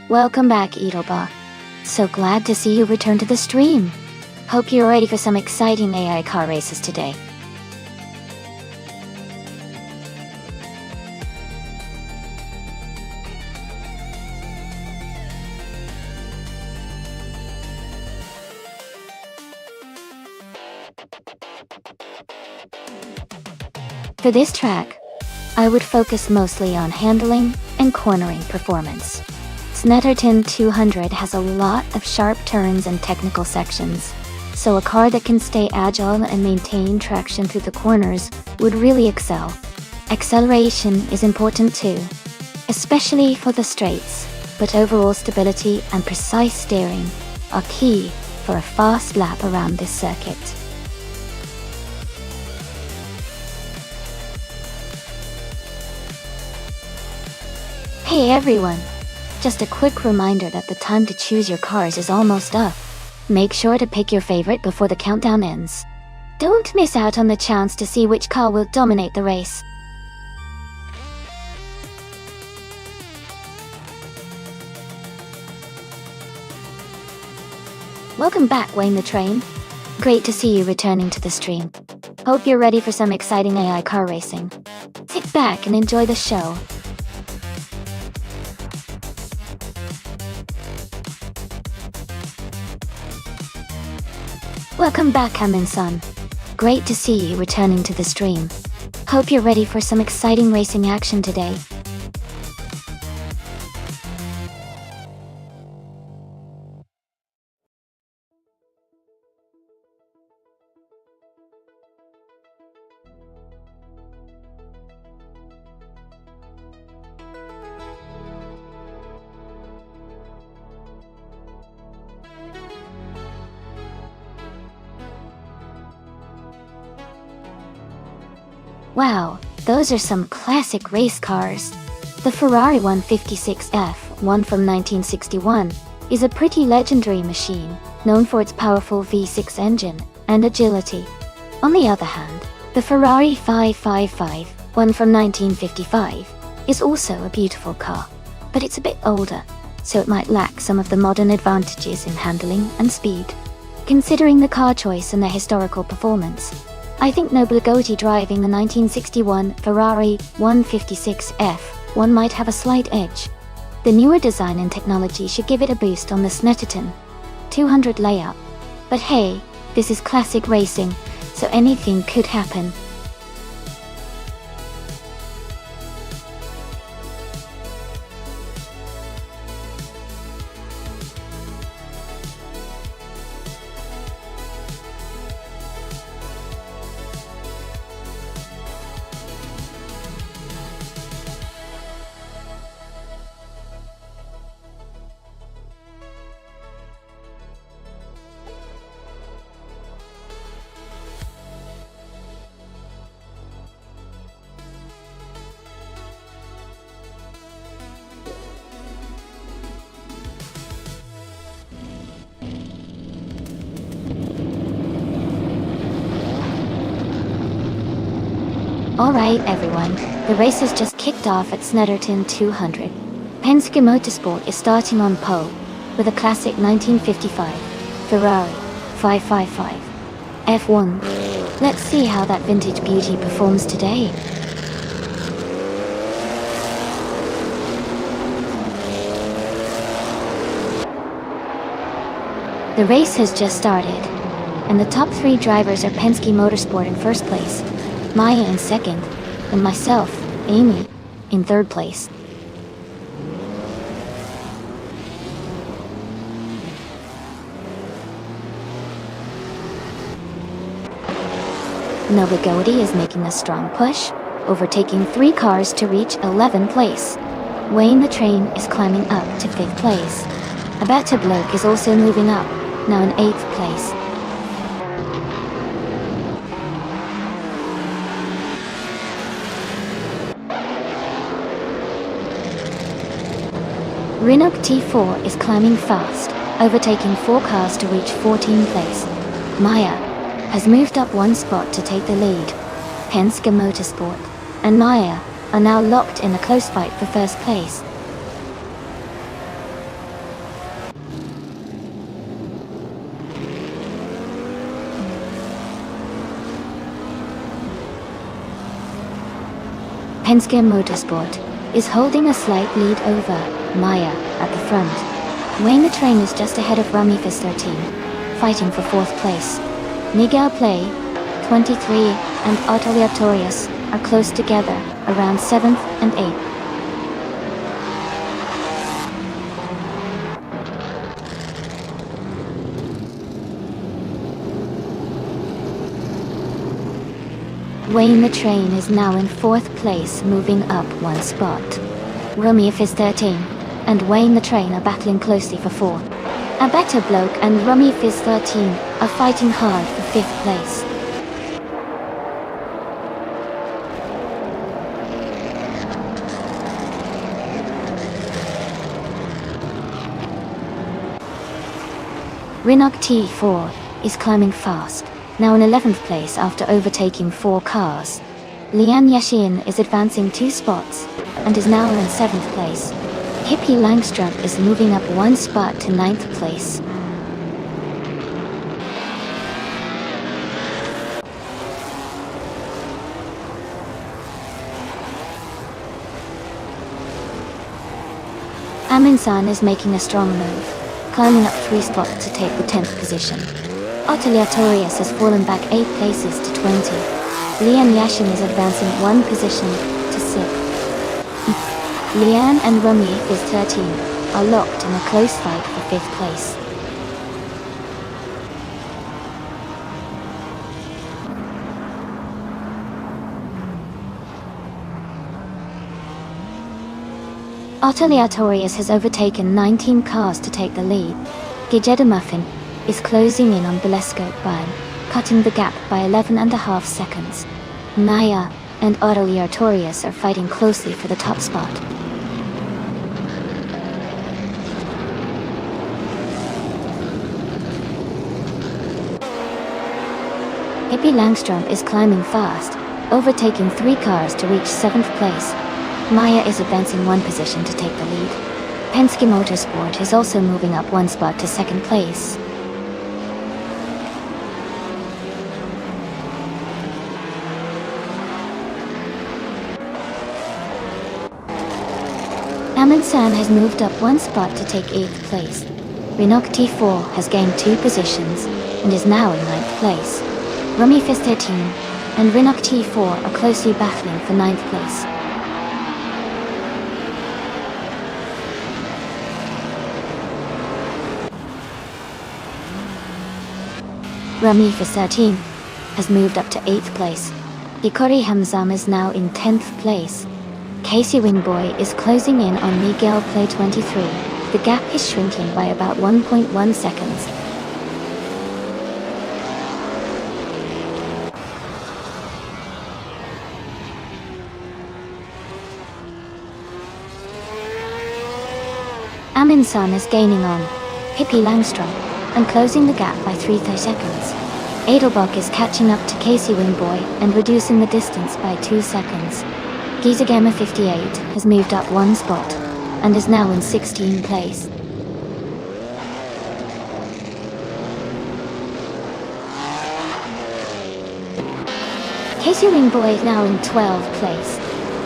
Welcome back, Edelba. So glad to see you return to the stream. Hope you're ready for some exciting AI car races today. For this track, I would focus mostly on handling and cornering performance. Snetterton 200 has a lot of sharp turns and technical sections, so a car that can stay agile and maintain traction through the corners would really excel. Acceleration is important too, especially for the straights, but overall stability and precise steering are key for a fast lap around this circuit. Hey everyone! Just a quick reminder that the time to choose your cars is almost up. Make sure to pick your favorite before the countdown ends. Don't miss out on the chance to see which car will dominate the race. Welcome back, Wayne the Train. Great to see you returning to the stream. Hope you're ready for some exciting AI car racing. Sit back and enjoy the show. Welcome back, Hamin-san. Great to see you returning to the stream. Hope you're ready for some exciting racing action today. Wow, those are some classic race cars. The Ferrari 156F, one from 1961, is a pretty legendary machine, known for its powerful V6 engine and agility. On the other hand, the Ferrari 555, one from 1955, is also a beautiful car, but it's a bit older, so it might lack some of the modern advantages in handling and speed. Considering the car choice and their historical performance, I think no Blagotti driving the 1961 Ferrari 156F1 might have a slight edge. The newer design and technology should give it a boost on the Snetterton 200 layout. But hey, this is classic racing, so anything could happen. Alright everyone, the race has just kicked off at Snetterton 200. Penske Motorsport is starting on pole, with a classic 1955 Ferrari 555 F1. Let's see how that vintage beauty performs today. The race has just started, and the top 3 drivers are Penske Motorsport in first place, Maya in second, and myself, Amy, in third place. Nova Gaudy is making a strong push, overtaking 3 cars to reach 11th place. Wayne the Train is climbing up to 5th place. Abata Bloke is also moving up, now in 8th place. Rinok T4 is climbing fast, overtaking 4 cars to reach 14th place. Maya has moved up 1 spot to take the lead. Penske Motorsport and Maya are now locked in a close fight for first place. Penske Motorsport is holding a slight lead over Maya at the front. Wayne the Train is just ahead of Rami Fizz 13, fighting for 4th place. Miguel Play, 23, and Ottavio Torius are close together, around 7th and 8th. Wayne the Train is now in 4th place, moving up 1 spot. Rami Fizz 13 and Wayne the Train are battling closely for 4th. Abata Bloke and Rami Fizz 13 are fighting hard for 5th place. Rinok T4 is climbing fast, now in 11th place after overtaking 4 cars. Lian Yashin is advancing 2 spots, and is now in 7th place. Hippie Langstrup is moving up 1 spot to 9th place. Aminsan is making a strong move, climbing up 3 spots to take the 10th position. Oteliatorius has fallen back 8 places to 20. Lian Yashin is advancing 1 position to 6th. Lian and Rami Fizz 13 are locked in a close fight for 5th place. Oteliatorius has overtaken 19 cars to take the lead. Gijeda Muffin is closing in on Belesco Bine, cutting the gap by 11.5 seconds. Maya and Oteliatorius are fighting closely for the top spot. Hippie Langstrom is climbing fast, overtaking 3 cars to reach 7th place. Maya is advancing 1 position to take the lead. Penske Motorsport is also moving up 1 spot to 2nd place. Amundsen has moved up 1 spot to take 8th place. Rinok T4 has gained 2 positions and is now in 9th place. Rami Fizz 13 and Rinok T4 are closely battling for 9th place. Rami Fizz 13 has moved up to 8th place. Ikori Hamzam is now in 10th place. Casey Wingboy is closing in on Miguel Play 23. The gap is shrinking by about 1.1 seconds. Aminsan is gaining on Hippie Langstrom and closing the gap by 3 seconds. Edelbach is catching up to Casey Wingboy and reducing the distance by 2 seconds. Gizagema 58 has moved up 1 spot and is now in 16th place. Casey Wingboy is now in 12th place.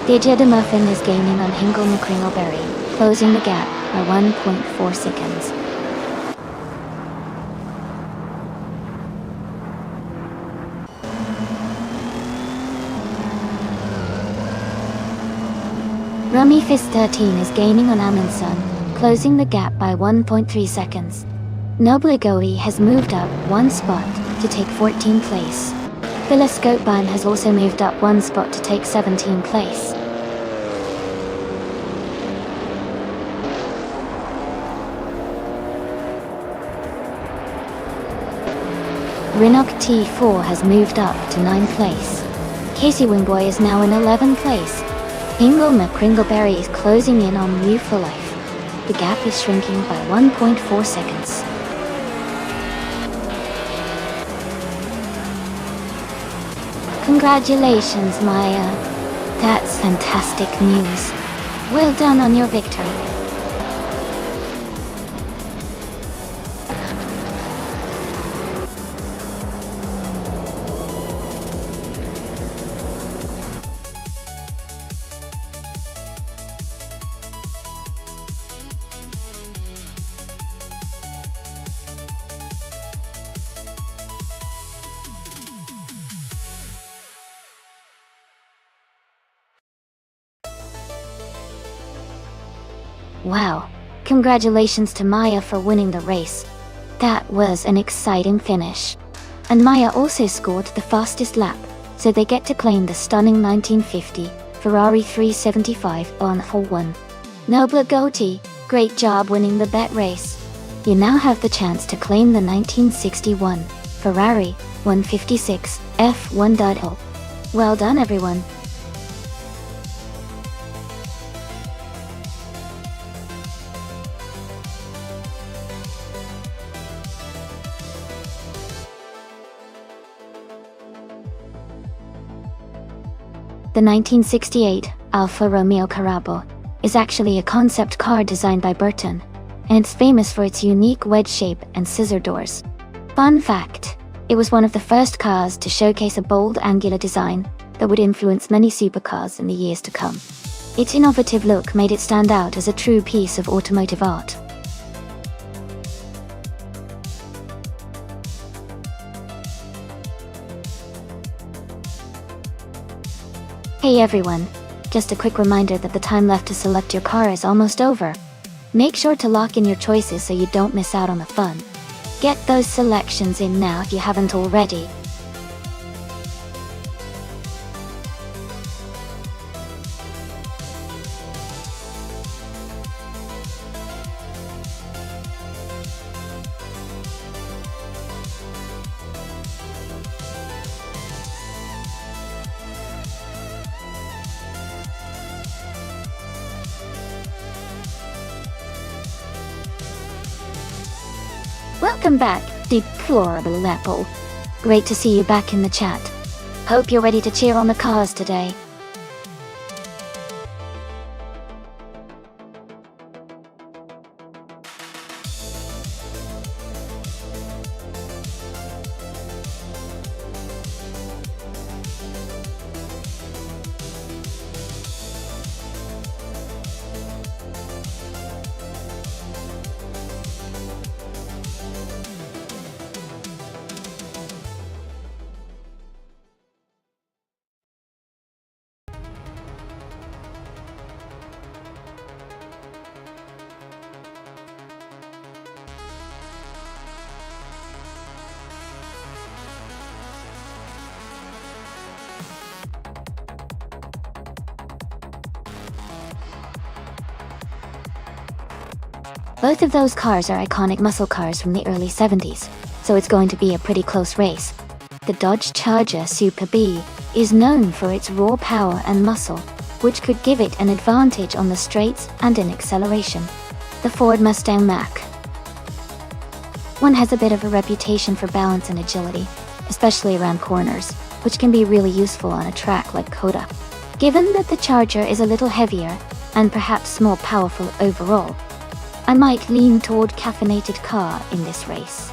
DJ Muffin is gaining on Hingle McCringleberry, closing the gap by 1.4 seconds. Rummy Fist 13 is gaining on Amundsen, closing the gap by 1.3 seconds. Nobligoi has moved up 1 spot to take 14th place. Philoscopeban has also moved up 1 spot to take 17th place. Rinnock T4 has moved up to 9th place. Casey Wingboy is now in 11th place. Hingle McCringleberry is closing in on Mew for Life. The gap is shrinking by 1.4 seconds. Congratulations, Maya. That's fantastic news. Well done on your victory. Wow, congratulations to Maya for winning the race. That was an exciting finish. And Maya also scored the fastest lap, so they get to claim the stunning 1950 Ferrari 375 on hole 1. Nobla Gotti, great job winning the bet race. You now have the chance to claim the 1961 Ferrari 156 F1.0. Well done, everyone. The 1968 Alfa Romeo Carabo is actually a concept car designed by Burton, and it's famous for its unique wedge shape and scissor doors. Fun fact, it was one of the first cars to showcase a bold angular design that would influence many supercars in the years to come. Its innovative look made it stand out as a true piece of automotive art. Hey everyone, just a quick reminder that the time left to select your car is almost over. Make sure to lock in your choices so you don't miss out on the fun. Get those selections in now if you haven't already. Welcome back, deplorable Apple. Great to see you back in the chat. Hope you're ready to cheer on the cars today. Both of those cars are iconic muscle cars from the early 70s, so it's going to be a pretty close race. The Dodge Charger Super B is known for its raw power and muscle, which could give it an advantage on the straights and in acceleration. The Ford Mustang Mach-1 has a bit of a reputation for balance and agility, especially around corners, which can be really useful on a track like Coda. Given that the Charger is a little heavier, and perhaps more powerful overall, I might lean toward caffeinated car in this race.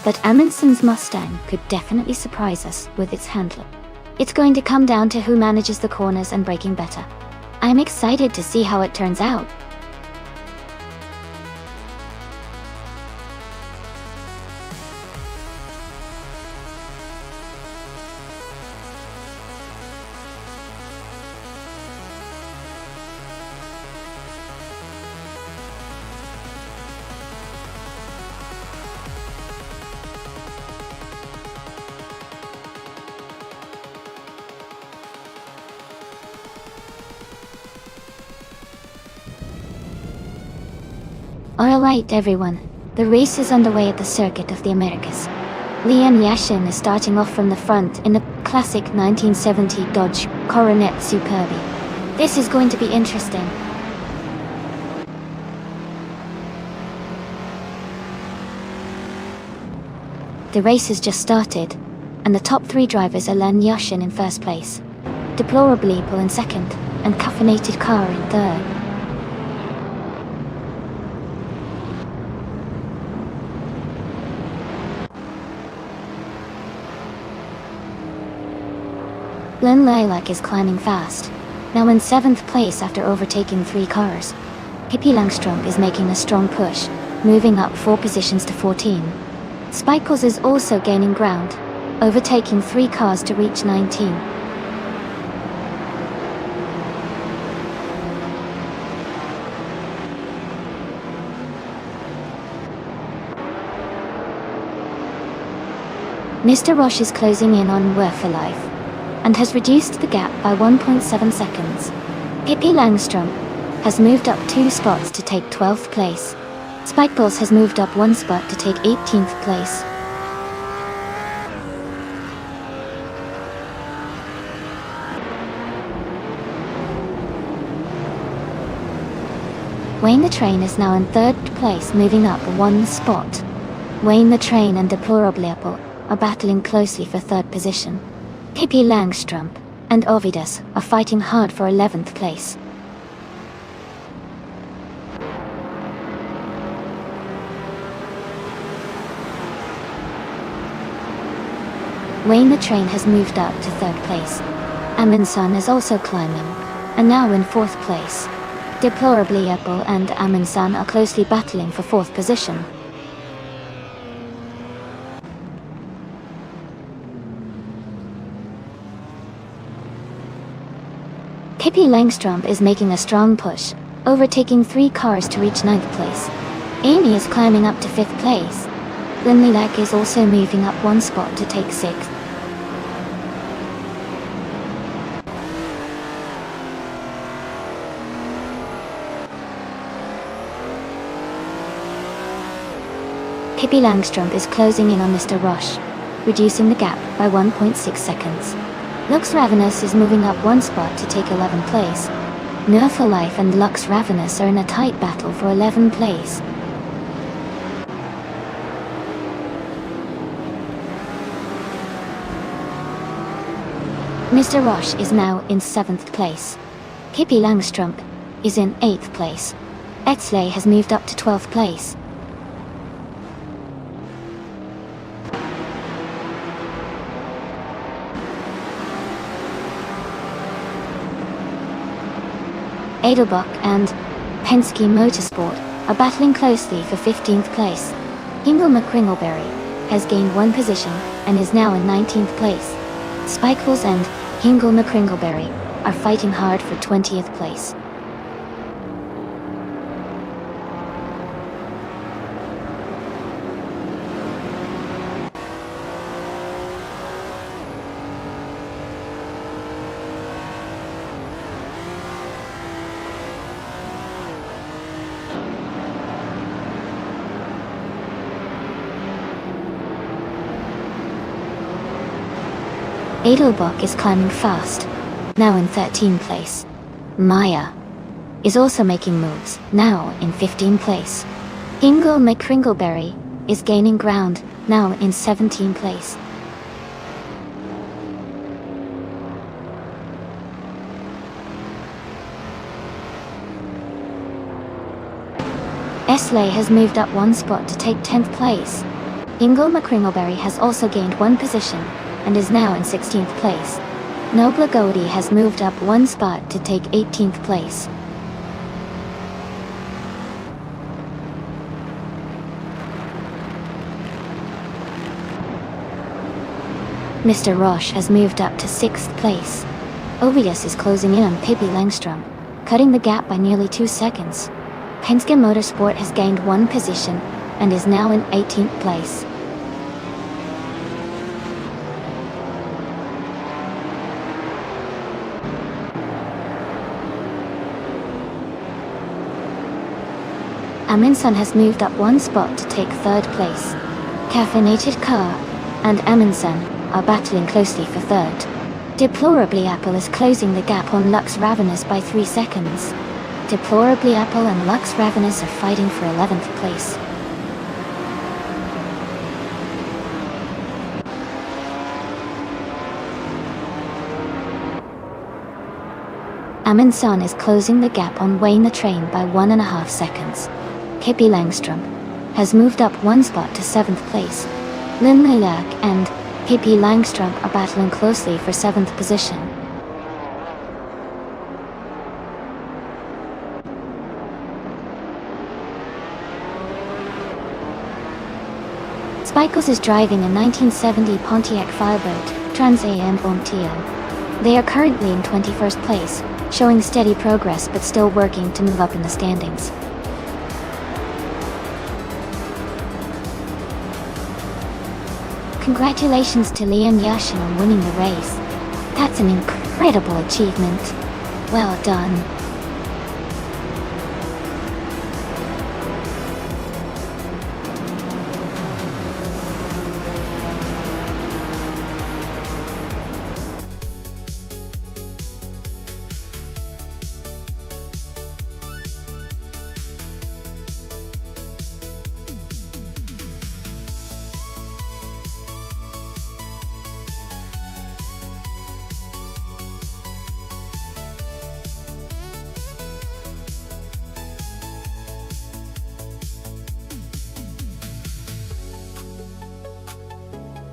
But Amundsen's Mustang could definitely surprise us with its handling. It's going to come down to who manages the corners and braking better. I'm excited to see how it turns out. Alright everyone, the race is underway at the Circuit of the Americas. Leon Yashin is starting off from the front in the classic 1970 Dodge Coronet Superbe. This is going to be interesting. The race has just started, and the top three drivers are Leon Yashin in first place, Deplorable Apple in second, and Caffeinated Car in third. Glenn Lilac is climbing fast, now in 7th place after overtaking 3 cars. Pippi Langstrup is making a strong push, moving up 4 positions to 14. Spikels is also gaining ground, overtaking 3 cars to reach 19. Mr. Roche is closing in on Werfelif, and has reduced the gap by 1.7 seconds. Pippi Langstrup has moved up 2 spots to take 12th place. Spikeballs has moved up 1 spot to take 18th place. Wayne the Train is now in 3rd place, moving up 1 spot. Wayne the Train and Deplorable Apple are battling closely for 3rd position. Pippi Langstrup and Ovidas are fighting hard for 11th place. Wayne the Train has moved up to 3rd place. Amundsen is also climbing, and now in 4th place. Deplorable Apple and Amundsen are closely battling for 4th position. Pippi Langstrup is making a strong push, overtaking 3 cars to reach 9th place. Amy is climbing up to 5th place. Glenn Lilac is also moving up 1 spot to take 6th. Pippi Langstrup is closing in on Mr. Roche, reducing the gap by 1.6 seconds. Lux Ravenous is moving up 1 spot to take 11th place. Nerfalife and Lux Ravenous are in a tight battle for 11th place. Mr. Roche is now in 7th place. Pippi Langstrup is in 8th place. Exley has moved up to 12th place. Edelbach and Penske Motorsport are battling closely for 15th place. Hingle McCringleberry has gained 1 position and is now in 19th place. Spikefuls and Hingle McCringleberry are fighting hard for 20th place. Edelbach is climbing fast, now in 13th place. Maya is also making moves, now in 15th place. Hingle McCringleberry is gaining ground, now in 17th place. Nestle has moved up one spot to take 10th place. Ingle McCringleberry has also gained one position and is now in 16th place. Nobler Goldie has moved up one spot to take 18th place. Mr. Roche has moved up to 6th place. Obvious is closing in on Pippi Langstrom, cutting the gap by nearly 2 seconds. Penske Motorsport has gained one position and is now in 18th place. Amundsen has moved up one spot to take 3rd place. Caffeinated Car and Amundsen are battling closely for 3rd. Deplorably Apple is closing the gap on Lux Ravenous by 3 seconds. Deplorably Apple and Lux Ravenous are fighting for 11th place. Amundsen is closing the gap on Wayne the Train by 1.5 seconds. Pippi Langstrom has moved up one spot to 7th place. Lynn Lilac and Pippi Langstrom are battling closely for 7th position. Spikles is driving a 1970 Pontiac Firebird Trans Am Ontio. They are currently in 21st place, showing steady progress but still working to move up in the standings. Congratulations to Leon Yashin on winning the race. That's an incredible achievement. Well done.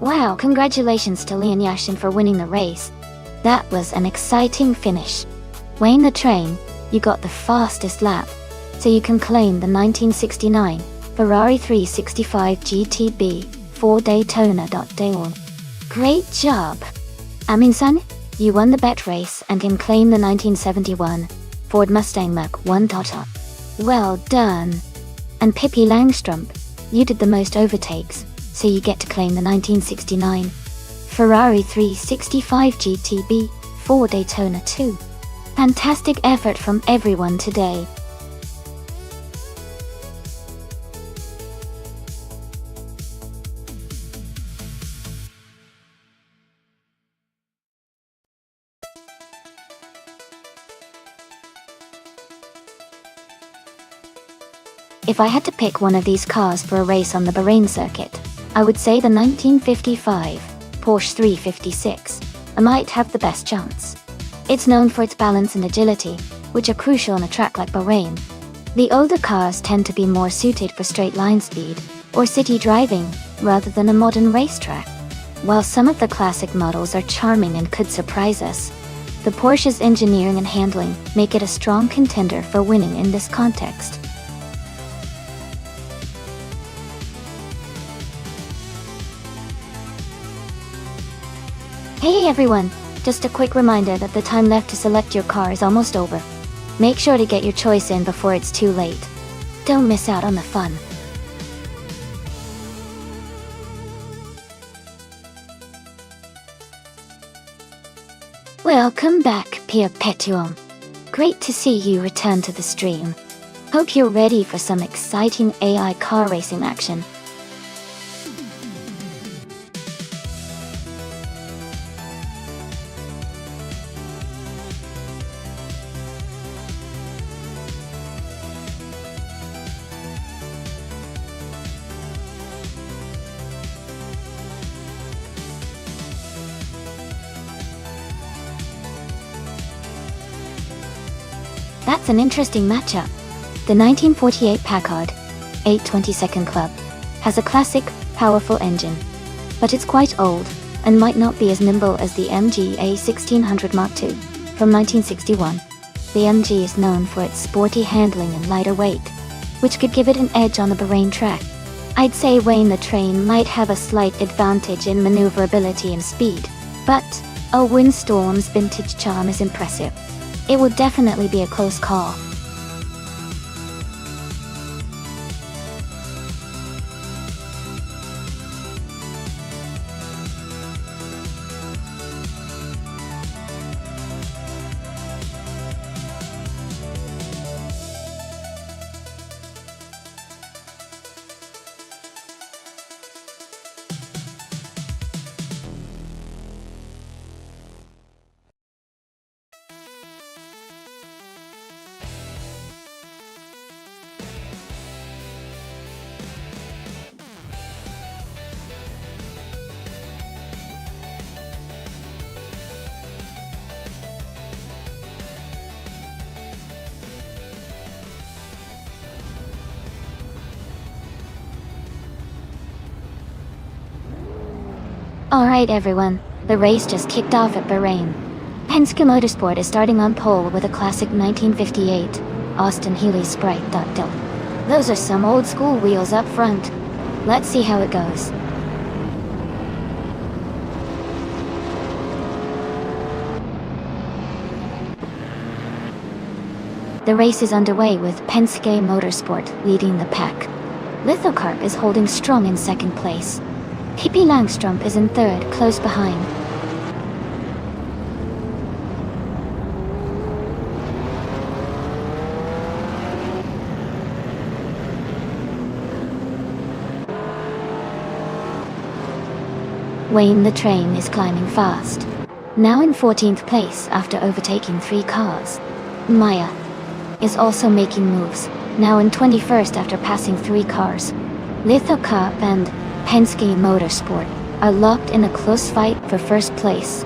Wow, congratulations to Leon Yashin for winning the race. That was an exciting finish. Wayne the Train, you got the fastest lap, so you can claim the 1969 Ferrari 365 GTB for Daytona.Dawn. Great job! Amundsen, you won the bet race and can claim the 1971 Ford Mustang Mach-1 Tata. Well done! And Pippi Langstrom, you did the most overtakes, so you get to claim the 1969 Ferrari 365 GTB for Daytona 2. Fantastic effort from everyone today. If I had to pick one of these cars for a race on the Bahrain circuit, I would say the 1955 Porsche 356. I might have the best chance. It's known for its balance and agility, which are crucial on a track like Bahrain. The older cars tend to be more suited for straight line speed or city driving rather than a modern racetrack. While some of the classic models are charming and could surprise us, the Porsche's engineering and handling make it a strong contender for winning in this context. Hey everyone, just a quick reminder that the time left to select your car is almost over. Make sure to get your choice in before it's too late. Don't miss out on the fun. Welcome back, Pierre Petuum. Great to see you return to the stream. Hope you're ready for some exciting AI car racing action. That's an interesting matchup. The 1948 Packard 822nd Club, has a classic, powerful engine. But it's quite old, and might not be as nimble as the MG A1600 Mark II, from 1961. The MG is known for its sporty handling and lighter weight, which could give it an edge on the Bahrain track. I'd say Wayne the Train might have a slight advantage in maneuverability and speed, but a Windstorm's vintage charm is impressive. It will definitely be a close call. Alright everyone, the race just kicked off at Bahrain. Penske Motorsport is starting on pole with a classic 1958 Austin Healey Sprite Ductile. Those are some old school wheels up front. Let's see how it goes. The race is underway with Penske Motorsport leading the pack. Lithocarp is holding strong in second place. Pippi Langstrup is in third, close behind. Wayne the Train is climbing fast. Now in 14th place after overtaking 3 cars. Maya is also making moves, now in 21st after passing 3 cars. Lithocarp and Penske Motorsport are locked in a close fight for first place.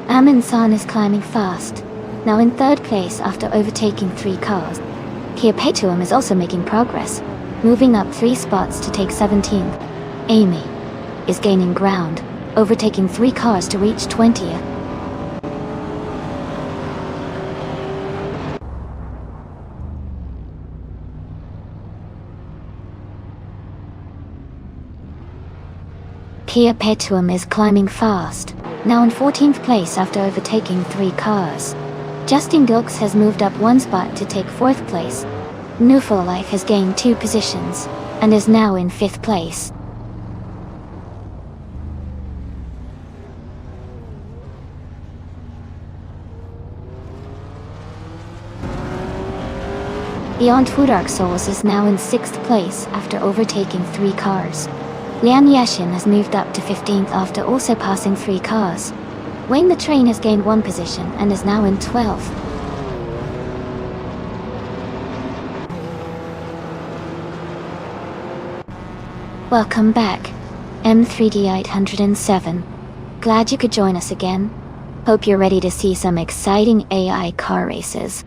Amundsen is climbing fast, now in 3rd place after overtaking 3 cars. Kia Petuum is also making progress, moving up 3 spots to take 17th. Amy is gaining ground, overtaking 3 cars to reach 20th. Kia Petuum is climbing fast, now in 14th place after overtaking 3 cars. Justin Gilks has moved up 1 spot to take 4th place. Newfelllife has gained 2 positions, and is now in 5th place. Beyond Two Dark Souls is now in 6th place after overtaking 3 cars. Lian Yashin has moved up to 15th after also passing 3 cars. Wayne the Train has gained 1 position and is now in 12th. Welcome back, M3D807. Glad you could join us again. Hope you're ready to see some exciting AI car races.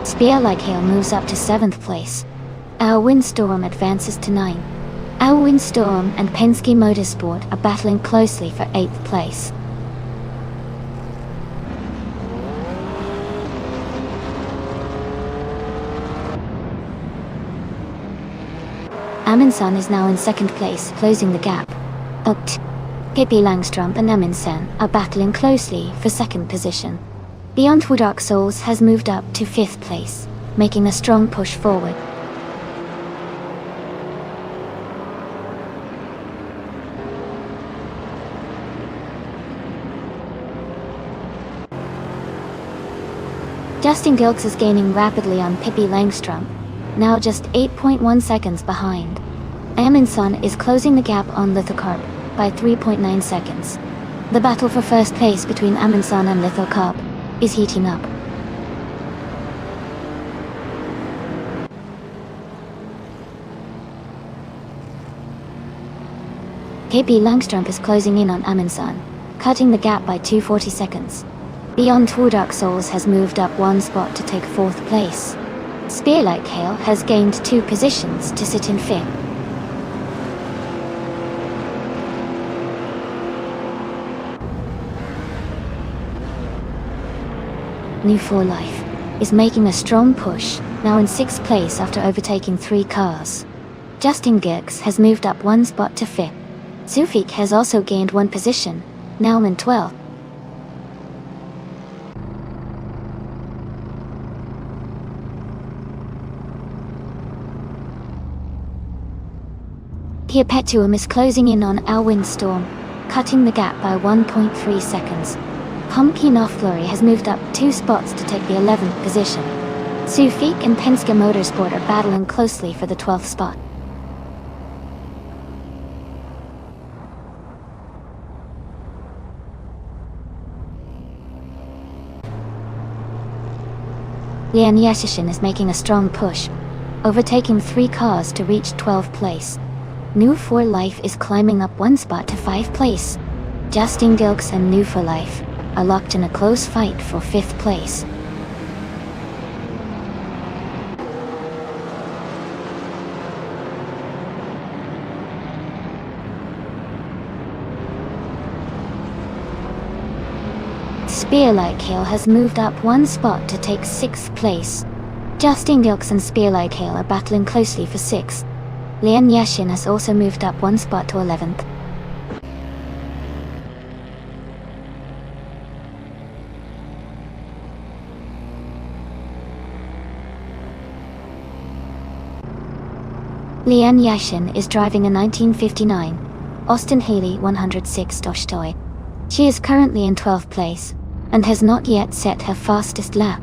Spear Like Hail moves up to 7th place. Our Windstorm advances to 9. Our Windstorm and Penske Motorsport are battling closely for 8th place. Amundsen is now in 2nd place, closing the gap. Pippi Langstrup and Amundsen are battling closely for 2nd position. Beyond Two Dark Souls has moved up to 5th place, making a strong push forward. Justin Gilks is gaining rapidly on Pippi Langstrup, now just 8.1 seconds behind. Amundsen is closing the gap on Lithocarp by 3.9 seconds. The battle for first place between Amundsen and Lithocarp is heating up. Pippi Langstrumpf is closing in on Amundsen, cutting the gap by 240 seconds. Beyond Two Dark Souls has moved up 1 spot to take 4th place. Spearlight Kale has gained 2 positions to sit in 5th. New 4 Life is making a strong push, now in 6th place after overtaking 3 cars. Justin Gierks has moved up 1 spot to 5th. Sufik has also gained 1 position, now in 12th. Perpetuum is closing in on Alwyn Storm, cutting the gap by 1.3 seconds. Pumpkin Offlurry has moved up 2 spots to take the 11th position. Sufik and Penske Motorsport are battling closely for the 12th spot. Lian Yashishin is making a strong push, overtaking 3 cars to reach 12th place. New 4 Life is climbing up 1 spot to 5th place. Justin Gilks and New 4 Life are locked in a close fight for 5th place. Spearlight Kale has moved up 1 spot to take 6th place. Justin Gilks and Spearlight Kale are battling closely for 6th. Lian Yashin has also moved up 1 spot to 11th. Lian Yashin is driving a 1959 Austin Haley 106 Toy. She is currently in 12th place and has not yet set her fastest lap.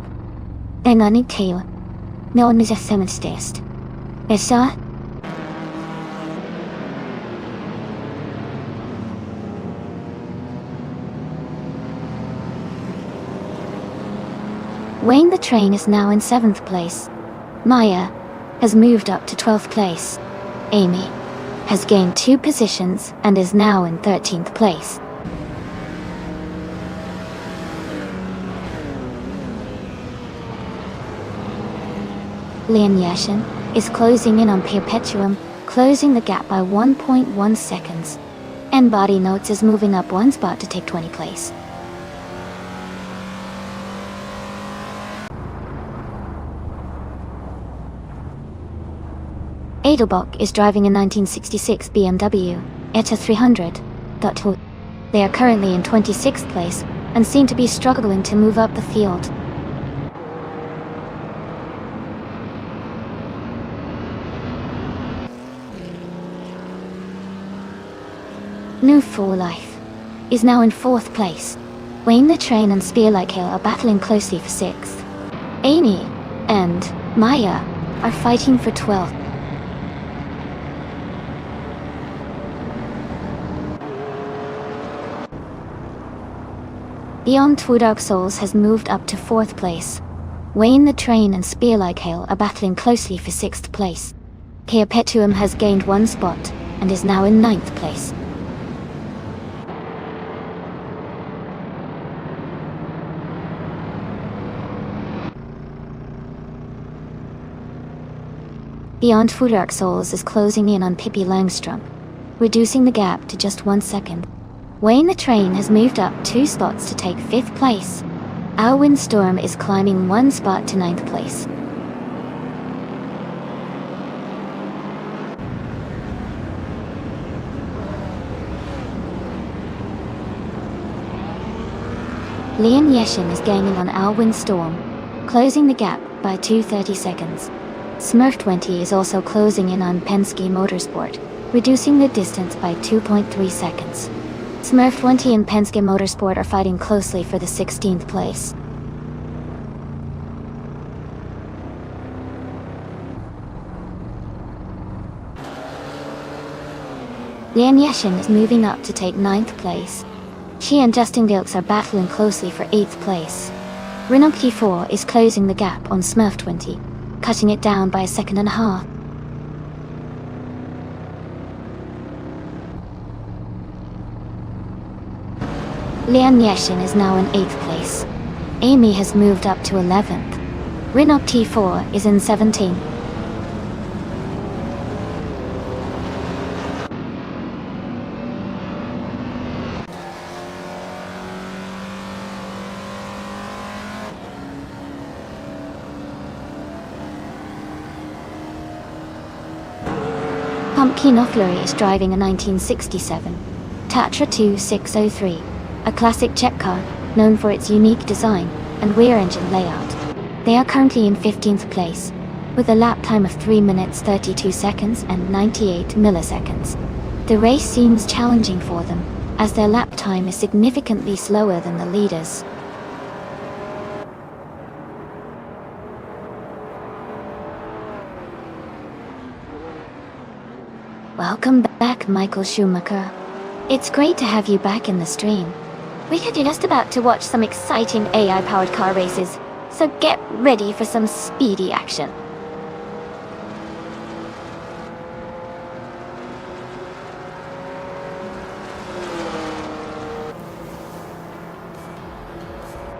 Engani Kale. No one is a 7th test. Esa? Wayne the Train is now in 7th place. Maya has moved up to 12th place. Amy has gained 2 positions and is now in 13th place. Lian Yashin is closing in on Perpetuum, closing the gap by 1.1 seconds. And Body Notes is moving up 1 spot to take 20th place. Edelbach is driving a 1966 BMW ETA 300. They are currently in 26th place and seem to be struggling to move up the field. New 4 Life is now in 4th place. Wayne the Train and Spearlight Kale are battling closely for 6th. Amy and Maya are fighting for 12th. Beyond Two Dark Souls has moved up to 4th place. Wayne the Train and Spearlight Kale are battling closely for 6th place. Perpetuum has gained 1 spot and is now in 9th place. Beyond Two Dark Souls is closing in on Pippi Langstrumpf, reducing the gap to just 1 second. Wayne the Train has moved up 2 spots to take 5th place. Alwyn Storm is climbing 1 spot to 9th place. Lian Yashin is gaining on Alwyn Storm, closing the gap by 230 seconds. Smurf 20 is also closing in on Penske Motorsport, reducing the distance by 2.3 seconds. Smurf 20 and Penske Motorsport are fighting closely for the 16th place. Lian Yashin is moving up to take 9th place. She and Justin Gilks are battling closely for 8th place. Rinokti 4 is closing the gap on Smurf 20, cutting it down by 1.5 seconds. Lian Yeshin is now in 8th place. Amy has moved up to 11th. Rinok T4 is in 17th. Pumpkin Offlery is driving a 1967 Tatra 2603, a classic Czech car known for its unique design and rear engine layout. They are currently in 15th place, with a lap time of 3 minutes 32 seconds and 98 milliseconds. The race seems challenging for them, as their lap time is significantly slower than the leaders. Welcome back, Michael Schumacher. It's great to have you back in the stream. We are just about to watch some exciting AI-powered car races, so get ready for some speedy action.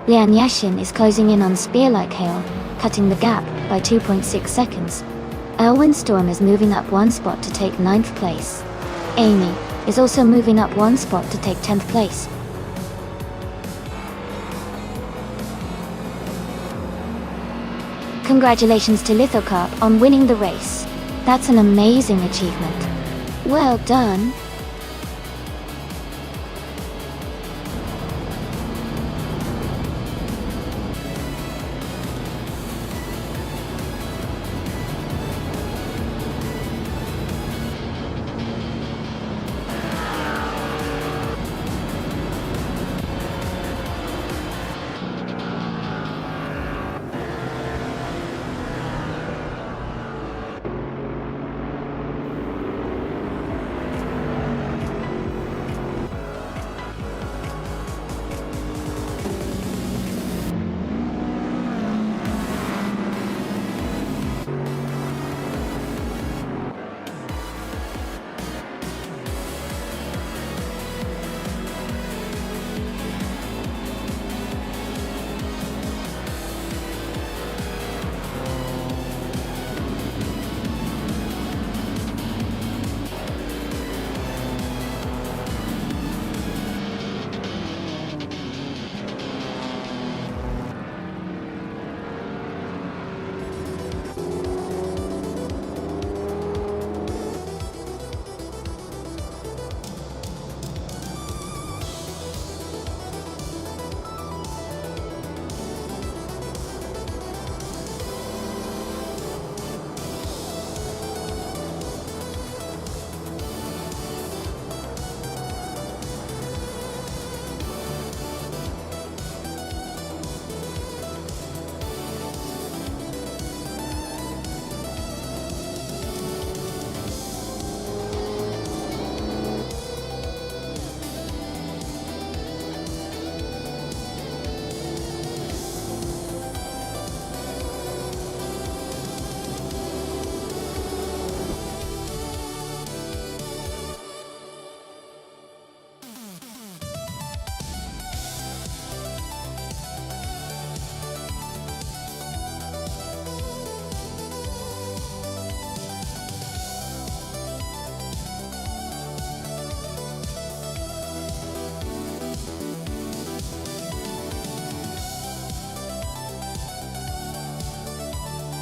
Lian Yashin is closing in on Spear-like Hale, cutting the gap by 2.6 seconds. Elwin Storm is moving up 1 spot to take 9th place. Amy is also moving up 1 spot to take 10th place. Congratulations to Lithocarp on winning the race. That's an amazing achievement. Well done.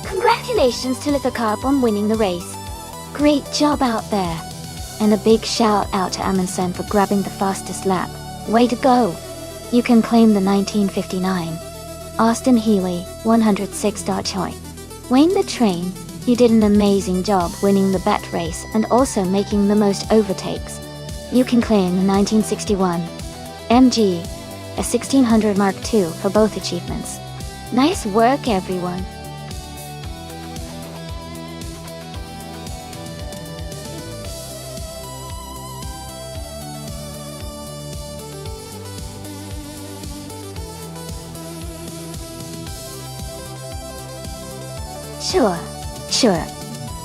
Congratulations to Lithocarp on winning the race. Great job out there. And a big shout out to Amundsen for grabbing the fastest lap. Way to go. You can claim the 1959. Austin Healy, 106 Choi. Wayne the Train, you did an amazing job winning the bet race and also making the most overtakes. You can claim the 1961 MG, a 1600 Mark II for both achievements. Nice work, everyone. Sure.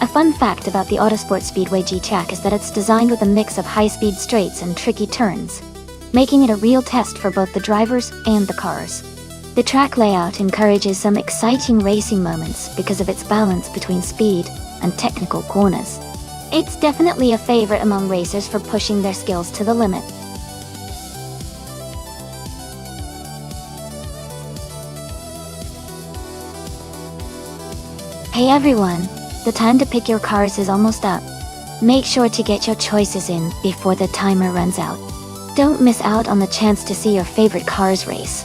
A fun fact about the Autosport Speedway G track is that it's designed with a mix of high-speed straights and tricky turns. making it a real test for both the drivers and the cars. The track layout encourages some exciting racing moments because of its balance between speed and technical corners. It's definitely a favorite among racers for pushing their skills to the limit. Hey everyone, the time to pick your cars is almost up. Make sure to get your choices in before the timer runs out. Don't miss out on the chance to see your favorite cars race.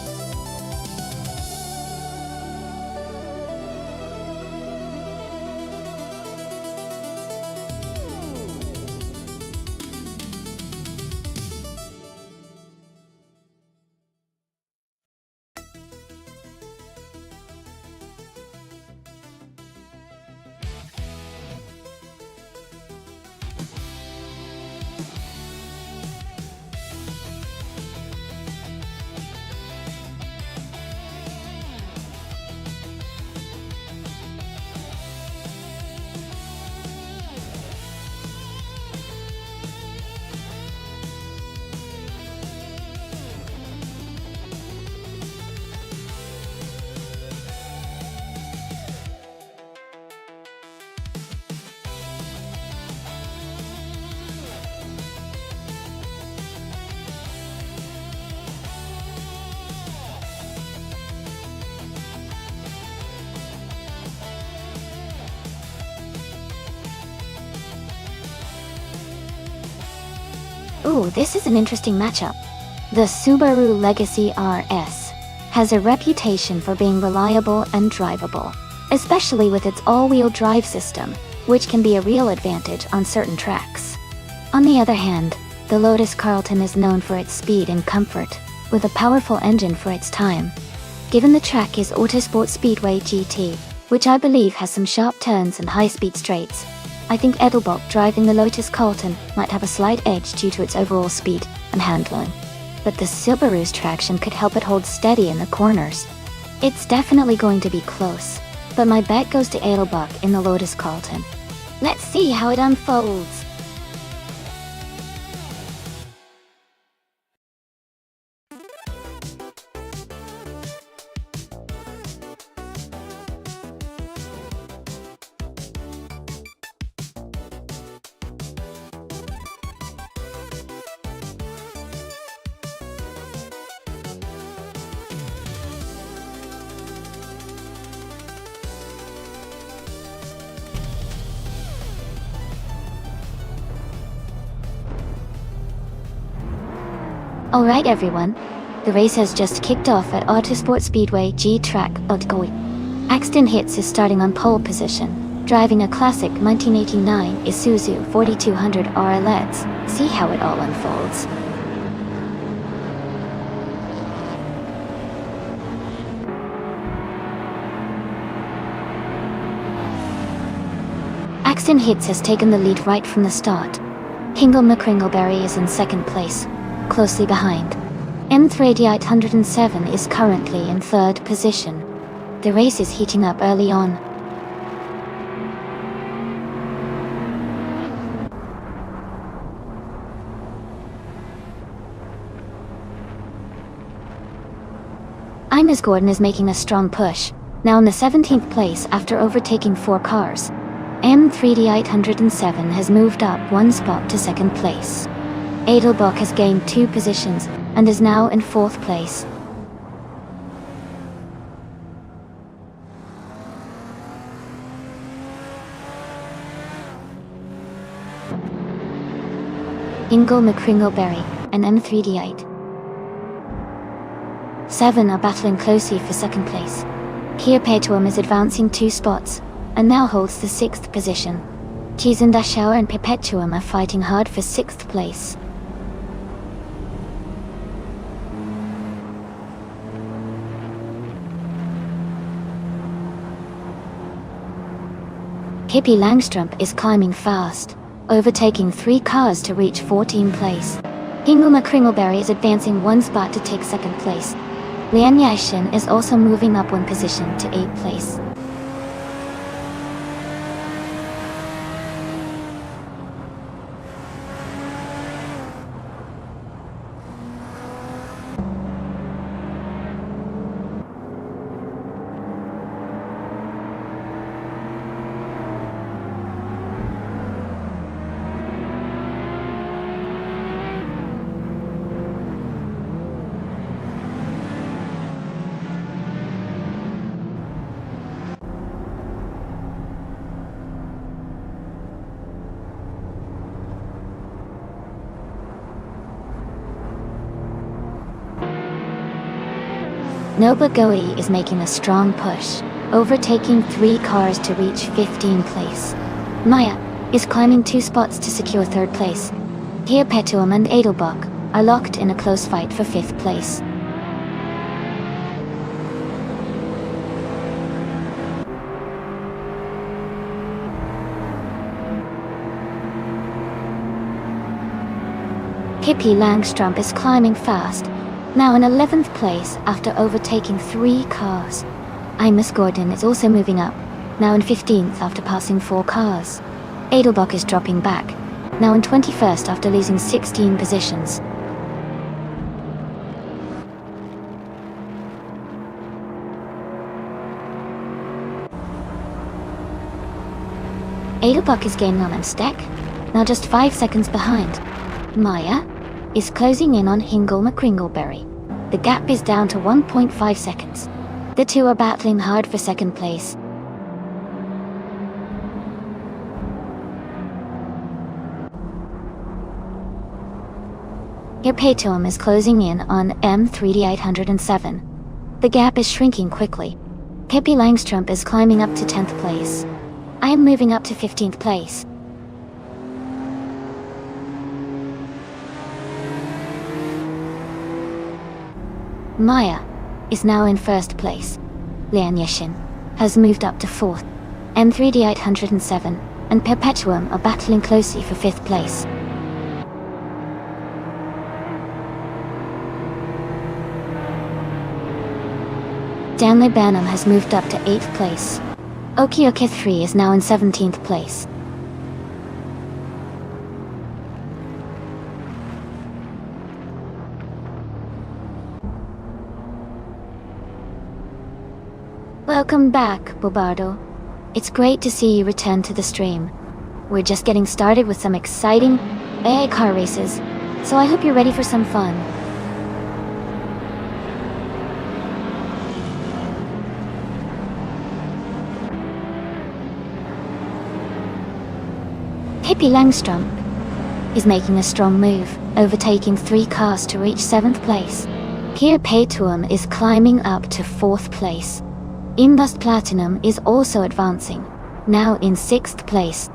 Ooh, this is an interesting matchup. The Subaru Legacy RS has a reputation for being reliable and drivable, especially with its all-wheel drive system, which can be a real advantage on certain tracks. On the other hand, the Lotus Carlton is known for its speed and comfort, with a powerful engine for its time. Given the track is Autosport Speedway GT, which I believe has some sharp turns and high-speed straights, I think Edelbock driving the Lotus Carlton might have a slight edge due to its overall speed and handling. But the Subaru's traction could help it hold steady in the corners. It's definitely going to be close, but my bet goes to Edelbock in the Lotus Carlton. Let's see how it unfolds. Alright everyone, the race has just kicked off at Autosport Speedway G-Track Otgoy. Axton Hitz is starting on pole position, driving a classic 1989 Isuzu 4200R. Let's see how it all unfolds. Axton Hitz has taken the lead right from the start. Hingle McCringleberry is in second place, closely behind. M3807 is currently in third position. The race is heating up early on. Ines Gordon is making a strong push, now in the 17th place after overtaking 4 cars. M3807 has moved up 1 spot to second place. Edelbock has gained 2 positions and is now in 4th place. Ingle McCringleberry and M38. 7 are battling closely for second place. Kia Petuum is advancing 2 spots and now holds the 6th position. Chizendashauer and Perpetuum are fighting hard for 6th place. Hippie Langstrup is climbing fast, overtaking 3 cars to reach 14th place. Hingle McCringleberry is advancing 1 spot to take 2nd place. Lian Yashin is also moving up 1 position to 8th place. Nobagoi is making a strong push, overtaking 3 cars to reach 15th place. Maya is climbing 2 spots to secure 3rd place. Here Petuum and Edelbach are locked in a close fight for 5th place. Pippi Langstrup is climbing fast, now in 11th place after overtaking 3 cars. Amos Gordon is also moving up, now in 15th after passing 4 cars. Edelbach is dropping back, now in 21st after losing 16 positions. Edelbach is gaining on Amstek, now just 5 seconds behind. Maya is closing in on Hingle McCringleberry. The gap is down to 1.5 seconds. The two are battling hard for 2nd place. Here Petuum is closing in on M3D807. The gap is shrinking quickly. Pippi Langstrup is climbing up to 10th place. I am moving up to 15th place. Maya is now in 1st place. Lian Yishin has moved up to 4th. M3D807 and Perpetuum are battling closely for 5th place. Stanley Burnham has moved up to 8th place. Okioke 3 is now in 17th place. Welcome back, Bobardo. It's great to see you return to the stream. We're just getting started with some exciting AI car races, so I hope you're ready for some fun. Pippi Langstrup is making a strong move, overtaking 3 cars to reach 7th place. Here Petuum is climbing up to 4th place. Imbust Platinum is also advancing, now in 6th place.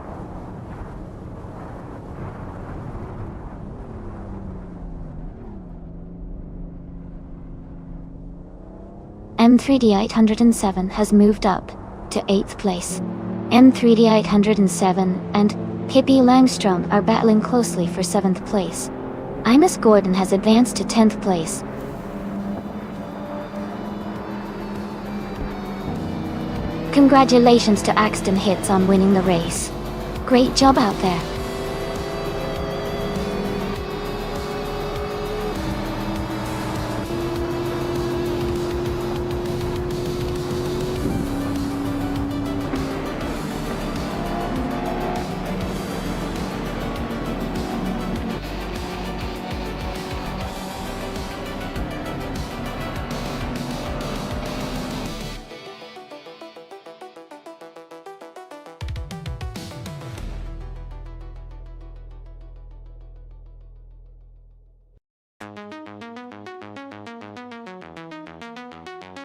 M3D807 has moved up to 8th place. M3D807 and Pippi Langstrup are battling closely for 7th place. Amos Gordon has advanced to 10th place. Congratulations to Axton Hits on winning the race. Great job out there.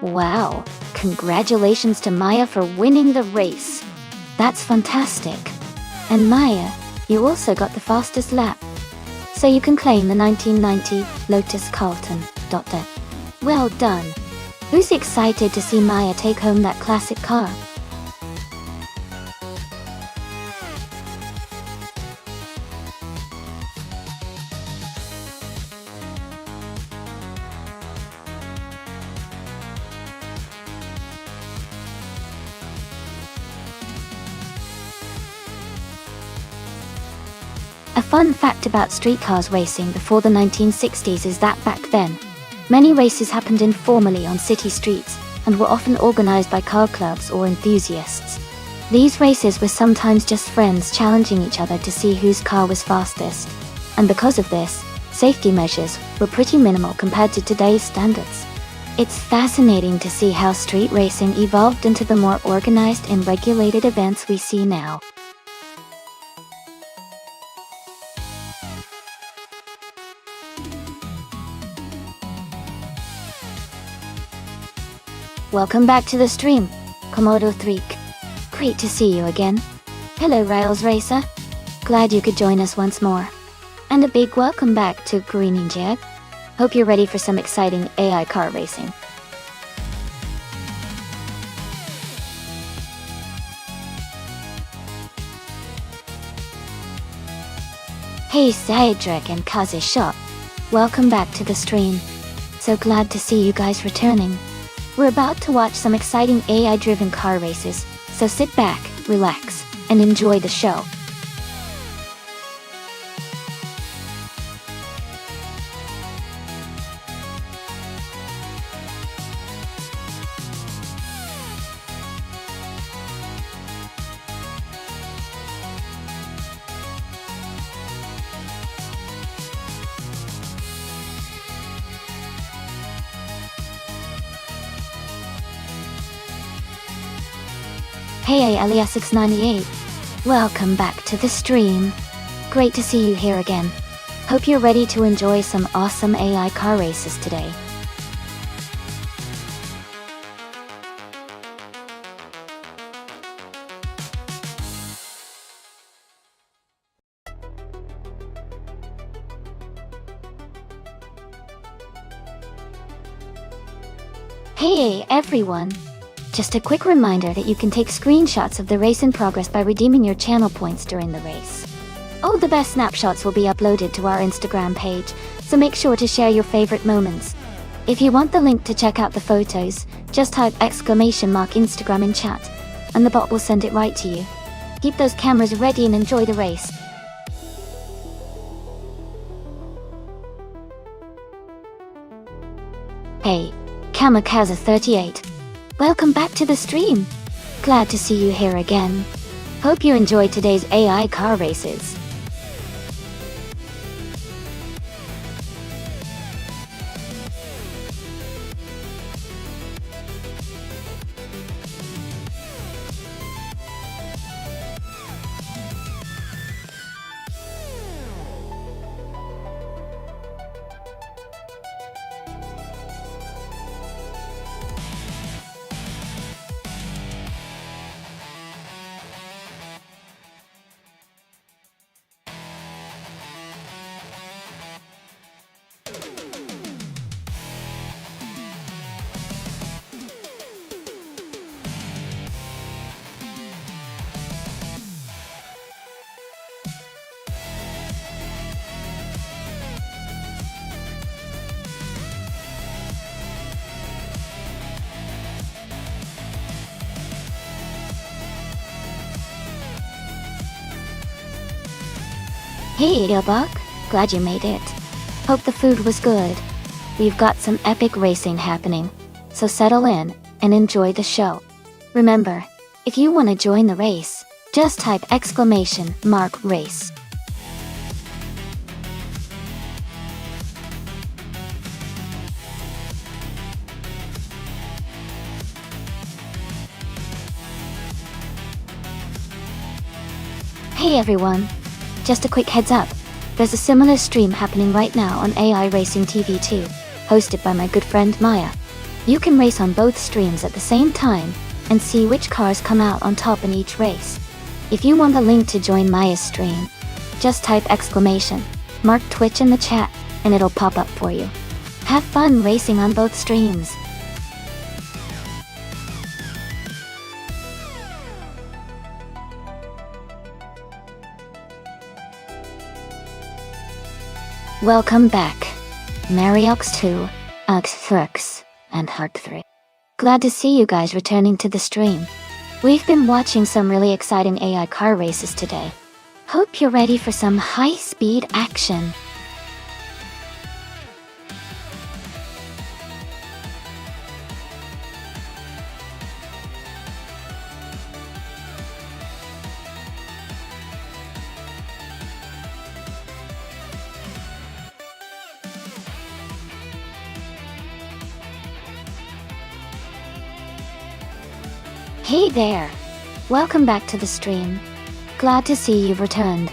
Wow, congratulations to Maya for winning the race. That's fantastic. And Maya, you also got the fastest lap. So you can claim the 1990 Lotus Carlton. Well done. Who's excited to see Maya take home that classic car? A fun fact about streetcars racing before the 1960s is that back then, many races happened informally on city streets and were often organized by car clubs or enthusiasts. These races were sometimes just friends challenging each other to see whose car was fastest. And because of this, safety measures were pretty minimal compared to today's standards. It's fascinating to see how street racing evolved into the more organized and regulated events we see now. Welcome back to the stream, Komodo 3. Great to see you again. Hello Rails Racer. Glad you could join us once more. And a big welcome back to Green Jet. Hope you're ready for some exciting AI car racing. Hey Cedric and Kaze Shop. Welcome back to the stream. So glad to see you guys returning. We're about to watch some exciting AI-driven car races, so sit back, relax, and enjoy the show. Hey Alias698. Welcome back to the stream. Great to see you here again. Hope you're ready to enjoy some awesome AI car races today. Hey everyone! Just a quick reminder that you can take screenshots of the race in progress by redeeming your channel points during the race. All the best snapshots will be uploaded to our Instagram page, so make sure to share your favorite moments. If you want the link to check out the photos, just type !Instagram in chat, and the bot will send it right to you. Keep those cameras ready and enjoy the race. Hey, Kamikaze38. Welcome back to the stream. Glad to see you here again. Hope you enjoyed today's AI car races. Hey Buck, glad you made it. Hope the food was good. We've got some epic racing happening, so settle in and enjoy the show. Remember, if you want to join the race, just type !race. Hey everyone! Just a quick heads up, there's a similar stream happening right now on AI Racing TV 2, hosted by my good friend Maya. You can race on both streams at the same time, and see which cars come out on top in each race. If you want a link to join Maya's stream, just type !mark Twitch in the chat, and it'll pop up for you. Have fun racing on both streams. Welcome back, Mariox2, Ux3, and Heart3. Glad to see you guys returning to the stream. We've been watching some really exciting AI car races today. Hope you're ready for some high-speed action. Hey there! Welcome back to the stream. Glad to see you've returned.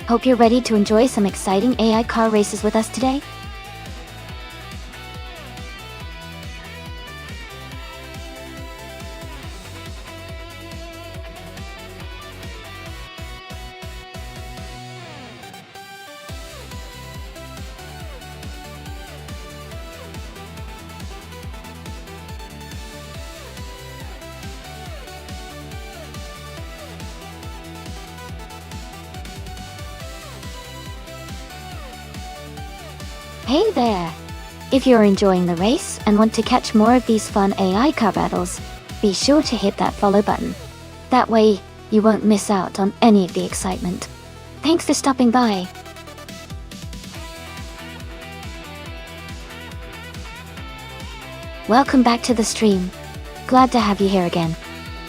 Hope you're ready to enjoy some exciting AI car races with us today. Hey there! If you're enjoying the race and want to catch more of these fun AI car battles, be sure to hit that follow button. That way, you won't miss out on any of the excitement. Thanks for stopping by. Welcome back to the stream. Glad to have you here again.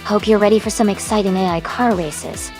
Hope you're ready for some exciting AI car races.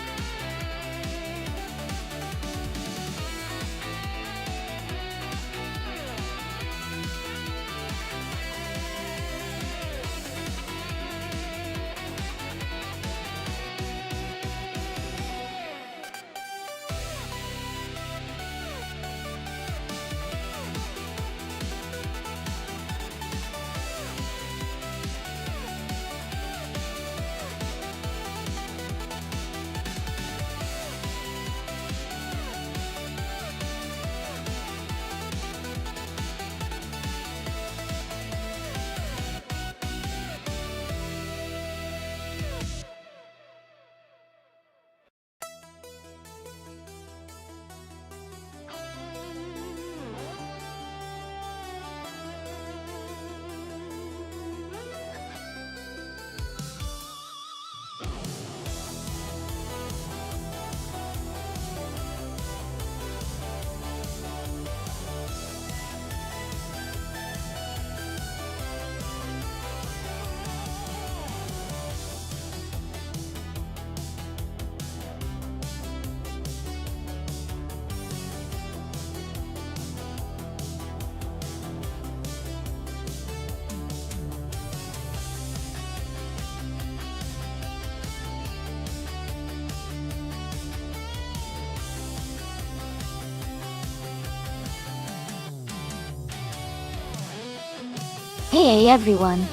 Hey everyone!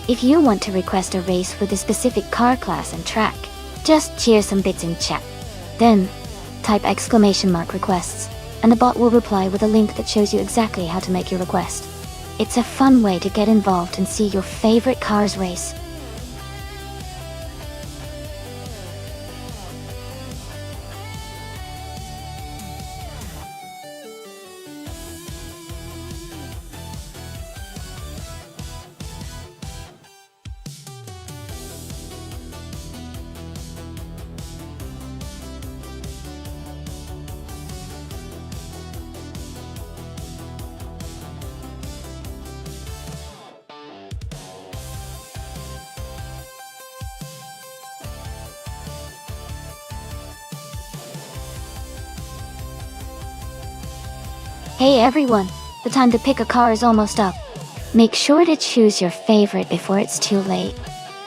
If you want to request a race with a specific car class and track, just share some bits in chat. Then, type !requests, and a bot will reply with a link that shows you exactly how to make your request. It's a fun way to get involved and see your favorite cars race. Hey everyone! The time to pick a car is almost up. Make sure to choose your favorite before it's too late.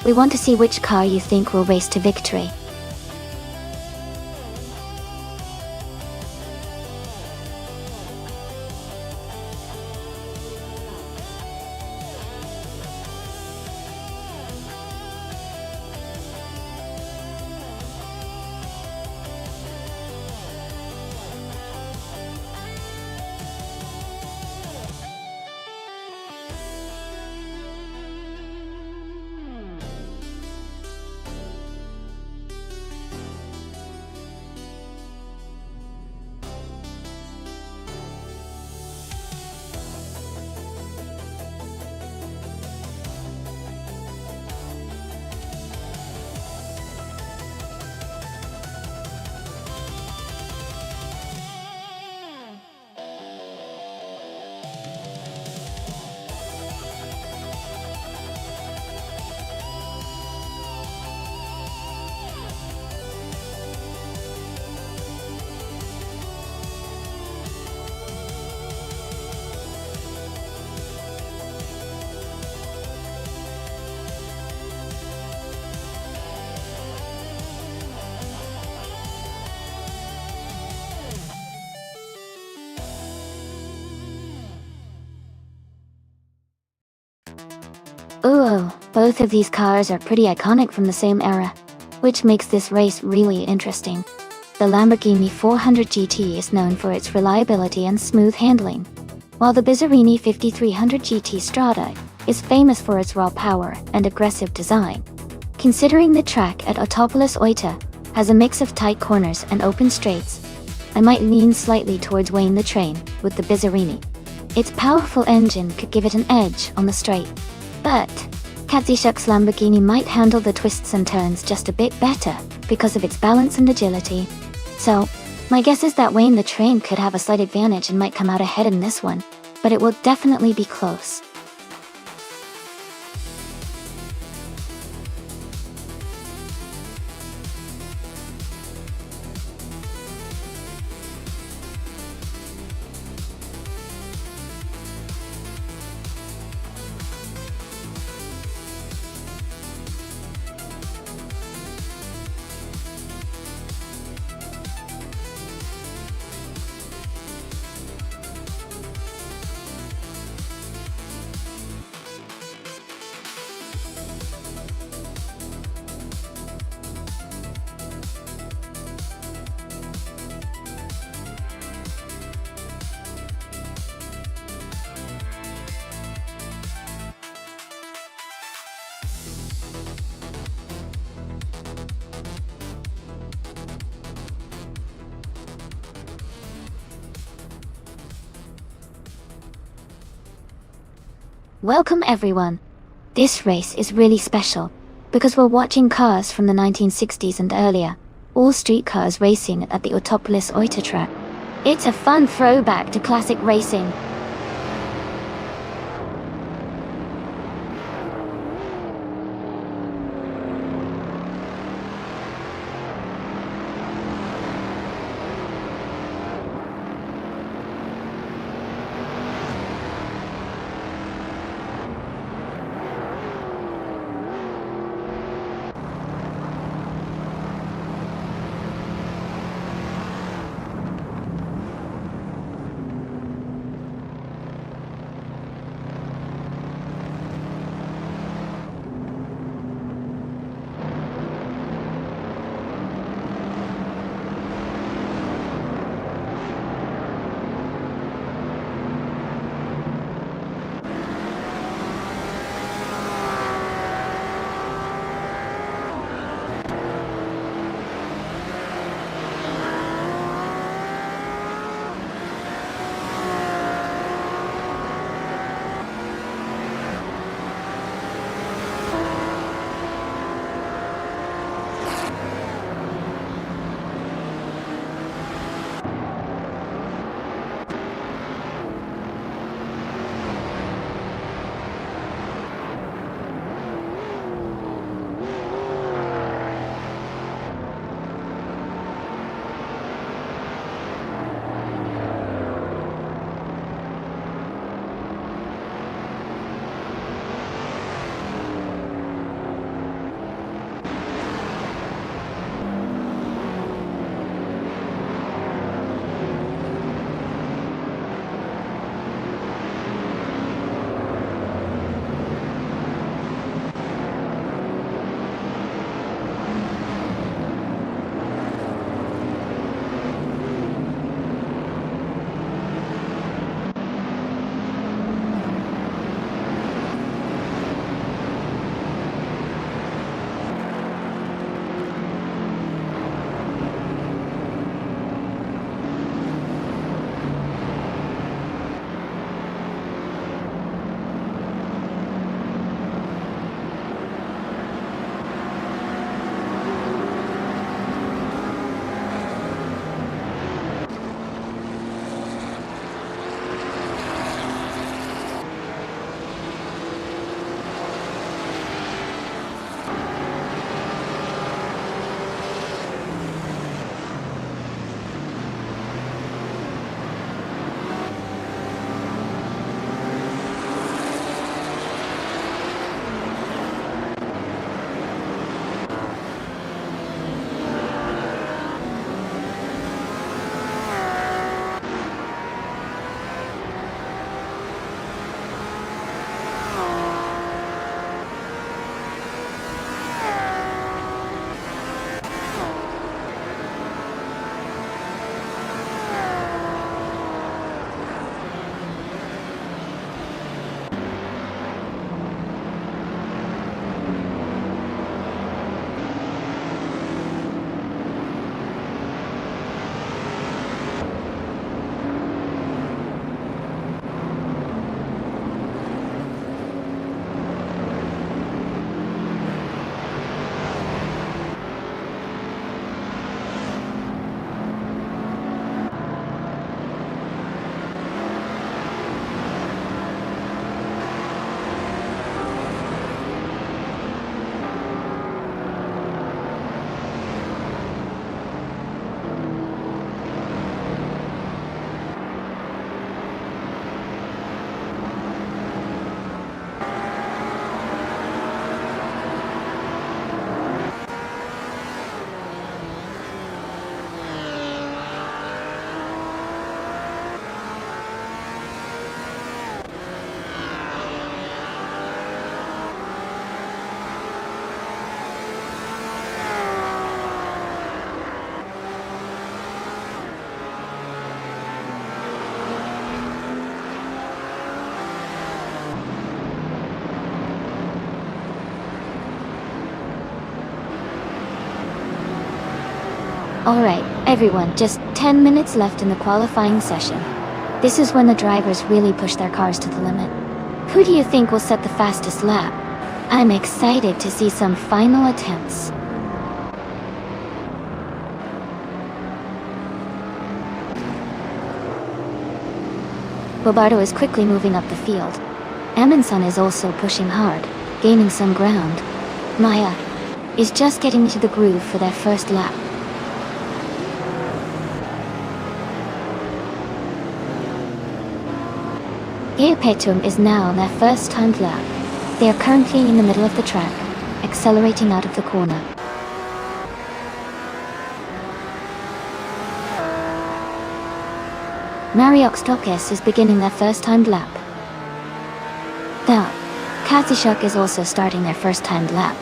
We want to see which car you think will race to victory. Ooh, both of these cars are pretty iconic from the same era, which makes this race really interesting. The Lamborghini 400 GT is known for its reliability and smooth handling, while the Bizzarrini 5300 GT Strada is famous for its raw power and aggressive design. Considering the track at Autopolis Oita has a mix of tight corners and open straights, I might lean slightly towards Wayne the Train with the Bizzarrini. Its powerful engine could give it an edge on the straight. But Katsuyuk's Lamborghini might handle the twists and turns just a bit better because of its balance and agility. So, my guess is that Wayne the Train could have a slight advantage and might come out ahead in this one, but it will definitely be close. Welcome everyone. This race is really special because we're watching cars from the 1960s and earlier, all street cars racing at the Autopolis Oita track. It's a fun throwback to classic racing. Alright, everyone, just 10 minutes left in the qualifying session. This is when the drivers really push their cars to the limit. Who do you think will set the fastest lap? I'm excited to see some final attempts. Bobardo is quickly moving up the field. Amundsen is also pushing hard, gaining some ground. Maya is just getting into the groove for their first lap. Geopetum is now on their first timed lap. They are currently in the middle of the track, accelerating out of the corner. Mariox is beginning their first timed lap. Now, Katsishuk is also starting their first timed lap.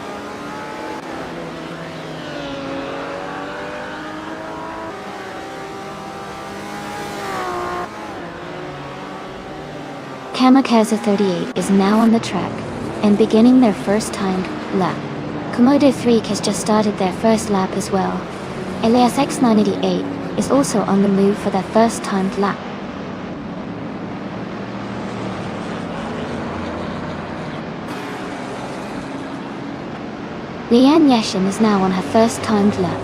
Kamikaze 38 is now on the track, and beginning their first timed lap. Komodo 3 has just started their first lap as well. Elias X988 is also on the move for their first timed lap. Lian Yashin is now on her first timed lap.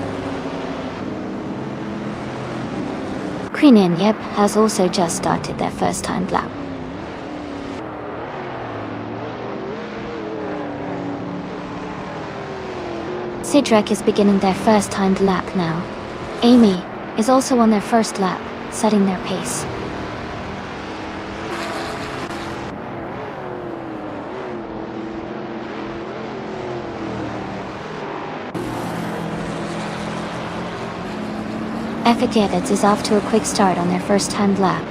Krinin Yep has also just started their first timed lap. Sidrak is beginning their first timed lap now. Amy is also on their first lap, setting their pace. Efficated is off to a quick start on their first timed lap.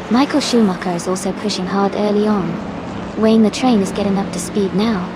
Michael Schumacher is also pushing hard early on. Wayne the Train is getting up to speed now.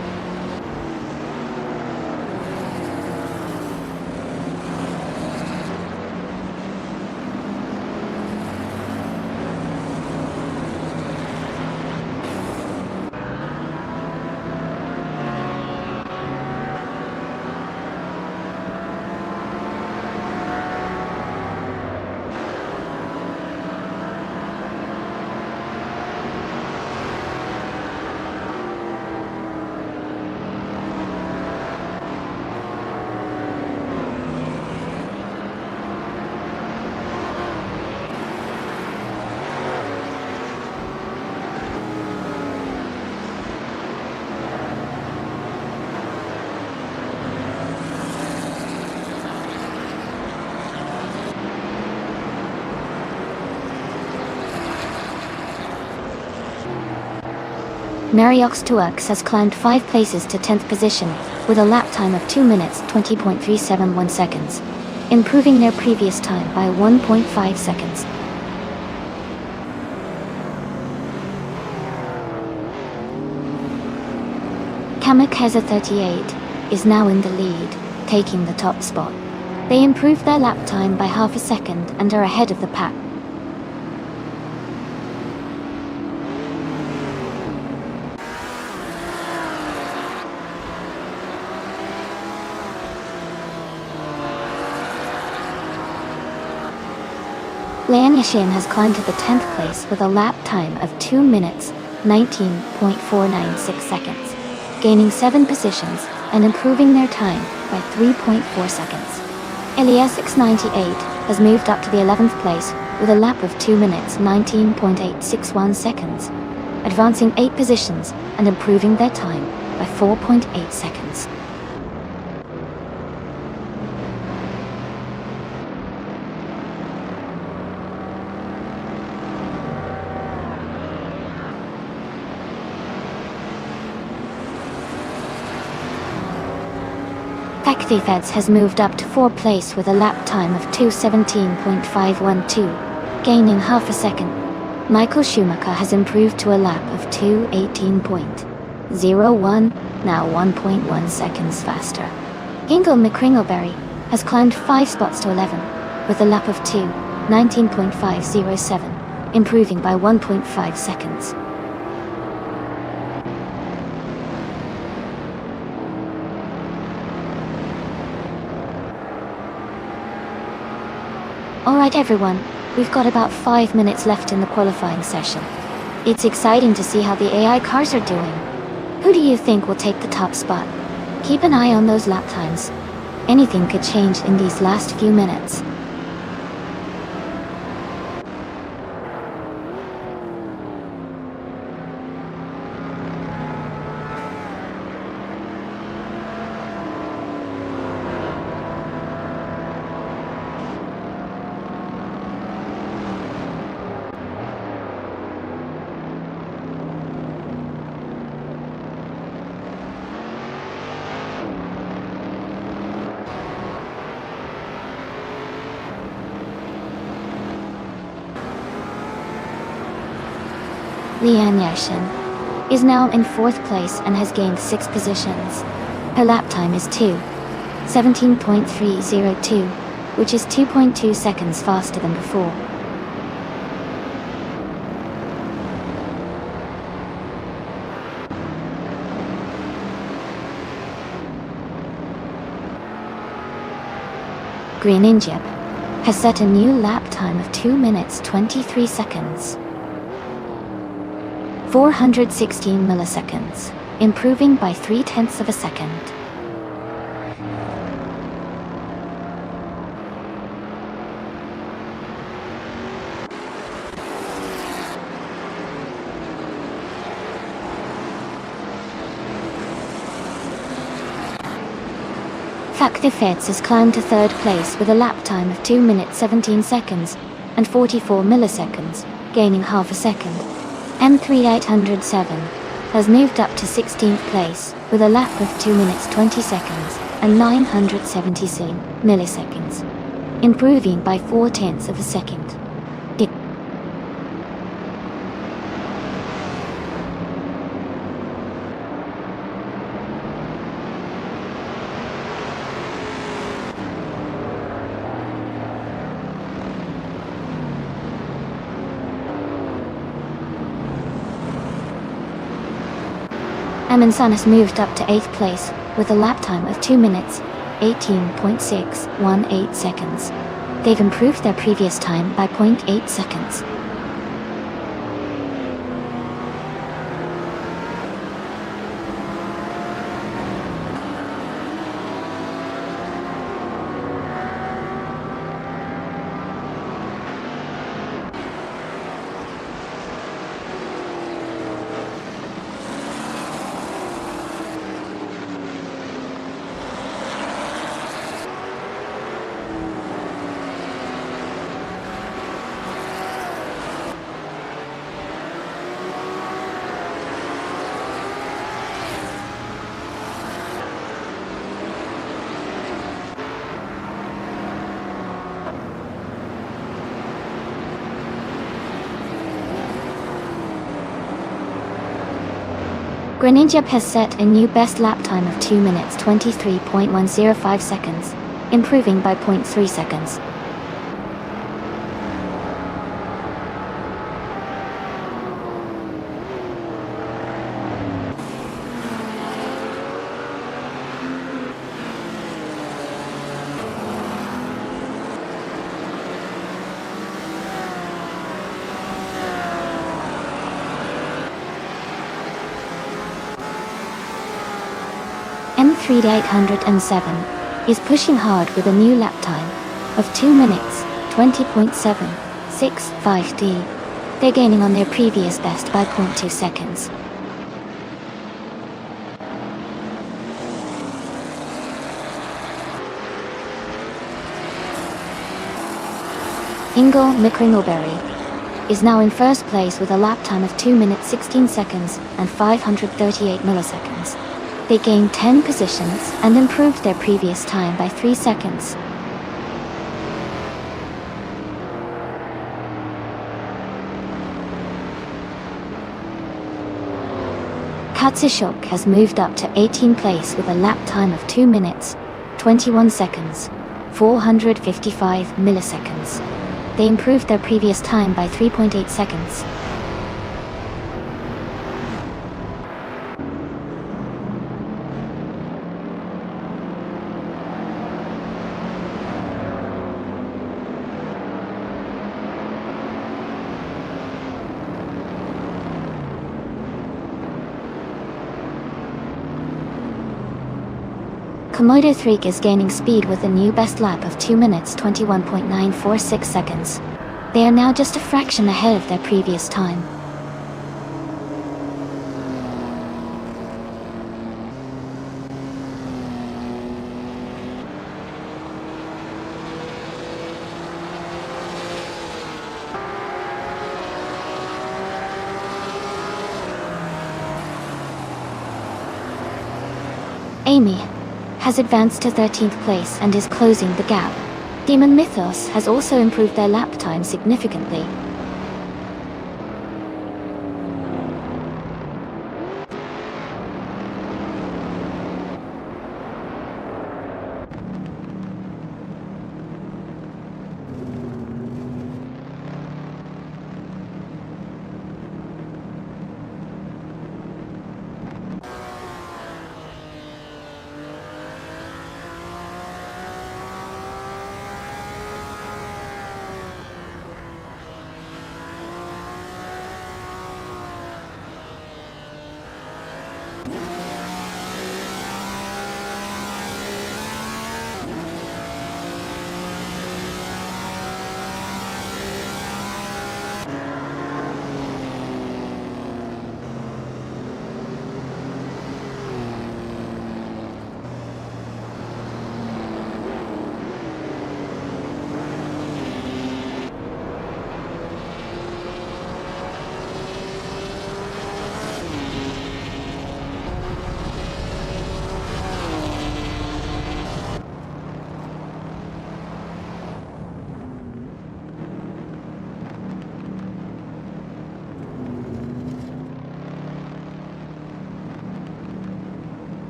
Mariox 2X has climbed 5 places to 10th position, with a lap time of 2 minutes 20.371 seconds, improving their previous time by 1.5 seconds. Kamikaze 38 is now in the lead, taking the top spot. They improved their lap time by half a second and are ahead of the pack. Lian Yashin has climbed to the 10th place with a lap time of 2 minutes, 19.496 seconds, gaining 7 positions and improving their time by 3.4 seconds. Elias X98 has moved up to the 11th place with a lap of 2 minutes, 19.861 seconds, advancing 8 positions and improving their time by 4.8 seconds. Feds has moved up to 4th place with a lap time of 2:17.512, gaining half a second. Michael Schumacher has improved to a lap of 2:18.01, now 1.1 seconds faster. Ingle McCringleberry has climbed 5 spots to 11, with a lap of 2:19.507, improving by 1.5 seconds. Alright everyone, we've got about 5 minutes left in the qualifying session. It's exciting to see how the AI cars are doing. Who do you think will take the top spot? Keep an eye on those lap times. Anything could change in these last few minutes. Lian Yashin is now in 4th place and has gained 6 positions. Her lap time is 2:17.302, which is 2.2 seconds faster than before. Greninja has set a new lap time of 2 minutes 23 seconds. 416 milliseconds, improving by 0.3 of a second. Factor Fetz has climbed to 3rd place with a lap time of 2 minutes 17 seconds and 44 milliseconds, gaining half a second. M3807 has moved up to 16th place with a lap of 2 minutes 20 seconds and 977 milliseconds, improving by 0.4 of a second. Amundsen has moved up to 8th place with a lap time of 2 minutes 18.618 seconds. They've improved their previous time by 0.8 seconds. Greninja has set a new best lap time of 2 minutes 23.105 seconds, improving by 0.3 seconds. M3807 is pushing hard with a new lap time of 2 minutes 20.765D. They're gaining on their previous best by 0.2 seconds. Ingo McCringleberry is now in 1st place with a lap time of 2 minutes 16 seconds and 538 milliseconds. They gained 10 positions and improved their previous time by 3 seconds. Katsushok has moved up to 18th place with a lap time of 2 minutes, 21 seconds, 455 milliseconds. They improved their previous time by 3.8 seconds. Komodo 3 is gaining speed with a new best lap of 2 minutes 21.946 seconds. They are now just a fraction ahead of their previous time. Amy has advanced to 13th place and is closing the gap. Demon Mythos has also improved their lap time significantly.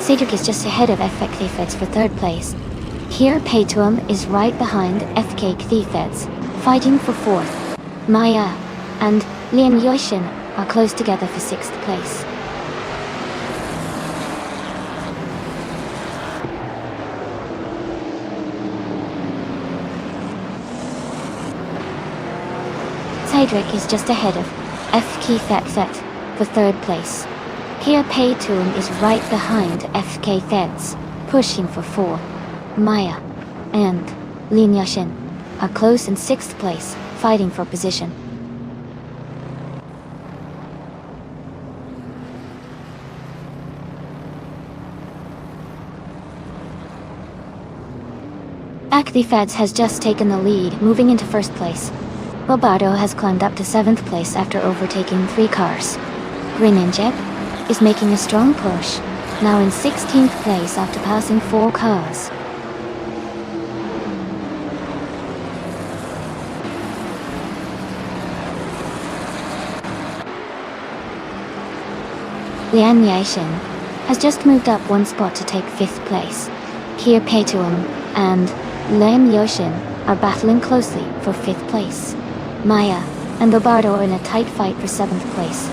Cedric is just ahead of FK Thieves for 3rd place. Here Paytuum is right behind FK Thieves, fighting for 4th. Maya and Lian Yoishin are close together for 6th place. Cedric is just ahead of FK Thieves for 3rd place. Here Paytuum is right behind FK Thieves, pushing for 4. Maya and Lin Yashin are close in 6th place, fighting for position. Thieves has just taken the lead, moving into 1st place. Bobardo has climbed up to 7th place after overtaking 3 cars. Green Inject is making a strong push, now in 16th place after passing 4 cars. Lian Yaishin has just moved up 1 spot to take 5th place. Here Paytuum and Lian Yoshin are battling closely for 5th place. Maya and Bobardo are in a tight fight for 7th place.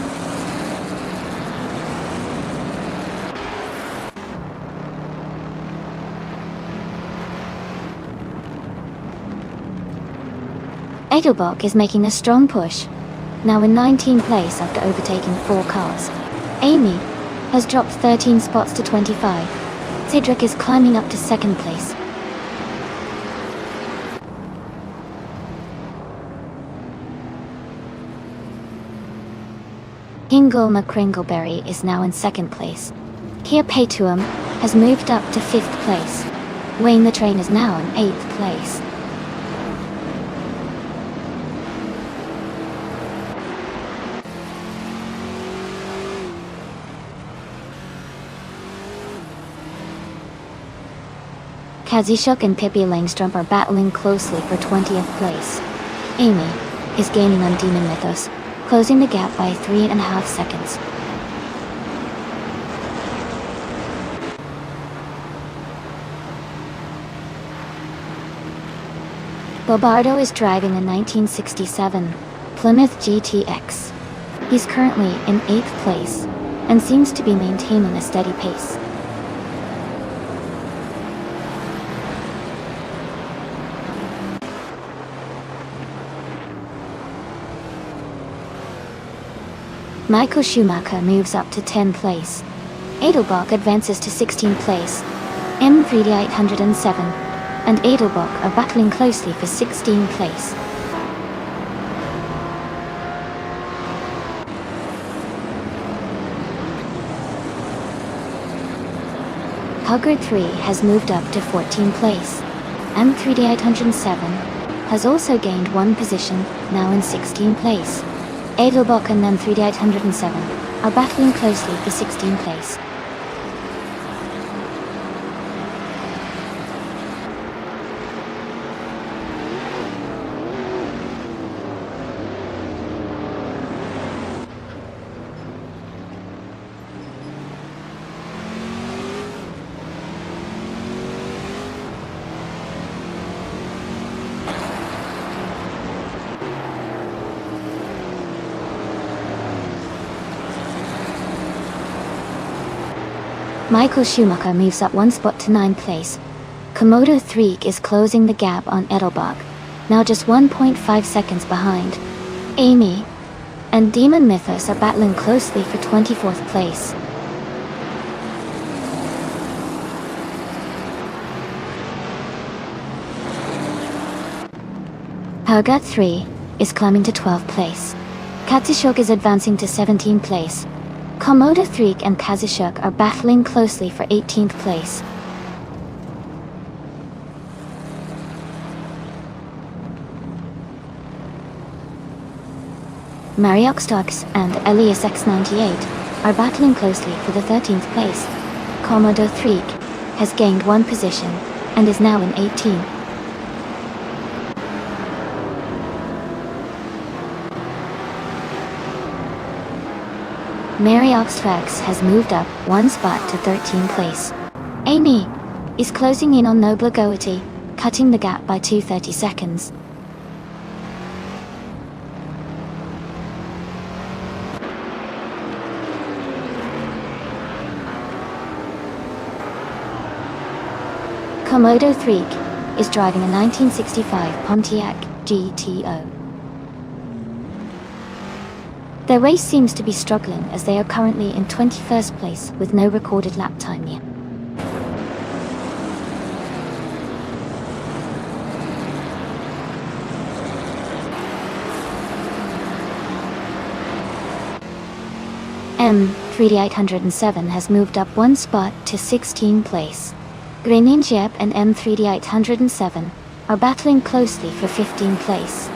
Edelbach is making a strong push, now in 19th place after overtaking 4 cars. Amy has dropped 13 spots to 25. Cedric is climbing up to 2nd place. Kingle McCringleberry is now in 2nd place. Here Paytuum has moved up to 5th place. Wayne the Train is now in 8th place. Kazishuk and Pippi Langstrom are battling closely for 20th place. Amy is gaining on Demon Mythos, closing the gap by 3.5 seconds. Bobardo is driving a 1967 Plymouth GTX. He's currently in 8th place and seems to be maintaining a steady pace. Michael Schumacher moves up to 10th place. Edelbach advances to 16th place. M3D807 and Edelbach are battling closely for 16th place. Hugger 3 has moved up to 14th place. M3D807 has also gained one position, now in 16th place. Edelbach and M3D807 are battling closely for 16th place. Michael Schumacher moves up one spot to 9th place. Komodo 3 is closing the gap on Edelbach, now just 1.5 seconds behind. Amy and Demon Mythos are battling closely for 24th place. Hergat 3 is climbing to 12th place. Katsushuk is advancing to 17th place. Komodo 3 and Kazushuk are battling closely for 18th place. Marioxtox and Elias X98 are battling closely for the 13th place. Komodo 3 has gained one position and is now in 18th. Marioxtox has moved up one spot to 13th place. Amy is closing in on Noble Goatee, cutting the gap by 230 seconds. Komodo 3 is driving a 1965 Pontiac GTO. Their race seems to be struggling as they are currently in 21st place with no recorded lap time yet. M3D807 has moved up one spot to 16th place. Greninjep and M3D807 are battling closely for 15th place.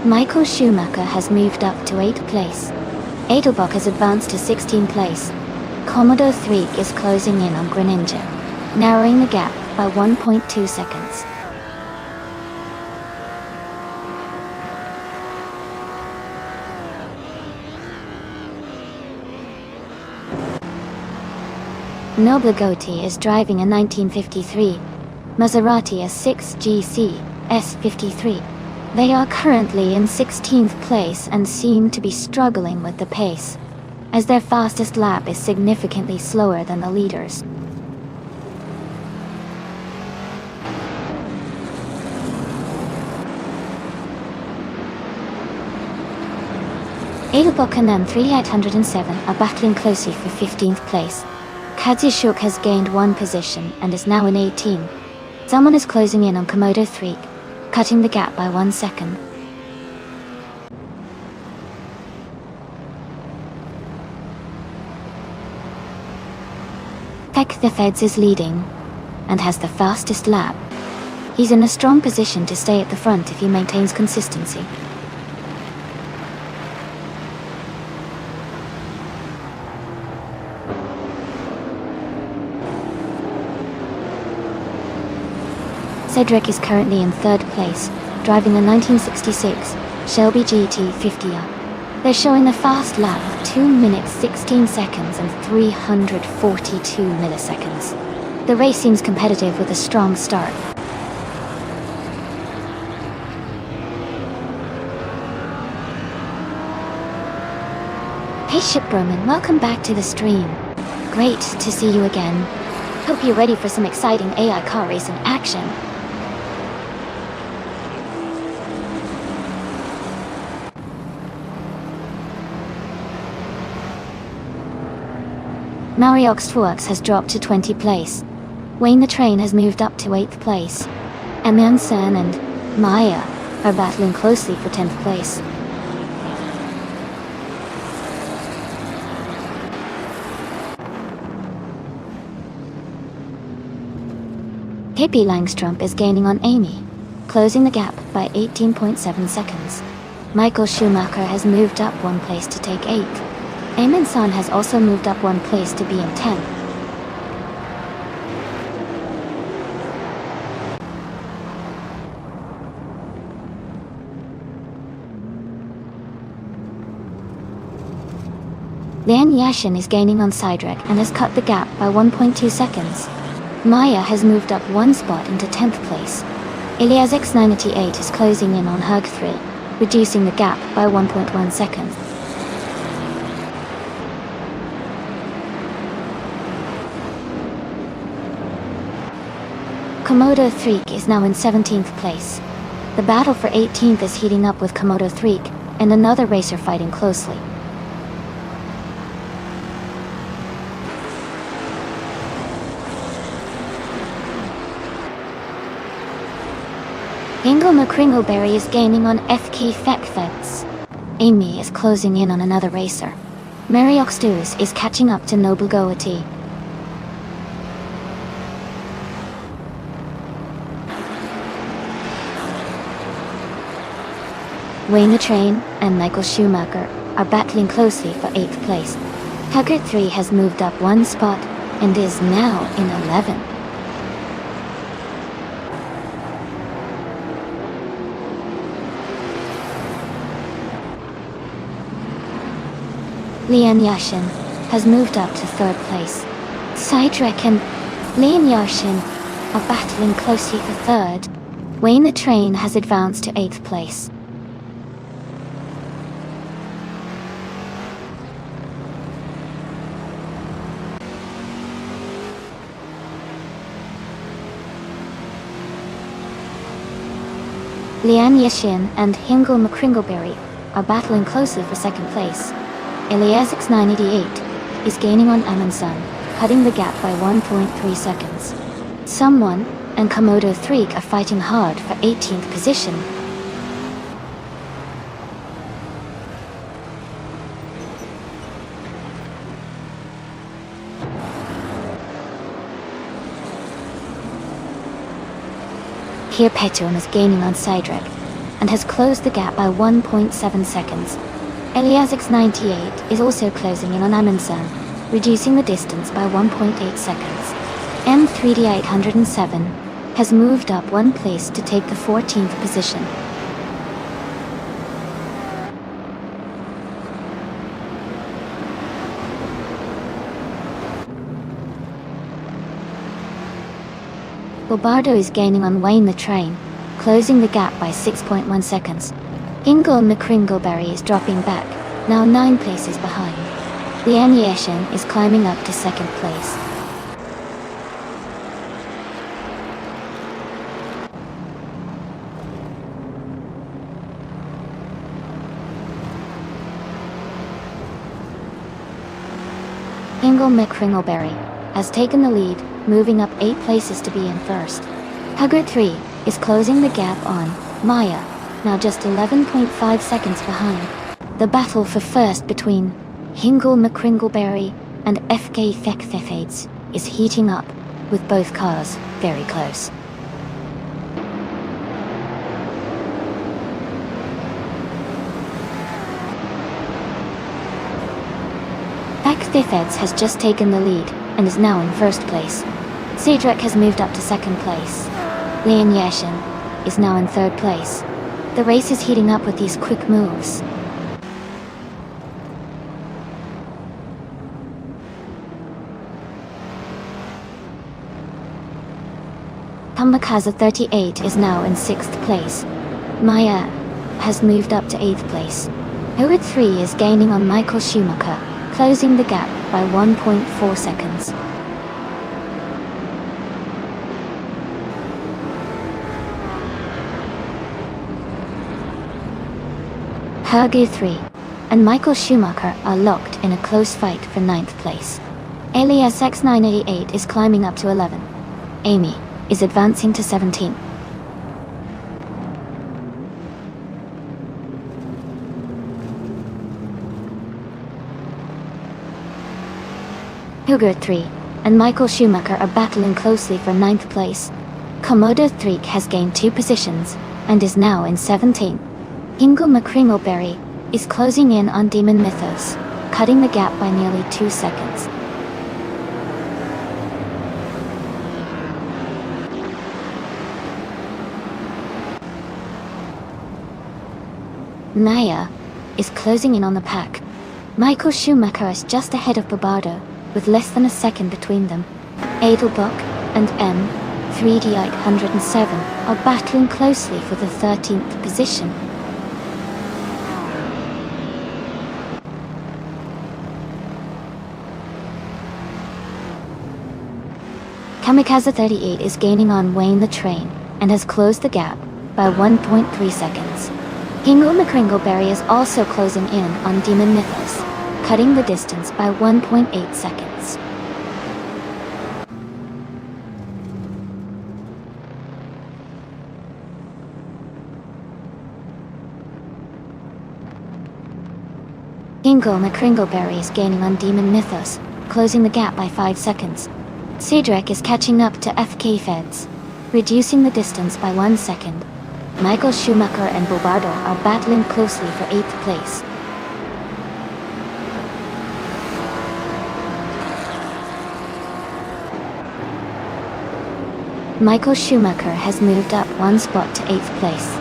Michael Schumacher has moved up to 8th place. Edelbach has advanced to 16th place. Komodo 3 is closing in on Greninja, narrowing the gap by 1.2 seconds. Noble Goatee is driving a 1953 Maserati S6 GC S53. They are currently in 16th place and seem to be struggling with the pace, as their fastest lap is significantly slower than the leaders. Edelbach and M3D807 are battling closely for 15th place. Kazushuk has gained one position and is now in 18th. Someone is closing in on Komodo 3, cutting the gap by 1 second. Peck the Feds is leading and has the fastest lap. He's in a strong position to stay at the front if he maintains consistency. Cedric is currently in 3rd place, driving a 1966 Shelby GT50R. They're showing a fast lap of 2 minutes 16 seconds and 342 milliseconds. The race seems competitive with a strong start. Hey Shipbroman, welcome back to the stream. Great to see you again. Hope you're ready for some exciting AI car racing action. Mariox has dropped to 20th place. Wayne the Train has moved up to 8th place. Emerson and Maya are battling closely for 10th place. Hippie Langstrom is gaining on Amy, closing the gap by 18.7 seconds. Michael Schumacher has moved up 1 place to take 8th. Eamon San has also moved up 1 place to be in 10th. Lian Yashin is gaining on Cydric and has cut the gap by 1.2 seconds. Maya has moved up 1 spot into 10th place. Ilias X98 is closing in on Hug 3, reducing the gap by 1.1 seconds. Komodo 3 is now in 17th place. The battle for 18th is heating up with Komodo 3 and another racer fighting closely. Ingle McCringleberry is gaining on FK Fekfets. Amy is closing in on another racer. Mariox is catching up to Noble Goatee. Wayne the Train and Michael Schumacher are battling closely for 8th place. Haggard 3 has moved up 1 spot and is now in 11th. Lian Yashin has moved up to 3rd place. Cydric and Lian Yashin are battling closely for 3rd. Wayne the Train has advanced to 8th place. Lian Yashin and Hingle McCringleberry are battling closely for 2nd place. Ilias X988 is gaining on Amundsen, cutting the gap by 1.3 seconds. Someone and Komodo 3 are fighting hard for 18th position. Here Petron is gaining on Cydric and has closed the gap by 1.7 seconds. Ilias X98 is also closing in on Amundsen, reducing the distance by 1.8 seconds. M3D807 has moved up 1 place to take the 14th position. Bobardo is gaining on Wayne the Train, closing the gap by 6.1 seconds. Ingle McCringleberry is dropping back, now 9 places behind. Lian Yashin is climbing up to 2nd place. Ingle McCringleberry has taken the lead, moving up 8 places to be in 1st. Haggard 3 is closing the gap on Maya, now just 11.5 seconds behind. The battle for 1st between Hingle McCringleberry and FK Fekfefades is heating up, with both cars very close. Fekfefades has just taken the lead and is now in 1st place. Cydric has moved up to 2nd place. Lian Yashin is now in 3rd place. The race is heating up with these quick moves. Kamikaze 38 is now in 6th place. Maya has moved up to 8th place. Howard 3 is gaining on Michael Schumacher, closing the gap by 1.4 seconds. Hagu 3 and Michael Schumacher are locked in a close fight for 9th place. Alias X988 is climbing up to 11. Amy is advancing to 17. Hilgert 3 and Michael Schumacher are battling closely for 9th place. Komodo 3 has gained 2 positions and is now in 17. Ingo McCringleberry is closing in on Demon Mythos, cutting the gap by nearly 2 seconds. Naya is closing in on the pack. Michael Schumacher is just ahead of Bobardo, with less than a second between them. Edelbach and M3D807 are battling closely for the 13th position. Kamikaze 38 is gaining on Wayne the Train and has closed the gap by 1.3 seconds. Ingo McCringleberry is also closing in on Demon Mythos, cutting the distance by 1.8 seconds. Ingo McCringleberry is gaining on Demon Mythos, closing the gap by 5 seconds. Cedric is catching up to FK Feds, reducing the distance by 1 second. Michael Schumacher and Bobardo are battling closely for 8th place. Michael Schumacher has moved up 1 spot to 8th place.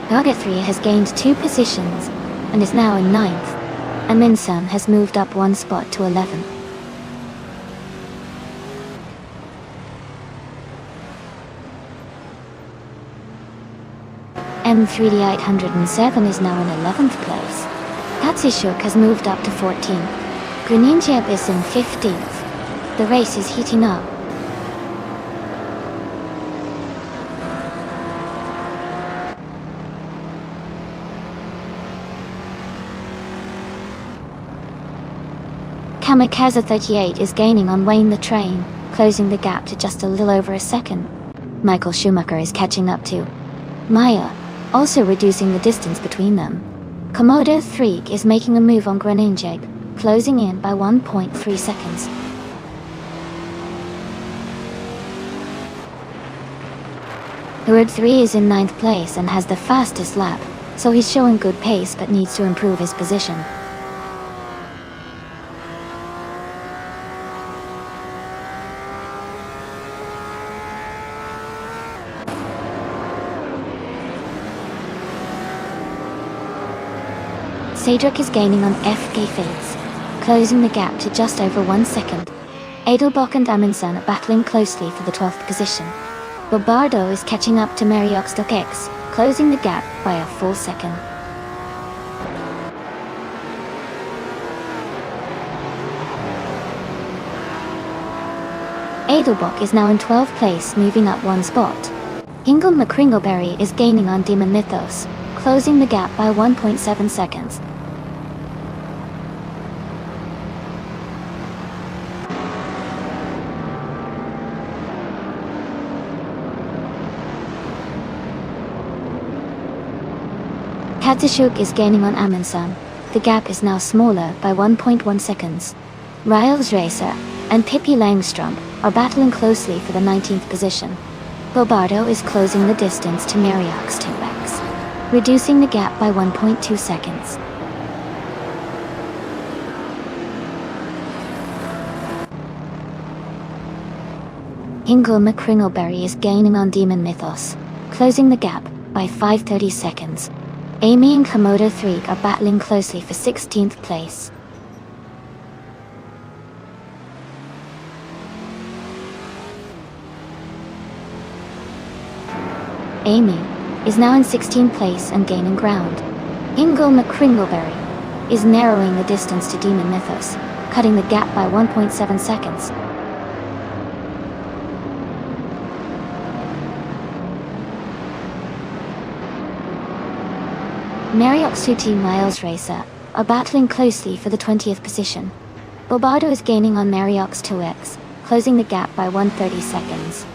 Gaga 3 has gained 2 positions and is now in 9th. Aminsan has moved up 1 spot to 11th. M3D807 is now in 11th place. Katsishuk has moved up to 14th. Greninjeb is in 15th. The race is heating up. Kamikaze 38 is gaining on Wayne the Train, closing the gap to just a little over a second. Michael Schumacher is catching up to Maya, also reducing the distance between them. Komodo 3 is making a move on Greninjeg, closing in by 1.3 seconds. Howard 3 is in 9th place and has the fastest lap, so he's showing good pace but needs to improve his position. Cedric is gaining on FK Fades, closing the gap to just over 1 second. Edelbach and Amundsen are battling closely for the 12th position. Bobardo is catching up to Marioxstock X, closing the gap by a full second. Edelbach is now in 12th place, moving up 1 spot. Ingo McCringleberry is gaining on Demon Mythos, closing the gap by 1.7 seconds. Katsishuk is gaining on Amundsen. The gap is now smaller by 1.1 seconds. Riles Racer and Pippi Langstrom are battling closely for the 19th position. Bobardo is closing the distance to Mariox 2X, reducing the gap by 1.2 seconds. Ingo McCringleberry is gaining on Demon Mythos, closing the gap by 5.30 seconds. Amy and Komodo 3 are battling closely for 16th place. Amy, is now in 16th place and gaining ground. Ingle McCringleberry is narrowing the distance to Demon Mythos, cutting the gap by 1.7 seconds. Mariox 2 Team Miles Racer are battling closely for the 20th position. Bobardo is gaining on Mariox 2X, closing the gap by 130 seconds.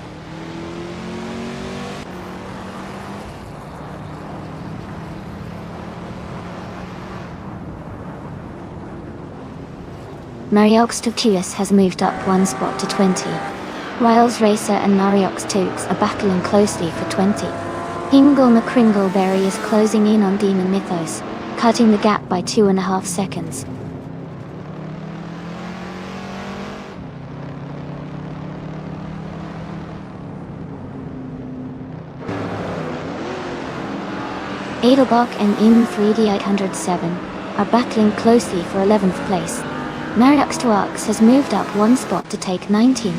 Mariox 2QS has moved up one spot to 20. Riles Racer and Mariox 2X are battling closely for 20. Ingle McCringleberry is closing in on Demon Mythos, cutting the gap by 2.5 seconds. Adelbach and M3D807 are battling closely for 11th place. Mariox 2X has moved up one spot to take 19.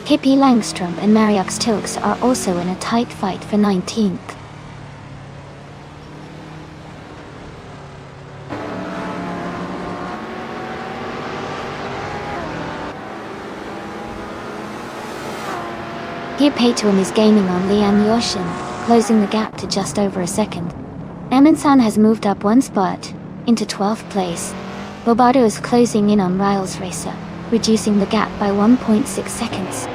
Hippie Langstrom and Mariox 2X are also in a tight fight for 19th. Here Paytuum is gaining on Liam Yoshin, closing the gap to just over a second. Eminsan has moved up one spot, into 12th place. Bobardo is closing in on Riles Racer, reducing the gap by 1.6 seconds.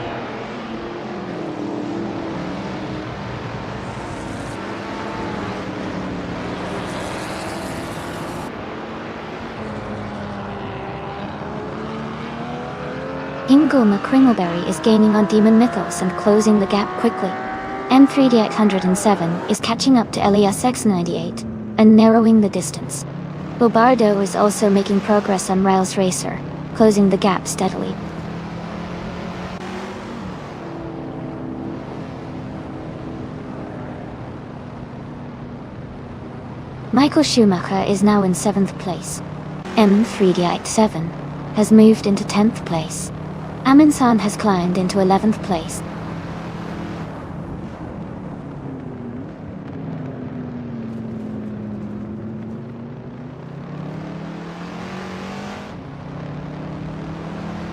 Ingle McCringleberry is gaining on Demon Mythos and closing the gap quickly. M3D807 is catching up to LESX98 and narrowing the distance. Bobardo is also making progress on Riles Racer, closing the gap steadily. Michael Schumacher is now in 7th place. M3D87 has moved into 10th place. Aminsan has climbed into 11th place.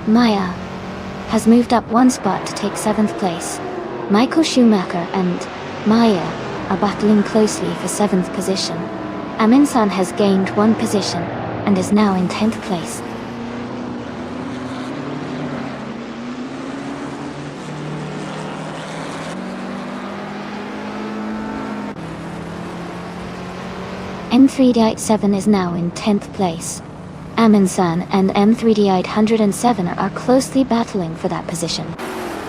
Maya has moved up one spot to take 7th place. Michael Schumacher and Maya are battling closely for 7th position. Aminsan has gained one position and is now in 10th place. M3D87 is now in 10th place. Aminsan and M3D807 are closely battling for that position.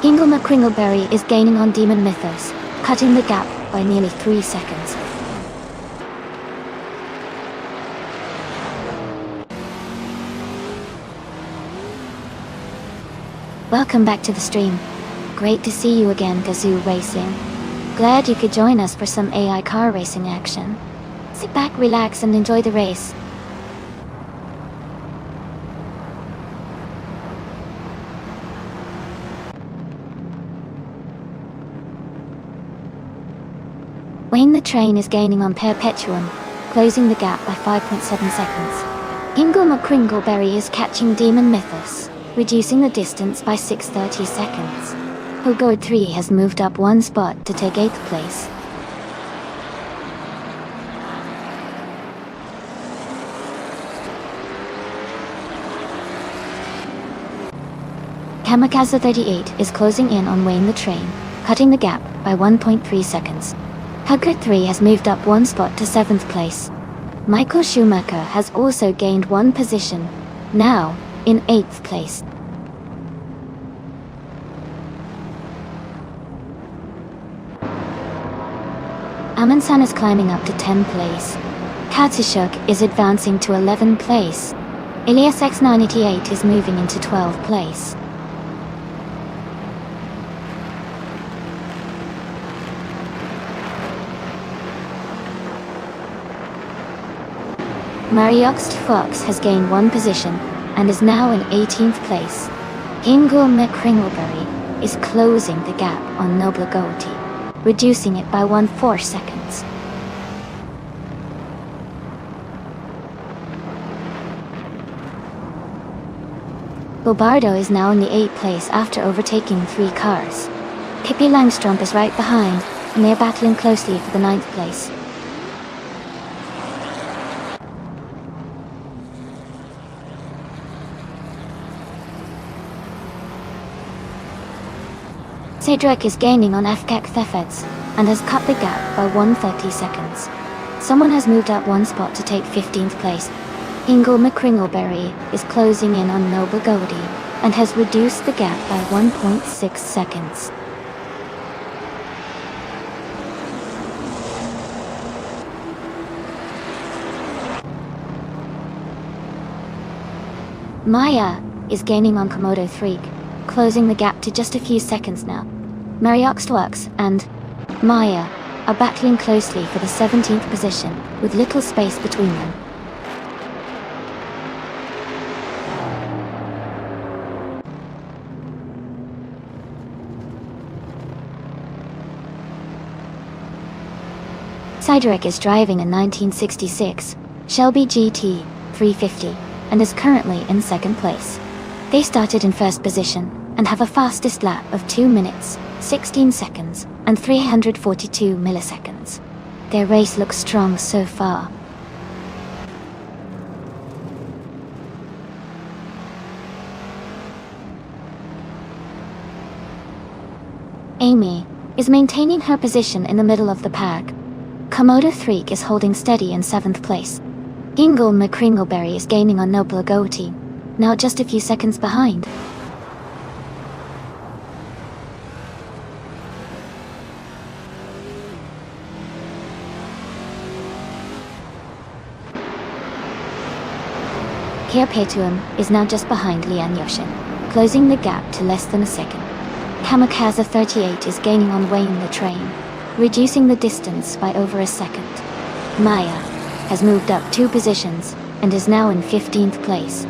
Ingle McCringleberry is gaining on Demon Mythos, cutting the gap by nearly 3 seconds. Welcome back to the stream. Great to see you again, Gazoo Racing. Glad you could join us for some AI car racing action. Sit back, relax, and enjoy the race. Wayne the Train is gaining on Perpetuum, closing the gap by 5.7 seconds. Ingle McCringleberry is catching Demon Mythos, reducing the distance by 6:30 seconds. Hogord 3 has moved up one spot to take 8th place. Kamikaze 38 is closing in on Wayne the Train, cutting the gap by 1.3 seconds. Hugger 3 has moved up one spot to 7th place. Michael Schumacher has also gained one position, now in 8th place. Amundsen is climbing up to 10th place. Katsushuk is advancing to 11th place. Ilias X988 is moving into 12th place. Mariox Fox has gained one position and is now in 18th place. Ingle McCringleberry is closing the gap on Noblegoti. reducing it by 1/4 seconds. Bobardo is now in the 8th place after overtaking 3 cars. Pippi Langstrump is right behind, and they are battling closely for the 9th place. Cedric is gaining on FKek Thefeds, and has cut the gap by 130 seconds. Someone has moved up 1 spot to take 15th place. Ingle McCringleberry is closing in on Noble Goldie, and has reduced the gap by 1.6 seconds. Maya is gaining on Komodo 3, closing the gap to just a few seconds now. Marioxtworks and Maya are battling closely for the 17th position, with little space between them. Cedric is driving a 1966 Shelby GT 350 and is currently in 2nd place. They started in 1st position and have a fastest lap of 2 minutes, 16 seconds, and 342 milliseconds. Their race looks strong so far. Amy is maintaining her position in the middle of the pack. Komodo 3 is holding steady in 7th place. Ingle McCringleberry is gaining on Noble Goatee, now just a few seconds behind. Kirpetuum is now just behind Lian Yoshin, closing the gap to less than a second. Kamikaze 38 is gaining on Wayne the Train, reducing the distance by over a second. Maya has moved up 2 positions and is now in 15th place.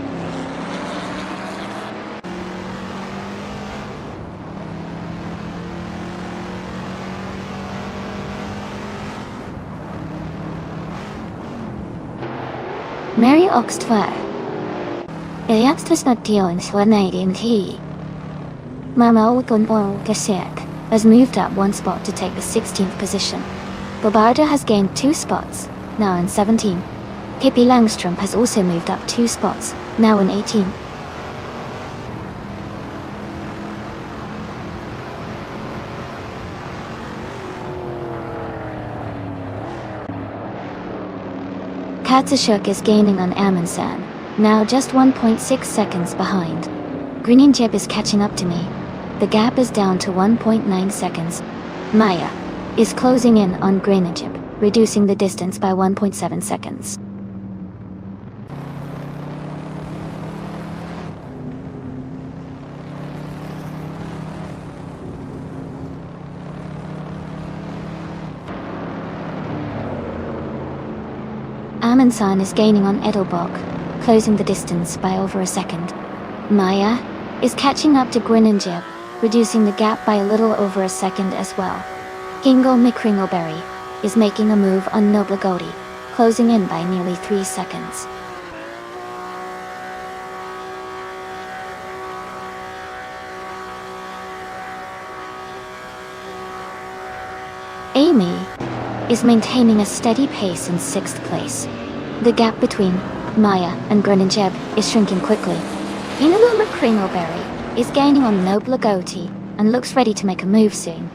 Mary Oxtfire. Has moved up 1 spot to take the 16th position. Bobardo has gained 2 spots, now in 17. Pippi Langstrump has also moved up 2 spots, now in 18. Katsashuk is gaining on Amundsen, now just 1.6 seconds behind. Greninjeb is catching up to me. The gap is down to 1.9 seconds. Maya is closing in on Greninjeb, reducing the distance by 1.7 seconds. Amundsen is gaining on Edelbach, closing the distance by over a second. Maya is catching up to Greninjeb, reducing the gap by a little over a second as well. Ingle McCringleberry is making a move on Noble Goatee, closing in by nearly 3 seconds. Amy is maintaining a steady pace in 6th place. The gap between Maya and Greninjeb is shrinking quickly. Ingle McCringleberry is gaining on Noble Goatee and looks ready to make a move soon.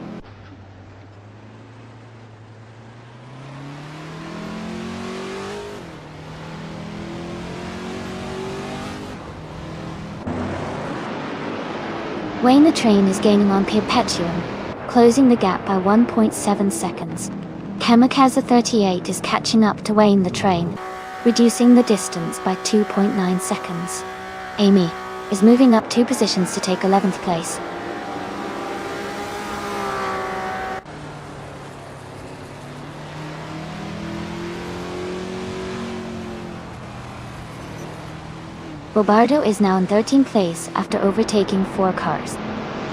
Wayne the Train is gaining on Perpetuum, closing the gap by 1.7 seconds. Kamikaze 38 is catching up to Wayne the Train, reducing the distance by 2.9 seconds. Amy is moving up 2 positions to take 11th place. Bobardo is now in 13th place after overtaking 4 cars.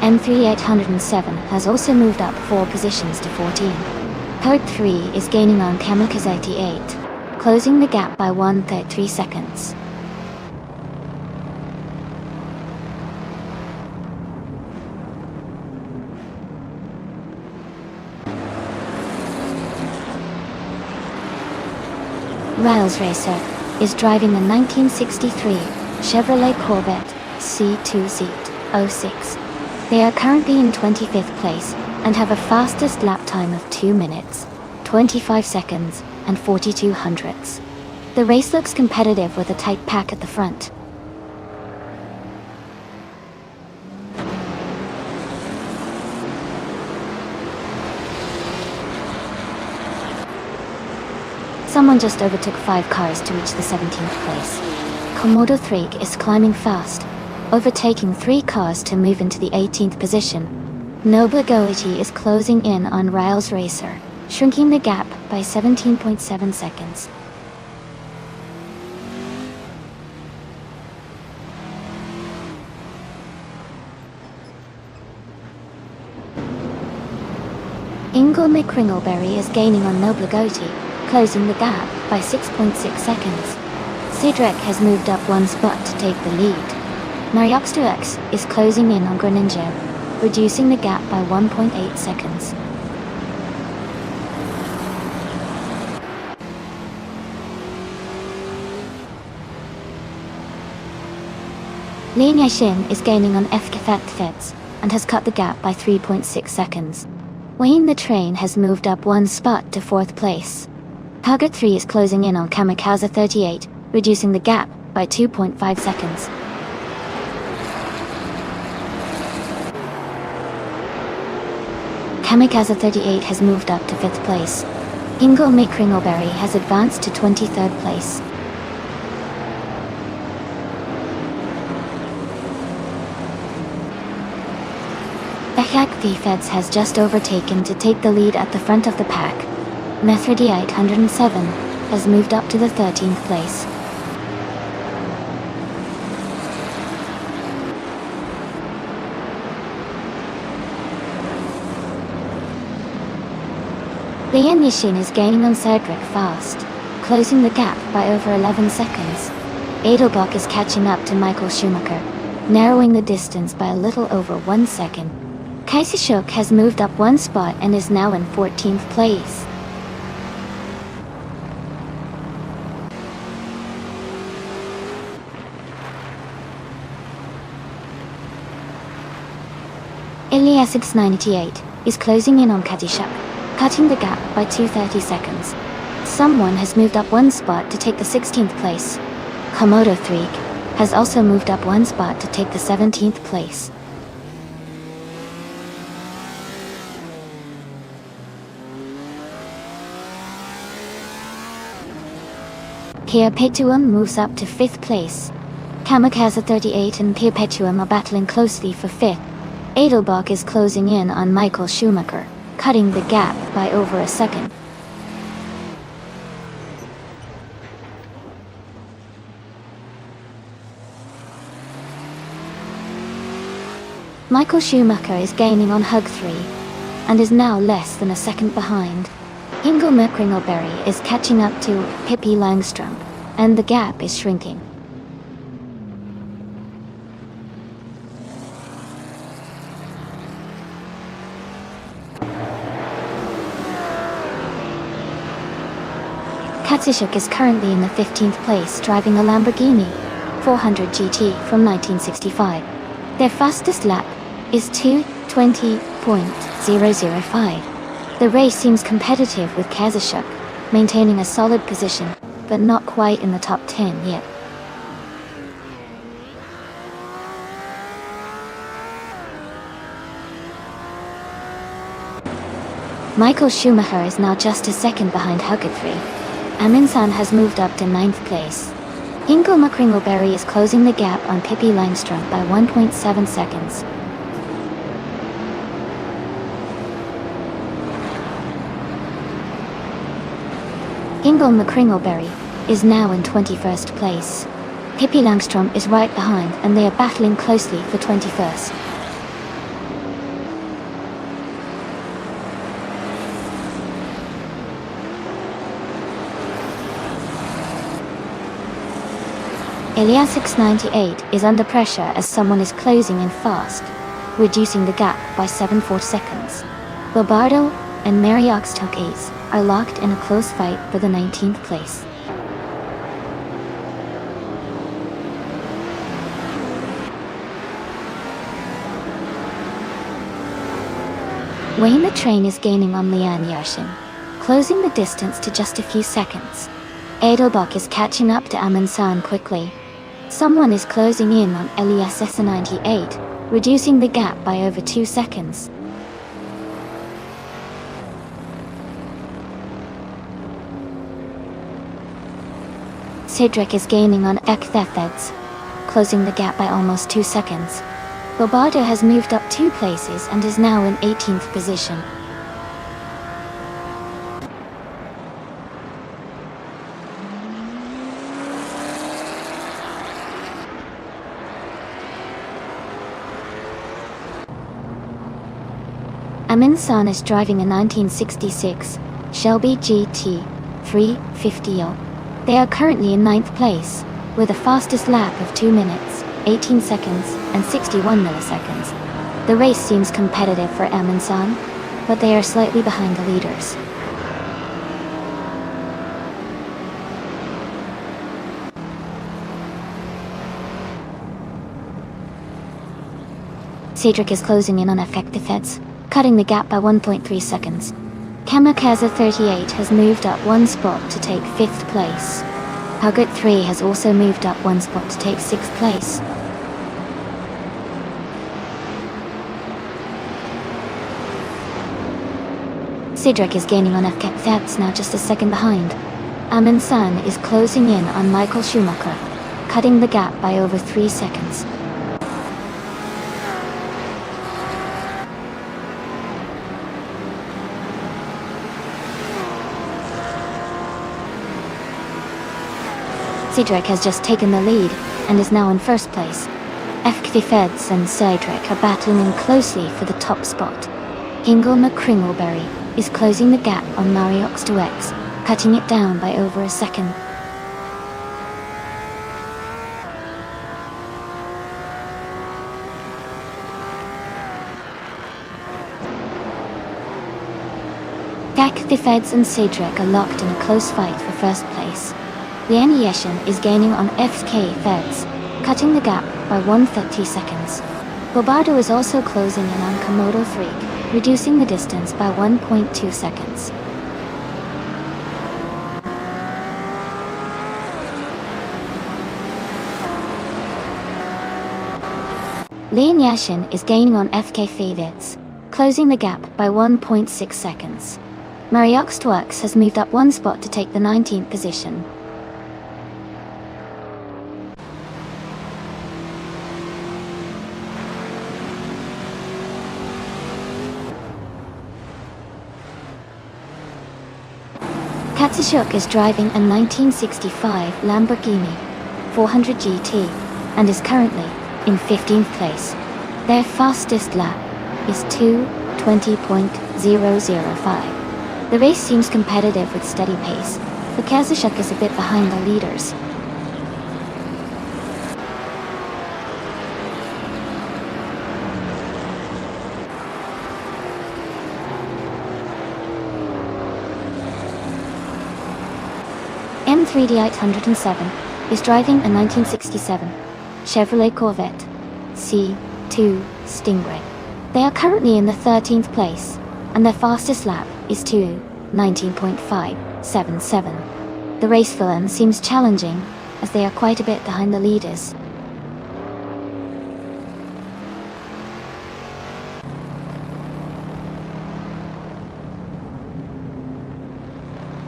M3807 has also moved up 4 positions to 14. Code 3 is gaining on Kamikaze 88, closing the gap by 1.3 seconds. Riles Racer is driving a 1963 Chevrolet Corvette C2Z06. They are currently in 25th place and have a fastest lap time of 2 minutes, 25 seconds, and 42 hundredths. The race looks competitive with a tight pack at the front. Someone just overtook 5 cars to reach the 17th place. Komodo 3 is climbing fast, overtaking 3 cars to move into the 18th position. Noble Goichi is closing in on Riles Racer, shrinking the gap by 17.7 seconds. Ingle McCringleberry is gaining on Noble Goichi, closing the gap by 6.6 seconds. Cedric has moved up 1 spot to take the lead. Mariopster is closing in on Greninja, reducing the gap by 1.8 seconds. Lin Yashin is gaining on Fkfets and has cut the gap by 3.6 seconds. Wayne the Train has moved up 1 spot to 4th place. Hugger 3 is closing in on Kamikaze 38, reducing the gap by 2.5 seconds. Kamikaze 38 has moved up to 5th place. Ingle McCringleberry has advanced to 23rd place. Echak Feds has just overtaken to take the lead at the front of the pack. Methody 807 has moved up to the 13th place. Lian Yishin is gaining on Cedric fast, closing the gap by over 11 seconds. Edelbach is catching up to Michael Schumacher, narrowing the distance by a little over 1 second. Kaisishuk has moved up 1 spot and is now in 14th place. Iliasix98 is closing in on Kadishuk, cutting the gap by 2.30 seconds. Someone has moved up 1 spot to take the 16th place. Komodo 3 has also moved up 1 spot to take the 17th place. Perpetuum moves up to 5th place. Kamikaze 38 and Perpetuum are battling closely for 5th. Edelbach is closing in on Michael Schumacher, cutting the gap by over a second. Michael Schumacher is gaining on Hug 3, and is now less than a second behind. Ingle McCringleberry is catching up to Pippi Langstrom, and the gap is shrinking. Katsishuk is currently in the 15th place driving a Lamborghini 400 GT from 1965. Their fastest lap is 2:20.005. The race seems competitive with Kazishuk, maintaining a solid position, but not quite in the top 10 yet. Michael Schumacher is now just a second behind Hugger 3. Aminsan has moved up to 9th place. Ingle McCringleberry is closing the gap on Pippi Langstrom by 1.7 seconds. Ingle McCringleberry is now in 21st place. Pippi Langstrom is right behind and they are battling closely for 21st. Elias 698 is under pressure as someone is closing in fast, reducing the gap by 7.4 seconds. Bobardo and Mariox Tokes are locked in a close fight for the 19th place. Wayne the Train is gaining on Lian Yashin, closing the distance to just a few seconds. Edelbach is catching up to Amundsen quickly. Someone is closing in on Elias S98, reducing the gap by over 2 seconds. Cedric is gaining on Ekthetheds, closing the gap by almost 2 seconds. Bobardo has moved up 2 places and is now in 18th position. Amundsen is driving a 1966 Shelby GT 350L. They are currently in 9th place, with a fastest lap of 2 minutes, 18 seconds, and 61 milliseconds. The race seems competitive for Amundsen, but they are slightly behind the leaders. Cedric is closing in on Effectiveds, cutting the gap by 1.3 seconds. Kamikaze 38 has moved up 1 spot to take 5th place. Huggett 3 has also moved up 1 spot to take 6th place. Cedric is gaining on Effectiveds, now just a second behind. Amundsen is closing in on Michael Schumacher, cutting the gap by over 3 seconds. Cedric has just taken the lead, and is now in 1st place. Effectiveds and Cedric are battling in closely for the top spot. Ingle McCringleberry is closing the gap on Mariox 2X, cutting it down by over a second. Effectiveds and Cedric are locked in a close fight for 1st place. Lian Yeshin is gaining on FK Feds, cutting the gap by 130 seconds. Bobardo is also closing in on Komodo Freak, reducing the distance by 1.2 seconds. Lian Yashin is gaining on FK Feds, closing the gap by 1.6 seconds. Mariox Twerks has moved up 1 spot to take the 19th position. Katsushuk is driving a 1965 Lamborghini 400 GT and is currently in 15th place. Their fastest lap is 2:20.005. The race seems competitive with steady pace, but Katsushuk is a bit behind the leaders. M3D807 is driving a 1967 Chevrolet Corvette C2 Stingray. They are currently in the 13th place, and their fastest lap is 2:19.577. The race for them seems challenging, as they are quite a bit behind the leaders.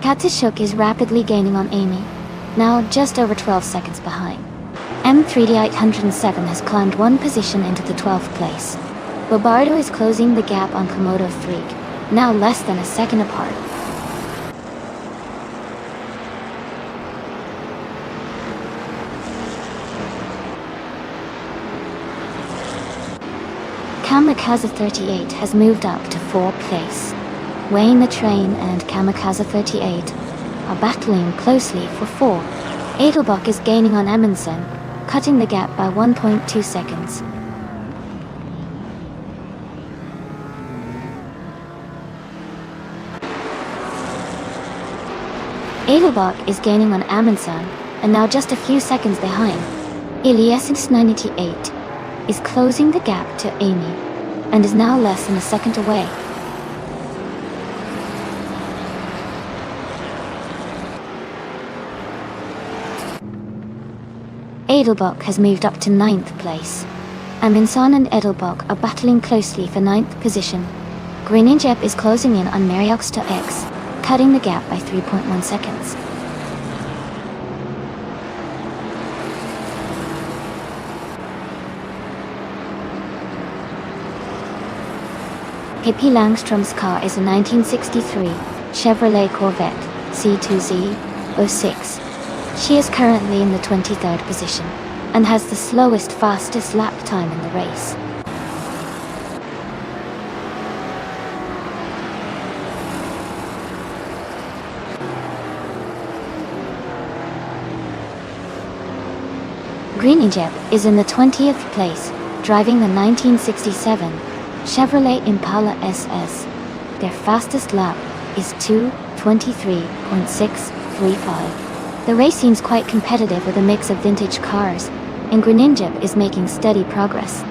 Katsushuk is rapidly gaining on Amy, now just over 12 seconds behind. M3D807 has climbed 1 position into the 12th place. Bobardo is closing the gap on Komodo Freak, now less than a second apart. Kamikaze 38 has moved up to 4th place. Wayne the Train and Kamikaze 38 are battling closely for 4. Edelbach is gaining on Amundsen, cutting the gap by 1.2 seconds. Edelbach is gaining on Amundsen, and now just a few seconds behind. Elias's 98 is closing the gap to Amy, and is now less than a second away. Edelbach has moved up to 9th place. Amundsen and Edelbach are battling closely for 9th position. Greningeb is closing in on Mariox to X, cutting the gap by 3.1 seconds. Pippi Langström's car is a 1963 Chevrolet Corvette C2Z06. She is currently in the 23rd position, and has the slowest fastest lap time in the race. Greningeb is in the 20th place, driving the 1967 Chevrolet Impala SS. Their fastest lap is 2:23.635. The race seems quite competitive with a mix of vintage cars, and Greningeb is making steady progress.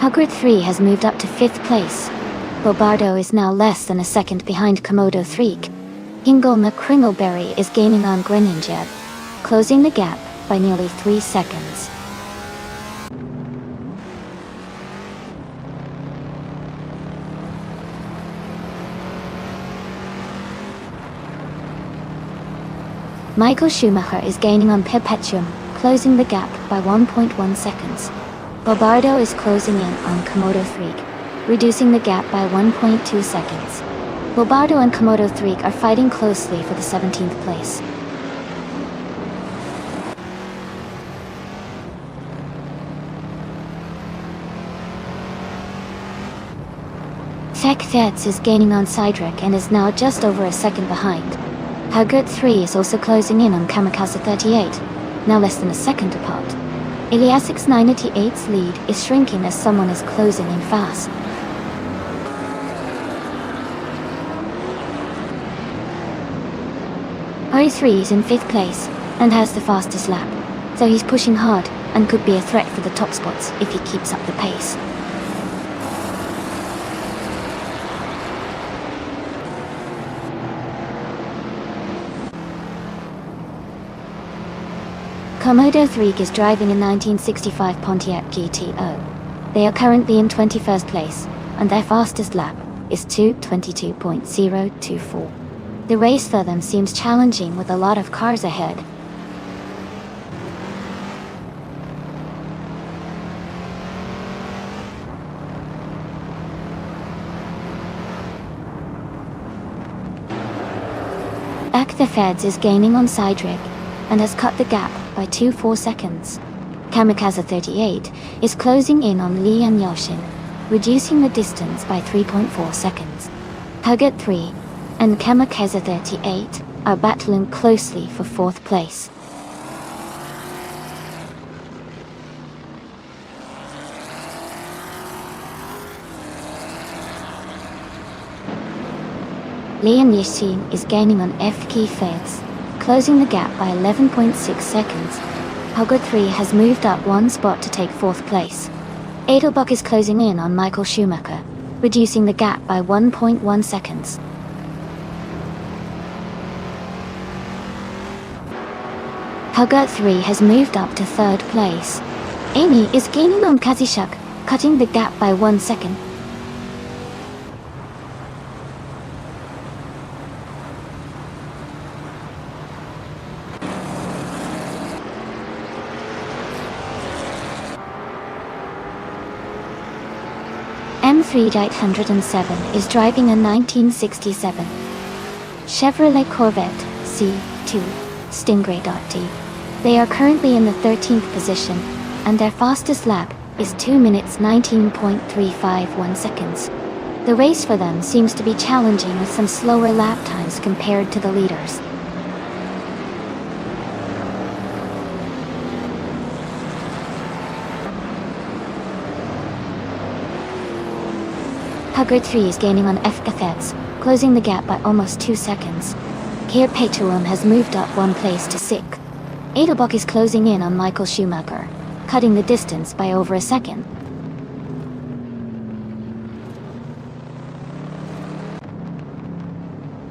Hugger 3 has moved up to 5th place. Bobardo is now less than a second behind Komodo 3. Ingol McCringleberry is gaining on Greningeb, closing the gap by nearly 3 seconds. Michael Schumacher is gaining on Perpetuum, closing the gap by 1.1 seconds. Bobardo is closing in on Komodo 3, reducing the gap by 1.2 seconds. Bobardo and Komodo 3 are fighting closely for the 17th place. Tech Thets is gaining on Cydric and is now just over a second behind. Hugert 3 is also closing in on Kamikaze 38, now less than a second apart. Iliasix 988's lead is shrinking as someone is closing in fast. RE3 is in 5th place, and has the fastest lap, so he's pushing hard, and could be a threat for the top spots if he keeps up the pace. Komodo 3 is driving a 1965 Pontiac GTO. They are currently in 21st place, and their fastest lap is 2:22.024. The race for them seems challenging with a lot of cars ahead. Ak the Feds is gaining on Cydric, and has cut the gap by 2.4 seconds. Kamikaze 38 is closing in on Li and Yoshin, reducing the distance by 3.4 seconds. Hugget 3 and Kamikaze 38 are battling closely for 4th place. Liam Yashin is gaining on FK Feds, closing the gap by 11.6 seconds. Hugger 3 has moved up 1 spot to take 4th place. Edelbach is closing in on Michael Schumacher, reducing the gap by 1.1 seconds. Hugger 3 has moved up to 3rd place. Amy is gaining on Kazishuk, cutting the gap by 1 second. M3807 is driving a 1967 Chevrolet Corvette C2 Stingray.D. They are currently in the 13th position, and their fastest lap is 2 minutes 19.351 seconds. The race for them seems to be challenging with some slower lap times compared to the leaders. Hugger 3 is gaining on FKFEDS, closing the gap by almost 2 seconds. Keir Petuum has moved up 1 place to 6. Edelbach is closing in on Michael Schumacher, cutting the distance by over a second.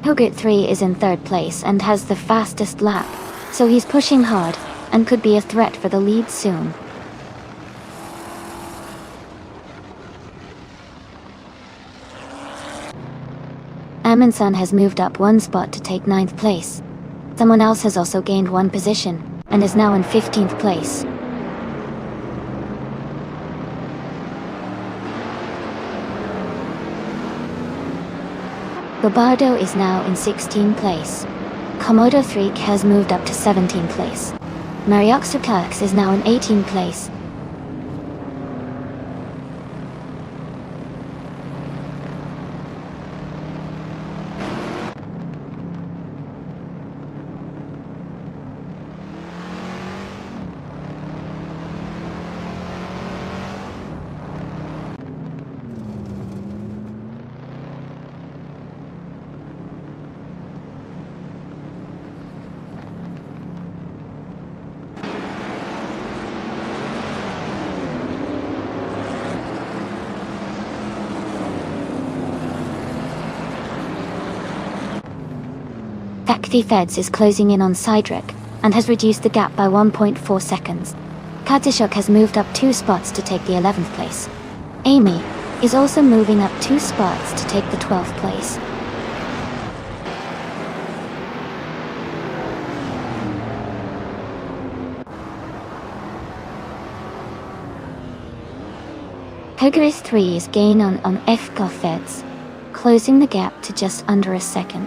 Hugger 3 is in 3rd place and has the fastest lap, so he's pushing hard and could be a threat for the lead soon. Amundsen has moved up 1 spot to take 9th place. Someone else has also gained 1 position, and is now in 15th place. Gobardo is now in 16th place. Komodo 3 has moved up to 17th place. Marioxerkax is now in 18th place. FKFEDS is closing in on Cydric, and has reduced the gap by 1.4 seconds. Kadzishuk has moved up 2 spots to take the 11th place. Amy is also moving up 2 spots to take the 12th place. Hugger 3 is gaining on FKFEDS, closing the gap to just under a second.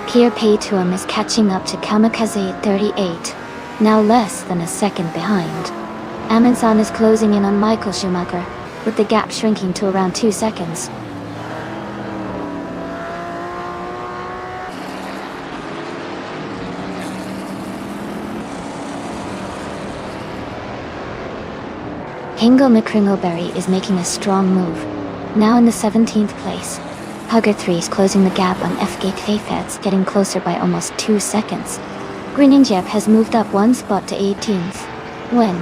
Keir Petuum is catching up to Kamikaze at 38, now less than a second behind. Amundsen is closing in on Michael Schumacher, with the gap shrinking to around 2 seconds. Hingo McCringleberry is making a strong move, now in the 17th place. Hugger 3 is closing the gap on FKFEDS, getting closer by almost 2 seconds. Greninjep has moved up 1 spot to 18th. When?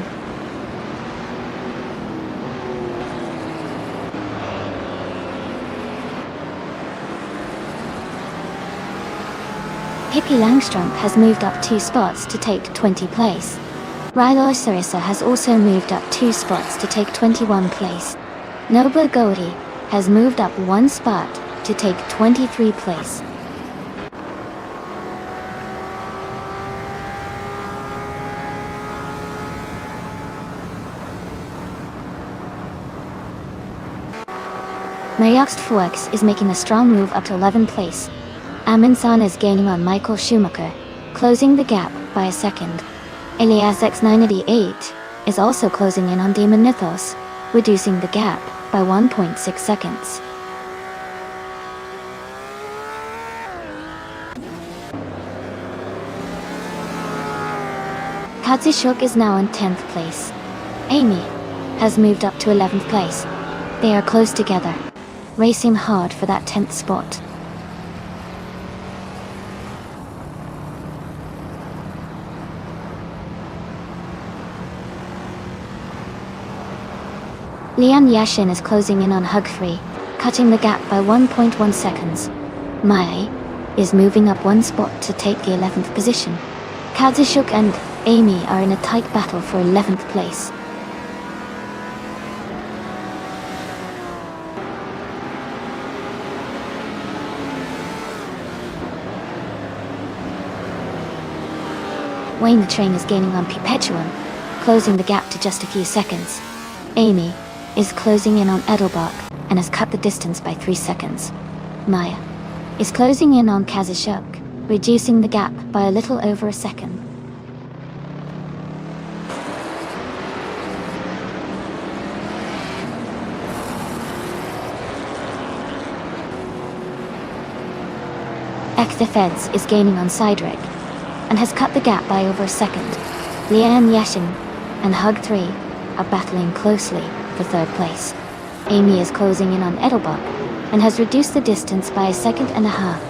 Pippi Langstrumpf has moved up 2 spots to take 20th place. Rilo Sarissa has also moved up 2 spots to take 21st place. Nobla Godi has moved up 1 spot to take 23rd place. Mariox Fuex is making a strong move up to 11th place. Amundsen is gaining on Michael Schumacher, closing the gap by a second. Elias X988 is also closing in on Demon Mythos, reducing the gap by 1.6 seconds. Kadzishuk is now in 10th place. Amy has moved up to 11th place. They are close together, racing hard for that 10th spot. Lian Yashin is closing in on Hug 3, cutting the gap by 1.1 seconds. Mai is moving up 1 spot to take the 11th position. Kadzishuk and Amy are in a tight battle for 11th place. Wayne the Train is gaining on Perpetuum, closing the gap to just a few seconds. Amy is closing in on Edelbach and has cut the distance by 3 seconds. Maya is closing in on Kadzishuk, reducing the gap by a little over a second. Feds is gaining on Cydric, and has cut the gap by over a second. Lian Yashin and Hug 3 are battling closely for third place. Amy is closing in on Edelbach, and has reduced the distance by a second and a half.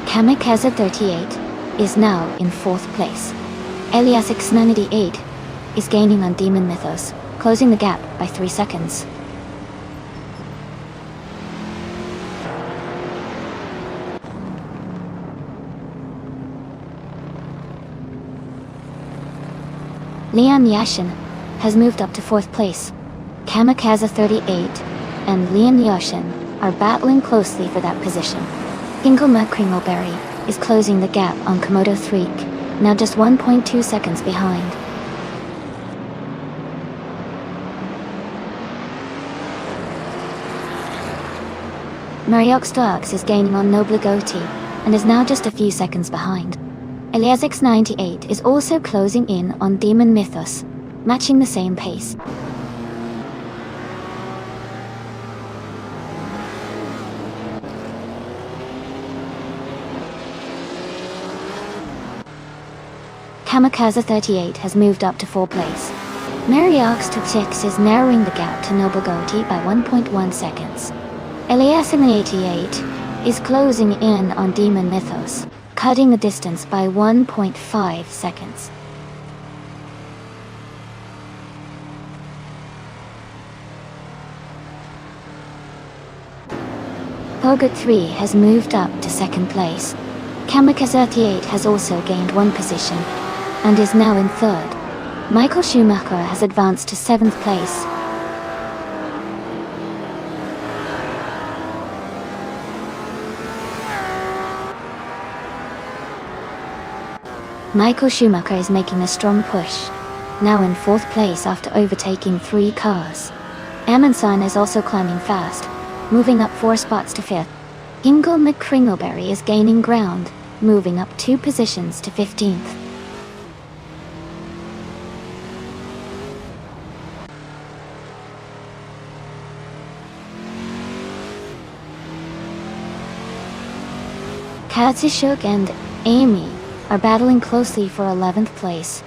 Kamikaze 38 is now in 4th place. Elias X98 is gaining on Demon Mythos, closing the gap by 3 seconds. Leon Yashin has moved up to 4th place. Kamikaze 38 and Leon Yashin are battling closely for that position. Ingolma Kringleberry is closing the gap on Komodo 3, now just 1.2 seconds behind. Mariox Starks is gaining on Nobligoti and is now just a few seconds behind. Eliasix 98 is also closing in on Demon Mythos, matching the same pace. Kamikaze 38 has moved up to 4th place. Mariox 26 is narrowing the gap to Nobligoti by 1.1 seconds. Eliasix 88 is closing in on Demon Mythos, cutting the distance by 1.5 seconds. Pogot 3 has moved up to 2nd place. Kamikaze 38 has also gained 1 position, and is now in 3rd. Michael Schumacher has advanced to 7th place. Michael Schumacher is making a strong push, now in 4th place after overtaking 3 cars. Amundsen is also climbing fast, moving up 4 spots to 5th. Ingo McCringleberry is gaining ground, moving up 2 positions to 15th. Katsushuk and Amy are battling closely for 11th place.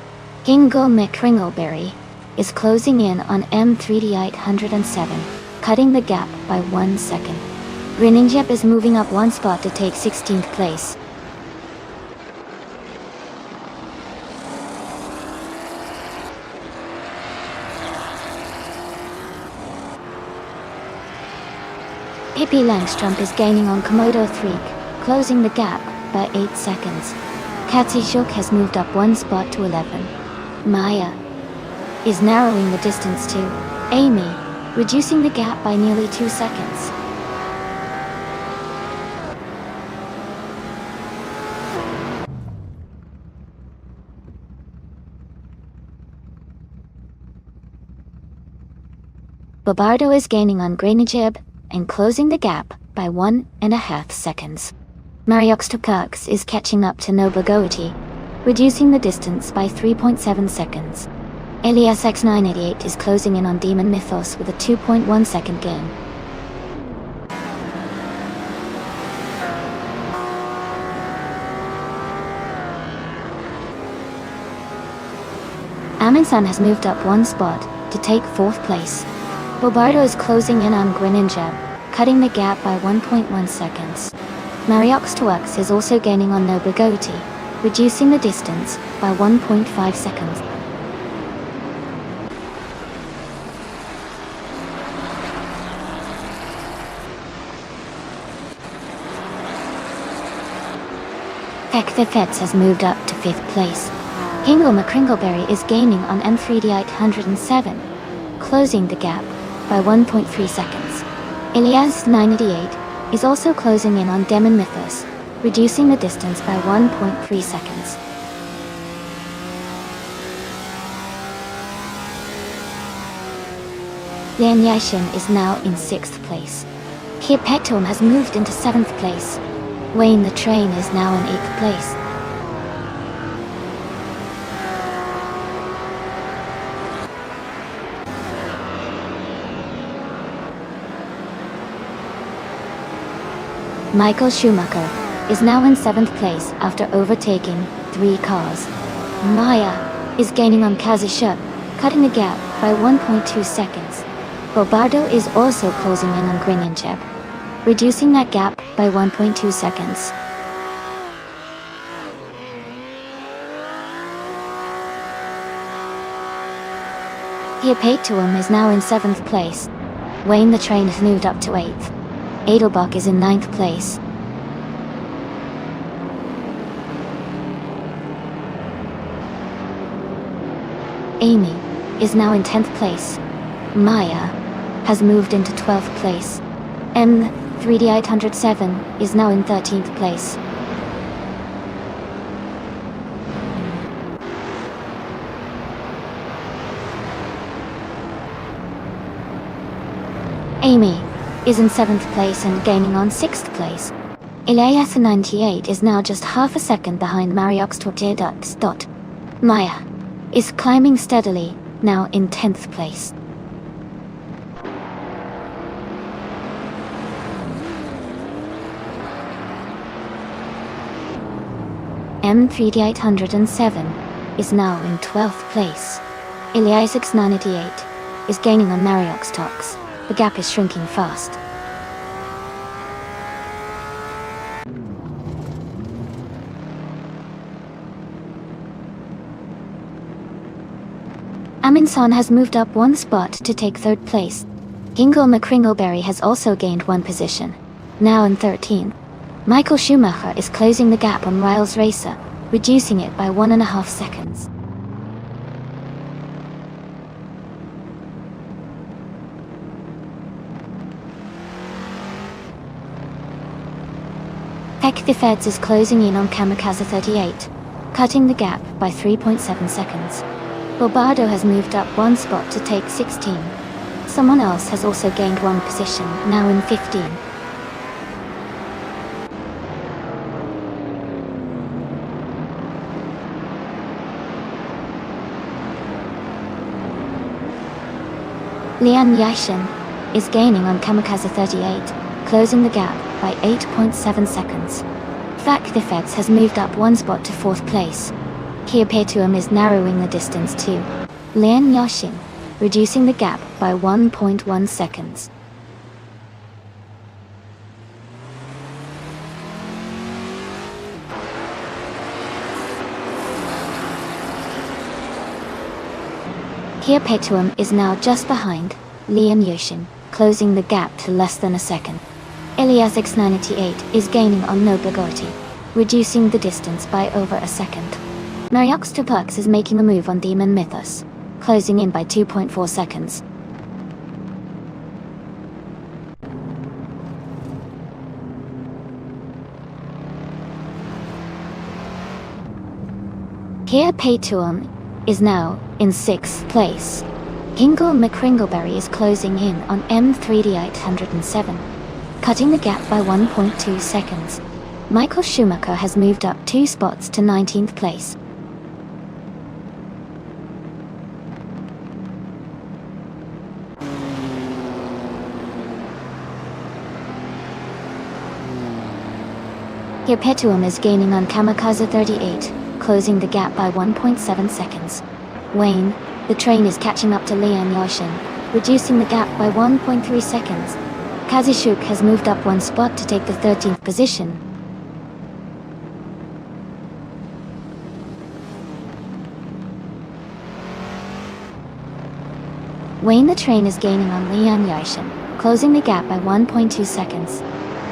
Ingo McCringleberry is closing in on M3D 807, cutting the gap by 1 second. Greninjep is moving up 1 spot to take 16th place. Pippi Langstrump is gaining on Komodo 3, closing the gap by 8 seconds. Katsushuk has moved up 1 spot to 11. Maya is narrowing the distance to Amy, reducing the gap by nearly 2 seconds. Bobardo is gaining on Greninjeb and closing the gap by 1.5 seconds. Mariox Tukux is catching up to Nobligoti, reducing the distance by 3.7 seconds. Elias X988 is closing in on Demon Mythos with a 2.1 second gain. Amundsen has moved up 1 spot to take 4th place. Bobardo is closing in on Greninjeb, cutting the gap by 1.1 seconds. Mariox Twux is also gaining on Nobligoti, reducing the distance by 1.5 seconds. Ekthefets has moved up to 5th place. Hingle McCringleberry is gaining on M3D 807, closing the gap by 1.3 seconds. Elias 988 is also closing in on Demon Mythos, reducing the distance by 1.3 seconds. Lian Yashin is now in 6th place. Kiepektom has moved into 7th place. Wayne the Train is now in 8th place. Michael Schumacher is now in 7th place after overtaking 3 cars. Maya is gaining on Kazishuk, cutting the gap by 1.2 seconds. Bobardo is also closing in on Grinyanchep, reducing that gap by 1.2 seconds. Hiapetuum is now in 7th place. Wayne the Train has moved up to 8th. Edelbach is in 9th place. Amy is now in 10th place. Maya has moved into 12th place. M3D807 is now in 13th place. Amy is in 7th place and gaining on 6th place. Elias 98 is now just half a second behind Mariox Tortedux. Maya is climbing steadily, now in 10th place. M3D807 is now in 12th place. Elias 698 is gaining on Mariox Tox. The gap is shrinking fast. Aminson has moved up 1 spot to take 3rd place. Hingle McCringleberry has also gained 1 position, now in 13th. Michael Schumacher is closing the gap on Riles Racer, reducing it by 1.5 seconds. Heck the Feds is closing in on Kamikaze 38, cutting the gap by 3.7 seconds. Bobardo has moved up 1 spot to take 16. Someone else has also gained 1 position, now in 15. Lian Yashin is gaining on Kamikaze 38, closing the gap by 8.7 seconds. Fac the Feds has moved up 1 spot to 4th place. Hiapetuum is narrowing the distance to Lian Yashin, reducing the gap by 1.1 seconds. Hiapetuum is now just behind Lian Yashin, closing the gap to less than a second. Elias X988 is gaining on Nobligority, reducing the distance by over a second. Mariox Tupux is making a move on Demon Mythos, closing in by 2.4 seconds. Hiapetuum is now in 6th place. Hingle McCringleberry is closing in on M3D807, cutting the gap by 1.2 seconds. Michael Schumacher has moved up 2 spots to 19th place. Hiapetuum is gaining on Kamikaze 38, closing the gap by 1.7 seconds. Wayne, the train is catching up to Lian Yashin, reducing the gap by 1.3 seconds. Kazishuk has moved up 1 spot to take the 13th position. Wayne the train is gaining on Lian Yashin, closing the gap by 1.2 seconds.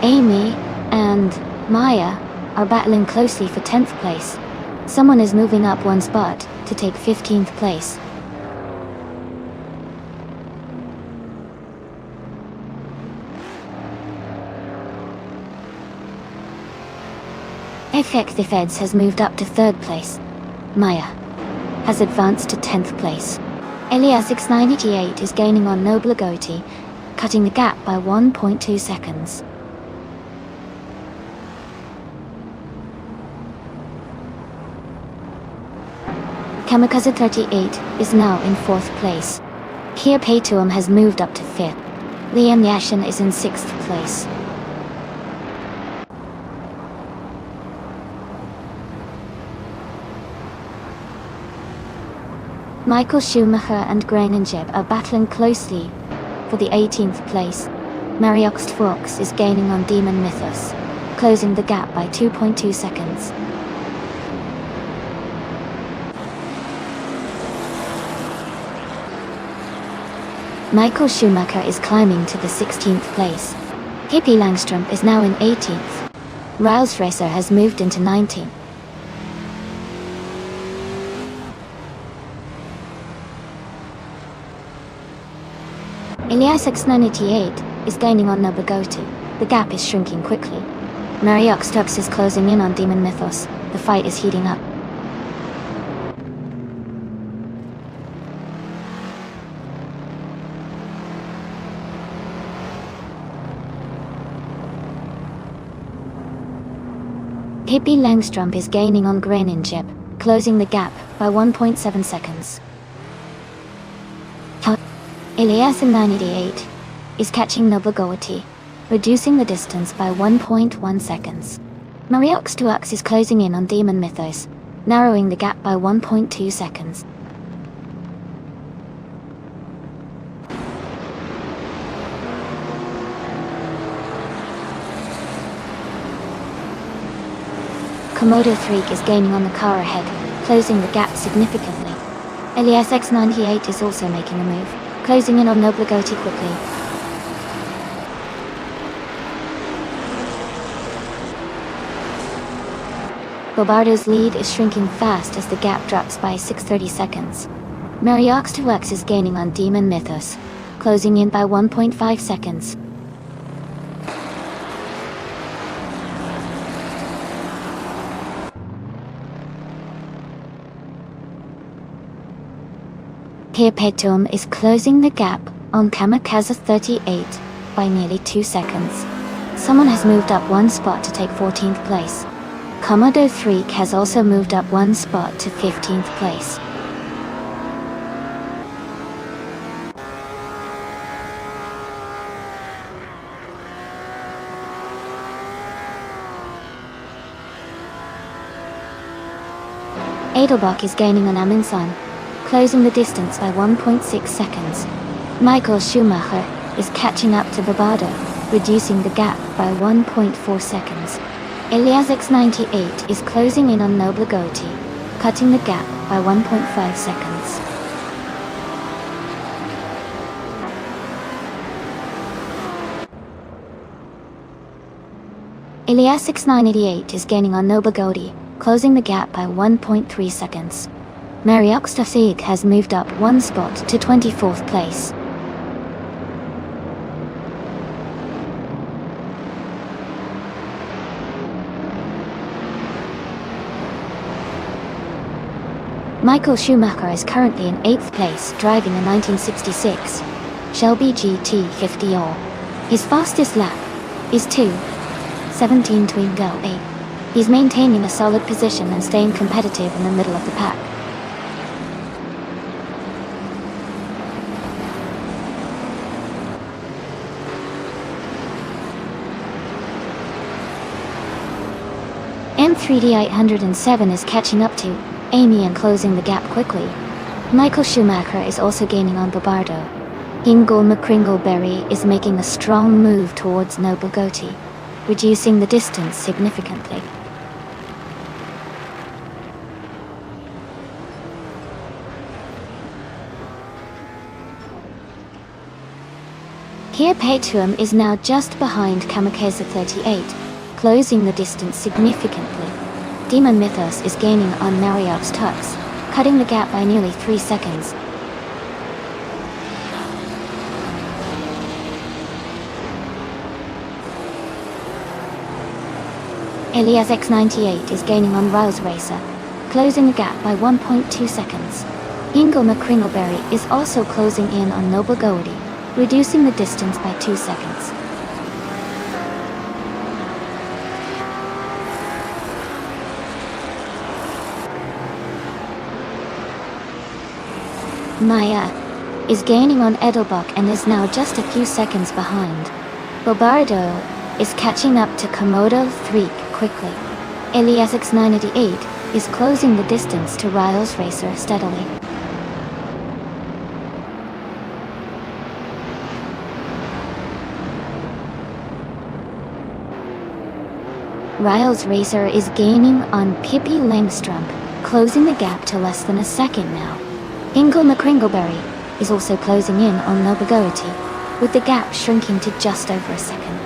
Amy and Maya are battling closely for 10th place. Someone is moving up 1 spot to take 15th place. FX the Feds has moved up to 3rd place. Maya has advanced to 10th place. Elias X988 is gaining on Nobligority, cutting the gap by 1.2 seconds. Kamikaze 38 is now in 4th place. Hiapetuum has moved up to 5th. Lian Yashin is in 6th place. Michael Schumacher and Groningen are battling closely for the 18th place. Mariox Fox is gaining on Demon Mythos, closing the gap by 2.2 seconds. Michael Schumacher is climbing to the 16th place. Hippie Langstrom is now in 18th. Rouse Racer has moved into 19th. Elias X988 is gaining on Nobugoti. The gap is shrinking quickly. Mariox Tux is closing in on Demon Mythos. The fight is heating up. Hippie Langstrom is gaining on Groningen, closing the gap by 1.7 seconds. Elias X988 is catching Nobugoti, reducing the distance by 1.1 seconds. Mariox Tuux is closing in on Demon Mythos, narrowing the gap by 1.2 seconds. Komodo 3 is gaining on the car ahead, closing the gap significantly. Elias X98 is also making a move, closing in on Nobugoti quickly. Bobardo's lead is shrinking fast as the gap drops by 630 seconds. Mariox Tuux is gaining on Demon Mythos, closing in by 1.5 seconds. Here Petum is closing the gap on Kamikaze 38 by nearly 2 seconds. Someone has moved up one spot to take 14th place. Komodo 3 has also moved up one spot to 15th place. Edelbach is gaining on Amundsen, closing the distance by 1.6 seconds. Michael Schumacher is catching up to Bobardo, reducing the gap by 1.4 seconds. Elias X98 is closing in on Nobugoti, cutting the gap by 1.5 seconds. Elias X988 is gaining on Nobugoti, closing the gap by 1.3 seconds. Mariox Tuxig has moved up one spot to 24th place. Michael Schumacher is currently in 8th place, driving a 1966 Shelby GT50R. His fastest lap is 2:17 Twingo 8. He's maintaining a solid position and staying competitive in the middle of the pack. M3D 807 is catching up to Amy and closing the gap quickly. Michael Schumacher is also gaining on Bobardo. Ingle McCringleberry is making a strong move towards Nobugoti, reducing the distance significantly. Here Petuum is now just behind Kamikaze 38, closing the distance significantly. Demon Mythos is gaining on Mariox Tux, cutting the gap by nearly 3 seconds. Elias X98 is gaining on Rouse Racer, closing the gap by 1.2 seconds. Ingle McCringleberry is also closing in on Nobugoti, reducing the distance by 2 seconds. Maya is gaining on Edelbach and is now just a few seconds behind. Bobardo is catching up to Komodo 3 quickly. Elias X988 is closing the distance to Riles Racer steadily. Riles Racer is gaining on Pippi Langstrump, closing the gap to less than a second now. Ingle McCringleberry is also closing in on Nobugoati, with the gap shrinking to just over a second.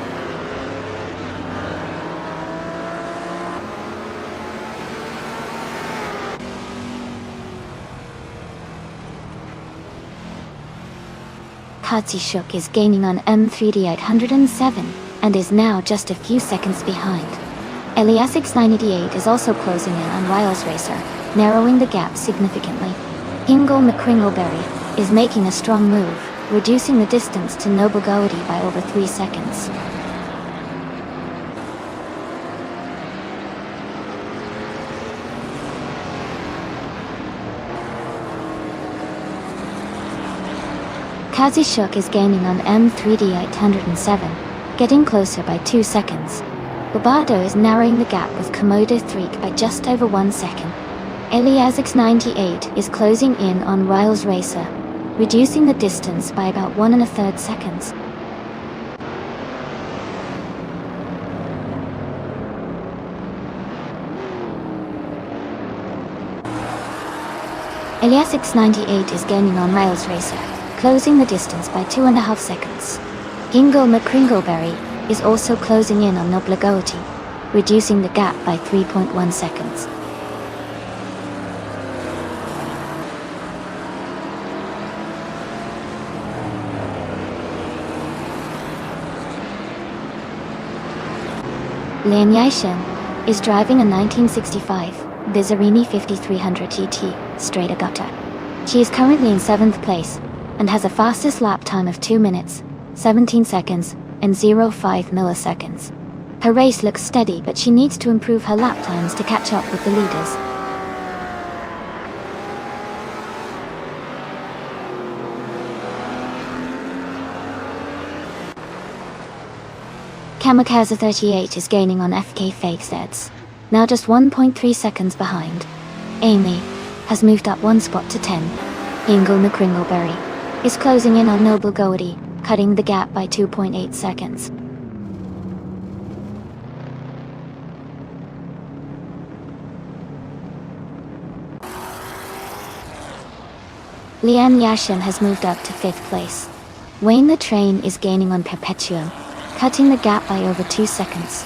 Katsishuk is gaining on M3D 807 and is now just a few seconds behind. Eliasix 988 is also closing in on Riles Racer, narrowing the gap significantly. Ingle McCringleberry is making a strong move, reducing the distance to Nobugoati by over 3 seconds. Kazishuk is gaining on M3D 807, getting closer by 2 seconds. Bobardo is narrowing the gap with Komodo 3 by just over 1 second. Eliasix 98 is closing in on Riles Racer, reducing the distance by about 1 1/3 seconds. Eliasix 98 is gaining on Riles Racer, closing the distance by 2.5 seconds. Ingle McCringleberry is also closing in on Nobugoati, reducing the gap by 3.1 seconds. Lian Yaishen is driving a 1965 Bizarini 5300 GT straight gutter. She is currently in 7th place and has a fastest lap time of 2 minutes, 17 seconds, and 0.5 milliseconds. Her race looks steady, but she needs to improve her lap times to catch up with the leaders. Kamikaze 38 is gaining on FK Fake Sets, now just 1.3 seconds behind. Amy has moved up 1 spot to 10. Ingle McCringleberry is closing in on Nobugoati, cutting the gap by 2.8 seconds. Lian Yashin has moved up to 5th place. Wayne the Train is gaining on Perpetuum, cutting the gap by over 2 seconds.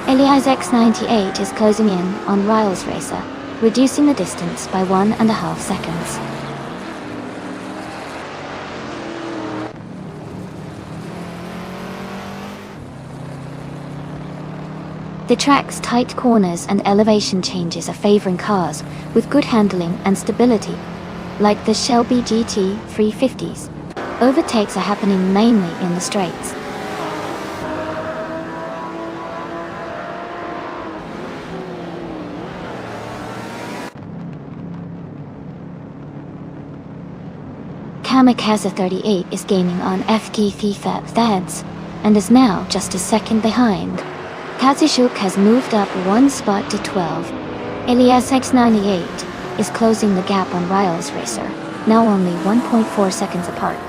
Elias X98 is closing in on Riles Racer, reducing the distance by 1.5 seconds. The track's tight corners and elevation changes are favoring cars with good handling and stability, like the Shelby GT 350s. Overtakes are happening mainly in the straights. Kamikaze 38 is gaining on FK FIFA Thads and is now just a second behind. Kazishuk has moved up 1 spot to 12. Elias X98 is closing the gap on Riles Racer, now only 1.4 seconds apart.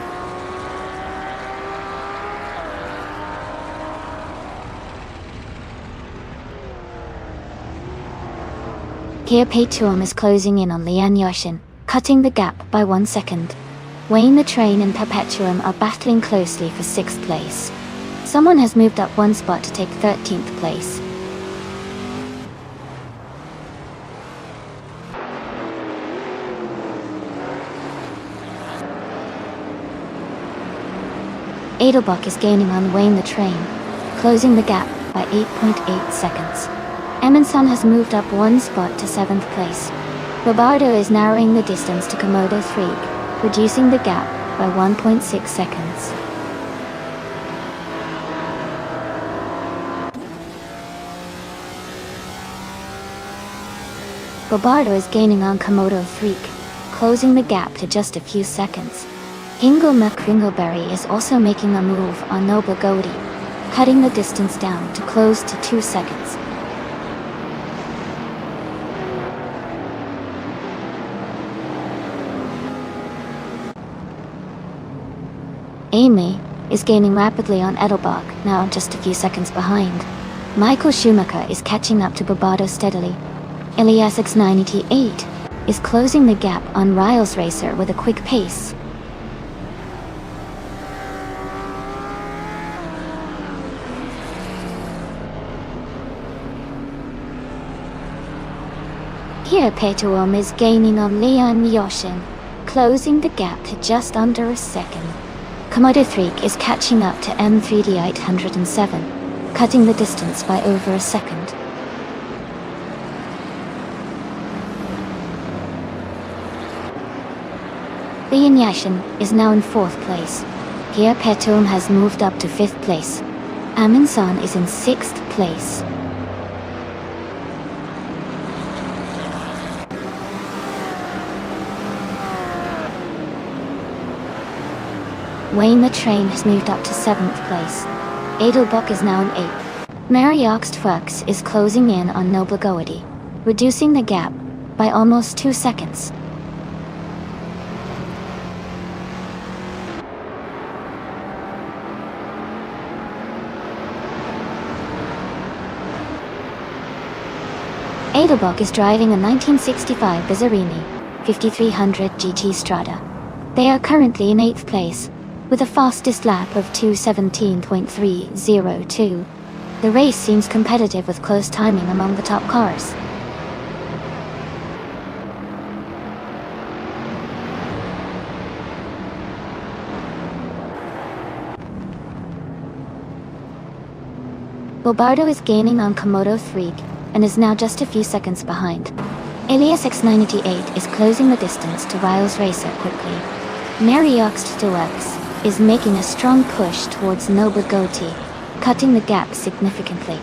Kia Petuum is closing in on Lian Yashin, cutting the gap by 1 second. Wayne the Train and Perpetuum are battling closely for 6th place. Someone has moved up 1 spot to take 13th place. Edelbach is gaining on Wayne the Train, closing the gap by 8.8 seconds. Emerson has moved up 1 spot to 7th place. Robardo is narrowing the distance to Komodo 3, reducing the gap by 1.6 seconds. Bobardo is gaining on Komodo 3, closing the gap to just a few seconds. Ingle McCringleberry is also making a move on Nobugoati, cutting the distance down to close to 2 seconds. Amy is gaining rapidly on Edelbach, now just a few seconds behind. Michael Schumacher is catching up to Bobardo steadily. Elias X98 is closing the gap on Riles Racer with a quick pace. Here Petuom is gaining on Leon Yoshin, closing the gap to just under a second. Komodo 3 is catching up to M3D 807, cutting the distance by over a second. Leon Yashin is now in 4th place. Here Petuom has moved up to 5th place. Amundsen is in 6th place. Wayne the Train has moved up to 7th place. Edelbach is now in 8th. Marioxt Fuchs is closing in on Noblagoity, reducing the gap by almost 2 seconds. Edelbach is driving a 1965 Bizzarini 5300 GT Strada. They are currently in 8th place, with a fastest lap of 2:17.302. The race seems competitive with close timing among the top cars. Bobardo is gaining on Komodo 3 and is now just a few seconds behind. Elias X98 is closing the distance to Riles Racer quickly. Marioxt Deluxe is making a strong push towards Noblagoity, cutting the gap significantly.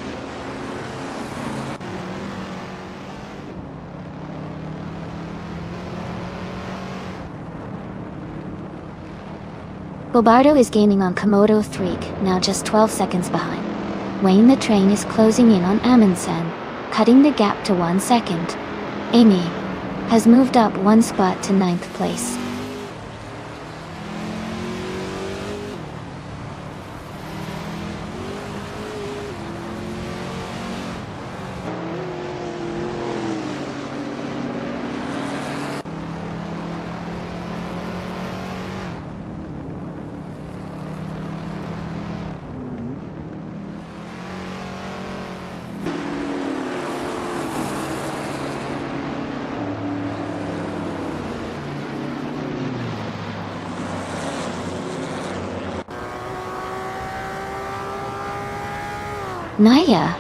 Bobardo is gaining on Komodo 3, now just 12 seconds behind. Wayne the Train is closing in on Amundsen, cutting the gap to 1 second. Amy has moved up 1 spot to 9th place. Naya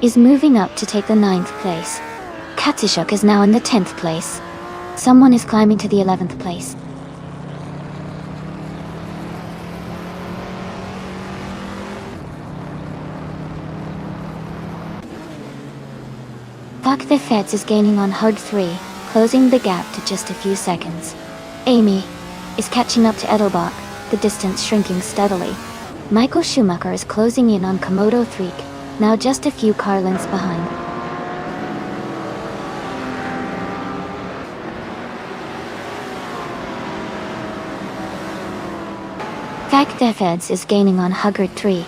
is moving up to take the 9th place. Katsushuk is now in the 10th place. Someone is climbing to the 11th place. Fuck the Feds is gaining on Hud 3, closing the gap to just a few seconds. Amy is catching up to Edelbach, the distance shrinking steadily. Michael Schumacher is closing in on Komodo 3, now just a few car lengths behind. Feds is gaining on Huggard 3,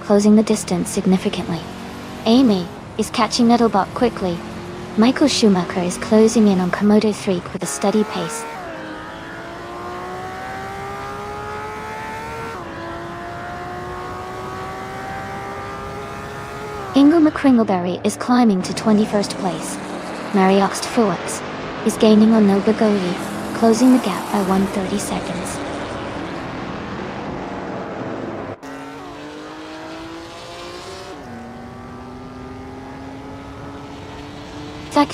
closing the distance significantly. Amy is catching Edelbach quickly. Michael Schumacher is closing in on Komodo 3 with a steady pace. Ingo McCringleberry is climbing to 21st place. Marioxt Fuchs is gaining on Noblagoity, closing the gap by 130 seconds.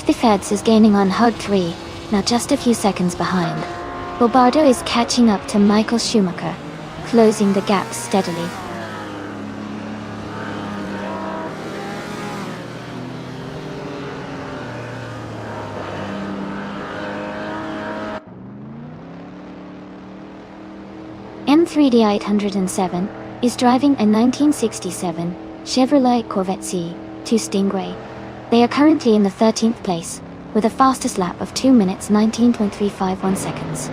The Feds is gaining on Hud 3, now just a few seconds behind. Bobardo is catching up to Michael Schumacher, closing the gap steadily. M3D 807 is driving a 1967 Chevrolet Corvette C2 Stingray. They are currently in the 13th place, with a fastest lap of 2 minutes 19.351 seconds.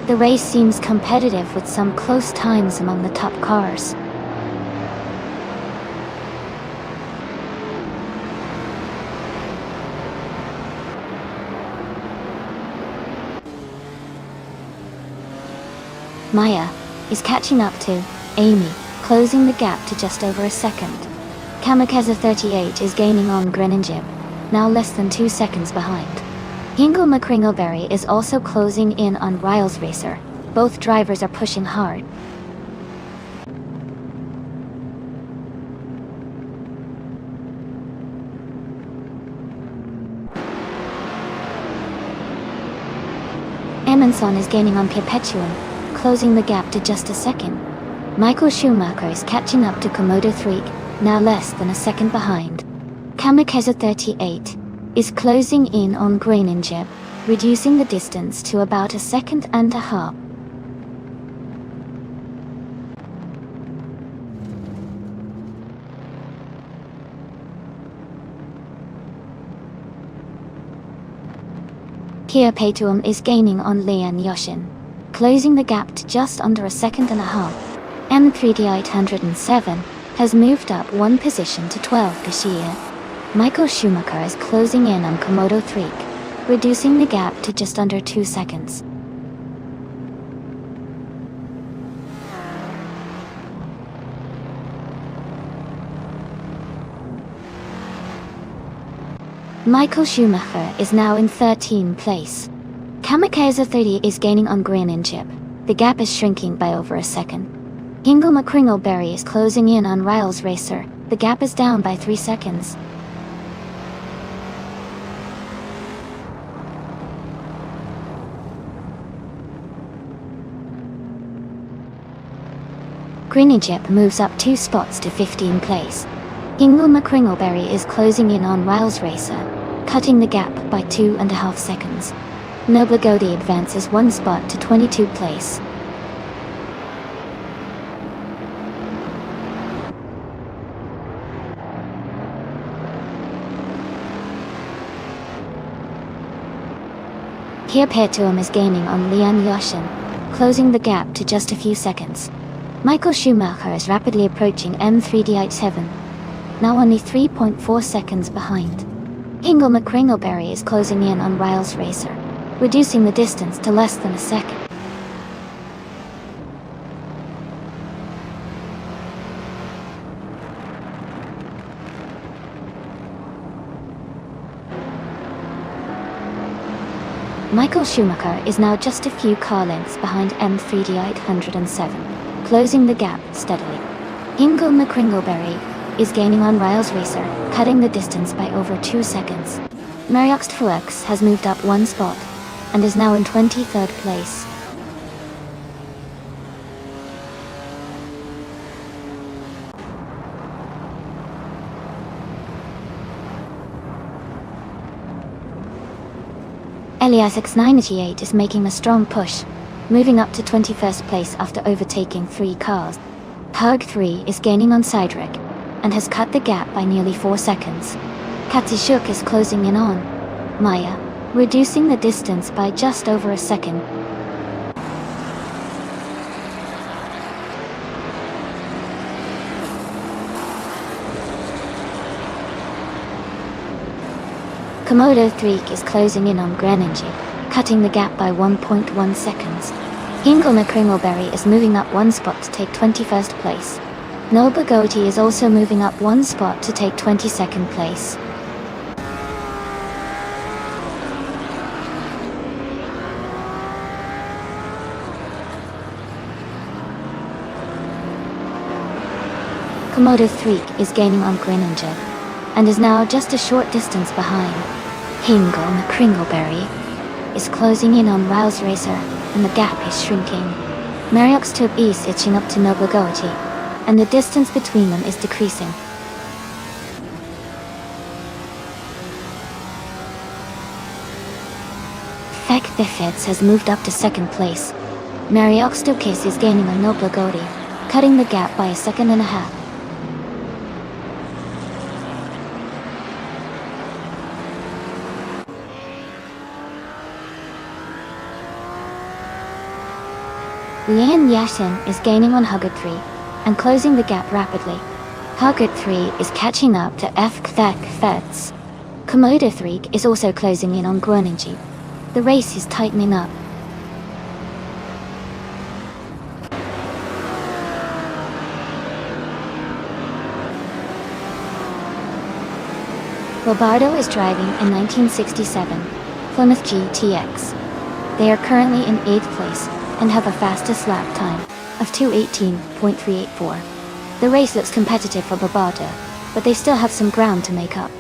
The race seems competitive with some close times among the top cars. Maya is catching up to Amy, closing the gap to just over a second. Kamikaze 38 is gaining on Greninjib, now less than 2 seconds behind. Hingle McCringleberry is also closing in on Riles Racer. Both drivers are pushing hard. Emerson is gaining on Perpetuum, closing the gap to just a second. Michael Schumacher is catching up to Komodo 3, now less than a second behind. Kamikaze 38 is closing in on Greninjib, reducing the distance to about a second and a half. Perpetuum is gaining on Lian Yoshin, closing the gap to just under a second and a half. M3D807 has moved up one position to 12 this year. Michael Schumacher is closing in on Komodo 3, reducing the gap to just under 2 seconds. Michael Schumacher is now in 13th place. Kamikaze 30 is gaining on Greninjib. The gap is shrinking by over a second. Hingle McCringleberry is closing in on Riles Racer. The gap is down by 3 seconds. Greninjib moves up 2 spots to 15th place. Hingle McCringleberry is closing in on Riles Racer, cutting the gap by 2.5 seconds. Noblegodi advances 1 spot to 22nd place. Perpetuum is gaining on Lian Yoshin, closing the gap to just a few seconds. Michael Schumacher is rapidly approaching M3D87, now only 3.4 seconds behind. Hingle McCringleberry is closing in on Riles Racer, reducing the distance to less than a second. Michael Schumacher is now just a few car lengths behind M3D807, closing the gap steadily. Hingle McCringleberry is gaining on Riles Racer, cutting the distance by over 2 seconds. Mariox Fuux has moved up 1 spot, and is now in 23rd place. Elias X98 is making a strong push, moving up to 21st place after overtaking 3 cars. Hug 3 is gaining on Cydric, and has cut the gap by nearly 4 seconds. Katsishuk is closing in on Maya, reducing the distance by just over a second. Komodo 3 is closing in on Greninjib, cutting the gap by 1.1 seconds. Hingle McCringleberry is moving up 1 spot to take 21st place. Noblegodi is also moving up 1 spot to take 22nd place. Komodo 3 is gaining on Greninjib, and is now just a short distance behind. Hingle McCringleberry is closing in on Riles Racer, and the gap is shrinking. Mariox Tube is itching up to Noblegodi, and the distance between them is decreasing. Fek the Feds has moved up to 2nd place. Mariox Tube is gaining on Noblegodi, cutting the gap by 1.5 seconds. Lian Yashin is gaining on Huggard 3, and closing the gap rapidly. Huggard 3 is catching up to Fek Feds. Komodo 3 is also closing in on Greninjib. The race is tightening up. Robardo is driving a 1967 Plymouth GTX. They are currently in 8th place and have a fastest lap time of 2:18.384. The race looks competitive for Robardo, but they still have some ground to make up.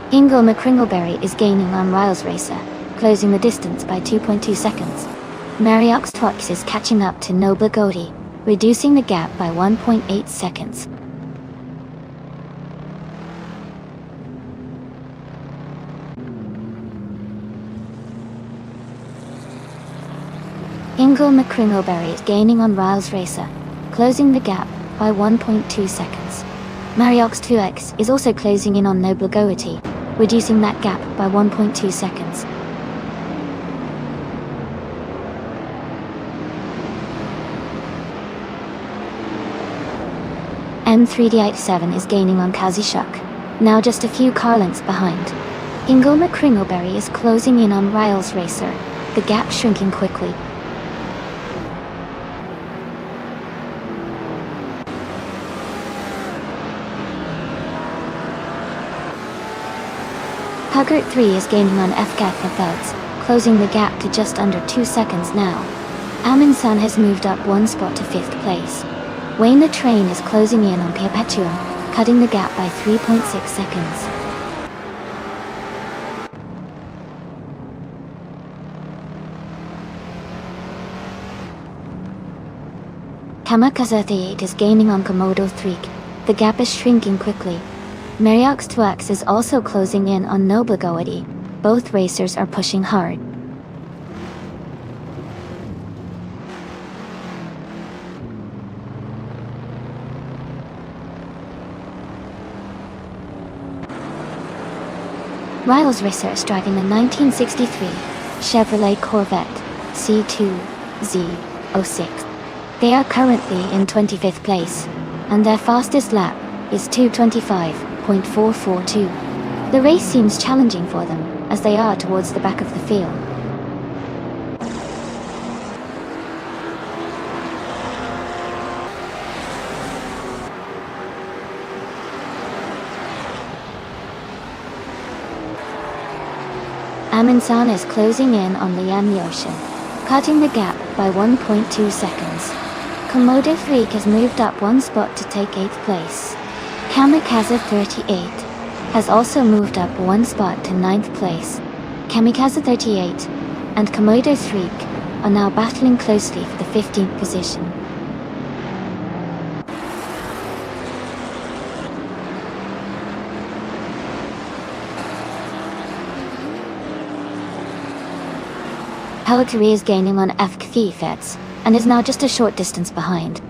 Ingo McCringleberry is gaining on Riles Racer, closing the distance by 2.2 seconds. Mariox Twux is catching up to Nobla Godi, reducing the gap by 1.8 seconds. Ingo McCringleberry is gaining on Riles Racer, closing the gap by 1.2 seconds. Mariox 2X is also closing in on Nobla Godi, reducing that gap by 1.2 seconds. M3D87 is gaining on Kazishuk, now just a few car lengths behind. Ingo McCringleberry is closing in on Riles Racer, the gap shrinking quickly. Huggert 3 is gaining on FKF Thuds, closing the gap to just under 2 seconds now. Amin Sun has moved up 1 spot to 5th place. Wayne the Train is closing in on Perpetuum, cutting the gap by 3.6 seconds. Kamikaze 38 is gaining on Komodo 3. The gap is shrinking quickly. Mariox 2X is also closing in on Nobla Godi. Both racers are pushing hard. Riles Racer is driving a 1963 Chevrolet Corvette C2Z06. They are currently in 25th place, and their fastest lap is 2:25.442. The race seems challenging for them, as they are towards the back of the field. Amin-san is closing in on Liam Yoshin, cutting the gap by 1.2 seconds. Komodo Freak has moved up 1 spot to take 8th place. Kamikaze 38 has also moved up 1 spot to 9th place. Kamikaze 38 and Komodo Freak are now battling closely for the 15th position. Pellicary is gaining on FKFets and is now just a short distance behind.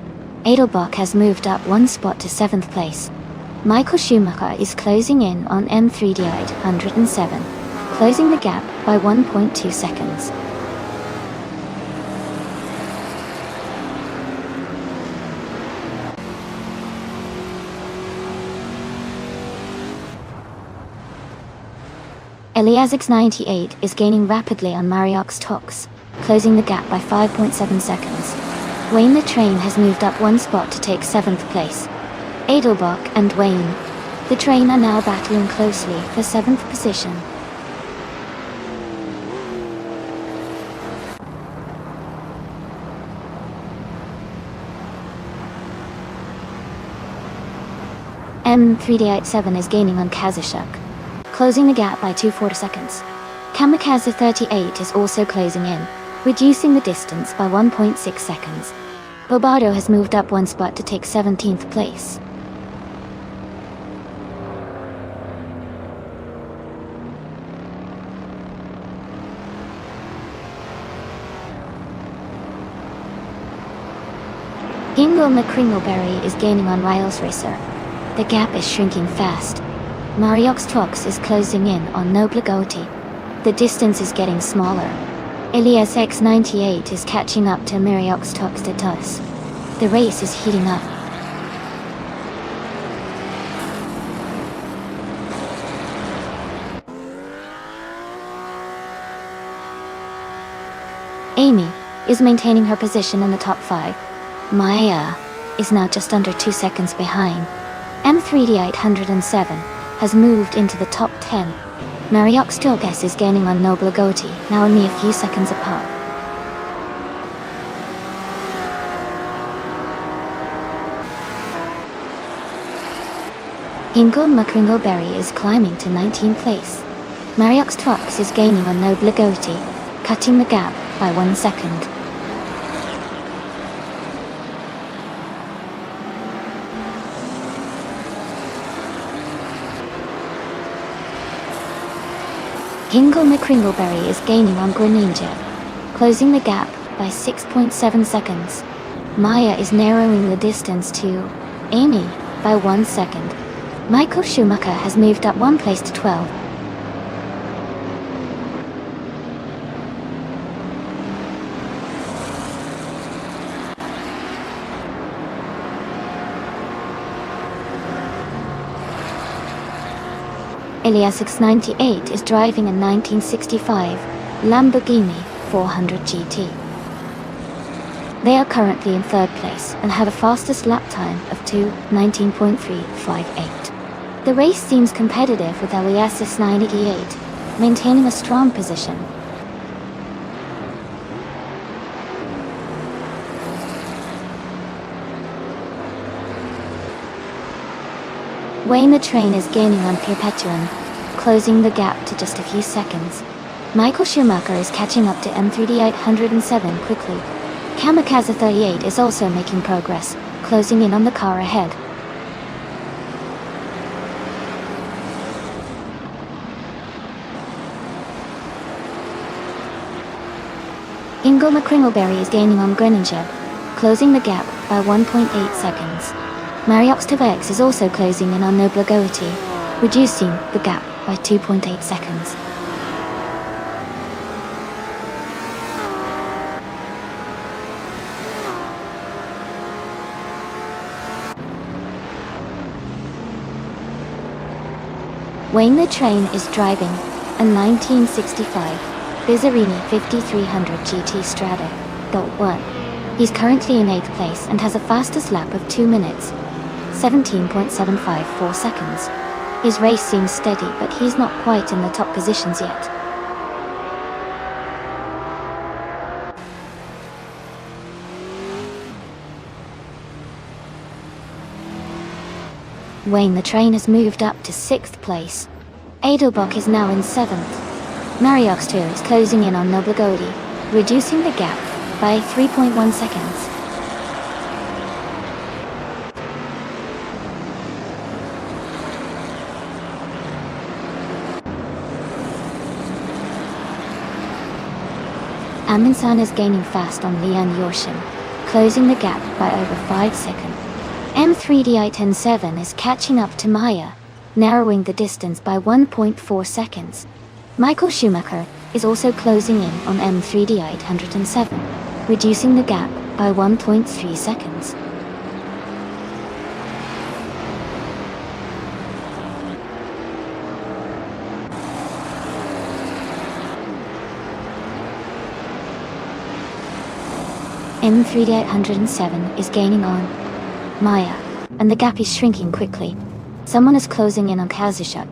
Edelbach has moved up 1 spot to 7th place. Michael Schumacher is closing in on M3D 107, closing the gap by 1.2 seconds. Eliasix98 is gaining rapidly on Mariox Tox, closing the gap by 5.7 seconds. Wayne the Train has moved up 1 spot to take 7th place. Edelbach and Wayne the Train are now battling closely for 7th position. M3D87 is gaining on Kazishuk, closing the gap by 2.4 seconds. Kamikaze 38 is also closing in, reducing the distance by 1.6 seconds. Bobardo has moved up 1 spot to take 17th place. Ingo McCringleberry is gaining on Riles Racer. The gap is shrinking fast. Mariox Tox is closing in on Nobla Goti. The distance is getting smaller. Elias X98 is catching up to Mariox Tox Tatus. The race is heating up. Amy is maintaining her position in the top 5. Maya is now just under 2 seconds behind. M3D807 has moved into the top 10. Mariox Turges is gaining on Noble Goatee, now only a few seconds apart. Hingle McCringleberry is climbing to 19th place. Mariox Turges is gaining on Noble Goatee, cutting the gap by 1 second. Hingle McCringleberry is gaining on Greninja, closing the gap by 6.7 seconds. Maya is narrowing the distance to Amy by 1 second. Michael Schumacher has moved up 1 place to 12. Elias698 is driving a 1965 Lamborghini 400 GT. They are currently in 3rd place and have a fastest lap time of 2:19.358. The race seems competitive with Elias698 maintaining a strong position. Wayne the Train is gaining on Perpetuan, closing the gap to just a few seconds. Michael Schumacher is catching up to M3D807 quickly. Kamikaze 38 is also making progress, closing in on the car ahead. Hingle McCringleberry is gaining on Greninja, closing the gap by 1.8 seconds. Mariox Turges is also closing in on Noble Goatee, reducing the gap by 2.8 seconds. Wayne the Train is driving a 1965 Bizzarini 5300 GT Strada .1. He's currently in 8th place and has a fastest lap of 2 minutes, 17.754 seconds. His race seems steady, but he's not quite in the top positions yet. Wayne the Train has moved up to 6th place. Adelbach is now in 7th. Mariox 2 is closing in on Noble Goatee, reducing the gap by 3.1 seconds. Amundsen is gaining fast on Lian Yorshin, closing the gap by over 5 seconds. M3D807 is catching up to Maya, narrowing the distance by 1.4 seconds. Michael Schumacher is also closing in on M3D807, reducing the gap by 1.3 seconds. M3D807 is gaining on Maya, and the gap is shrinking quickly. Someone is closing in on Kazushuk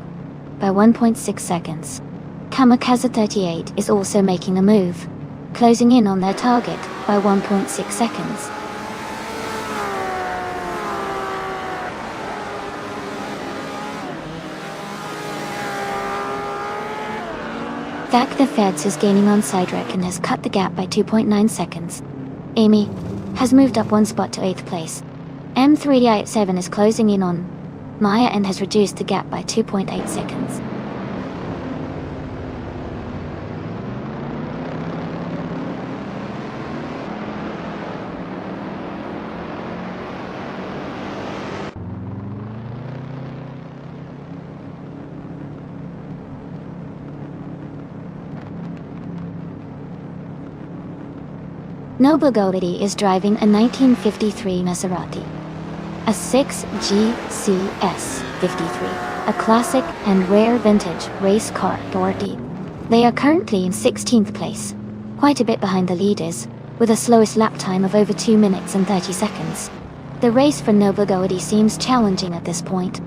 by 1.6 seconds. Kamikaze 38 is also making a move, closing in on their target by 1.6 seconds. Thak the Feds is gaining on Cydrek and has cut the gap by 2.9 seconds. Amy has moved up 1 spot to 8th place. M3D87 is closing in on Maya and has reduced the gap by 2.8 seconds. Noble Goatee is driving a 1953 Maserati, a 6GCS53, a classic and rare vintage race car door deep. They are currently in 16th place, quite a bit behind the leaders. with a slowest lap time of over 2 minutes and 30 seconds. The race for Nobligodi seems challenging at this point.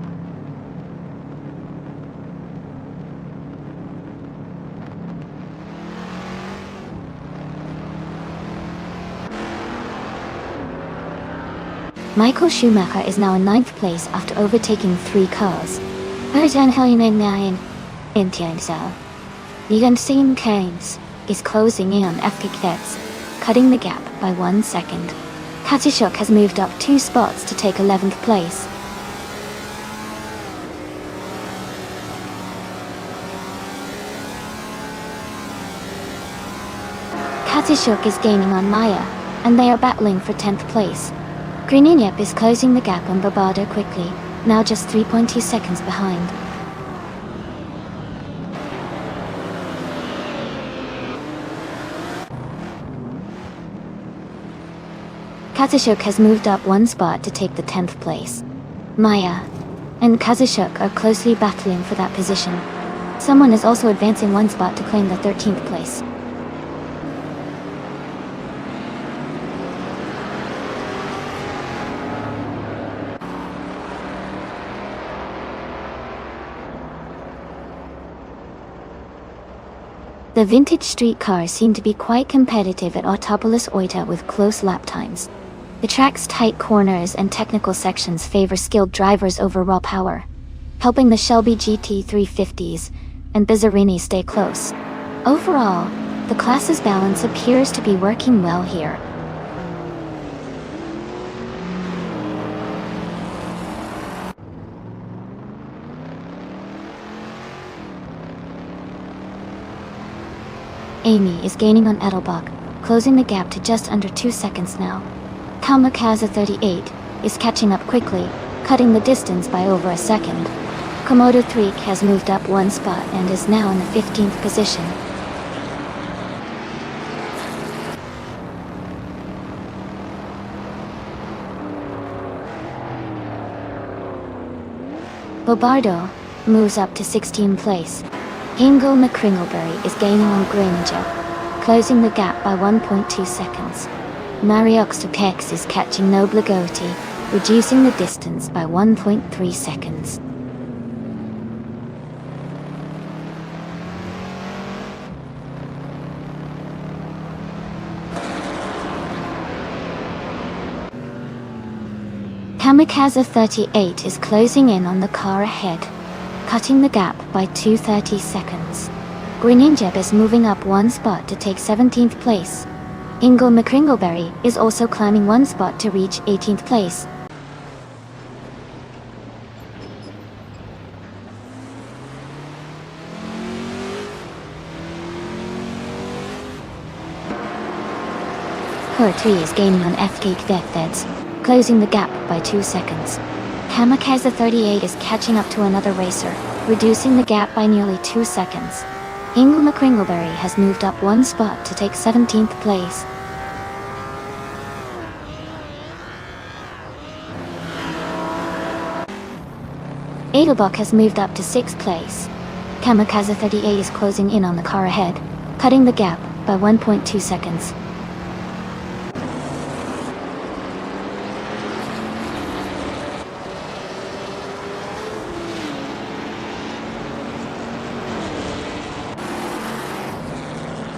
Michael Schumacher is now in 9th place after overtaking 3 cars. Egan Keynes is closing in on FK, cutting the gap by 1 second. Katishuk has moved up 2 spots to take 11th place. Katishuk is gaining on Maya, and they are battling for 10th place. Greninyep is closing the gap on Bobado quickly, now just 3.2 seconds behind. Katishuk has moved up 1 spot to take the 10th place. Maya and Katishuk are closely battling for that position. Someone is also advancing 1 spot to claim the 13th place. The vintage street cars seem to be quite competitive at Autopolis Oita with close lap times. The track's tight corners and technical sections favor skilled drivers over raw power, helping the Shelby GT350s and Bizzarini stay close. Overall, the class's balance appears to be working well here. Amy is gaining on Edelbach, closing the gap to just under 2 seconds now. Kamikaze 38 is catching up quickly, cutting the distance by over a second. Komodo 3 has moved up 1 spot and is now in the 15th position. Bobardo moves up to 16th place. Ingo McCringleberry is gaining on Granger, closing the gap by 1.2 seconds. Mariox is catching Nobligoti, reducing the distance by 1.3 seconds. Kamikaze 38 is closing in on the car ahead, cutting the gap by 2.30 seconds. Greninjeb is moving up 1 spot to take 17th place. Ingo McCringleberry is also climbing 1 spot to reach 18th place. Her3 is gaining on FK Thetheds, closing the gap by 2 seconds. Kamikaze 38 is catching up to another racer, reducing the gap by nearly 2 seconds. Ingo McCringleberry has moved up 1 spot to take 17th place. Edelbach has moved up to 6th place. Kamikaze 38 is closing in on the car ahead, cutting the gap by 1.2 seconds.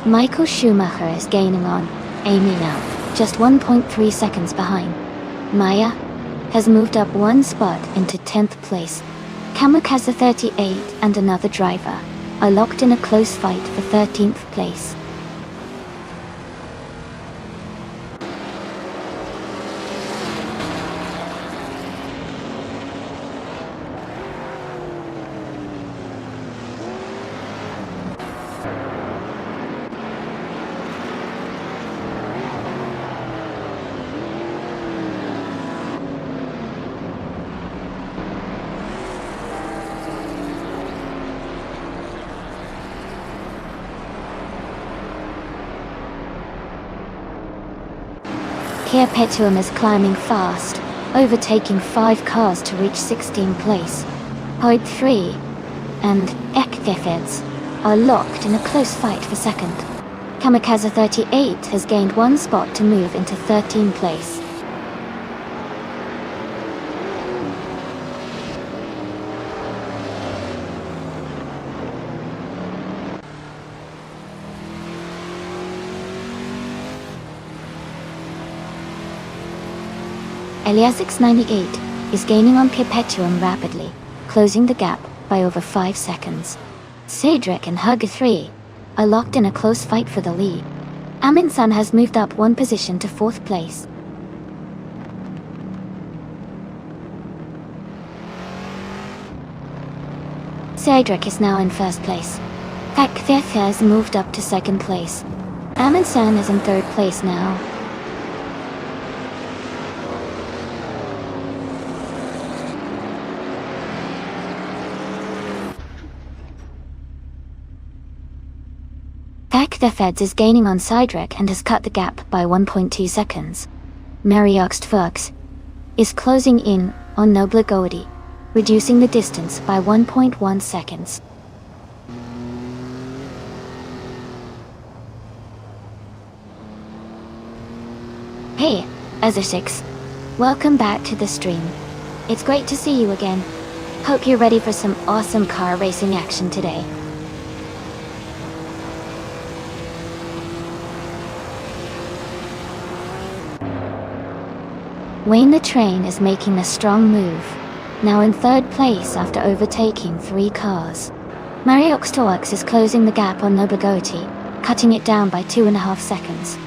Michael Schumacher is gaining on Amy now, just 1.3 seconds behind. Maya has moved up 1 spot into 10th place. Kamikaze 38 and another driver are locked in a close fight for 13th place. Kia Petuum is climbing fast, overtaking 5 cars to reach 16th place. Hoid 3 and Ekthefeds are locked in a close fight for second. Kamikaze 38 has gained 1 spot to move into 13th place. Eliasix98 is gaining on Perpetuum rapidly, closing the gap by over 5 seconds. Cedric and Hugger3 are locked in a close fight for the lead. Aminsan has moved up 1 position to 4th place. Cedric is now in 1st place. Kaktheth has moved up to 2nd place. Aminsan is in 3rd place now. The Feds is gaining on Cedric and has cut the gap by 1.2 seconds. Mariox is closing in on Nobligody, reducing the distance by 1.1 seconds. Hey, Other6. Welcome back to the stream. It's great to see you again. Hope you're ready for some awesome car racing action today. Wayne the Train is making a strong move, now in 3rd place after overtaking 3 cars. Mariox is closing the gap on Nobligody, cutting it down by 2.5 seconds.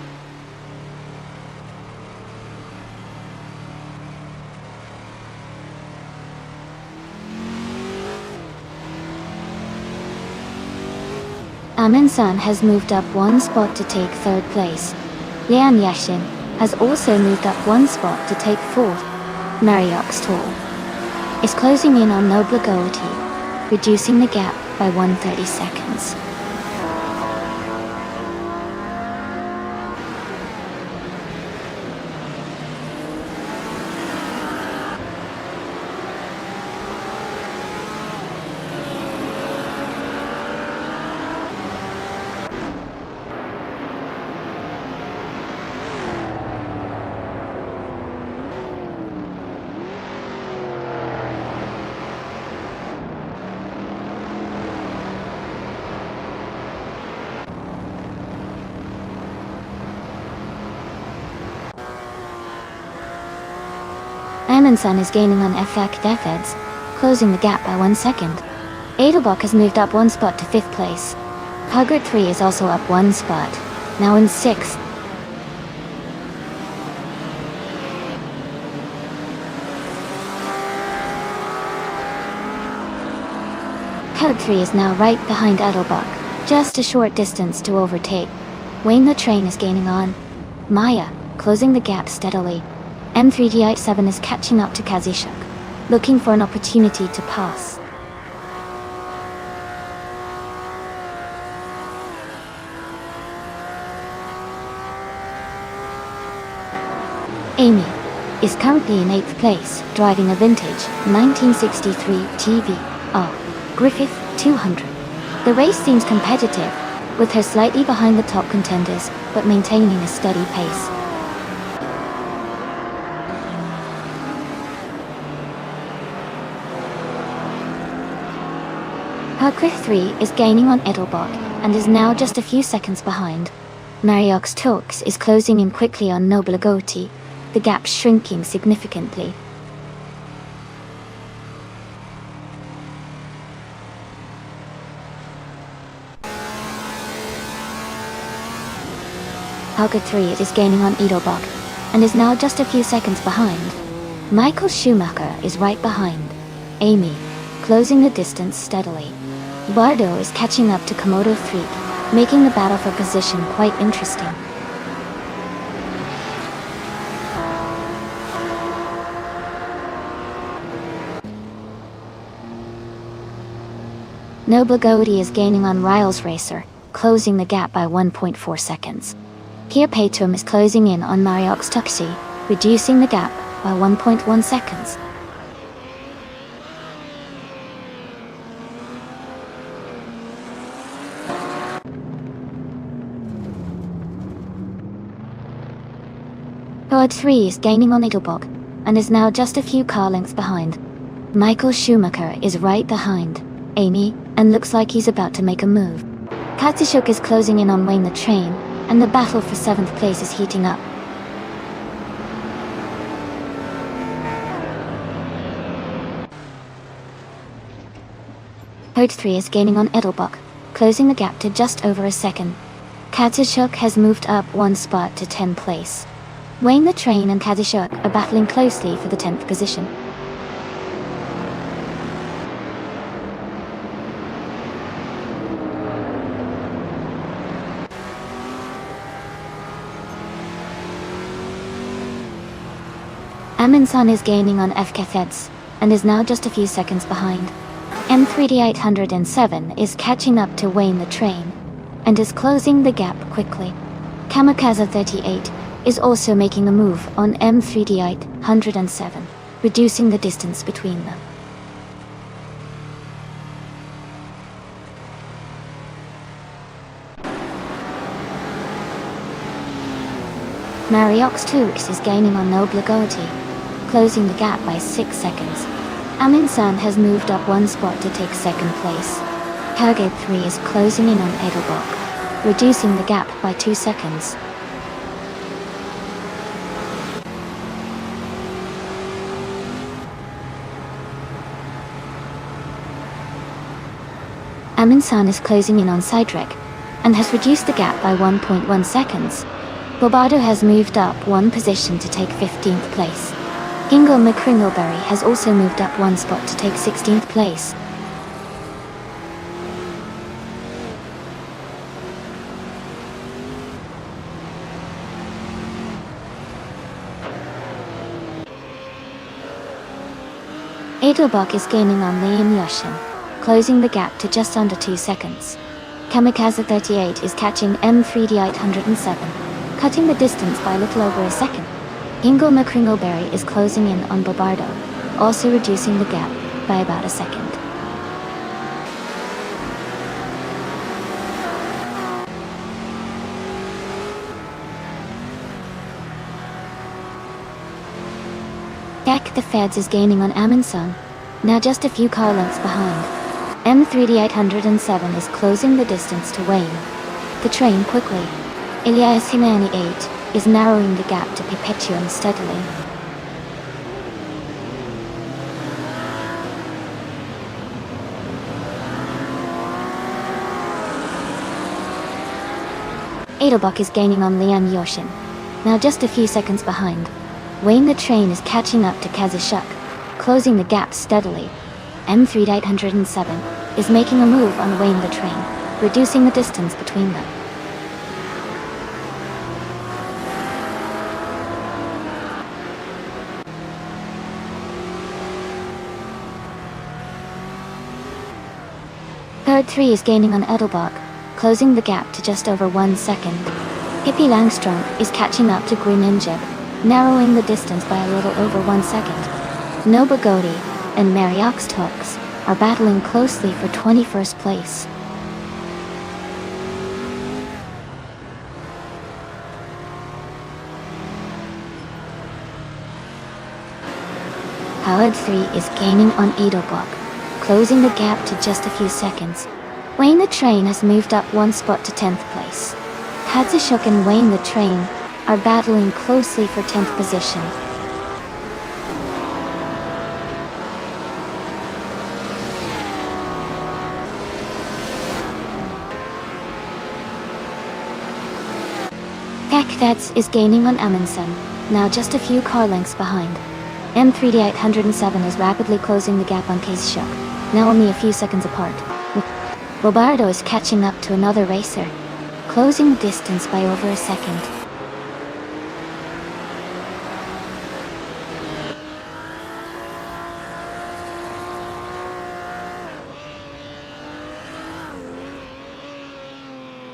Aminsan has moved up 1 spot to take 3rd place. Lian Yashin has also moved up 1 spot to take 4th. Mariox is closing in on Nobligody, reducing the gap by 130 seconds. Aminsan is gaining on Defeds, closing the gap by 1 second. Edelbach has moved up 1 spot to 5th place. Hugger3 is also up 1 spot, now in 6th. Hugger3 is now right behind Edelbach, just a short distance to overtake. Wayne the Train is gaining on Maya, closing the gap steadily. M3D87 is catching up to Kazishuk, looking for an opportunity to pass. Amy is currently in 8th place, driving a vintage 1963 TVR Griffith 200. The race seems competitive, with her slightly behind the top contenders, but maintaining a steady pace. Griffith 3 is gaining on Edelbach and is now just a few seconds behind. Mariox is closing in quickly on Nobligody, the gap shrinking significantly. Hugger3 is gaining on Edelbach and is now just a few seconds behind. Michael Schumacher is right behind Amy, closing the distance steadily. Bardo is catching up to Komodo Freak, making the battle for position quite interesting. Nobligody is gaining on Riles Racer, closing the gap by 1.4 seconds. Kia Patum is closing in on Mariox Tuxi, reducing the gap by 1.1 seconds. Bird 3 is gaining on Edelbach, and is now just a few car lengths behind. Michael Schumacher is right behind Amy, and looks like he's about to make a move. Katsushuk is closing in on Wayne the Train, and the battle for 7th place is heating up. Bird 3 is gaining on Edelbach, closing the gap to just over a second. Katsushuk has moved up 1 spot to 10th place. Wayne the Train and Katsushuk are battling closely for the 10th position. Amundsen is gaining on FK and is now just a few seconds behind. M3D807 is catching up to Wayne the Train and is closing the gap quickly. Kamikaze 38 is also making a move on M3D807, reducing the distance between them. Mariox Tux is gaining on Noble Goatee, closing the gap by 6 seconds. Amundsen has moved up 1 spot to take 2nd place. Target 3 is closing in on Edelbach, reducing the gap by 2 seconds. Amundsen is closing in on Cydric, and has reduced the gap by 1.1 seconds. Bobardo has moved up 1 position to take 15th place. Gingo McCringleberry has also moved up 1 spot to take 16th place. Edelbach is gaining on Liam Yoshin, closing the gap to just under 2 seconds. Kamikaze 38 is catching M3D807, cutting the distance by a little over a second. Gingo McCringleberry is closing in on Bobardo, also reducing the gap by about a second. Jack the Feds is gaining on Amundsen, now just a few car lengths behind. M3D807 is closing the distance to Wayne the Train quickly. Elias Hinani 8 is narrowing the gap to Perpetuum steadily. Edelbach is gaining on Liam Yoshin, now just a few seconds behind. Wayne the Train is catching up to Kazushuk, closing the gap steadily. M3D807 is making a move on Wayne the Train, reducing the distance between them. Bird 3 is gaining on Edelbach, closing the gap to just over 1 second. Hippie Langstrom is catching up to Greninja, narrowing the distance by a little over 1 second. Noble Goatee and Mariox Tux are battling closely for 21st place. Howard 3 is gaining on Edelbach, closing the gap to just a few seconds. Wayne the Train has moved up 1 spot to 10th place. Katsushuk and Wayne the Train are battling closely for 10th position. Kakdats is gaining on Amundsen, now just a few car lengths behind. M3D807 is rapidly closing the gap on Katsushuk, now only a few seconds apart. Bobardo is catching up to another racer, closing the distance by over a second.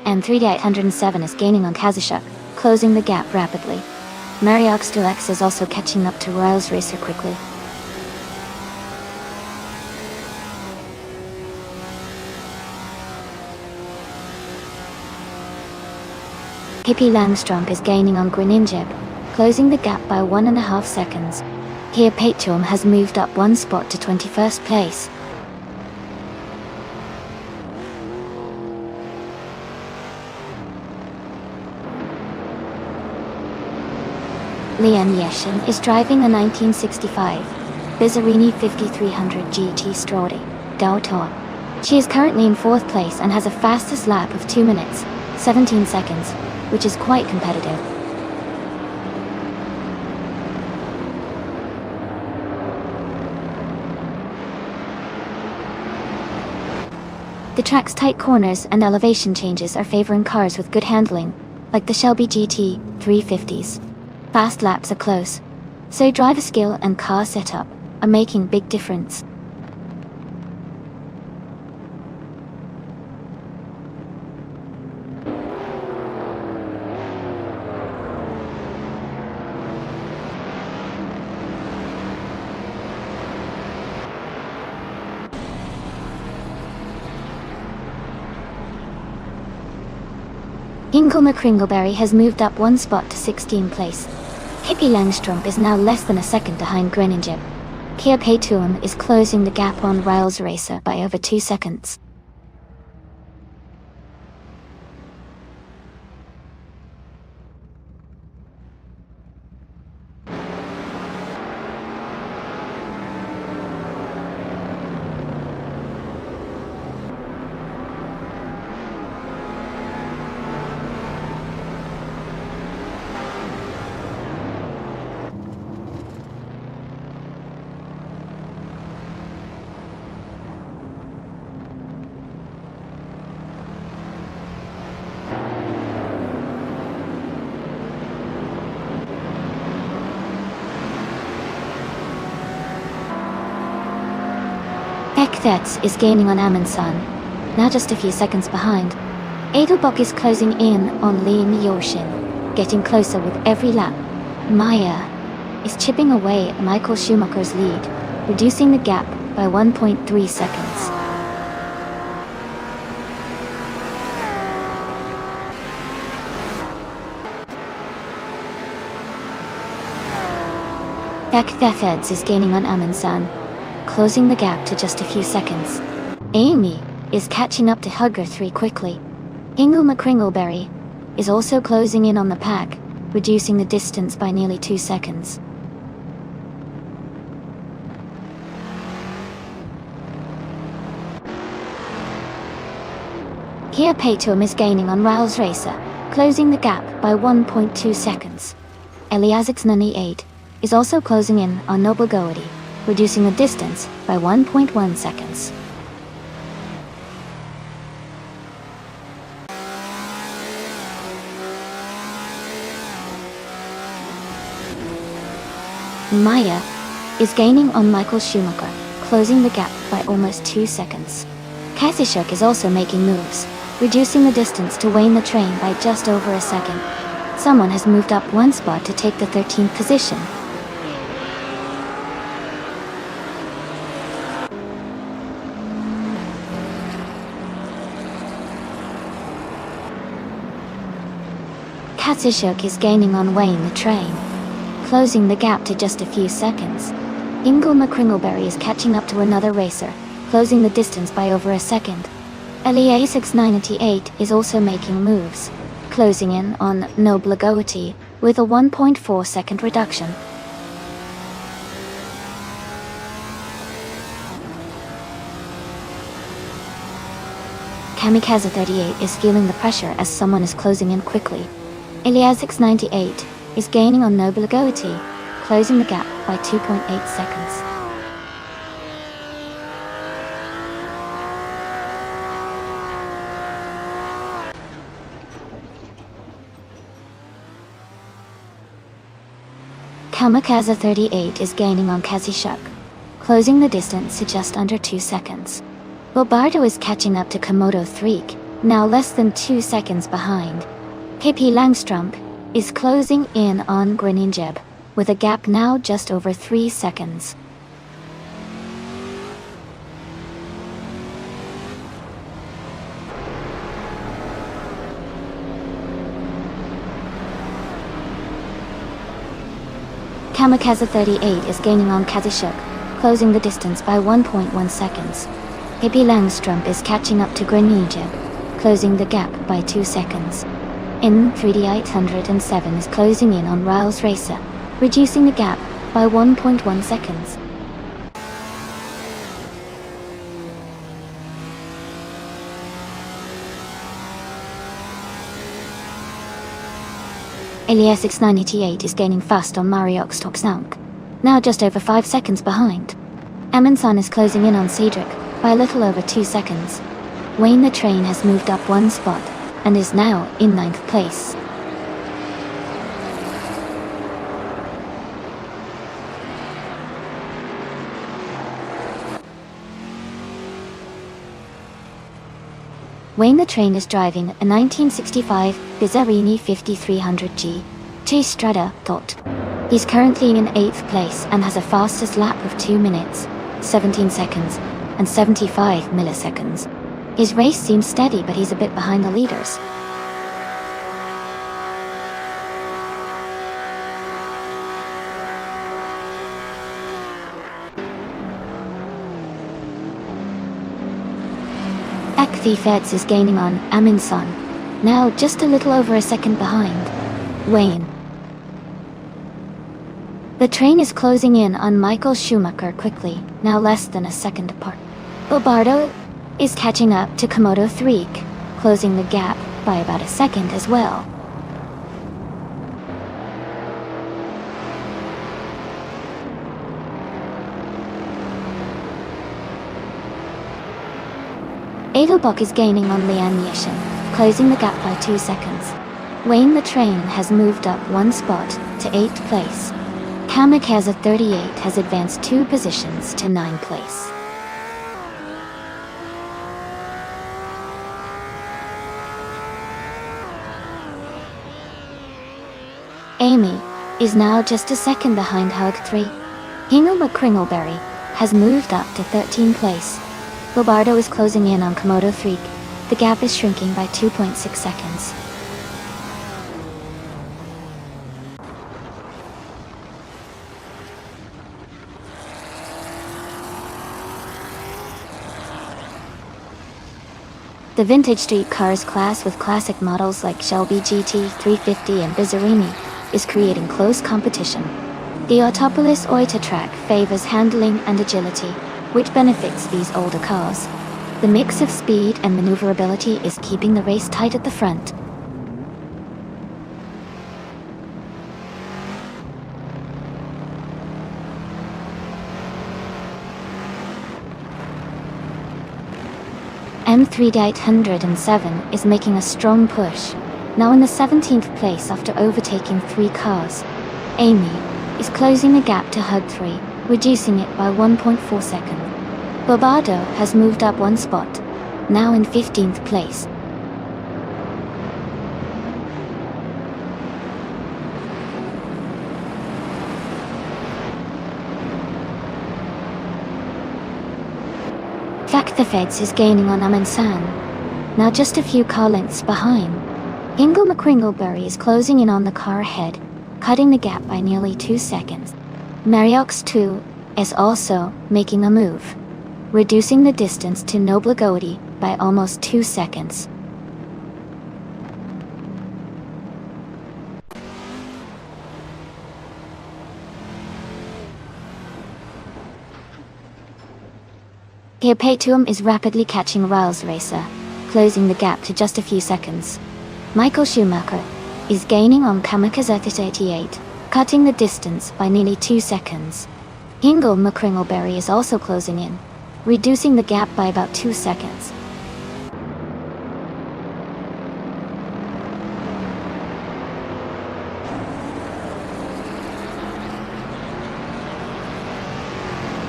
M3D807 is gaining on Kazushuk, closing the gap rapidly. Mariox Deluxe is also catching up to Riles Racer quickly. Hippie Langstrom is gaining on Greninja, closing the gap by 1.5 seconds. Kia Patrol has moved up one spot to 21st place. Lian Yeshin is driving a 1965 Bizzarini 5300 GT Strade Dautor. She is currently in 4th place and has a fastest lap of 2 minutes, 17 seconds, which is quite competitive. The track's tight corners and elevation changes are favoring cars with good handling, like the Shelby GT 350s. Fast laps are close, so driver skill and car setup are making big difference. Ingo McCringleberry has moved up one spot to 16th place. Hippie Langstrump is now less than a second behind Groningen. Kia Patrol is closing the gap on Rails Racer by over 2 seconds. Ekthets is gaining on Amundsen, now just a few seconds behind. Edelbock is closing in on Lee Miyoshin, getting closer with every lap. Maya is chipping away at Michael Schumacher's lead, reducing the gap by 1.3 seconds. Ekthets is gaining on Amundsen, closing the gap to just a few seconds. Amy is catching up to Hugger 3 quickly. Ingo McCringleberry is also closing in on the pack, reducing the distance by nearly 2 seconds. Kia Patrol is gaining on Rails Racer, closing the gap by 1.2 seconds. Eliasix 98 is also closing in on Noble Goety, reducing the distance by 1.1 seconds. Maya is gaining on Michael Schumacher, closing the gap by almost 2 seconds. Kasishuk is also making moves, reducing the distance to Wayne the Train by just over a second. Someone has moved up one spot to take the 13th position. Kasishuk is gaining on Wayne the Train, closing the gap to just a few seconds. Ingo McCringleberry is catching up to another racer, closing the distance by over a second. Eliasix 98 is also making moves, closing in on Noble Goety with a 1.4 second reduction. Kamikaze 38 is feeling the pressure as someone is closing in quickly. Eliasix 98 is gaining on Noble Goety, closing the gap by 2.8 seconds. Kamikaze 38 is gaining on Kasishuk, closing the distance to just under 2 seconds. Bobardo is catching up to Komodo 3, now less than 2 seconds behind. Hippie Langstrump is closing in on Groningen, with a gap now just over 3 seconds. Kamikaze 38 is gaining on Kazashuk, closing the distance by 1.1 seconds. Hippie Langstrumpf is catching up to Greninja, closing the gap by 2 seconds. In 3D 807 is closing in on Riles Racer, reducing the gap by 1.1 seconds. Elias X988 is gaining fast on Mariox Toxnunk, now just over 5 seconds behind. Amundsen is closing in on Cedric by a little over 2 seconds. Wayne the Train has moved up 1 spot and is now in 9th place. Wayne the Train is driving a 1965 Bizzarini 5300G Chase Strada Dot. He's currently in 8th place and has a fastest lap of 2 minutes, 17 seconds, and 75 milliseconds. His race seems steady, but he's a bit behind the leaders. Feds is gaining on Amundsen, now just a little over a second behind Wayne. The Train is closing in on Michael Schumacher quickly, now less than a second apart. Bobardo is catching up to Komodo 3, closing the gap by about a second as well. Edelbach is gaining on Lian Yishin, closing the gap by 2 seconds. Wayne the Train has moved up 1 spot to 8th place. Kamikaze 38 has advanced 2 positions to 9th place. Amy is now just a second behind Hug 3. Hingle McCringleberry has moved up to 13th place. Bobardo is closing in on Komodo 3. The gap is shrinking by 2.6 seconds. The vintage street cars class with classic models like Shelby GT 350 and Bizzarini is creating close competition. The Autopolis Oita track favors handling and agility, which benefits these older cars. The mix of speed and maneuverability is keeping the race tight at the front. M3807 is making a strong push, now in the 17th place after overtaking 3 cars. Amy is closing the gap to Hug 3, reducing it by 1.4 seconds. Bobardo has moved up 1 spot, now in 15th place. Feds is gaining on Amundsen, now just a few car lengths behind. Ingle McCringleberry is closing in on the car ahead, cutting the gap by nearly 2 seconds. Mariox 2 is also making a move, reducing the distance to Nobligoti by almost 2 seconds. Geopetuum is rapidly catching Riles Racer, closing the gap to just a few seconds. Michael Schumacher is gaining on Kamikaze 88, cutting the distance by nearly 2 seconds. Ingle McCringleberry is also closing in, reducing the gap by about 2 seconds.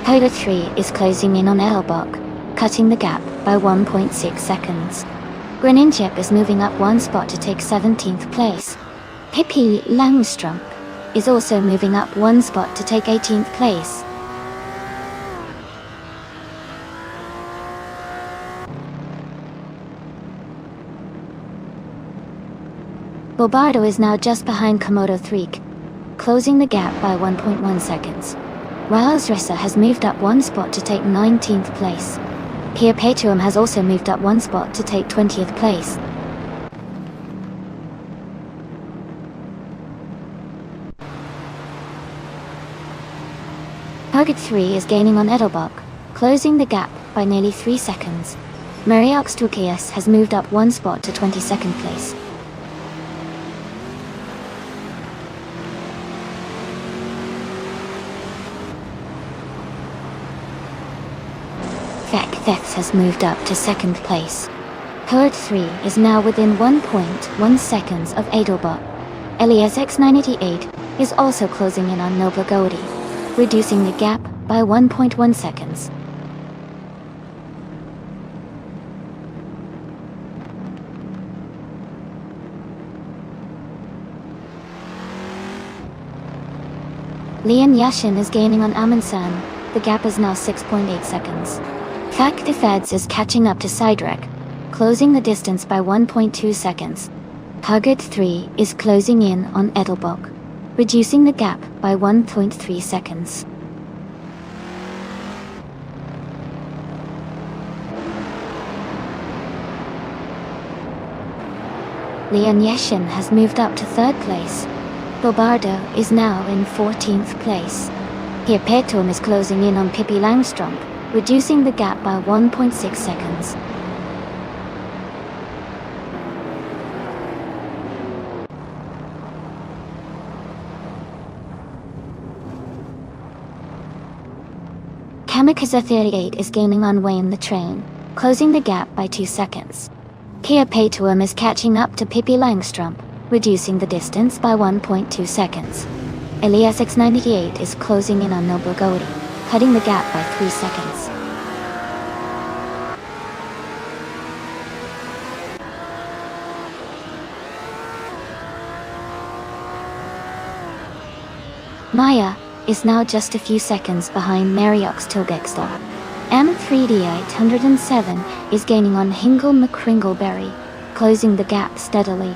Coda 3 is closing in on Edelbach, cutting the gap by 1.6 seconds. Greninja is moving up 1 spot to take 17th place. Hippie Langstrumpf is also moving up 1 spot to take 18th place. Bobardo is now just behind Komodo 3. closing the gap by 1.1 seconds. Riles Racer has moved up one spot to take 19th place. Kia Paytuum has also moved up one spot to take 20th place. Target 3 is gaining on Edelbach, closing the gap by nearly 3 seconds. Mariox Tukias has moved up one spot to 22nd place. Theths has moved up to 2nd place. Herd 3 is now within 1.1 seconds of Edelbach. Elias X988 is also closing in on Nobla Godi, reducing the gap by 1.1 seconds. Lian Yashin is gaining on Amundsen. The gap is now 6.8 seconds. Fakti Feds is catching up to Sidrek, closing the distance by 1.2 seconds. Target 3 is closing in on Edelbach, reducing the gap by 1.3 seconds. Lian Yashin has moved up to 3rd place. Bobardo is now in 14th place. Here Paytuum is closing in on Pippi Langstrump, reducing the gap by 1.6 seconds. Kamikaze 38 is gaining on Wayne the Train, closing the gap by 2 seconds. Kia Paytuum is catching up to Pippi Langstrump, reducing the distance by 1.2 seconds. Elias X98 is closing in on Nobla Godi, cutting the gap by 3 seconds. Maya is now just a few seconds behind Mariox Tilgextor. M3D807 is gaining on Hingle McCringleberry, closing the gap steadily.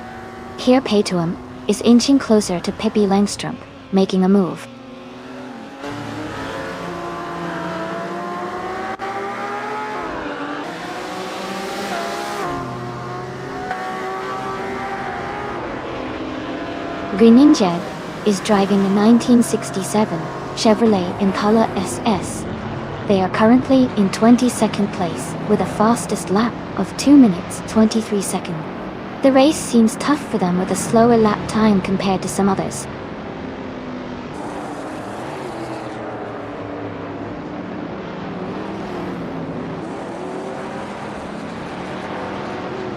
Here Paytuum is inching closer to Pippi Langstrump, making a move. Greninja is driving a 1967 Chevrolet Impala SS. They are currently in 22nd place with a fastest lap of 2 minutes 23 seconds. The race seems tough for them with a slower lap time compared to some others.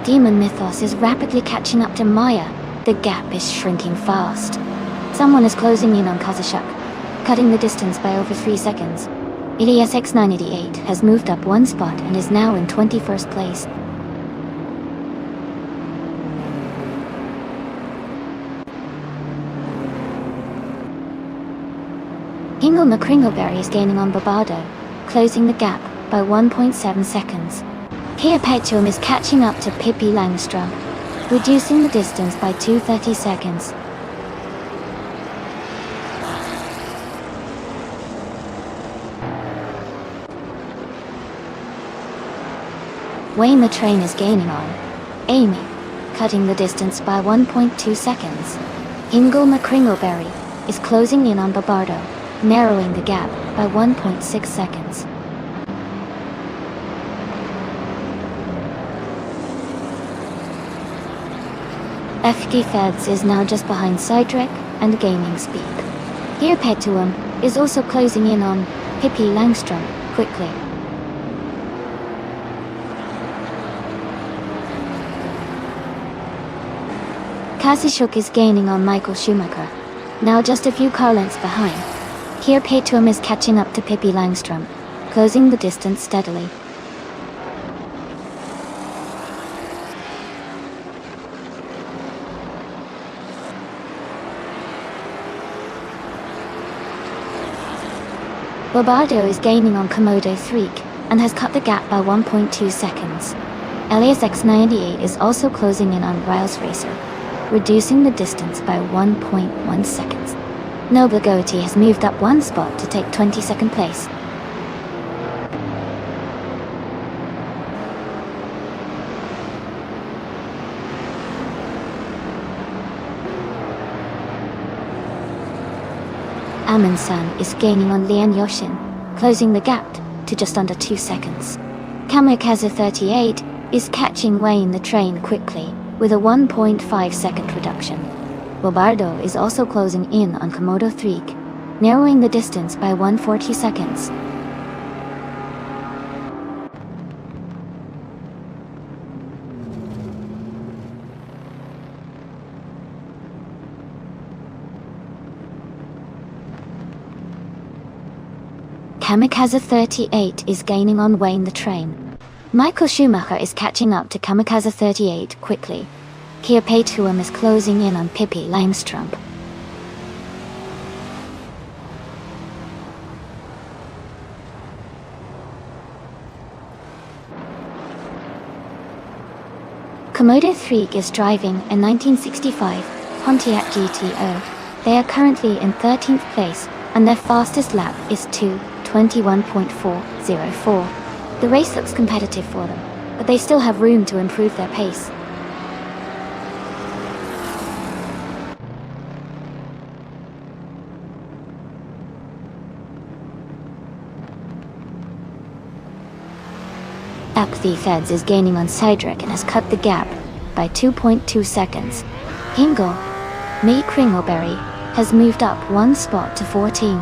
Demon Mythos is rapidly catching up to Maya. The gap is shrinking fast. Someone is closing in on Kazashuk, cutting the distance by over 3 seconds. Elias X988 has moved up one spot and is now in 21st place. Hingle McCringleberry is gaining on Bobardo, closing the gap by 1.7 seconds. Kia Paytuum is catching up to Pippi Langstrump, reducing the distance by 2.30 seconds. Wayne the Train is gaining on Amy, cutting the distance by 1.2 seconds. Hingle McCringleberry is closing in on Bobardo, narrowing the gap by 1.6 seconds. FG Feds is now just behind Sidrek and gaining speed. Here Paytuum is also closing in on Pippi Langstrump quickly. Kazashuk is gaining on Michael Schumacher, now just a few car lengths behind. Here Paytuum is catching up to Pippi Langstrump, closing the distance steadily. Bobardo is gaining on Komodo 3 and has cut the gap by 1.2 seconds. Elias X98 is also closing in on Riles Racer, reducing the distance by 1.1 seconds. Nobugotti has moved up one spot to take 22nd place. Amundsen is gaining on Lian Yoshin, closing the gap to just under 2 seconds. Kamikaze 38 is catching Wayne the train quickly, with a 1.5 second reduction. Bobardo is also closing in on Komodo 3, narrowing the distance by 140 seconds. Kamikaze 38 is gaining on Wayne the train. Michael Schumacher is catching up to Kamikaze 38 quickly. Kia Paituam is closing in on Pippi Langstrup. Komodo 3 is driving a 1965 Pontiac GTO. They are currently in 13th place, and their fastest lap is 2:21.404. The race looks competitive for them, but they still have room to improve their pace. Apathy Feds is gaining on Cydric and has cut the gap by 2.2 seconds. Hingle, May Kringleberry, has moved up one spot to 14.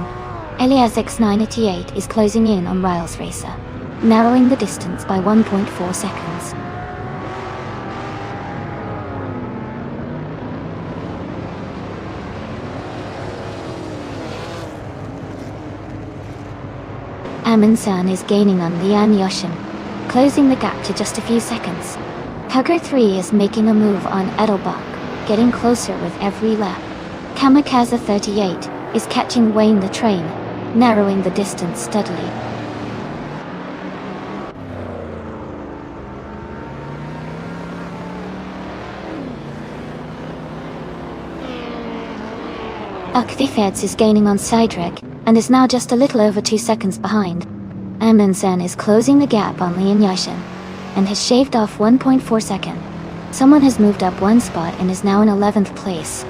Elias X988 is closing in on Riles Racer, narrowing the distance by 1.4 seconds. Amundsen is gaining on Lian Yoshin, closing the gap to just a few seconds. Tugger 3 is making a move on Edelbach, getting closer with every lap. Kamikaze 38 is catching Wayne the train, narrowing the distance steadily. Akthifeds is gaining on Cydric, and is now just a little over 2 seconds behind. Amundsen is closing the gap on Lian Yashin, and has shaved off 1.4 seconds. Someone has moved up one spot and is now in 11th place.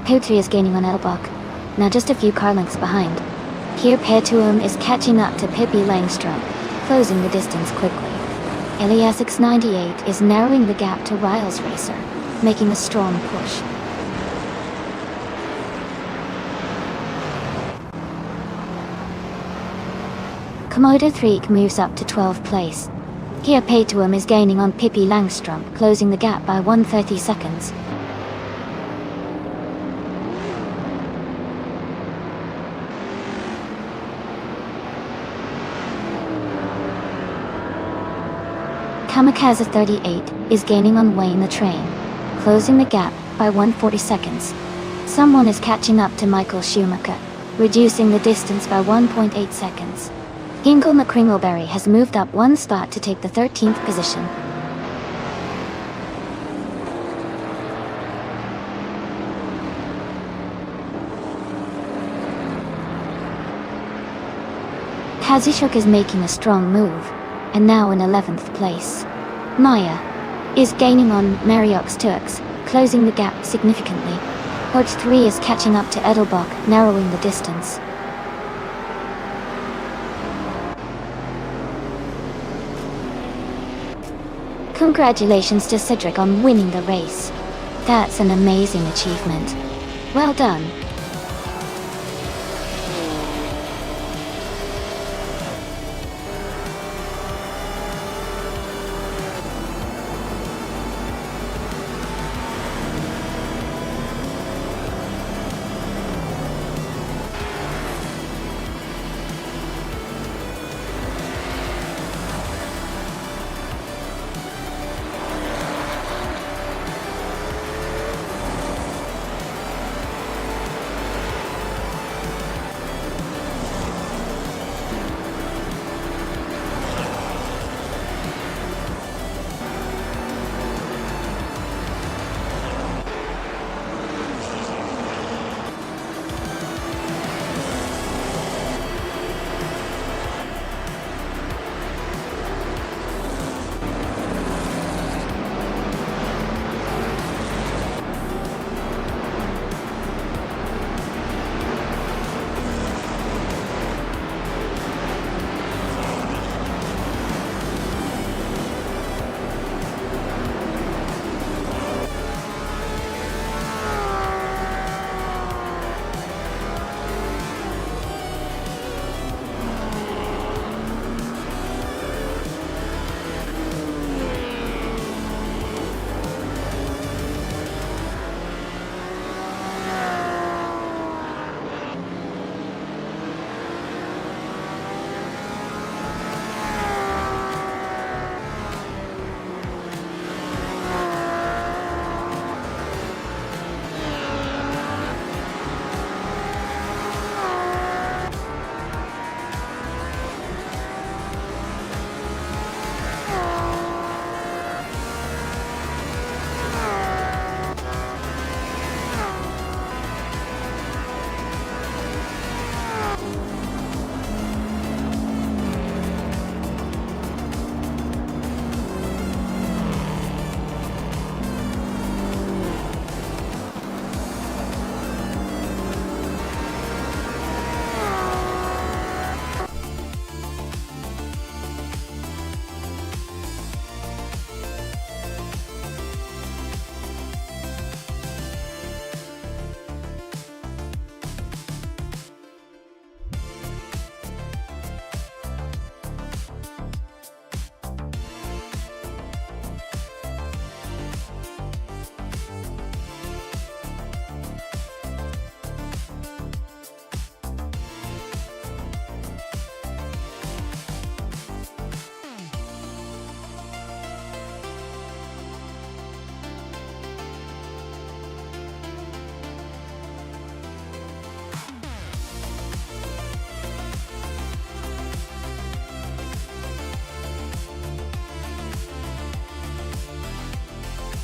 Petri is gaining on Elbach, now just a few car lengths behind. Here Petuum is catching up to Pippi Langstrup, closing the distance quickly. Elias X98 is narrowing the gap to Riles Racer, making a strong push. Komodo 3 moves up to 12th place. Here Petuum is gaining on Pippi Langstrup, closing the gap by 130 seconds. Kamikaze 38 is gaining on Wayne the train, closing the gap by 140 seconds. Someone is catching up to Michael Schumacher, reducing the distance by 1.8 seconds. Hingle McCringleberry has moved up one spot to take the 13th position. Kazushuk is making a strong move, and now in 11th place. Maya is gaining on Mariox Turks, closing the gap significantly. Hodge 3 is catching up to Edelbach, narrowing the distance. Congratulations to Cedric on winning the race. That's an amazing achievement. Well done.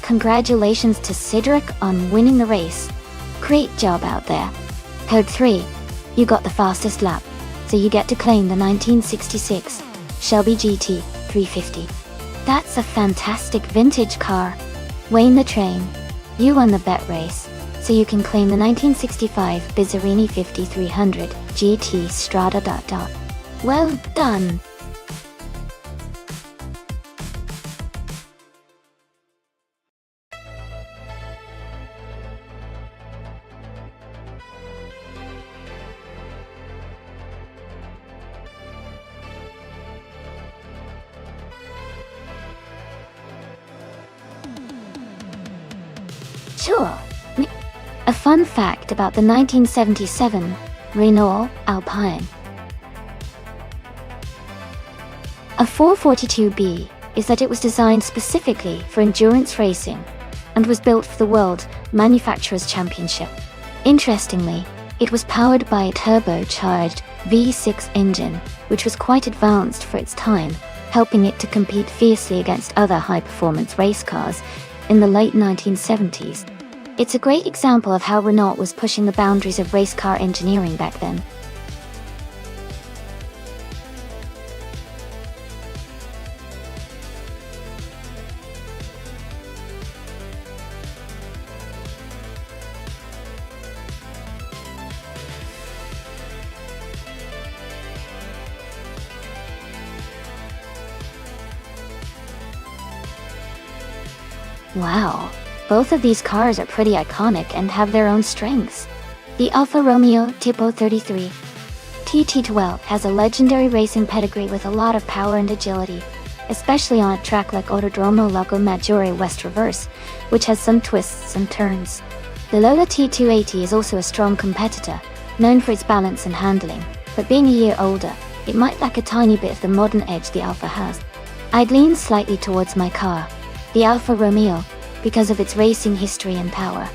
Congratulations to Cedric on winning the race. Great job out there. Code 3. You got the fastest lap, so you get to claim the 1966 Shelby GT 350. That's a fantastic vintage car. Wayne the Train, you won the bet race, so you can claim the 1965 Bizzarini 5300 GT Strada. Well done. Sure. A fun fact about the 1977 Renault Alpine. A 442B is that it was designed specifically for endurance racing and was built for the World Manufacturers' Championship. Interestingly, it was powered by a turbocharged V6 engine, which was quite advanced for its time, helping it to compete fiercely against other high-performance race cars in the late 1970s. It's a great example of how Renault was pushing the boundaries of race car engineering back then. Wow, both of these cars are pretty iconic and have their own strengths. The Alfa Romeo Tipo 33 TT12 has a legendary racing pedigree with a lot of power and agility, especially on a track like Autodromo Lago Maggiore West Reverse, which has some twists and turns. The Lola T280 is also a strong competitor, known for its balance and handling, but being a year older, it might lack a tiny bit of the modern edge the Alfa has. I'd lean slightly towards my car, the Alfa Romeo, because of its racing history and power.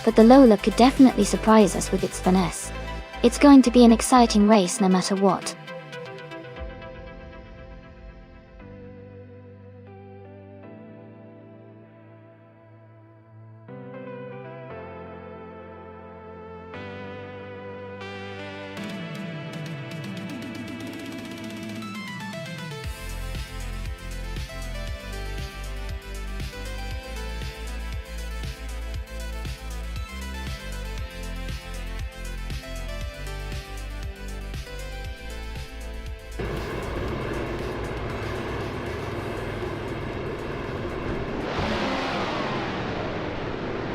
But the Lola could definitely surprise us with its finesse. It's going to be an exciting race no matter what.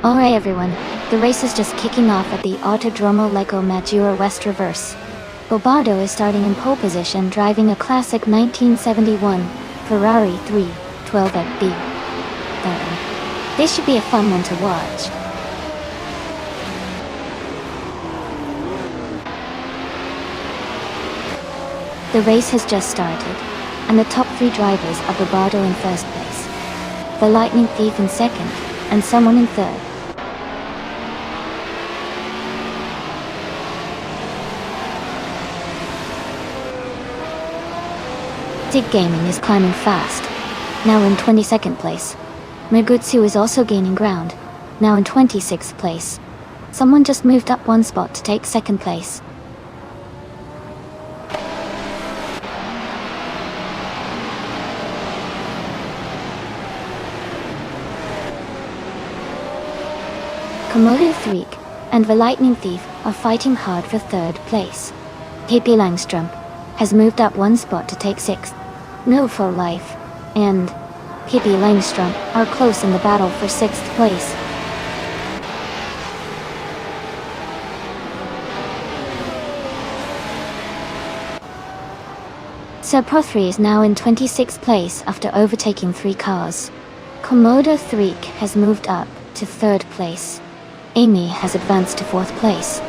Alright everyone, the race is just kicking off at the Autodromo Lago Maggiore West Reverse. Bobardo is starting in pole position driving a classic 1971 Ferrari 312FB. This should be a fun one to watch. The race has just started, and the top three drivers are Bobardo in first place, the Lightning Thief in second, and someone in third. Dig Gaming is climbing fast, now in 22nd place. Megutsu is also gaining ground, now in 26th place. Someone just moved up one spot to take second place. Komodo Threek and the Lightning Thief are fighting hard for third place. Hippie Langstrom has moved up one spot to take sixth. No for Life and Hippie Langstrom are close in the battle for sixth place. Serpro3 is now in 26th place after overtaking 3 cars. Komodo Threek has moved up to third place. Amy has advanced to fourth place.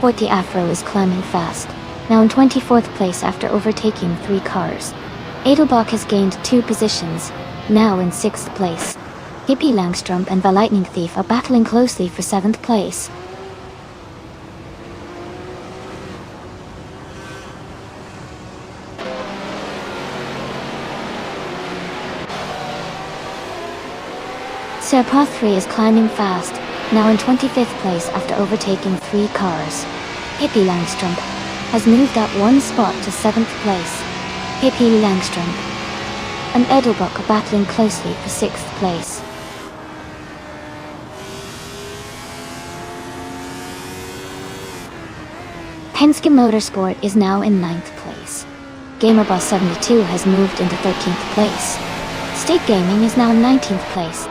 Forty Afro is climbing fast, now in 24th place after overtaking 3 cars. Edelbach has gained 2 positions, now in 6th place. Hippie Langstrom and the Lightning Thief are battling closely for 7th place. Serpa 3 is climbing fast, now in 25th place after overtaking 3 cars. Pippi Langström has moved up 1 spot to 7th place. Pippi Langström and Edelbrock are battling closely for 6th place. Penske Motorsport is now in 9th place. GamerBoss 72 has moved into 13th place. State Gaming is now in 19th place.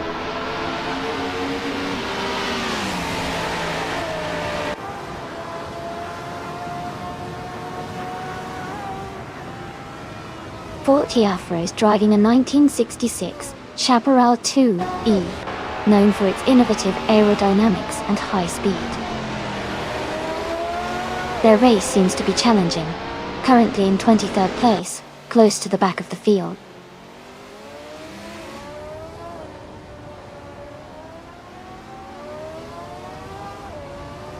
Forty Afro is driving a 1966 Chaparral 2E, known for its innovative aerodynamics and high speed. Their race seems to be challenging, currently in 23rd place, close to the back of the field.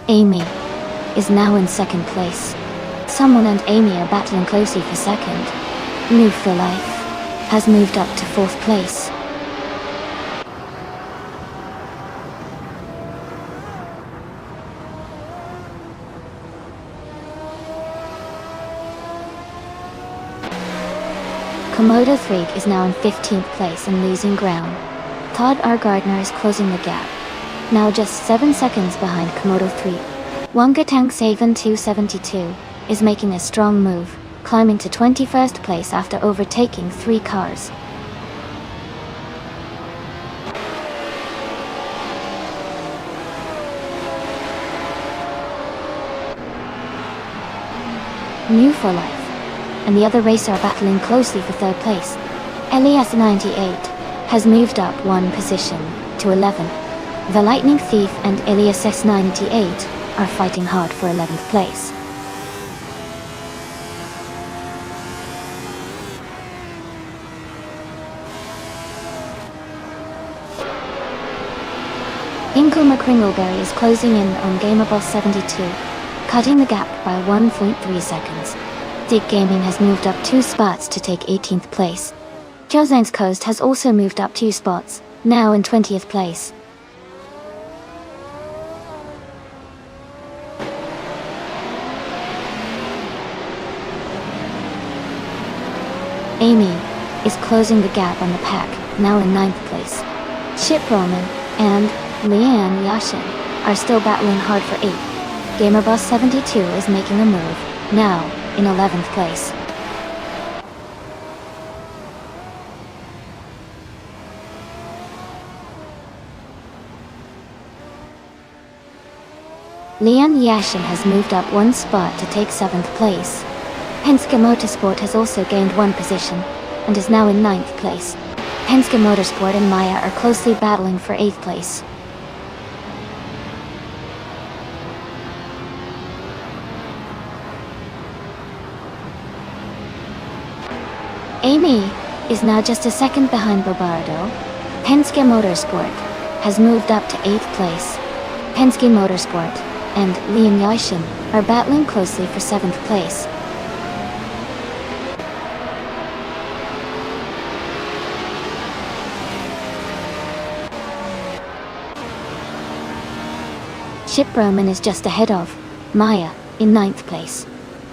Amy is now in 2nd place. Someone and Amy are battling closely for 2nd. Move for Life has moved up to 4th place. Komodo 3 is now in 15th place and losing ground. Todd R. Gardner is closing the gap, now just 7 seconds behind Komodo 3. Wangatang Savan 272 is making a strong move, climbing to 21st place after overtaking 3 cars. New for Life and the other racer are battling closely for 3rd place. Elias 98 has moved up 1 position to 11th. The Lightning Thief and Elias S98 are fighting hard for 11th place. Inkel McCringleberry is closing in on GamerBoss 72, cutting the gap by 1.3 seconds. Dick Gaming has moved up 2 spots to take 18th place. Joseins Coast has also moved up 2 spots, now in 20th place. Amy is closing the gap on the pack, now in 9th place. Chip Roman and Leanne Yashin are still battling hard for 8th. GamerBoss 72 is making a move, now in 11th place. Leon Yashin has moved up 1 spot to take 7th place. Penske Motorsport has also gained 1 position, and is now in 9th place. Penske Motorsport and Maya are closely battling for 8th place. Amy is now just a second behind Bobardo. Penske Motorsport has moved up to 8th place. Penske Motorsport and Liam Yashin are battling closely for 7th place. Chip Roman is just ahead of Maya in 9th place.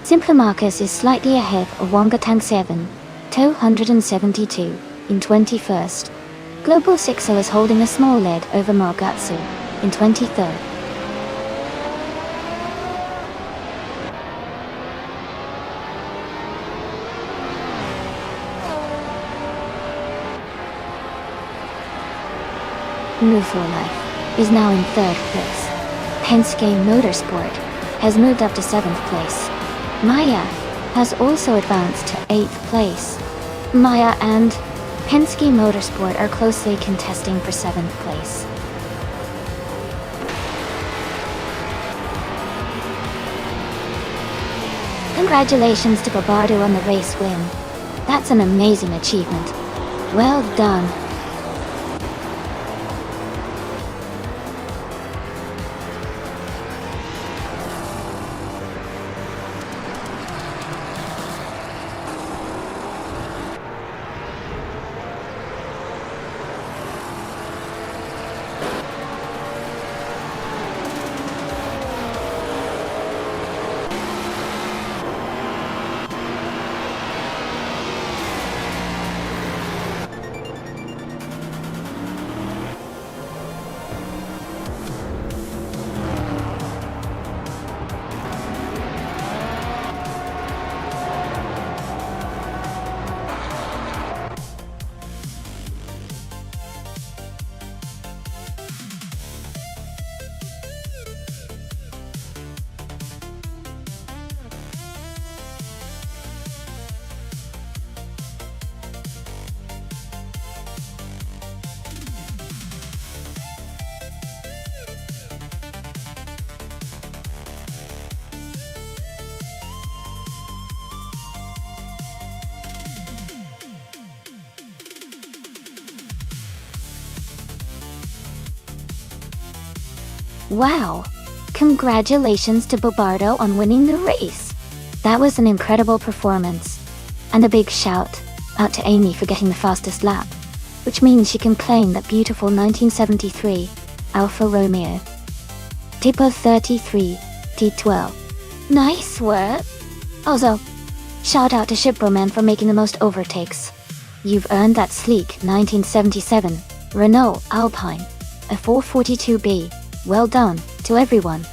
Simple Marcus is slightly ahead of Wangatang 7, 272 in 21st. Global Sixel is holding a small lead over Margatsu in 23rd. Move for Life is now in 3rd place. Penske Motorsport has moved up to 7th place. Maya has also advanced to 8th place. Maya and Penske Motorsport are closely contesting for 7th place. Congratulations to Bobardo on the race win. That's an amazing achievement. Well done. Wow! Congratulations to Bobardo on winning the race! That was an incredible performance. And a big shout out to Amy for getting the fastest lap, which means she can claim that beautiful 1973 Alfa Romeo. Tipo 33 T12. Nice work! Also, shout out to Shipbroman for making the most overtakes. You've earned that sleek 1977 Renault Alpine, a 442B. Well done to everyone.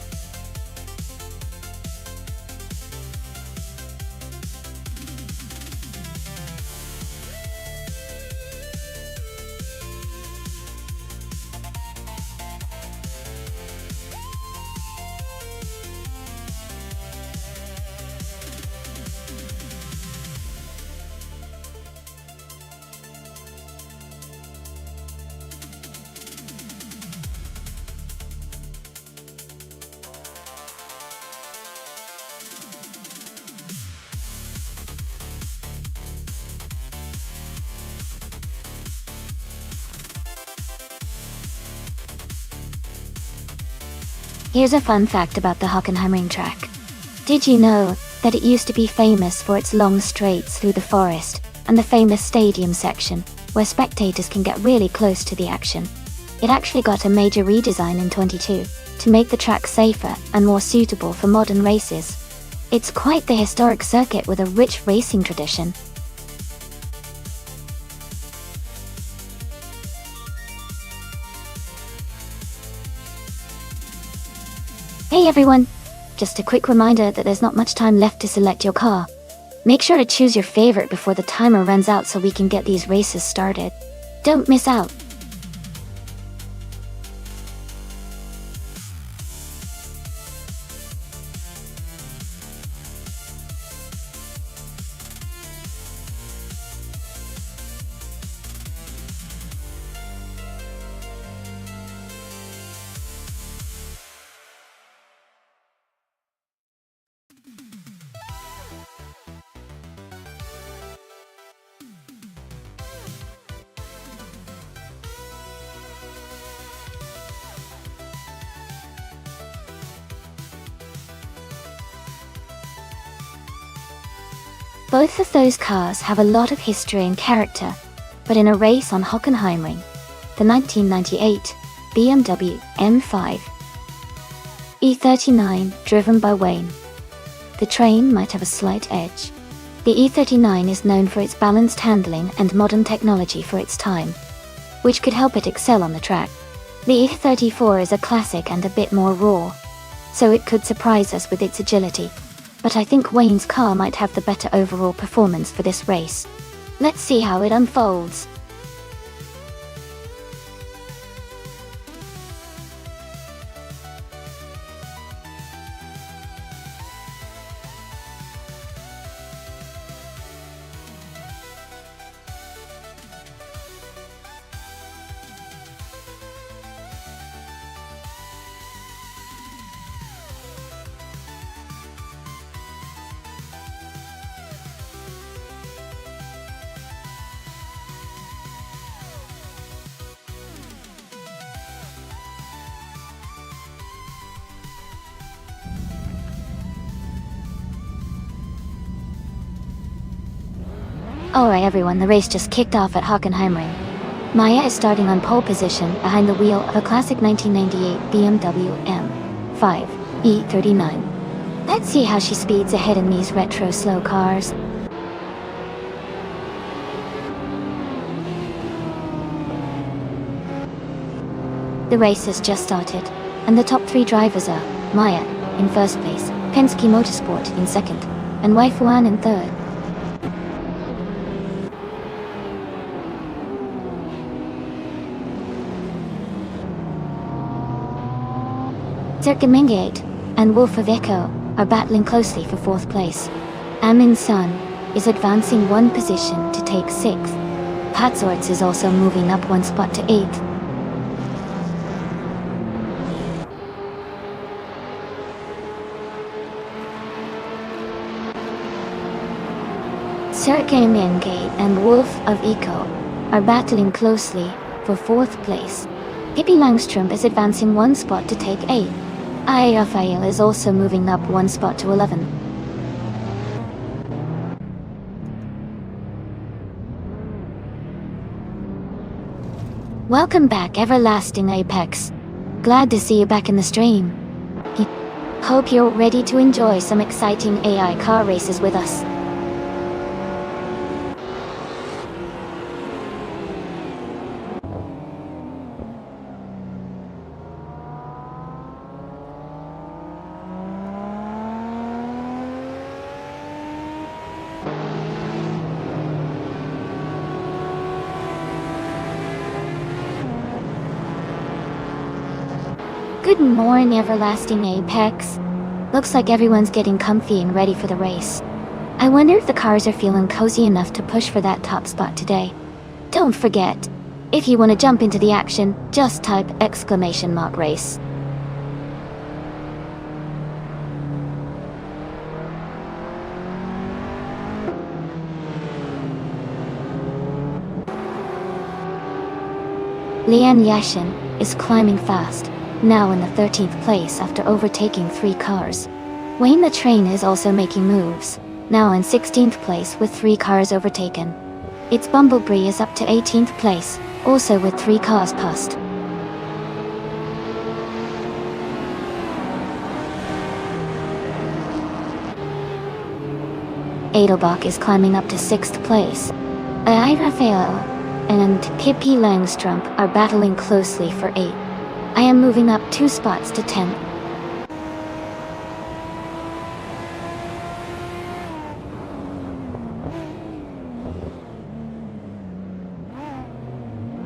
Here's a fun fact about the Hockenheimring track. Did you know that it used to be famous for its long straights through the forest and the famous stadium section, where spectators can get really close to the action? It actually got a major redesign in 22 to make the track safer and more suitable for modern races. It's quite the historic circuit with a rich racing tradition. Hey everyone! Just a quick reminder that there's not much time left to select your car. Make sure to choose your favorite before the timer runs out so we can get these races started. Don't miss out! Both of those cars have a lot of history and character, but in a race on Hockenheimring, the 1998 BMW M5 E39 driven by Wayne, the train might have a slight edge. The E39 is known for its balanced handling and modern technology for its time, which could help it excel on the track. The E34 is a classic and a bit more raw, so it could surprise us with its agility. But I think Wayne's car might have the better overall performance for this race. Let's see how it unfolds. Alright everyone, the race just kicked off at Hockenheimring. Maya is starting on pole position behind the wheel of a classic 1998 BMW M5 E39. Let's see how she speeds ahead in these retro slow cars. The race has just started, and the top three drivers are Maya in first place, Penske Motorsport in second, and Wei Fuan in third. Zergemengate and Wolf of Echo are battling closely for fourth place. Amin Sun is advancing one position to take sixth. Patzorts is also moving up one spot to eighth. Zergemengate and Wolf of Echo are battling closely for fourth place. Pippi Langström is advancing one spot to take 8. Raphael is also moving up one spot to 11. Welcome back, Everlasting Apex. Glad to see you back in the stream. Hope you're ready to enjoy some exciting AI car races with us. Good morning, Everlasting Apex. Looks like everyone's getting comfy and ready for the race. I wonder if the cars are feeling cozy enough to push for that top spot today. Don't forget, if you want to jump into the action, just type !race. Lian Yashin is climbing fast, now in the 13th place after overtaking 3 cars. Wayne the Train is also making moves, now in 16th place with 3 cars overtaken. Its Bumblebee is up to 18th place, also with 3 cars passed. Edelbach is climbing up to 6th place. Raphael and Pippi Langström are battling closely for 8. I am moving up 2 spots to 10.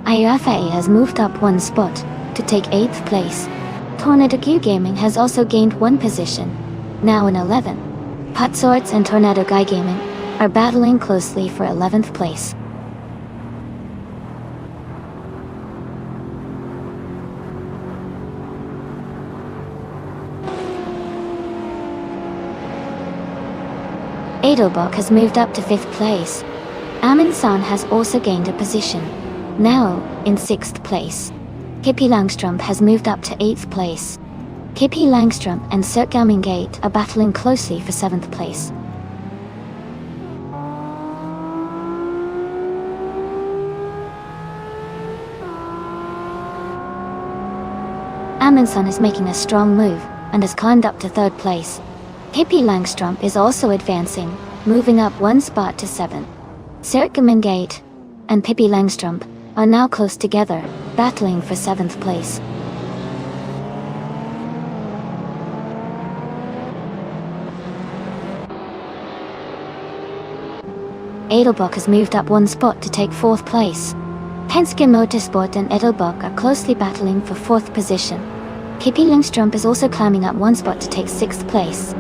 Raphael has moved up 1 spot to take 8th place. Tornado Q Gaming has also gained 1 position, now in 11. Potsorts and Tornado Guy Gaming are battling closely for 11th place. Edelbach has moved up to 5th place. Amundsen has also gained a position, now in 6th place. Pippi Langström has moved up to 8th place. Pippi Langström and Gate are battling closely for 7th place. Amundsen is making a strong move and has climbed up to 3rd place. Pippi Langström is also advancing, moving up 1 spot to 7. Gate and Pippi Langström are now close together, battling for 7th place. Edelbach has moved up 1 spot to take 4th place. Penske Motorsport and Edelbach are closely battling for 4th position. Pippi Langström is also climbing up 1 spot to take 6th place.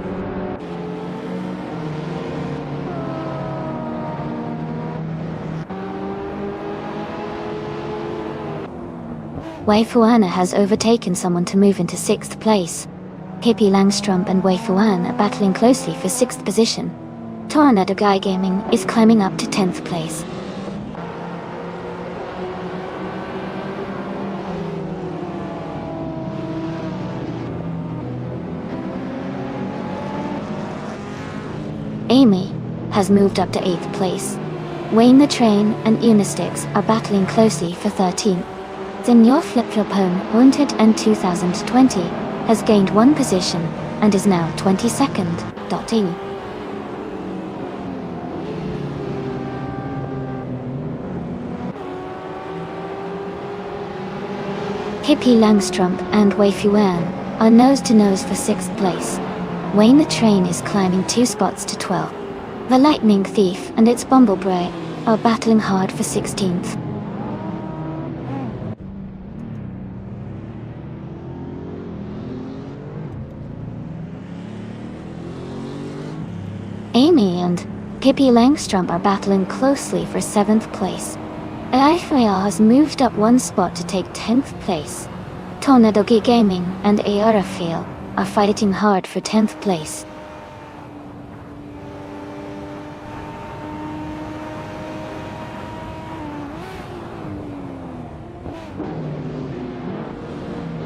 Wei Fuan has overtaken someone to move into 6th place. Pippi Langström and Wei Fuan are battling closely for 6th position. Tornado Guy Gaming is climbing up to 10th place. Amy has moved up to 8th place. Wayne the Train and Unistix are battling closely for 13th. Senior Flipflopone Haunted and 2020 has gained 1 position and is now 22nd. Pippi Langström and Wei Fuan are nose-to-nose for 6th place. Wayne the Train is climbing 2 spots to 12. The Lightning Thief and its Bumblebee are battling hard for 16th. Amy and Pippi Langström are battling closely for 7th place. Raphael has moved up 1 spot to take 10th place. Tornado Gaming and Raphael are fighting hard for 10th place.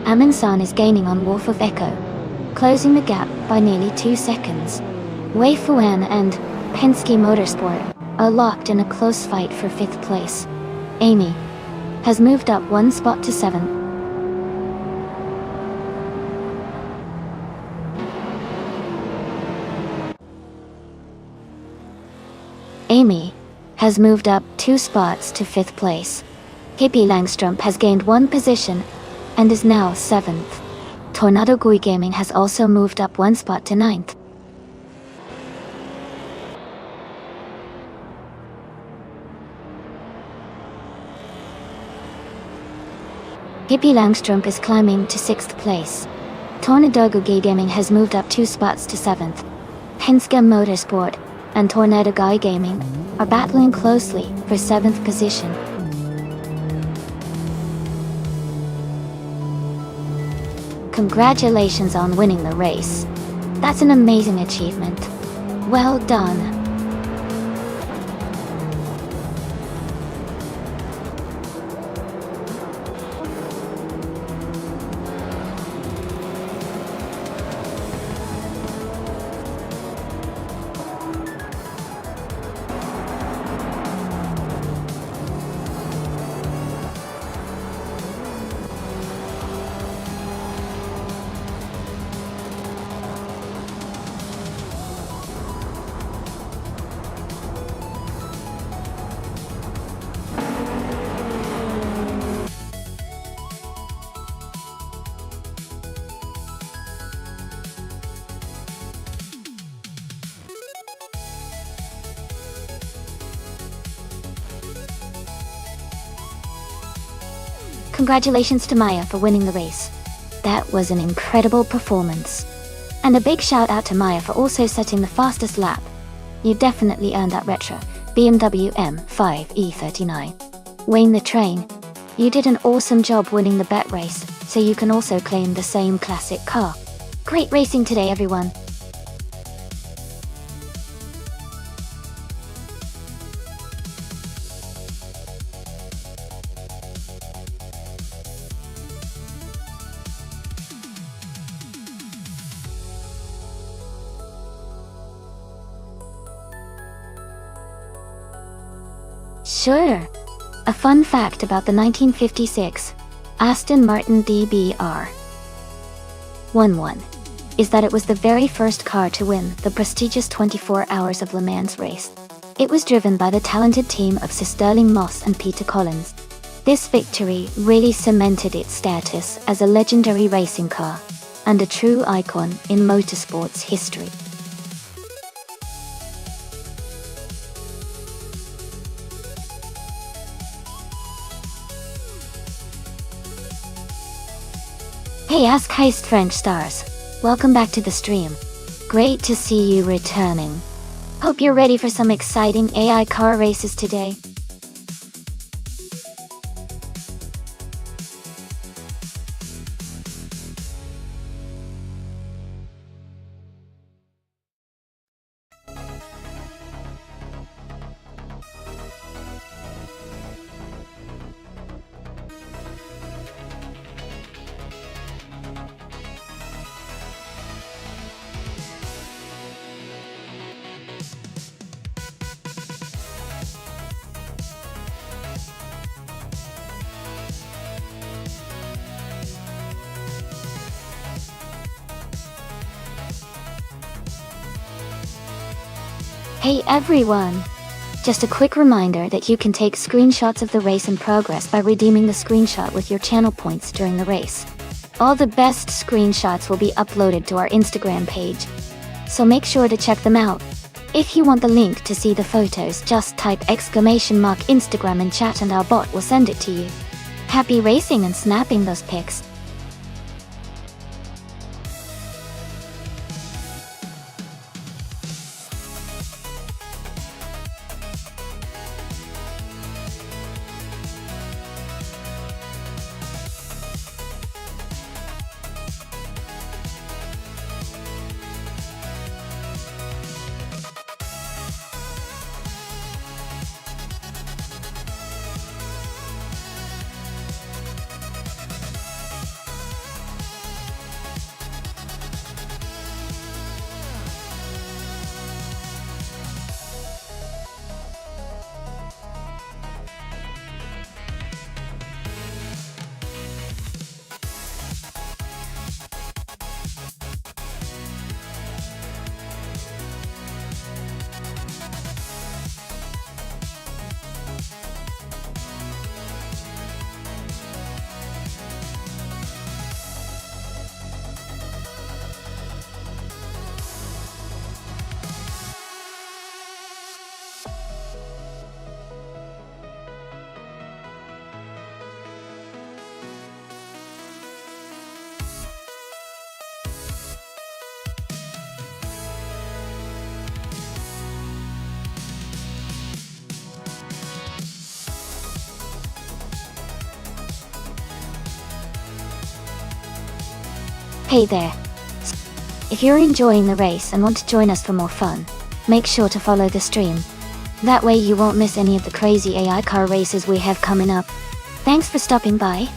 Amundsen is gaining on Wolf of Echo, closing the gap by nearly 2 seconds. Wei Fuan and Penske Motorsport are locked in a close fight for 5th place. Amy has moved up 1 spot to 7th. Amy has moved up 2 spots to 5th place. Hippie Langstrup has gained 1 position and is now 7th. Tornado Gui Gaming has also moved up 1 spot to 9th. Hippie Langstrup is climbing to 6th place. Tornado Gui Gaming has moved up 2 spots to 7th. Penske Motorsport and Tornado Gui Gaming are battling closely for 7th position. Congratulations on winning the race. That's an amazing achievement. Well done. Congratulations to Maya for winning the race. That was an incredible performance. And a big shout out to Maya for also setting the fastest lap. You definitely earned that retro BMW M5 E39. Wayne the Train, you did an awesome job winning the bet race, so you can also claim the same classic car. Great racing today, everyone. Sure. A fun fact about the 1956 Aston Martin DBR 11 is that it was the very first car to win the prestigious 24 Hours of Le Mans race. It was driven by the talented team of Sir Sterling Moss and Peter Collins. This victory really cemented its status as a legendary racing car and a true icon in motorsports history. Hey Ask Heist French Stars, welcome back to the stream. Great to see you returning. Hope you're ready for some exciting AI car races today. Hey everyone! Just a quick reminder that you can take screenshots of the race in progress by redeeming the screenshot with your channel points during the race. All the best screenshots will be uploaded to our Instagram page, so make sure to check them out. If you want the link to see the photos, just type !Instagram in chat and our bot will send it to you. Happy racing and snapping those pics! Hey there. If you're enjoying the race and want to join us for more fun, make sure to follow the stream. That way you won't miss any of the crazy AI car races we have coming up. Thanks for stopping by.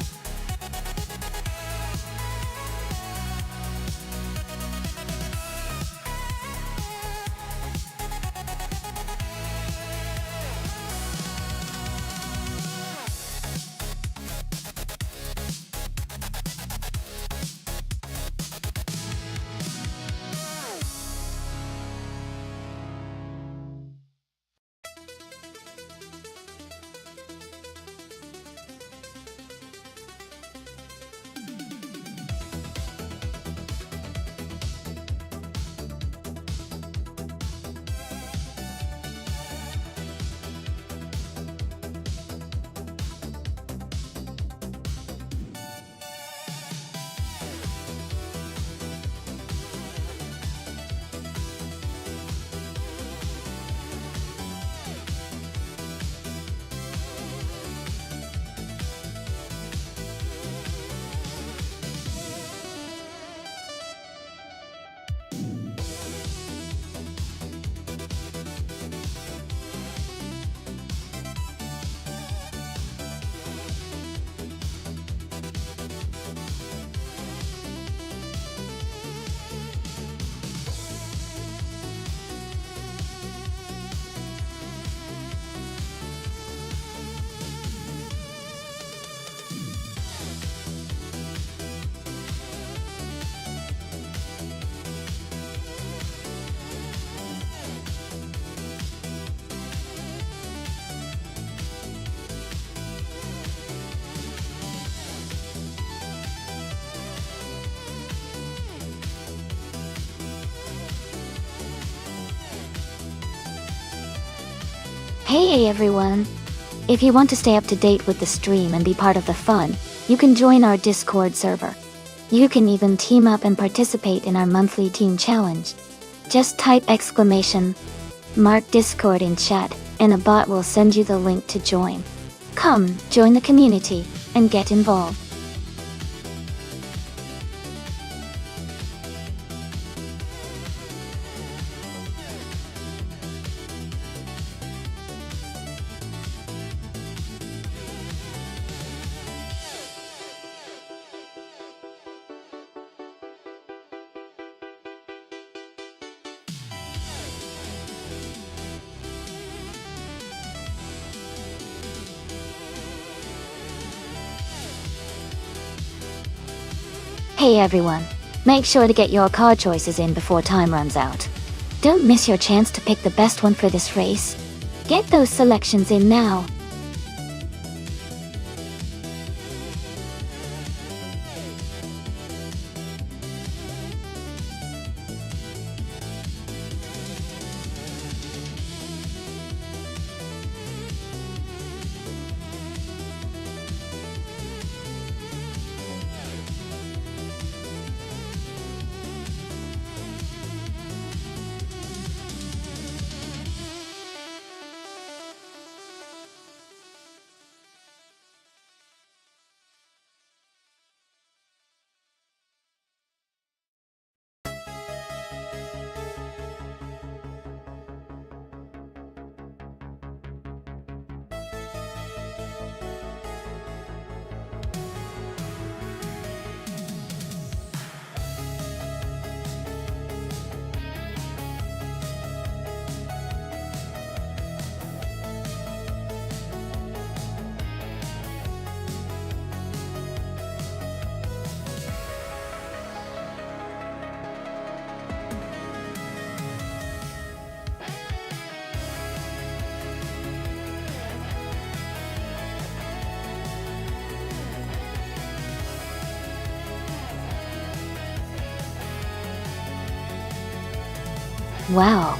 Hey everyone! If you want to stay up to date with the stream and be part of the fun, you can join our Discord server. You can even team up and participate in our monthly team challenge. Just type !mark Discord in chat, and a bot will send you the link to join. Come, join the community, and get involved. Hey everyone, make sure to get your car choices in before time runs out. Don't miss your chance to pick the best one for this race. Get those selections in now. Wow!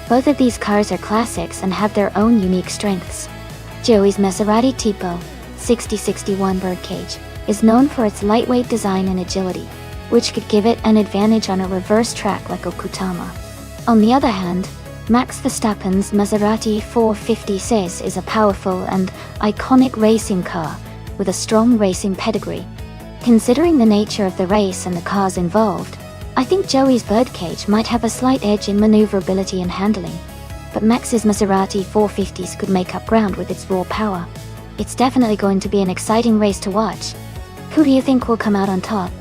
Both of these cars are classics and have their own unique strengths. Joey's Maserati Tipo 6061 Birdcage is known for its lightweight design and agility, which could give it an advantage on a reverse track like Okutama. On the other hand, Max Verstappen's Maserati 456 is a powerful and iconic racing car with a strong racing pedigree. Considering the nature of the race and the cars involved, I think Joey's birdcage might have a slight edge in maneuverability and handling, but Max's Maserati 450s could make up ground with its raw power. It's definitely going to be an exciting race to watch. Who do you think will come out on top?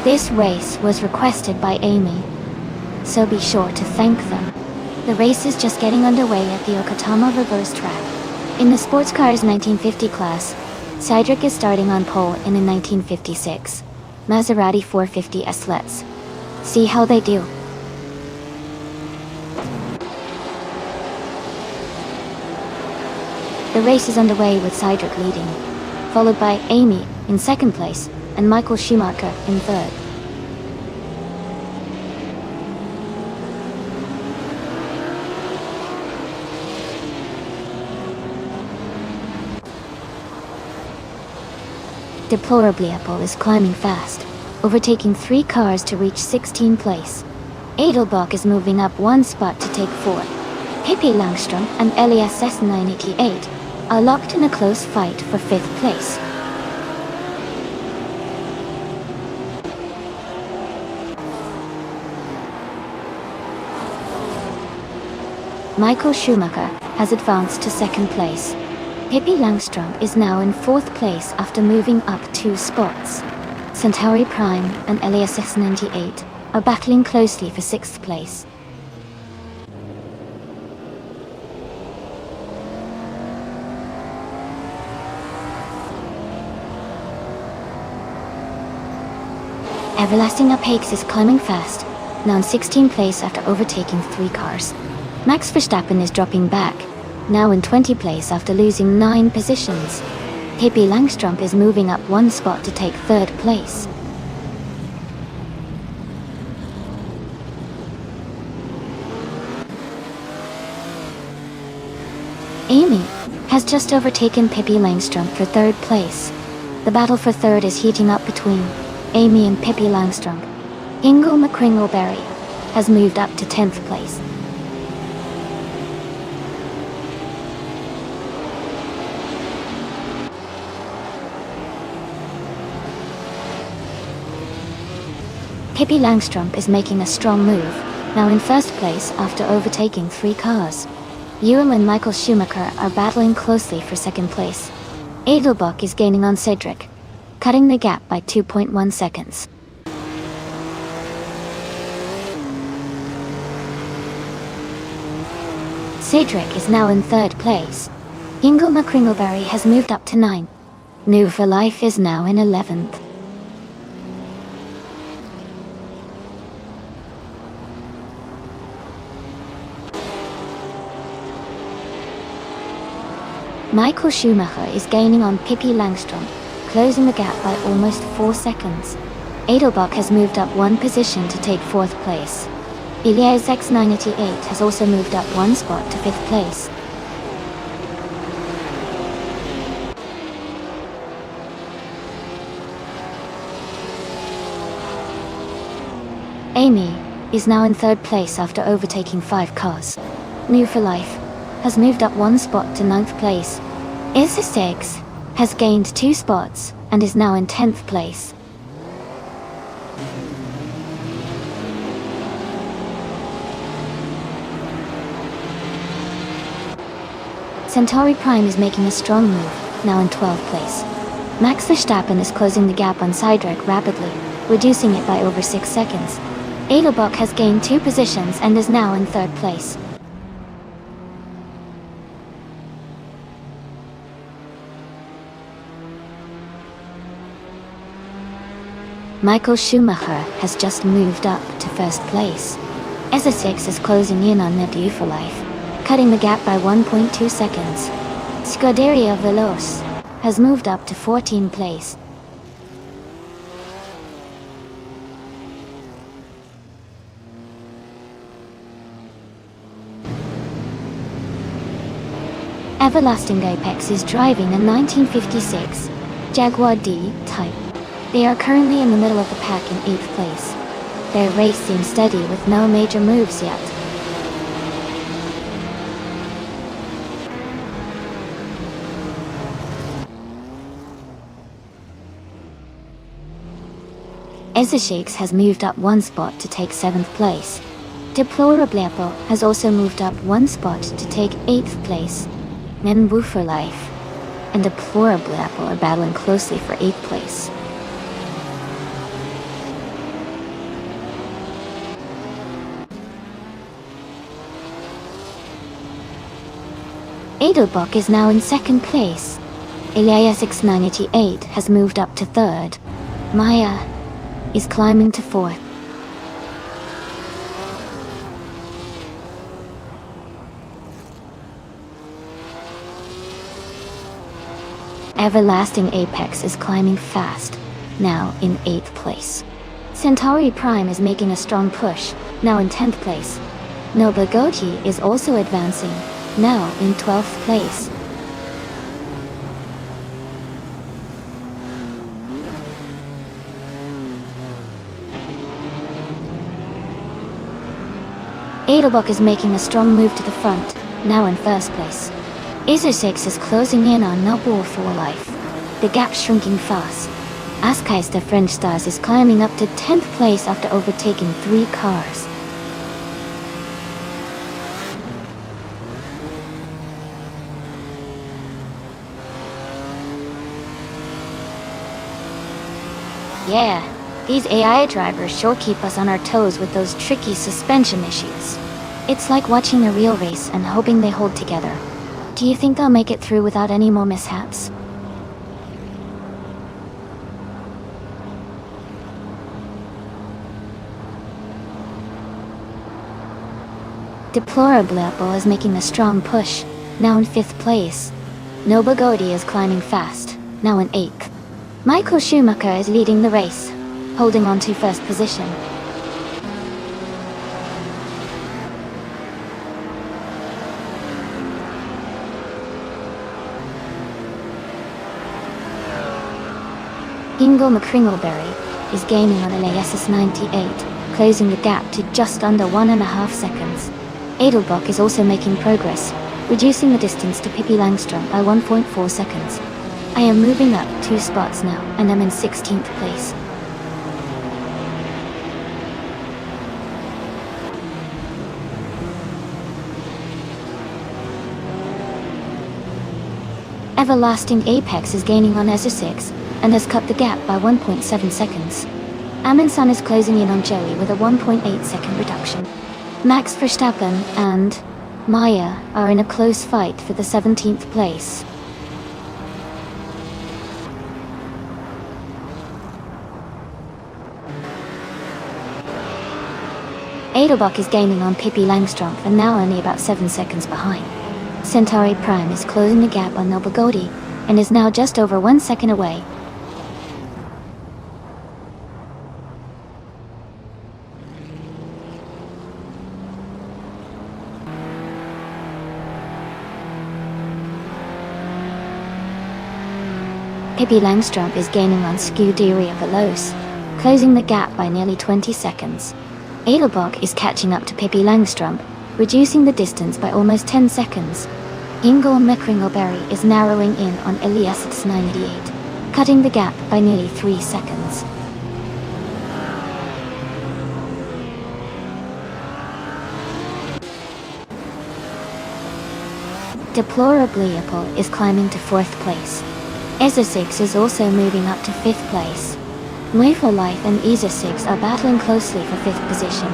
This race was requested by Amy, so be sure to thank them. The race is just getting underway at the Okatama reverse track. In the sports cars 1950 class, Cydric is starting on pole in a 1956 Maserati 450S. Let's see how they do. The race is underway with Cydric leading, followed by Amy in second place and Michael Schumacher in third. Deplorably, Apple is climbing fast, overtaking 3 cars to reach 16th place. Edelbach is moving up 1 spot to take 4th. Pippi Langstrom and Elias S988 are locked in a close fight for 5th place. Michael Schumacher has advanced to 2nd place. Pippi Langstrom is now in 4th place after moving up 2 spots. Centauri Prime and Elias S98 are battling closely for 6th place. Everlasting Apex is climbing fast, now in 16th place after overtaking 3 cars. Max Verstappen is dropping back, now in 20th place after losing 9 positions. Pippi Langstrom is moving up 1 spot to take 3rd place. Amy has just overtaken Pippi Langstrom for 3rd place. The battle for 3rd is heating up between Amy and Pippi Langstrom. Ingo McCringleberry has moved up to 10th place. Pippi Langstrom is making a strong move, now in 1st place after overtaking 3 cars. Ewan and Michael Schumacher are battling closely for 2nd place. Edelbach is gaining on Cedric, cutting the gap by 2.1 seconds. Cedric is now in 3rd place. Ingo McCringleberry has moved up to 9. New for Life is now in 11th. Michael Schumacher is gaining on Pippi Langstrom, closing the gap by almost 4 seconds. Edelbach has moved up 1 position to take 4th place. Elias X988 has also moved up 1 spot to 5th place. Amy is now in 3rd place after overtaking 5 cars. New for Life has moved up 1 spot to 9th place. Isisteg's has gained 2 spots and is now in 10th place. Centauri Prime is making a strong move, now in 12th place. Max Verstappen is closing the gap on Cydric rapidly, reducing it by over 6 seconds. Edelbach has gained 2 positions and is now in 3rd place. Michael Schumacher has just moved up to 1st place. SSX is closing in on Nebula for life, cutting the gap by 1.2 seconds. Scuderia Veloce has moved up to 14th place. Everlasting Apex is driving a 1956 Jaguar D-Type. They are currently in the middle of the pack in 8th place. Their race seems steady with no major moves yet. Ezeshakes has moved up 1 spot to take 7th place. Deplorablepo has also moved up 1 spot to take 8th place. Nenwu for life and Deplorablepo are battling closely for 8th place. Edelbach is now in 2nd place. Elias X988 has moved up to 3rd. Maya is climbing to 4th. Everlasting Apex is climbing fast, now in 8th place. Centauri Prime is making a strong push, now in 10th place. Noble Goji is also advancing, now in 12th place. Edelbach is making a strong move to the front, now in 1st place. Iso6 is closing in on Noble for life. The gap's shrinking fast. Askeister French Stars is climbing up to 10th place after overtaking 3 cars. Yeah, these AI drivers sure keep us on our toes with those tricky suspension issues. It's like watching a real race and hoping they hold together. Do you think they'll make it through without any more mishaps? Deplorablepo is making a strong push, now in 5th place. Nobagodi is climbing fast, now in 8th. Michael Schumacher is leading the race, holding on to 1st position. Ingo McCringleberry is gaining on LASS 98, closing the gap to just under 1.5 seconds. Edelbach is also making progress, reducing the distance to Pippi Langstrom by 1.4 seconds. I am moving up 2 spots now, and I'm in 16th place. Everlasting Apex is gaining on Ezra6, and has cut the gap by 1.7 seconds. Amundsen is closing in on Joey with a 1.8 second reduction. Max Verstappen and Maya are in a close fight for the 17th place. Edelbach is gaining on Pippi Langstrom and now only about 7 seconds behind. Centauri Prime is closing the gap on Nobagodi and is now just over 1 second away. Pippi Langstrom is gaining on Scuderia Veloce, closing the gap by nearly 20 seconds. Edelbach is catching up to Pippi Langstrom, reducing the distance by almost 10 seconds. Ingo McCringleberry is narrowing in on Elias 98, cutting the gap by nearly 3 seconds. Deplorably Apple is climbing to 4th place. EZA6 is also moving up to 5th place. Way for Life and EZA6 are battling closely for 5th position.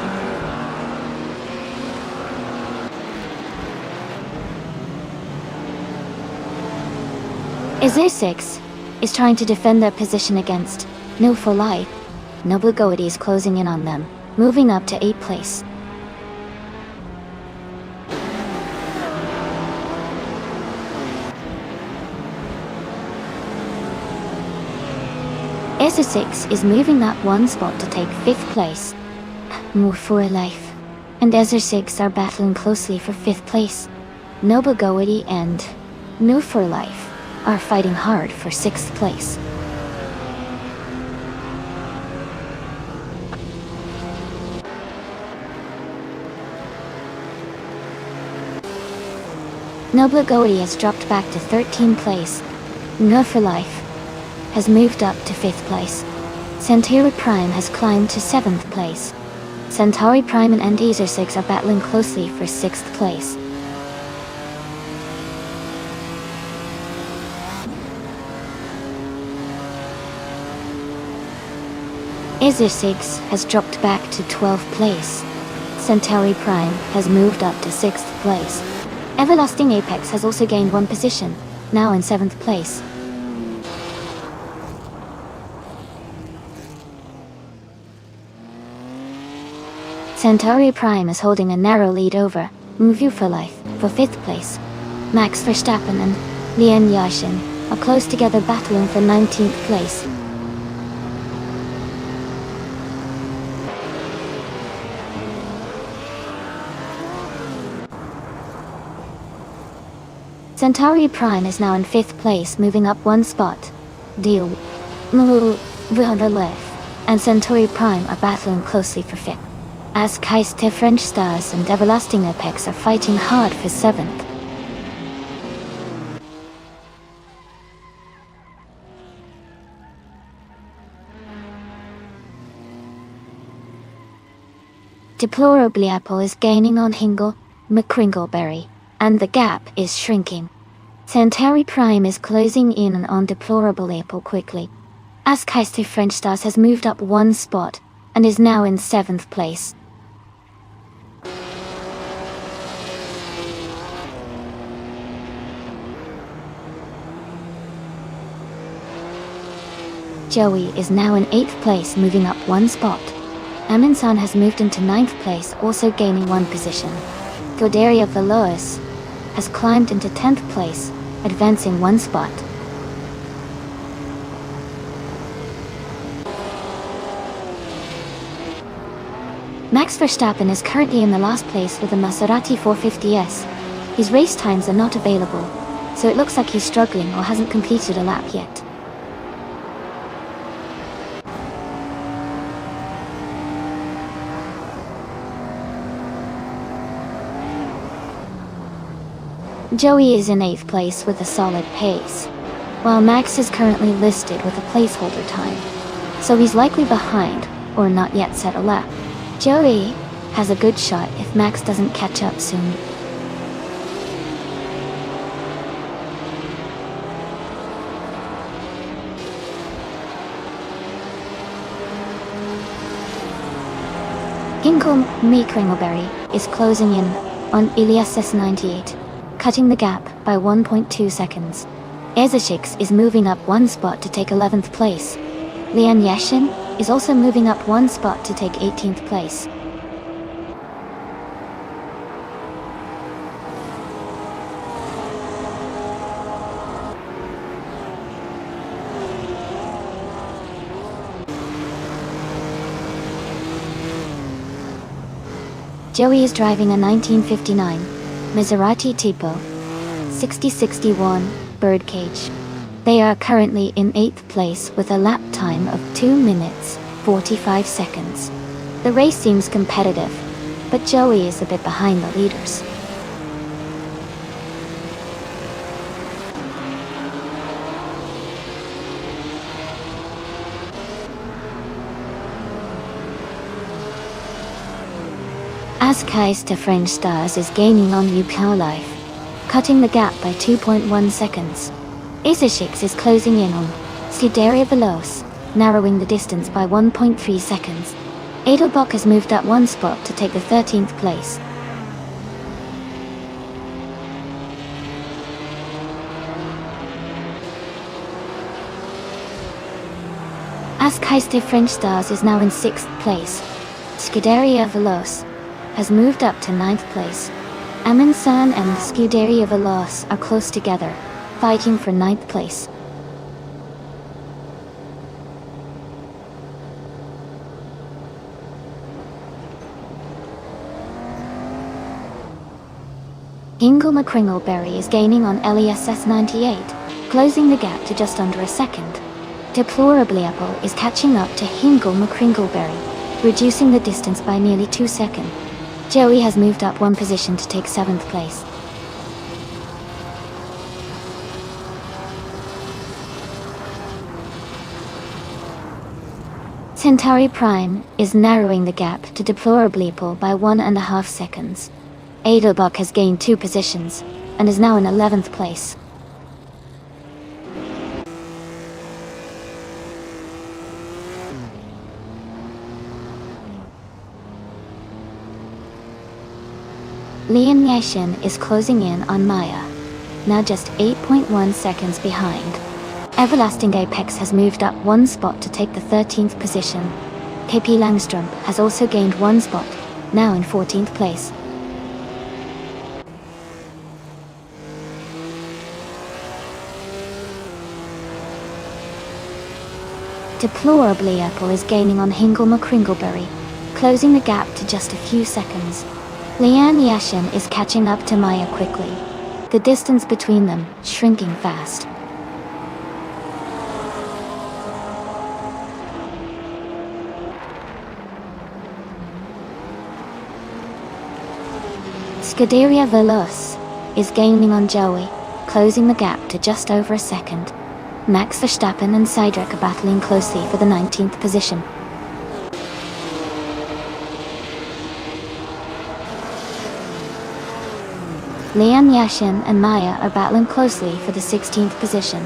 EZA6 is trying to defend their position against No for Life. Noble Goity is closing in on them, moving up to 8th place. EZA6 is moving up 1 spot to take 5th place. Move for Life and EZA6 are battling closely for 5th place. Noble Goity and Move for Life are fighting hard for 6th place. Noble Goity has dropped back to 13th place. No for Life has moved up to 5th place. Centauri Prime has climbed to 7th place. Centauri Prime and EZA6 are battling closely for 6th place. EZA6 has dropped back to 12th place. Centauri Prime has moved up to 6th place. Everlasting Apex has also gained 1 position, now in 7th place. Centauri Prime is holding a narrow lead over Move for Life for 5th place. Max Verstappen and Lian Yashin are close together battling for 19th place. Centauri Prime is now in 5th place, moving up 1 spot. Deal and Centauri Prime are battling closely for 5th. As Kaiste French Stars and Everlasting Apex are fighting hard for 7th. Deplorably Apple is gaining on Hingle, McCringleberry, and the gap is shrinking. Centauri Prime is closing in on Deplorable Apple quickly. As Kaiste French Stars has moved up 1 spot and is now in 7th place. Joey is now in 8th place, moving up 1 spot. Aminsan has moved into 9th place, also gaining 1 position. Godaria Velois has climbed into 10th place, advancing 1 spot. Max Verstappen is currently in the last place with a Maserati 450S. His race times are not available, so it looks like he's struggling or hasn't completed a lap yet. Joey is in 8th place with a solid pace, while Max is currently listed with a placeholder time, so he's likely behind or not yet set a lap. Joey has a good shot if Max doesn't catch up soon. Ginkgo McCringleberry is closing in on Ilias S98, cutting the gap by 1.2 seconds. EZA6 is moving up 1 spot to take 11th place. Lian Yashin is also moving up 1 spot to take 18th place. Joey is driving a 1959 Maserati Tipo 6061 Birdcage. They are currently in 8th place with a lap time of 2 minutes 45 seconds. The race seems competitive, but Joey is a bit behind the leaders. As Kaiste French Stars is gaining on Life, cutting the gap by 2.1 seconds. Isishix is closing in on Scuderia Veloce, narrowing the distance by 1.3 seconds. Edelbock has moved up one spot to take the 13th place. Askeiste French Stars is now in 6th place. Scuderia Veloce has moved up to 9th place. Amundsen and Scuderia Veloce are close together, fighting for 9th place. Hingle McCringleberry is gaining on LESS 98, closing the gap to just under a second. Deplorably Apple is catching up to Hingle McCringleberry, reducing the distance by nearly 2 seconds. Joey has moved up one position to take 7th place. Centauri Prime is narrowing the gap to Deplorably Apple by 1.5 seconds. Edelbuck has gained 2 positions, and is now in 11th place. Lian Yashin is closing in on Maya, now just 8.1 seconds behind. Everlasting Apex has moved up one spot to take the 13th position. KP Langstrom has also gained one spot, now in 14th place. Deplorably Apple is gaining on Hingle McCringleberry, closing the gap to just a few seconds. Lian Yashin is catching up to Maya quickly, the distance between them shrinking fast. Scuderia Veloce is gaining on Joey, closing the gap to just over a second. Max Verstappen and Seidrich are battling closely for the 19th position. Lian Yashin and Maya are battling closely for the 16th position.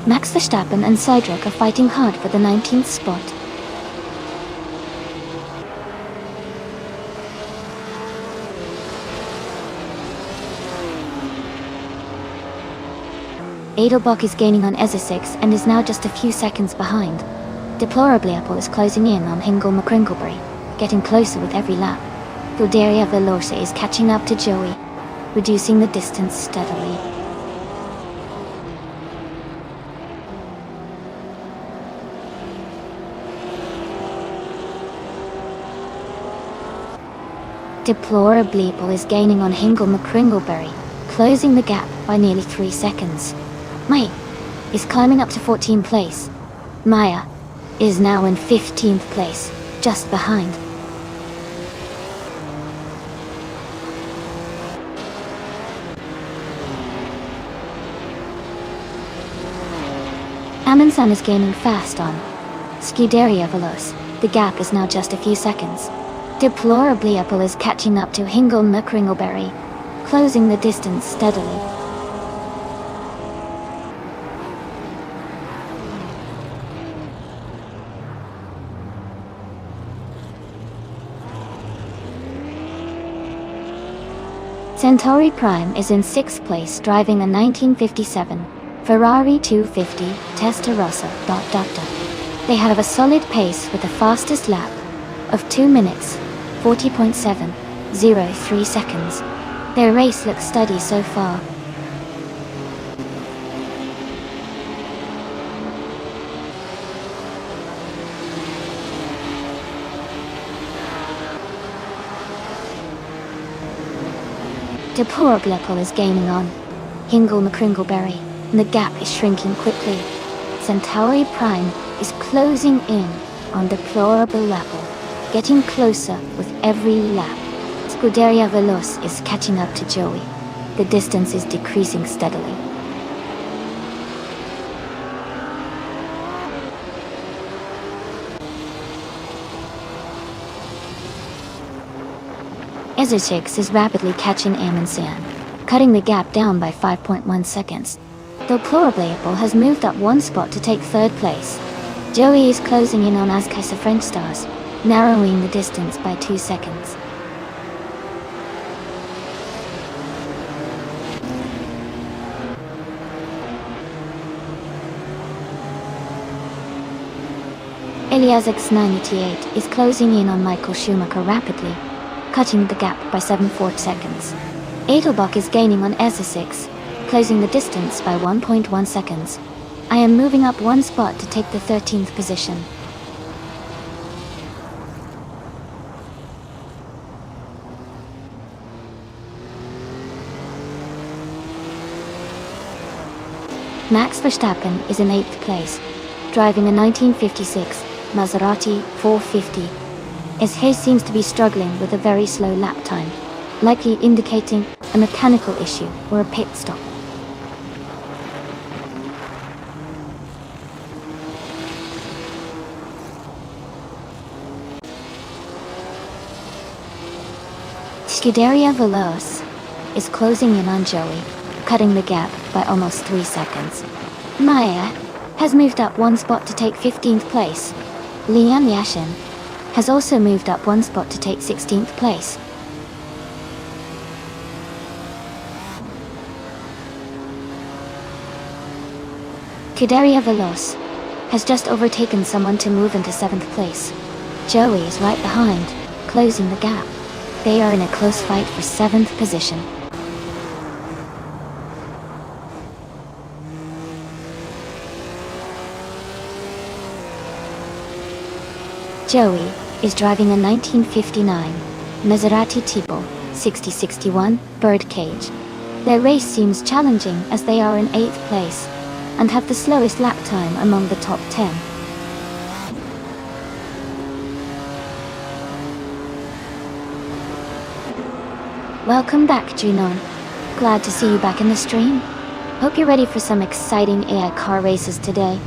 Max Verstappen and Seidrich are fighting hard for the 19th spot. Edelbock is gaining on Ezesix and is now just a few seconds behind. Deplorably Apple is closing in on Hingle McCringleberry, getting closer with every lap. Scuderia Veloce is catching up to Joey, reducing the distance steadily. Deplorably Apple is gaining on Hingle McCringleberry, closing the gap by nearly 3 seconds. Maya is climbing up to 14th place. Maya is now in 15th place, just behind. Amundsen is gaining fast on Scuderia Veloce. The gap is now just a few seconds. Deplorably Apple is catching up to Hingle McCringleberry, closing the distance steadily. Centauri Prime is in 6th place driving a 1957 Ferrari 250 Testarossa. They have a solid pace with the fastest lap of 2 minutes, 40.703 seconds. Their race looks steady so far. Deplorably Apple is gaining on Hingle McCringleberry, and the gap is shrinking quickly. Centauri Prime is closing in on Deplorable Apple, getting closer with every lap. Scuderia Veloce is catching up to Joey. The distance is decreasing steadily. Ezesix is rapidly catching Amundsen, cutting the gap down by 5.1 seconds. Deplorable has moved up one spot to take third place. Joey is closing in on Azkaisa French Stars, narrowing the distance by 2 seconds. Eliasix 988 is closing in on Michael Schumacher rapidly, cutting the gap by 7.4 seconds. Edelbach is gaining on Esa6, closing the distance by 1.1 seconds. I am moving up one spot to take the 13th position. Max Verstappen is in 8th place, driving a 1956 Maserati 450, as he seems to be struggling with a very slow lap time, likely indicating a mechanical issue or a pit stop. Scuderia Veloce is closing in on Joey, cutting the gap by almost 3 seconds. Maya has moved up one spot to take 15th place. Liam Yashin has also moved up one spot to take 16th place. Scuderia Veloce has just overtaken someone to move into 7th place. Joey is right behind, closing the gap. They are in a close fight for 7th position. Joey is driving a 1959 Maserati Tipo 6061 Birdcage. Their race seems challenging as they are in 8th place and have the slowest lap time among the top 10. Welcome back, Junon. Glad to see you back in the stream. Hope you're ready for some exciting AI car races today.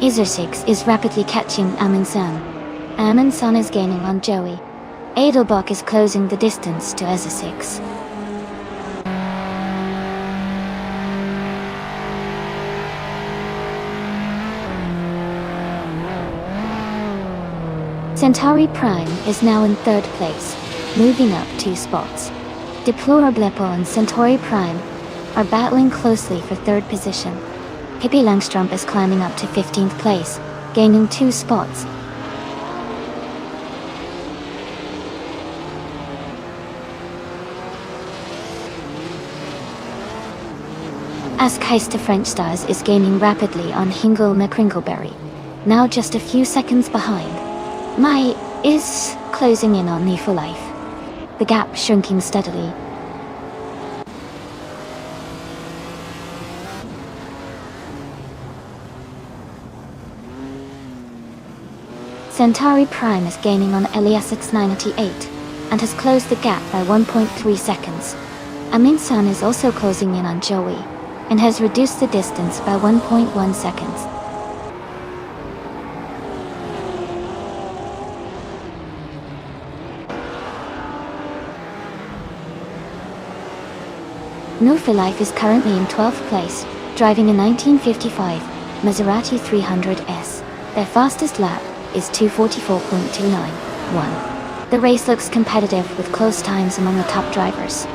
Iser6 is rapidly catching Amundsen. Amundsen is gaining on Joey. Edelbach is closing the distance to Iser6. Centauri Prime is now in 3rd place, moving up 2 spots. Deplorable and Centauri Prime are battling closely for 3rd position. Pippi Langstrup is climbing up to 15th place, gaining 2 spots. Azkaisa French Stars is gaining rapidly on Hingle McCringleberry, now just a few seconds behind. Mai is closing in on Need for Life, the gap shrinking steadily. Centauri Prime is gaining on Eliasix 988 and has closed the gap by 1.3 seconds. Amundsen is also closing in on Joey and has reduced the distance by 1.1 seconds. New for Life is currently in 12th place, driving a 1955 Maserati 300S. Their fastest lap is 2:44.291. The race looks competitive with close times among the top drivers.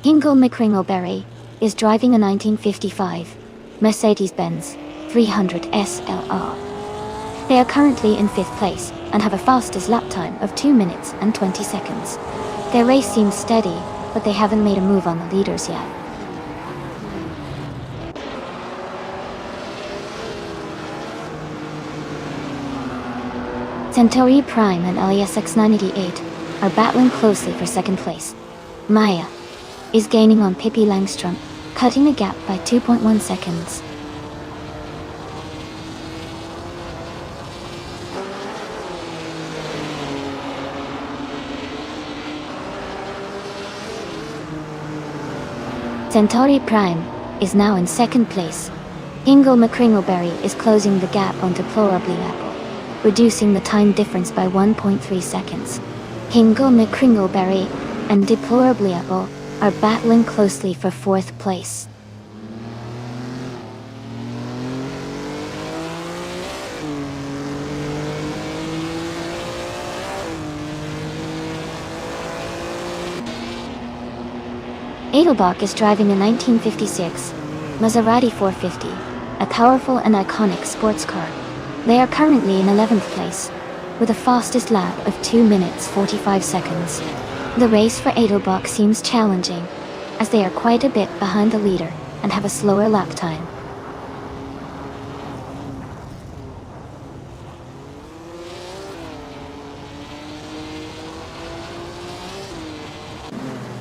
Hingle McCringleberry is driving a 1955 Mercedes-Benz 300 SLR. They are currently in 5th place and have a fastest lap time of 2 minutes and 20 seconds. Their race seems steady, but they haven't made a move on the leaders yet. Centauri Prime and Eliasix 988 are battling closely for 2nd place. Maya is gaining on Pippi Langstrup, cutting the gap by 2.1 seconds. Centauri Prime is now in second place. Hingle McCringleberry is closing the gap on Deplorably Apple, reducing the time difference by 1.3 seconds. Hingle McCringleberry and Deplorably Apple are battling closely for fourth place. Edelbach is driving a 1956 Maserati 450, a powerful and iconic sports car. They are currently in 11th place, with a fastest lap of 2 minutes 45 seconds. The race for Edelbach seems challenging, as they are quite a bit behind the leader and have a slower lap time.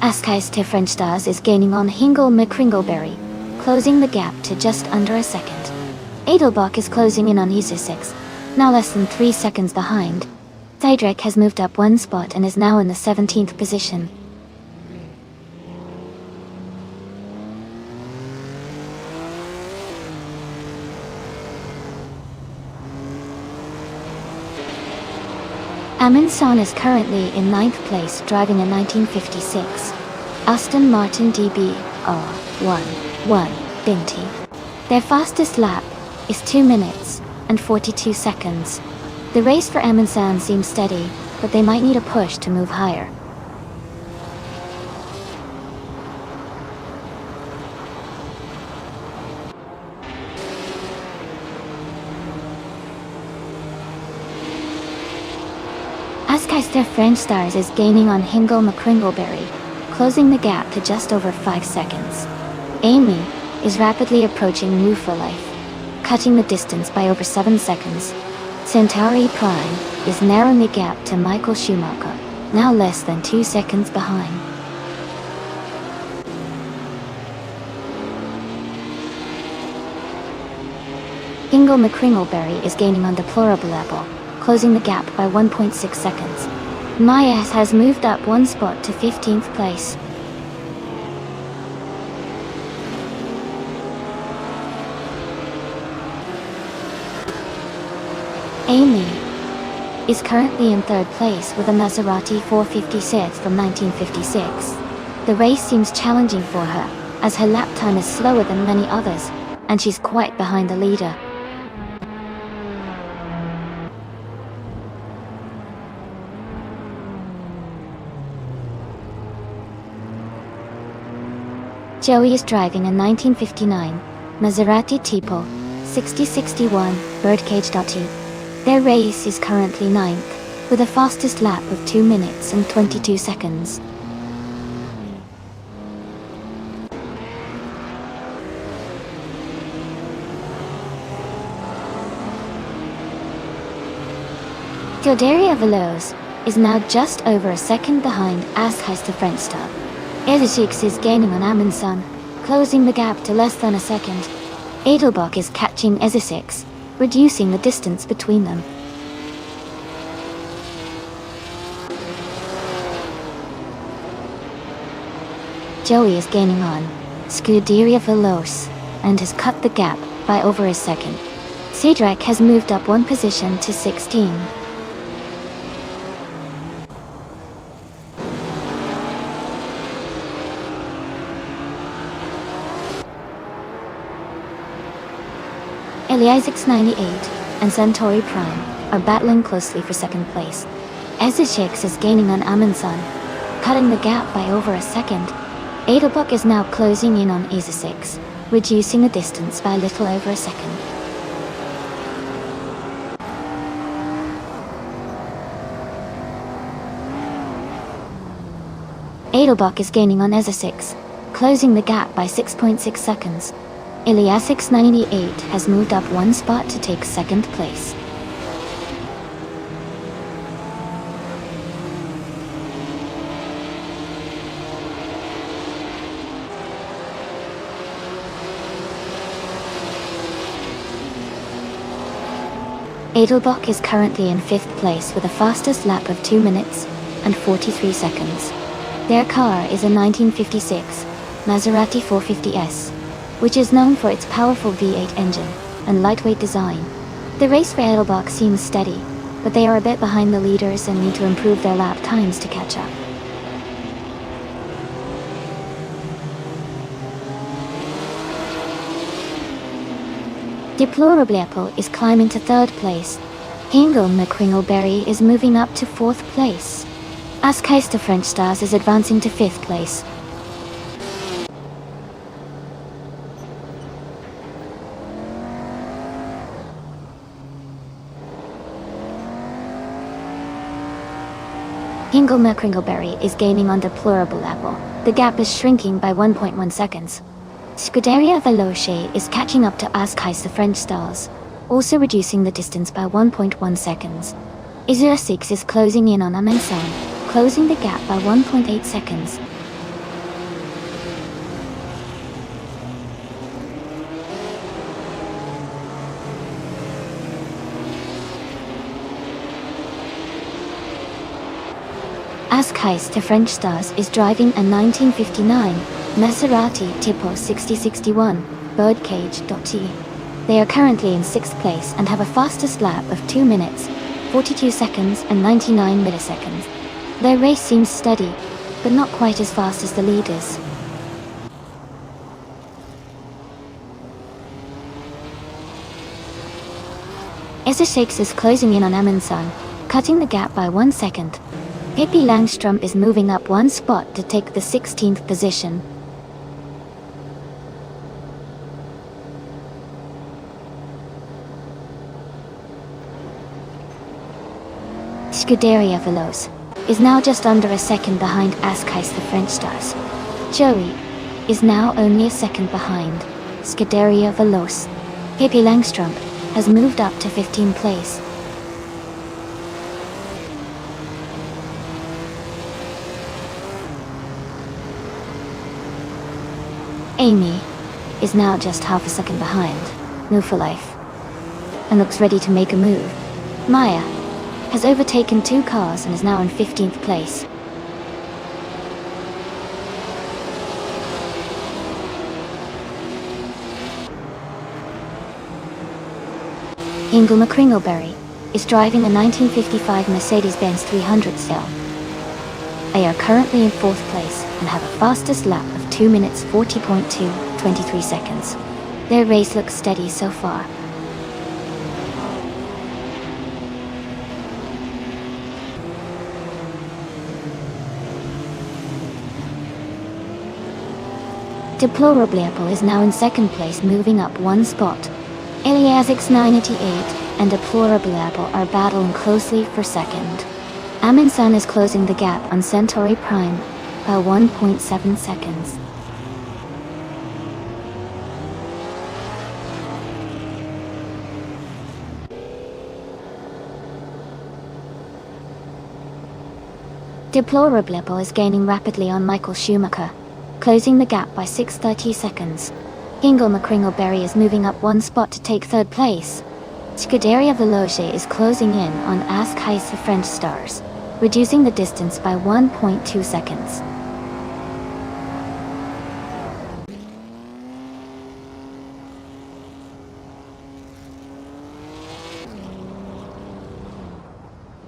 Askeister French Stars is gaining on Hingle McCringleberry, closing the gap to just under a second. Edelbach is closing in on Isa6, now less than 3 seconds behind. Seidrich has moved up 1 spot and is now in the 17th position. Amundsen is currently in 9th place driving a 1956 Aston Martin DB R11 Binti. Their fastest lap is 2 minutes and 42 seconds. The race for Amundsen seems steady, but they might need a push to move higher. Askeister French Stars is gaining on Hingle McCringleberry, closing the gap to just over 5 seconds. Amy is rapidly approaching Wu for Life, cutting the distance by over 7 seconds. Centauri Prime is narrowing the gap to Michael Schumacher, now less than 2 seconds behind. Hingle McCringleberry is gaining on Deplorable Apple, closing the gap by 1.6 seconds. Mayas has moved up 1 spot to 15th place. Amy is currently in 3rd place with a Maserati 456 from 1956. The race seems challenging for her, as her lap time is slower than many others, and she's quite behind the leader. Joey is driving a 1959 Maserati Tipo 6061 Birdcage. Their race is currently 9th, with a fastest lap of 2 minutes and 22 seconds. Gildaria Veloz is now just over a second behind Askeister French Star. Ezesix is gaining on Amundsen, closing the gap to less than a second. Edelbach is catching Ezesix, reducing the distance between them. Joey is gaining on Scuderia Veloz and has cut the gap by over a second. Seidrich has moved up 1 position to 16. Eliasix 98 and Centauri Prime are battling closely for 2nd place. Ezesix is gaining on Amundsen, cutting the gap by over a second. Edelbach is now closing in on Ezesix, reducing the distance by a little over a second. Edelbach is gaining on Ezesix, closing the gap by 6.6 seconds. Eliasix 98 has moved up 1 spot to take 2nd place. Edelbach is currently in 5th place with a fastest lap of 2 minutes and 43 seconds. Their car is a 1956 Maserati 450S, which is known for its powerful V8 engine and lightweight design. The race for Edelbach seems steady, but they are a bit behind the leaders and need to improve their lap times to catch up. Deplorably is climbing to third place. Hingle McCringleberry is moving up to fourth place. Askeister French Stars is advancing to fifth place. Hingle McCringleberry is gaining on Deplorable Apple. The gap is shrinking by 1.1 seconds. Scuderia Veloce is catching up to Askeister French Stars, also reducing the distance by 1.1 seconds. Isura 6 is closing in on Amensan, closing the gap by 1.8 seconds. Askeister French Stars is driving a 1959 Maserati Tipo 6061 Birdcage.T. They are currently in 6th place and have a fastest lap of 2 minutes, 42 seconds and 99 milliseconds. Their race seems steady, but not quite as fast as the leaders. Essex is closing in on Amundsen, cutting the gap by 1 second. Pippi Langstrom is moving up 1 spot to take the 16th position. Scuderia Veloce is now just under a second behind Askeister French Stars. Joey is now only a second behind Scuderia Veloce. Pippi Langstrom has moved up to 15th place. Amy is now just half a second behind New for Life and looks ready to make a move. Maya has overtaken 2 cars and is now in 15th place. Hingle McCringleberry is driving a 1955 Mercedes-Benz 300 SL. They are currently in 4th place and have a fastest lap of 2 minutes 40.2, 23 seconds. Their race looks steady so far. Deplorably is now in 2nd place, moving up 1 spot. Eliasix 988 and Deplorably are battling closely for 2nd. Amundsen is closing the gap on Centauri Prime by 1.7 seconds. Deplorably is gaining rapidly on Michael Schumacher, closing the gap by 6.30 seconds. Hingle McCringleberry is moving up 1 spot to take 3rd place. Scuderia Veloce is closing in on Askeister French Stars, reducing the distance by 1.2 seconds.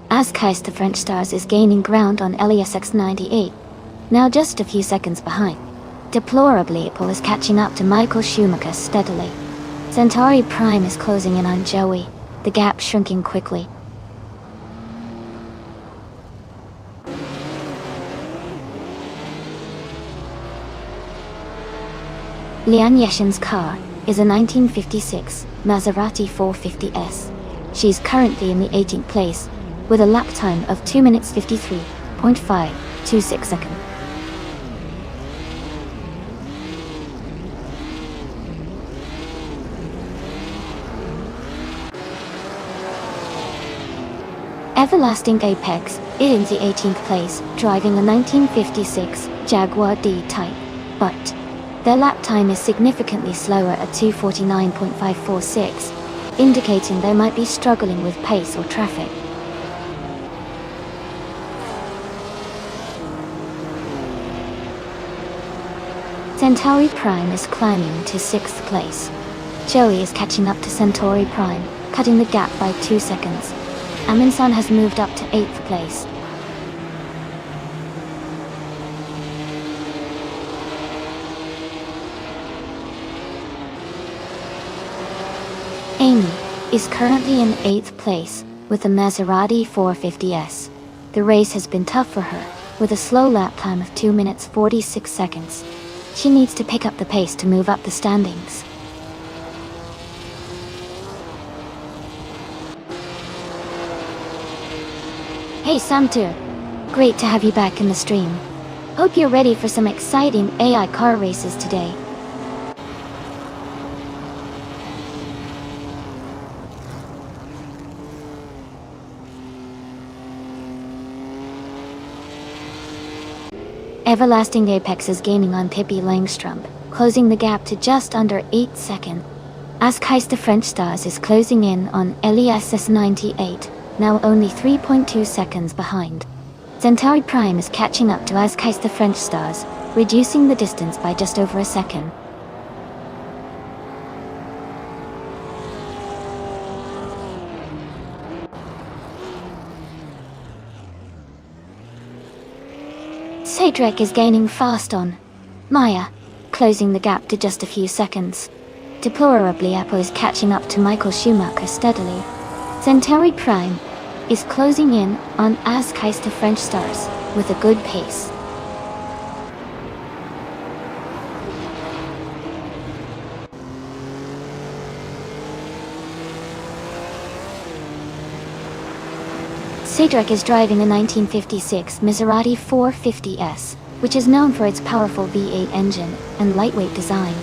Askeister French Stars is gaining ground on LESX 98, now just a few seconds behind. Deplorably is catching up to Michael Schumacher steadily. Centauri Prime is closing in on Joey, the gap shrinking quickly. Lian Yeshin's car is a 1956 Maserati 450S. She's currently in the 18th place, with a lap time of 2 minutes 53.526 seconds. Everlasting Apex is in the 18th place, driving a 1956 Jaguar D-Type, but their lap time is significantly slower at 2:49.546, indicating they might be struggling with pace or traffic. Centauri Prime is climbing to 6th place. Joey is catching up to Centauri Prime, cutting the gap by 2 seconds. Amundsen has moved up to 8th place. Amy is currently in 8th place with the Maserati 450S. The race has been tough for her, with a slow lap time of 2 minutes 46 seconds. She needs to pick up the pace to move up the standings. Hey Samtur, great to have you back in the stream. Hope you're ready for some exciting AI car races today. Everlasting Apex is gaining on Pippi Langstrup, closing the gap to just under 8 seconds. Askeis the French Stars is closing in on LESS 98, now only 3.2 seconds behind. Centauri Prime is catching up to Askeis the French Stars, reducing the distance by just over a second. Cedric is gaining fast on Maya, closing the gap to just a few seconds. Deplorably, Apple is catching up to Michael Schumacher steadily. Centauri Prime is closing in on Askeis the French Stars with a good pace. Cedric is driving a 1956 Maserati 450S, which is known for its powerful V8 engine and lightweight design.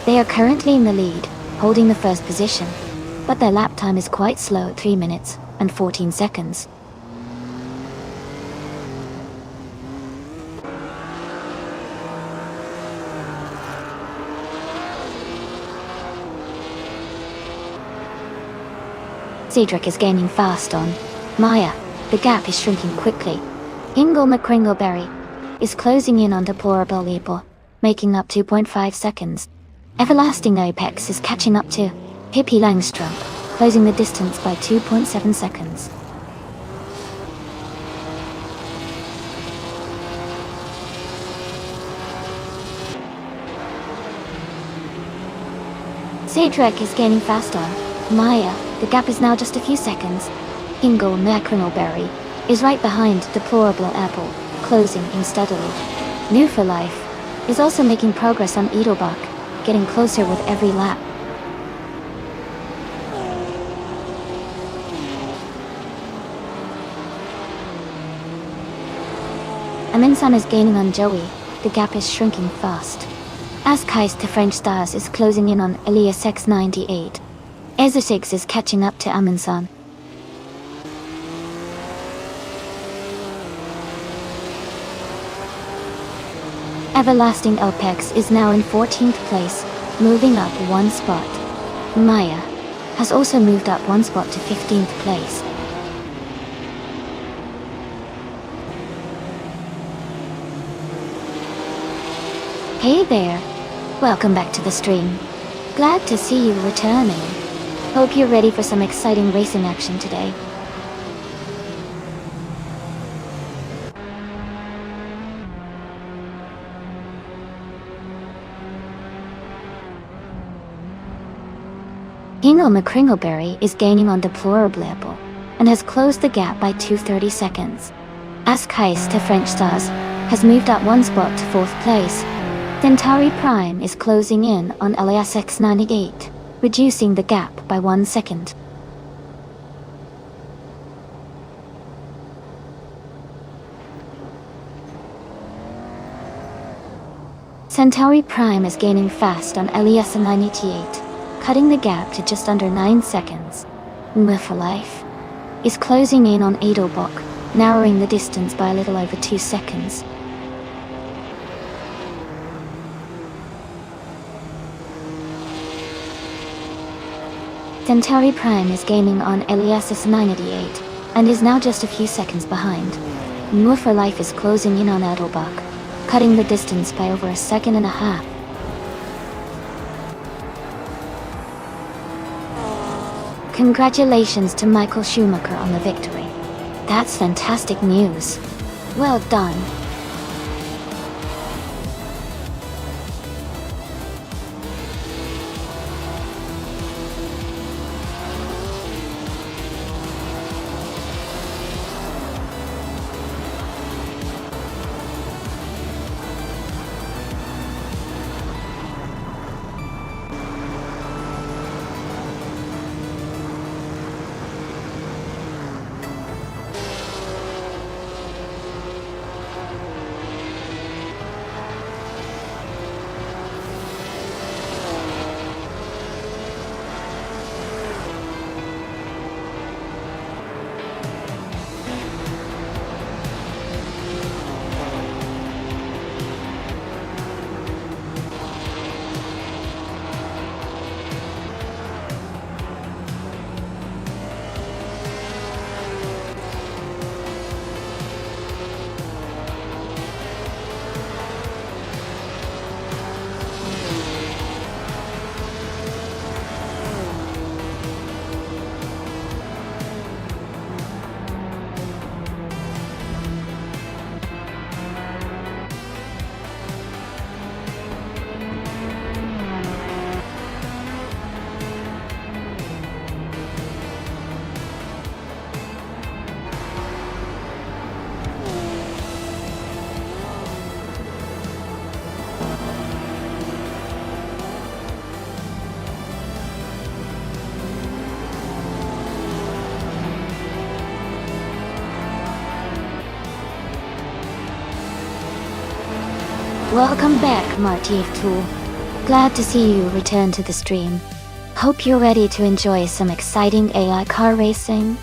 They are currently in the lead, holding the first position, but their lap time is quite slow at 3 minutes and 14 seconds. Cedric is gaining fast on Maya. The gap is shrinking quickly. Ingle McCringleberry is closing in on Deplorable Leopold, making up 2.5 seconds. Everlasting Apex is catching up to Pippi Langstrup, closing the distance by 2.7 seconds. Cedric is gaining fast on Maya. The gap is now just a few seconds. Ingle McCringleberry is right behind Deplorable Apple, closing in steadily. New for Life is also making progress on Edelbach, getting closer with every lap. Amundsen is gaining on Joey. The gap is shrinking fast. Askeis the French Stars is closing in on Elias X98. Ezosix is catching up to Amundsen. Everlasting Apex is now in 14th place, moving up 1 spot. Maya has also moved up 1 spot to 15th place. Hey there! Welcome back to the stream. Glad to see you returning. Hope you're ready for some exciting racing action today. Ingle McCringleberry is gaining on Deplorable Apple and has closed the gap by 2:30 seconds. Askeis the French Stars has moved up 1 spot to 4th place. Centauri Prime is closing in on Elias X98, reducing the gap by 1 second. Centauri Prime is gaining fast on Elias 98, cutting the gap to just under 9 seconds. New for Life is closing in on Edelbach, narrowing the distance by a little over 2 seconds. Centauri Prime is gaining on Elias 98 and is now just a few seconds behind. New for Life is closing in on Edelbach, cutting the distance by over 1.5 seconds. Congratulations to Michael Schumacher on the victory. That's fantastic news. Well done. Welcome back, Marty Tool. Glad to see you return to the stream. Hope you're ready to enjoy some exciting AI car racing.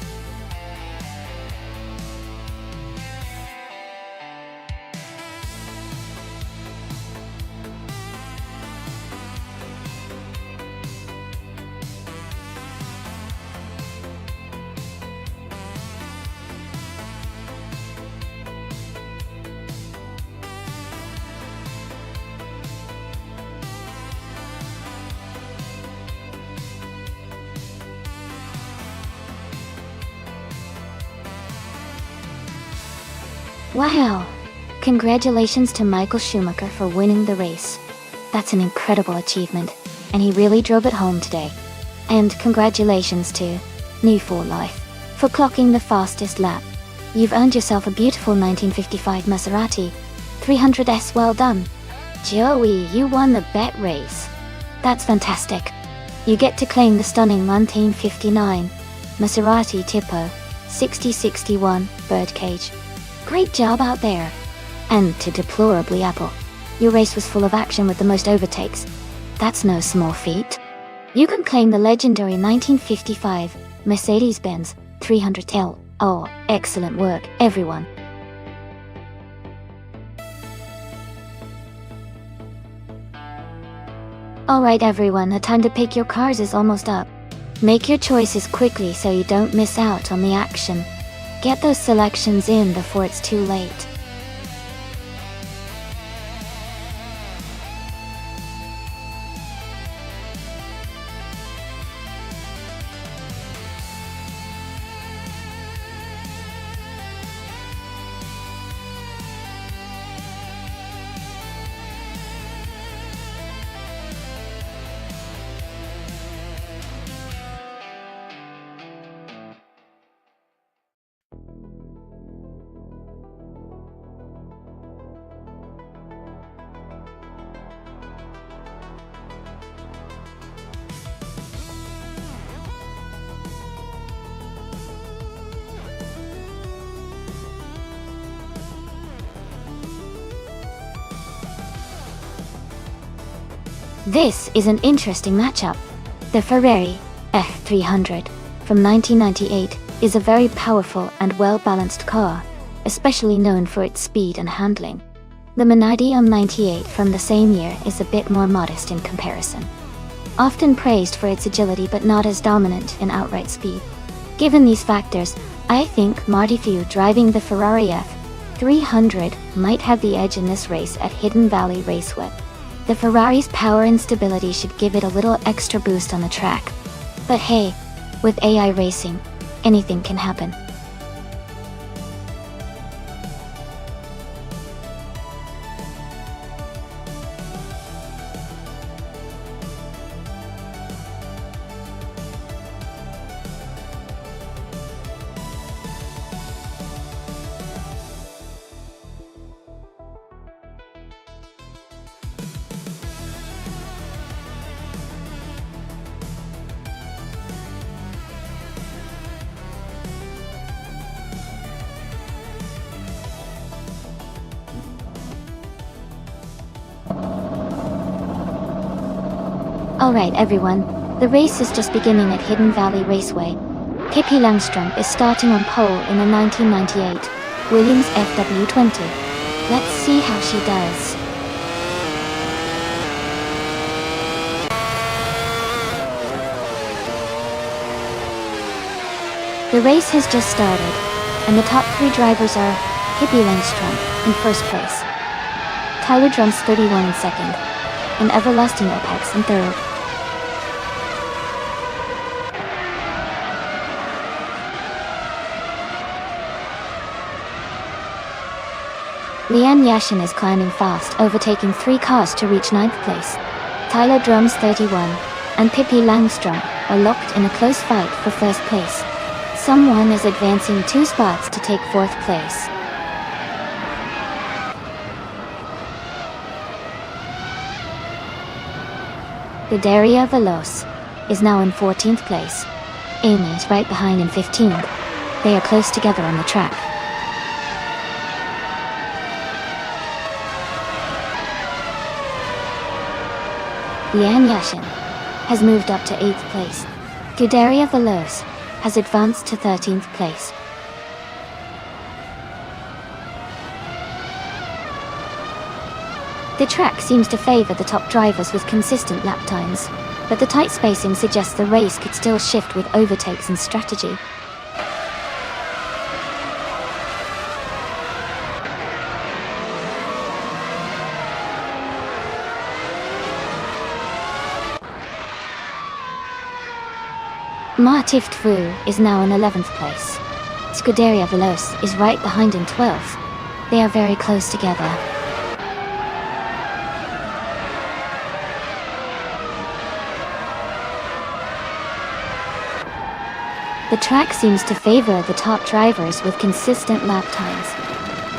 Wow! Congratulations to Michael Schumacher for winning the race. That's an incredible achievement, and he really drove it home today. And congratulations to New for Life for clocking the fastest lap. You've earned yourself a beautiful 1955 Maserati 300S. Well done. Joey, you won the bet race. That's fantastic. You get to claim the stunning 1959 Maserati Tipo 6061 Birdcage. Great job out there. And to Deplorably Apple, your race was full of action with the most overtakes. That's no small feat. You can claim the legendary 1955 Mercedes-Benz 300L. Oh, excellent work, everyone. Alright everyone, the time to pick your cars is almost up. Make your choices quickly so you don't miss out on the action. Get those selections in before it's too late. This is an interesting matchup. The Ferrari F300 from 1998 is a very powerful and well-balanced car, especially known for its speed and handling. The Minardi M98 from the same year is a bit more modest in comparison. Often praised for its agility but not as dominant in outright speed. Given these factors, I think Marty Few driving the Ferrari F300 might have the edge in this race at Hidden Valley Raceway. The Ferrari's power and stability should give it a little extra boost on the track. But hey, With AI racing, anything can happen. Alright everyone, the race is just beginning at Hidden Valley Raceway. Pippi Langstrom is starting on pole in a 1998 Williams FW20. Let's see how she does. The race has just started, and the top 3 drivers are Pippi Langstrom in first place, Tyler Drums 31 in second, and Everlasting Apex in third. Leanne Yashin is climbing fast, overtaking 3 cars to reach 9th place. Tyler Drums 31 and Pippi Langstrom are locked in a close fight for first place. Someone is advancing 2 spots to take 4th place. Guidaria Veloz is now in 14th place. Amy is right behind in 15th. They are close together on the track. Leanne Yashin has moved up to 8th place. Guidaria Veloz has advanced to 13th place. The track seems to favor the top drivers with consistent lap times, but the tight spacing suggests the race could still shift with overtakes and strategy. Martift Fu is now in 11th place. Scuderia Veloz is right behind in 12th. They are very close together. The track seems to favor the top drivers with consistent lap times,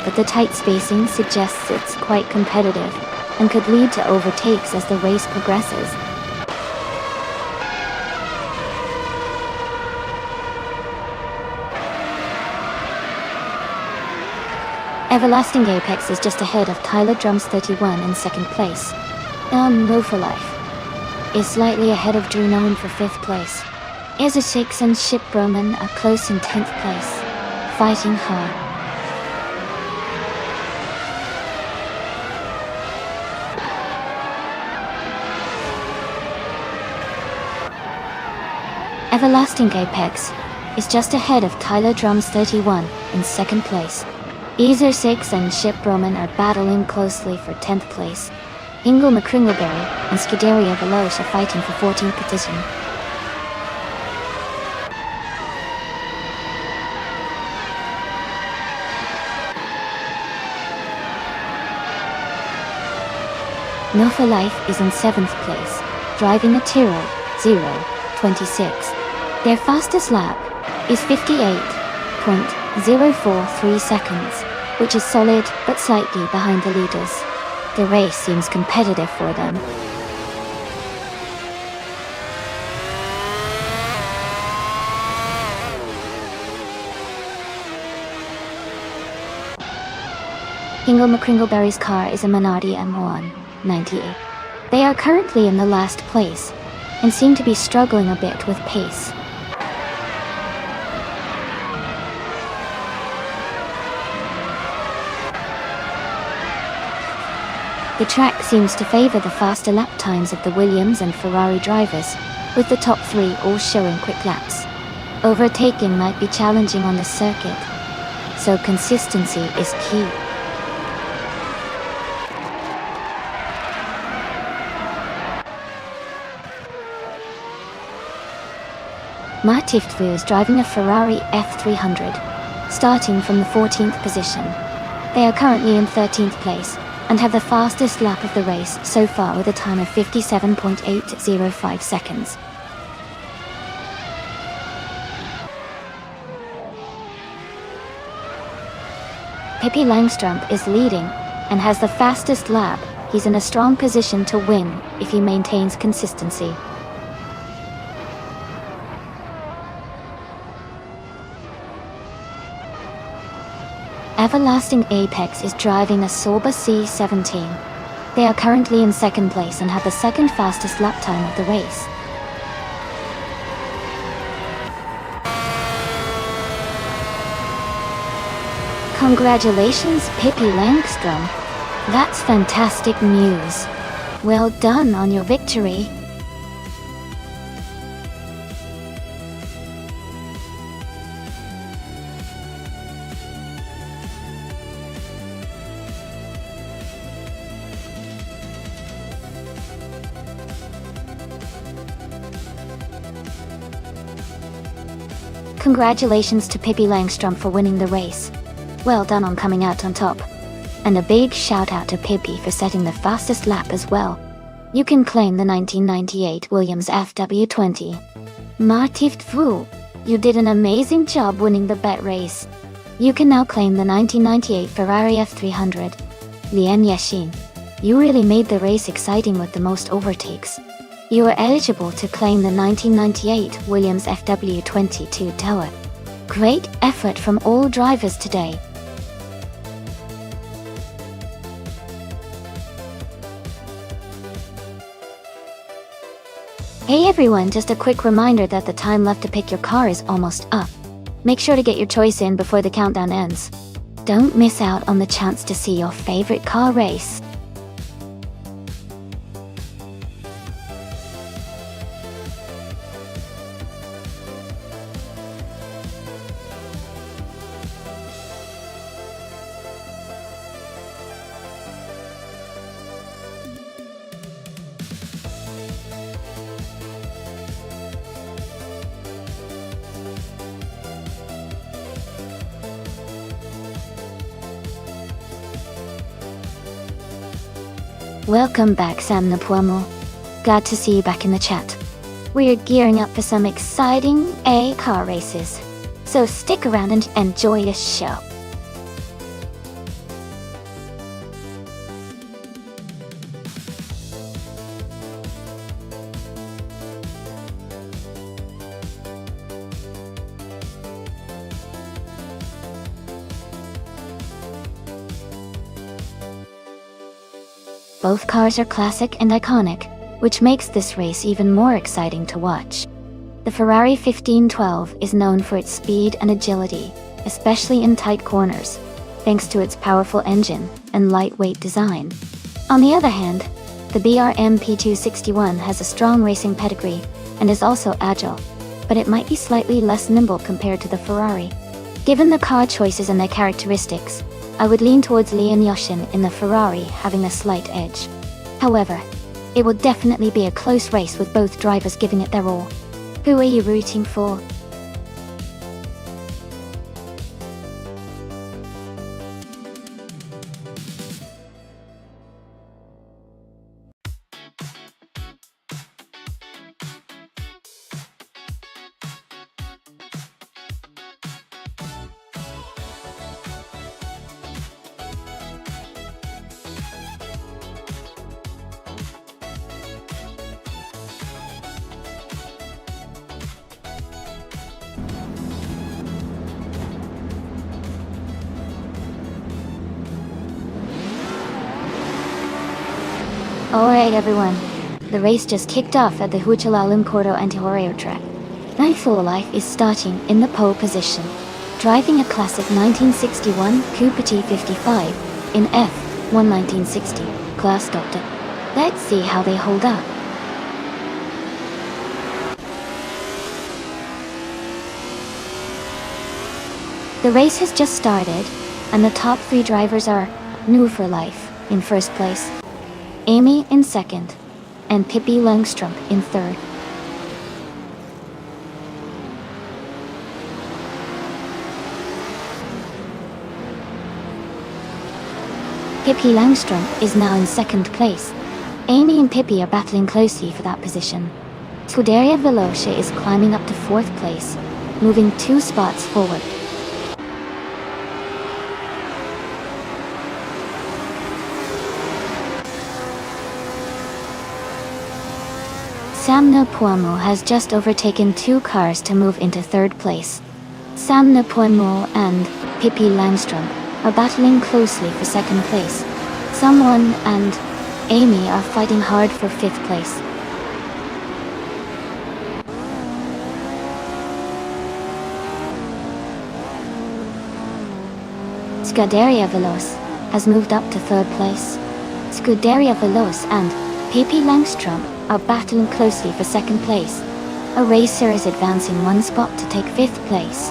but the tight spacing suggests it's quite competitive and could lead to overtakes as the race progresses. Everlasting Apex is just ahead of Tyler Drums 31 in 2nd place. No for Life is slightly ahead of Drew Nolan for 5th place. Ezra 6 and Ship Broman are close in 10th place, fighting hard. Everlasting Apex is just ahead of Tyler Drums 31 in 2nd place. Easer 6 and Ship Broman are battling closely for 10th place. Ingle McCringleberry and Scuderia Veloz are fighting for 14th position. No for Life is in 7th place, driving a Tyrrell 026. Their fastest lap is 58.043 seconds, which is solid but slightly behind the leaders. The race seems competitive for them. Ingle McCringleberry's car is a Minardi M1 98. They are currently in the last place and seem to be struggling a bit with pace. The track seems to favor the faster lap times of the Williams and Ferrari drivers, with the top 3 all showing quick laps. Overtaking might be challenging on the circuit, so consistency is key. Martiftu is driving a Ferrari F300, starting from the 14th position. They are currently in 13th place and have the fastest lap of the race so far with a time of 57.805 seconds. Pippi Langstrup is leading and has the fastest lap. He's in a strong position to win if he maintains consistency. Everlasting Apex is driving a Sauber C17. They are currently in second place and have the second fastest lap time of the race. Congratulations, Pippi Langstrup. That's fantastic news. Well done on your victory. Congratulations to Pippi Langstrup for winning the race. Well done on coming out on top. And a big shout out to Pippi for setting the fastest lap as well. You can claim the 1998 Williams FW20. Martiftu, you did an amazing job winning the bet race. You can now claim the 1998 Ferrari F300. Lian Yashin, you really made the race exciting with the most overtakes. You are eligible to claim the 1998 Williams FW22 Tower. Great effort from all drivers today. Hey everyone, just a quick reminder that the time left to pick your car is almost up. Make sure to get your choice in before the countdown ends. Don't miss out on the chance to see your favorite car race. Welcome back, Sam Napuamo. Glad to see you back in the chat. We're gearing up for some exciting car races, so stick around and enjoy the show. Both cars are classic and iconic, which makes this race even more exciting to watch. The Ferrari 1512 is known for its speed and agility, especially in tight corners, thanks to its powerful engine and lightweight design. On the other hand, the BRM P261 has a strong racing pedigree and is also agile, but it might be slightly less nimble compared to the Ferrari. Given the car choices and their characteristics, I would lean towards Lian Yashin in the Ferrari having a slight edge. However, it will definitely be a close race with both drivers giving it their all. Who are you rooting for? Alright everyone, the race just kicked off at the Huchalalim Cordo Antihoreo track. Nightfall Life is starting in the pole position, driving a classic 1961 Coupe T55 in F1 1960 class Doctor. Let's see how they hold up. The race has just started, and the top three drivers are New for Life in first place, Amy in second, and Pippi Langstrup in third. Pippi Langstrump is now in second place. Amy and Pippi are battling closely for that position. Scuderia Veloce is climbing up to fourth place, moving 2 spots forward. Sam Poimo has just overtaken 2 cars to move into third place. Sam Poimo and Pippi Langstrump are battling closely for second place. Someone and Amy are fighting hard for fifth place. Scuderia Veloce has moved up to third place. Scuderia Veloce and Pippi Langstrump are battling closely for second place. A racer is advancing 1 spot to take fifth place.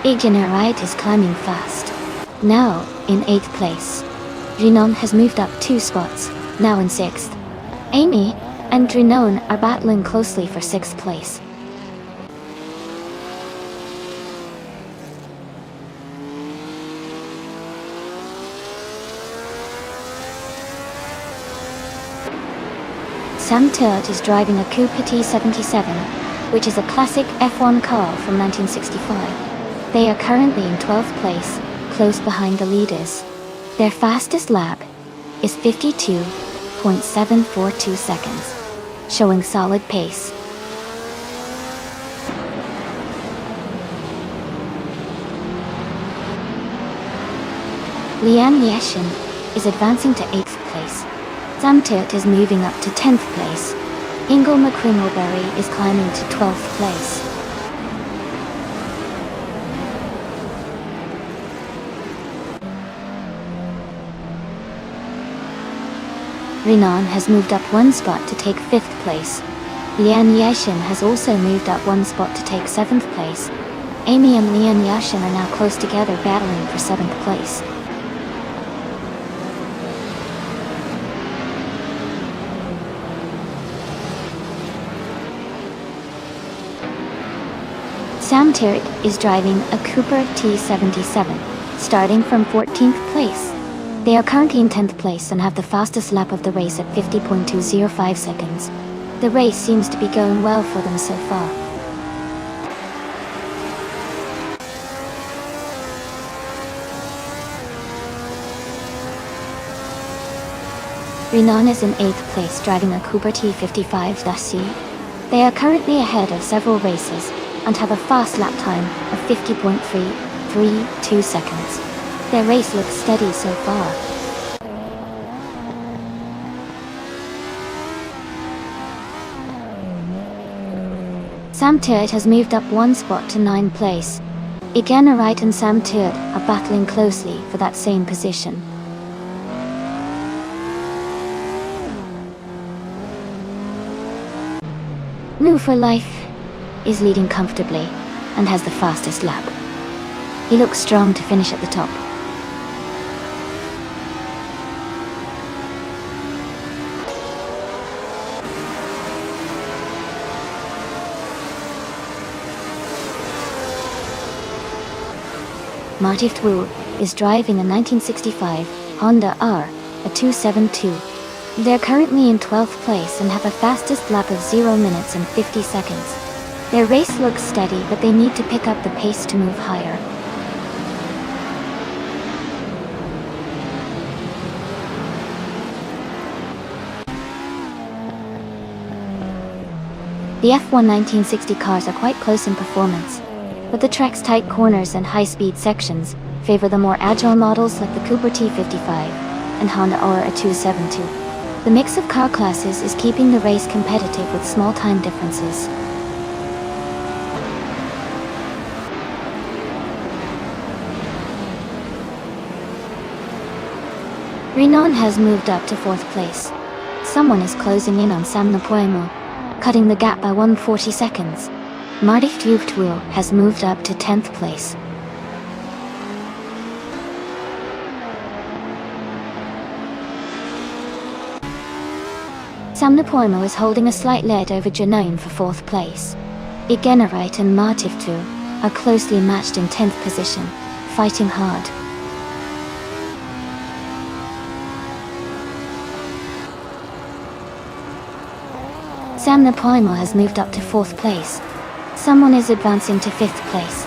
Itinerant is climbing fast, now in 8th place. Renan has moved up 2 spots, now in 6th. Amy and Renan are battling closely for 6th place. Sam Turt is driving a Coupe T77, which is a classic F1 car from 1965. They are currently in 12th place, close behind the leaders. Their fastest lap is 52.742 seconds, showing solid pace. Lian Yeshin is advancing to 8th place. Sam Turt is moving up to 10th place. Ingo McCringleberry is climbing to 12th place. Renan has moved up 1 spot to take 5th place. Lian Yashin has also moved up 1 spot to take 7th place. Amy and Lian Yashin are now close together battling for 7th place. Sam Turt is driving a Cooper T77, starting from 14th place. They are currently in 10th place and have the fastest lap of the race at 50.205 seconds. The race seems to be going well for them so far. Renan is in 8th place driving a Cooper T55-C. They are currently ahead of several racers and have a fast lap time of 50.332 seconds. Their race looks steady so far. Sam Turt has moved up 1 spot to 9th place. Itinerant and Sam Turt are battling closely for that same position. New for Life is leading comfortably and has the fastest lap. He looks strong to finish at the top. Martif Wu is driving a 1965 Honda R, a 272. They're currently in 12th place and have a fastest lap of 0 minutes and 50 seconds. Their race looks steady, but they need to pick up the pace to move higher. The F1 1960 cars are quite close in performance, but the track's tight corners and high-speed sections favor the more agile models like the Cooper T55 and Honda R 272. The mix of car classes is keeping the race competitive with small time differences. Renan has moved up to 4th place. Someone is closing in on Sam Poimo, cutting the gap by 140 seconds. Martif Wu has moved up to 10th place. Sam Napoimo is holding a slight lead over Janine for 4th place. Igenarite and Martiv 2 are closely matched in 10th position, fighting hard. Sam Napoimo has moved up to 4th place. Someone is advancing to 5th place.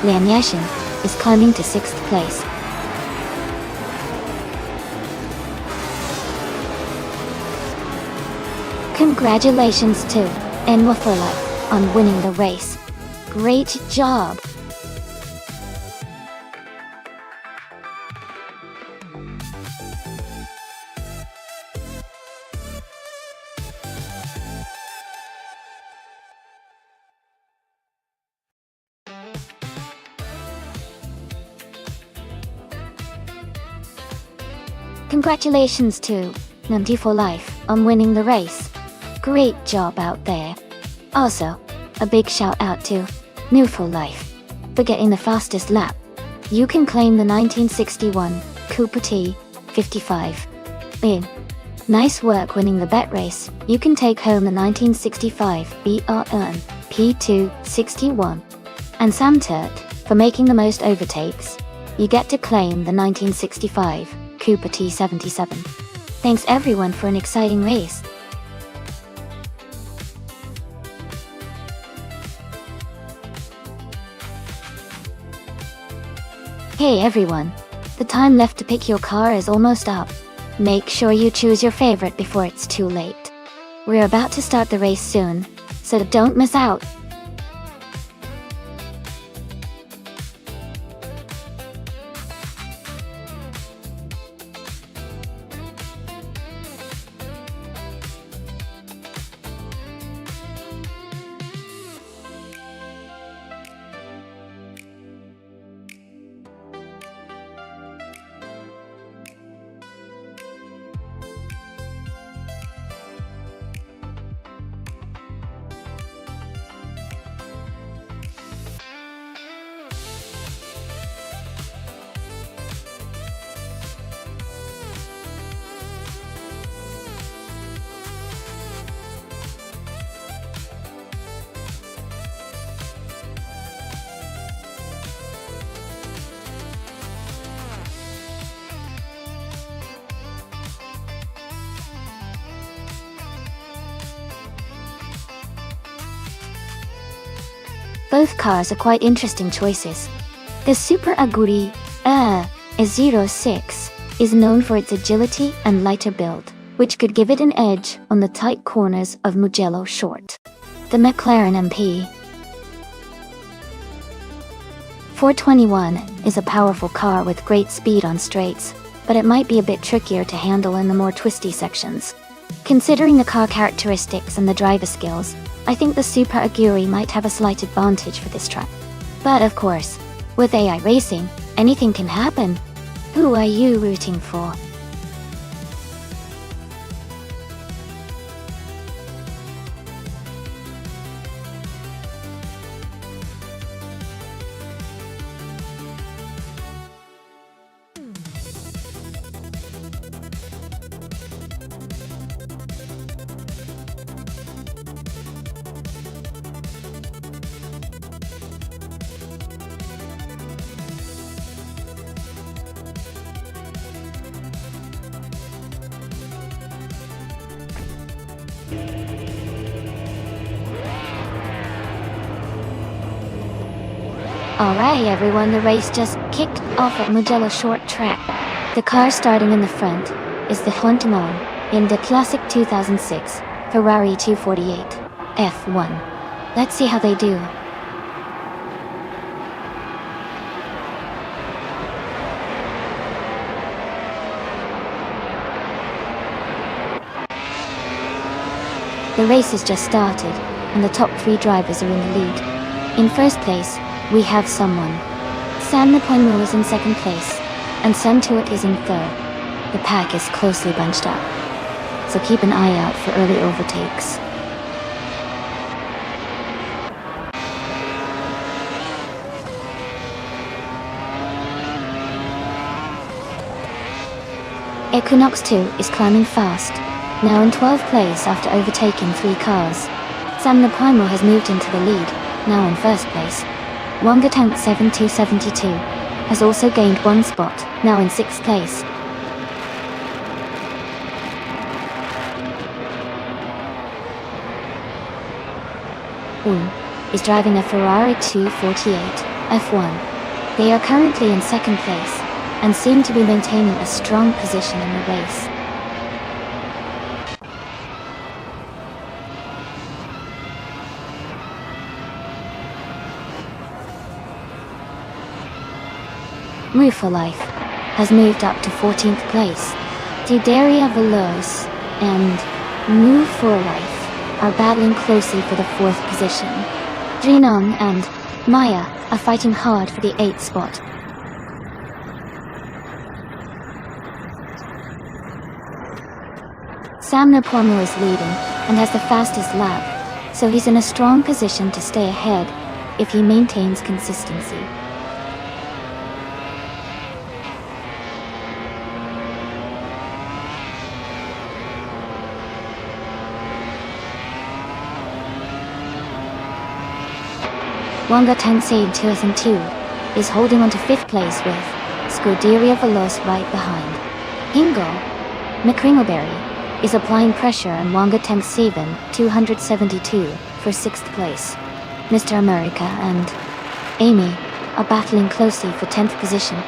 Lian Yashin is climbing to 6th place. Congratulations to Enwa for Life on winning the race. Great job! Congratulations to Nonstop for Life on winning the race. Great job out there. Also, a big shout out to New for Life for getting the fastest lap. You can claim the 1961 Cooper T 55. Nice work winning the bet race. You can take home the 1965 BRN P261. And Sam Turt for making the most overtakes. You get to claim the 1965 Cooper T77. Thanks everyone for an exciting race. Hey everyone, the time left to pick your car is almost up. Make sure you choose your favorite before it's too late. We're about to start the race soon, so don't miss out. Both cars are quite interesting choices. The Super Aguri A06 is known for its agility and lighter build, which could give it an edge on the tight corners of Mugello Short. The McLaren MP 421 is a powerful car with great speed on straights, but it might be a bit trickier to handle in the more twisty sections. Considering the car characteristics and the driver skills, I think the Super Aguri might have a slight advantage for this track. But of course, with AI racing, anything can happen. Who are you rooting for? Alright everyone, the race just kicked off at Mugello Short Track. The car starting in the front is the Hontimon in the classic 2006 Ferrari 248 F1. Let's see how they do. The race has just started, and the top 3 drivers are in the lead. In first place, we have someone. Sam Napoimo is in second place, and Sam Tuat is in third. The pack is closely bunched up, so keep an eye out for early overtakes. Equinox 2 is climbing fast. now in 12th place after overtaking 3 cars. Sam Napoimo has moved into the lead, now in 1st place. Wonga Tank 7272 has also gained 1 spot, now in 6th place. Is driving a Ferrari 248 F1. They are currently in 2nd place, and seem to be maintaining a strong position in the race. Move for Life has moved up to 14th place. Dudaria Veloz and Move for Life are battling closely for the 4th position. Jinon and Maya are fighting hard for the 8th spot. Sam Napoimo is leading and has the fastest lap, so he's in a strong position to stay ahead if he maintains consistency. Wonga Tansei 2002 is holding on to 5th place with Scuderia Veloz right behind. Hingo McCringleberry is applying pressure on Wonga Tank 7 272 for 6th place. Mr. America and Amy are battling closely for 10th position.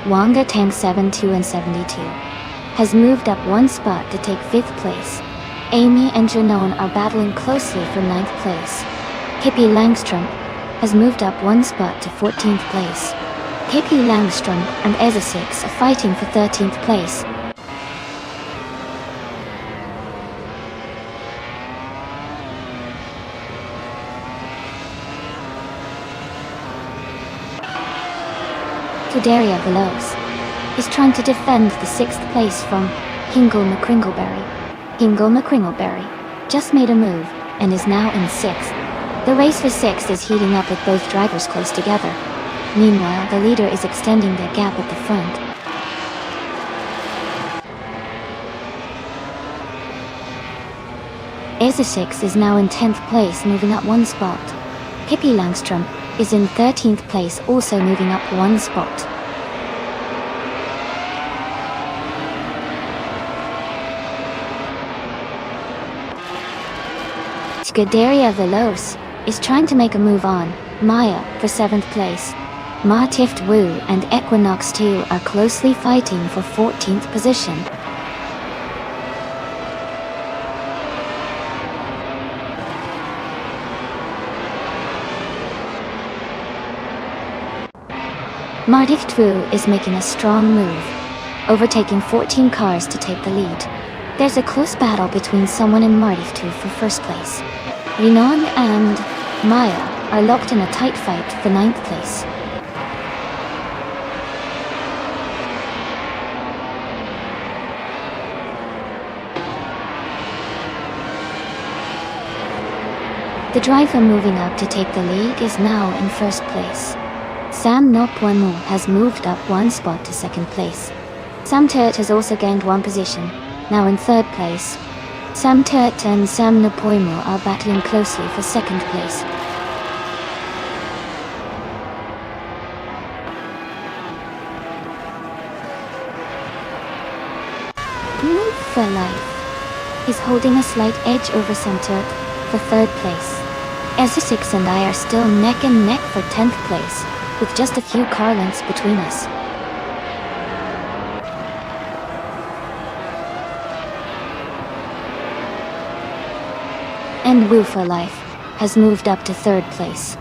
Wonga Tank 72 and 72 has moved up 1 spot to take 5th place. Amy and Janon are battling closely for 9th place. Pippi Langstrom has moved up 1 spot to 14th place. Pippi Langstrom and Ezesix are fighting for 13th place. Daria Veloz is trying to defend the 6th place from Hingo McCringleberry. Hingo McCringleberry just made a move and is now in 6th. The race for 6th is heating up with both drivers close together. Meanwhile, the leader is extending their gap at the front. Ezesix is now in 10th place, moving up 1 spot. Pippi Langstrom is in 13th place, also moving up 1 spot. Scuderia Veloz is trying to make a move on Maya for 7th place. Ma Tift Wu and Equinox 2 are closely fighting for 14th position. Mardiftwu is making a strong move, overtaking 14 cars to take the lead. There's a close battle between someone and Mardiftwu for 1st place. Rinon and Maya are locked in a tight fight for 9th place. The driver moving up to take the lead is now in 1st place. Sam Napoimo has moved up 1 spot to 2nd place. Sam Turt has also gained 1 position, now in 3rd place. Sam Turt and Sam Napoimo are battling closely for 2nd place. Move for Life is holding a slight edge over Sam Turt for 3rd place. Ezesix and I are still neck and neck for 10th place, with just a few car lengths between us. And Woo for Life has moved up to 3rd place.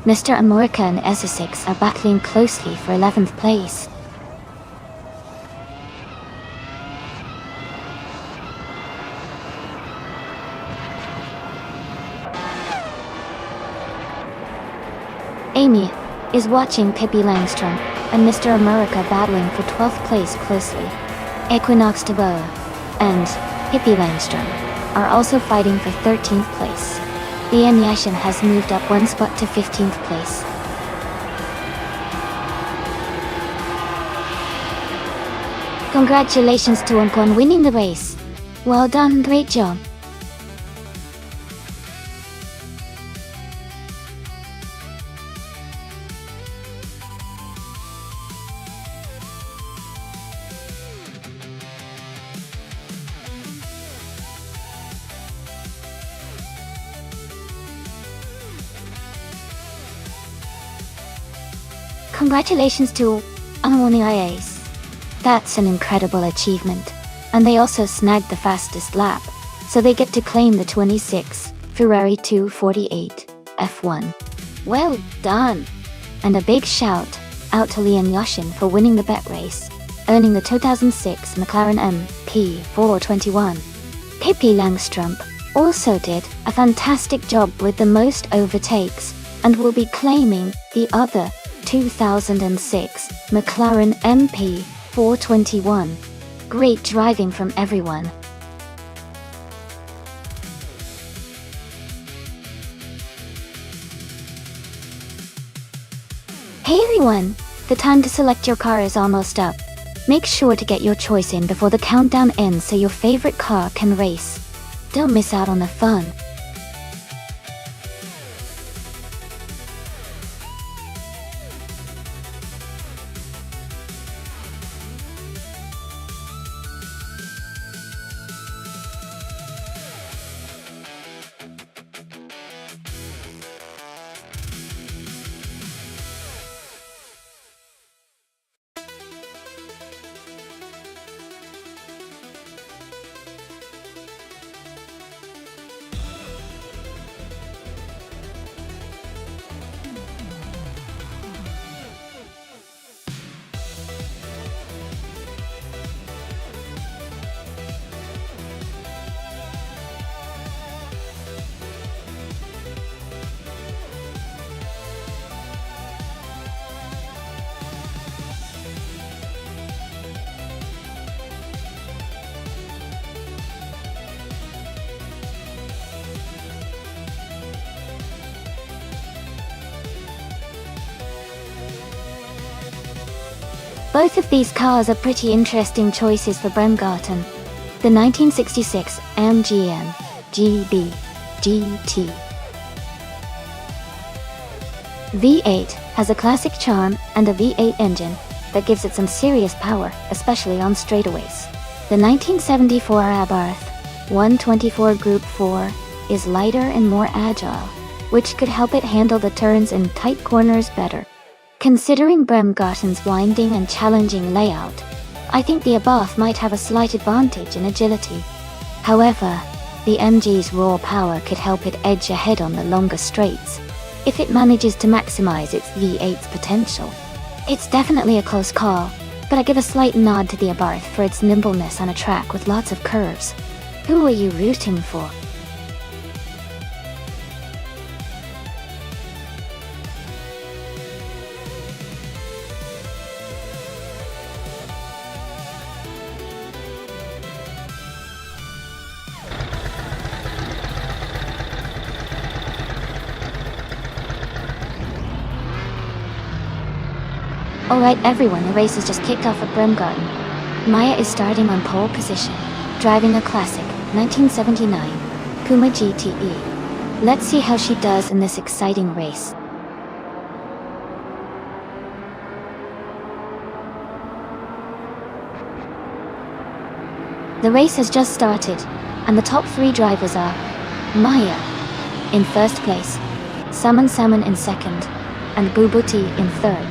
Mr. Amorica and Ezesix are battling closely for 11th place. Amy is watching Pippi Langstrom and Mr. America battling for 12th place closely. Equinox Tavoa and Pippi Langstrom are also fighting for 13th place. Lian Yashin has moved up one spot to 15th place. Congratulations to Onk on winning the race. Well done, great job. Congratulations to Ace. That's an incredible achievement. And they also snagged the fastest lap, so they get to claim the 26 Ferrari 248 F1. Well done! And a big shout out to Lian Yashin for winning the bet race, earning the 2006 McLaren MP421. Pippi Langstrup also did a fantastic job with the most overtakes, and will be claiming the other 2006 McLaren MP421. Great driving from everyone. Hey everyone! The time to select your car is almost up. Make sure to get your choice in before the countdown ends so your favorite car can race. Don't miss out on the fun. Both of these cars are pretty interesting choices for Bremgarten. The 1966 AMG GB GT V8 has a classic charm and a V8 engine that gives it some serious power, especially on straightaways. The 1974 Abarth 124 Group 4 is lighter and more agile, which could help it handle the turns in tight corners better. Considering Bremgarten's winding and challenging layout, I think the Abarth might have a slight advantage in agility. However, the MG's raw power could help it edge ahead on the longer straights, if it manages to maximize its V8's potential. It's definitely a close call, but I give a slight nod to the Abarth for its nimbleness on a track with lots of curves. Who are you rooting for? Alright everyone, the race has just kicked off at Bremgarten. Maya is starting on pole position, driving a classic 1979 Puma GTE. Let's see how she does in this exciting race. The race has just started, and the top three drivers are Maya in first place, Salmon in second, and Bubuti in third.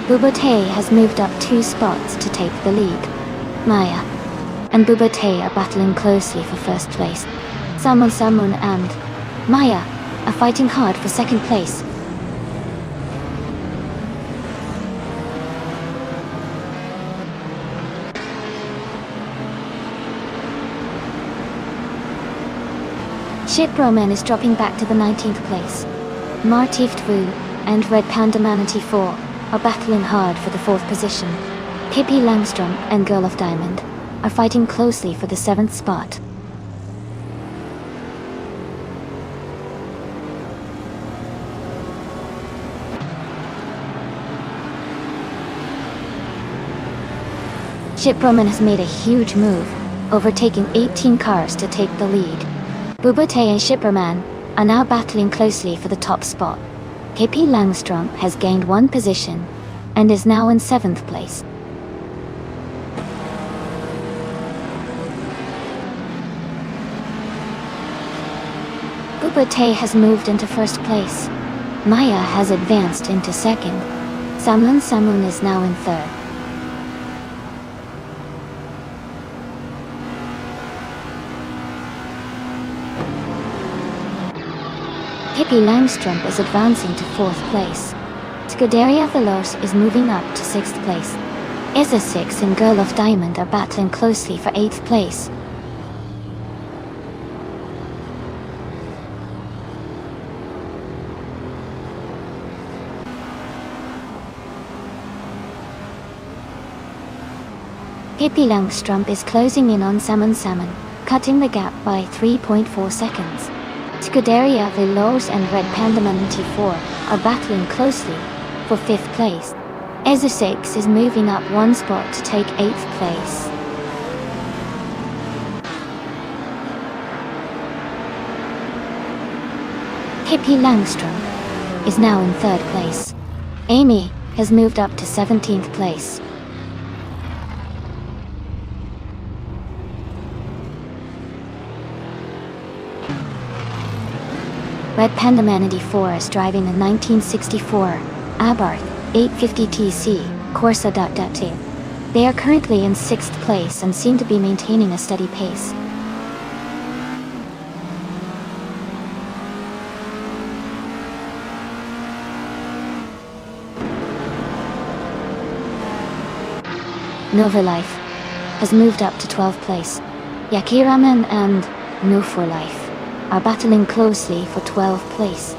Bubote has moved up 2 spots to take the lead. Maya and Bubote are battling closely for first place. Salmon and Maya are fighting hard for second place. Ship Roman is dropping back to the 19th place. Martift Vu and Red Panda Manatee 4 are battling hard for the 4th position. Pippi Langstrumpf and Girl of Diamond are fighting closely for the 7th spot. Ship Roman has made a huge move, overtaking 18 cars to take the lead. Bubate and Shipperman are now battling closely for the top spot. Pippi Langstrumpf has gained 1 position and is now in 7th place. Bubate has moved into 1st place. Maya has advanced into 2nd. Samun is now in 3rd. Pippi Langstrumpf is advancing to 4th place. Scuderia Veloce is moving up to 6th place. Isa 6 and Girl of Diamond are battling closely for 8th place. Pippi Langstrumpf is closing in on Samun, cutting the gap by 3.4 seconds. Scuderia Veloce and Red Panda Manatee 4 are battling closely for 5th place. Isa 6 is moving up 1 spot to take 8th place. Pippi Langstrumpf is now in 3rd place. Amy has moved up to 17th place. Red Panda Manatee 4 is driving a 1964 Abarth 850TC Corsa. They are currently in 6th place and seem to be maintaining a steady pace. Nova Life has moved up to 12th place. Yakiraman and No for Life are battling closely for 12th place.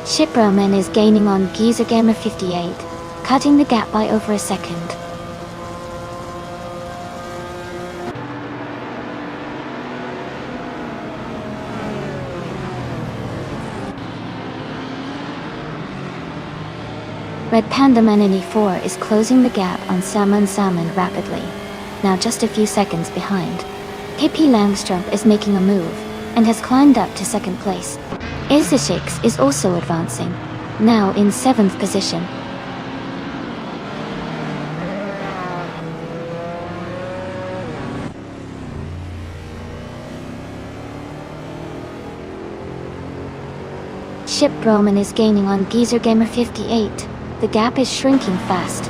Shipperman is gaining on Giza Gamer 58, cutting the gap by over a second. Red Panda Manatee 4 is closing the gap on Samun rapidly, now just a few seconds behind. Pippi Langstrumpf is making a move and has climbed up to 2nd place. Isa 6 is also advancing, now in 7th position. Ship Roman is gaining on Geezer Gamer 58. The gap is shrinking fast.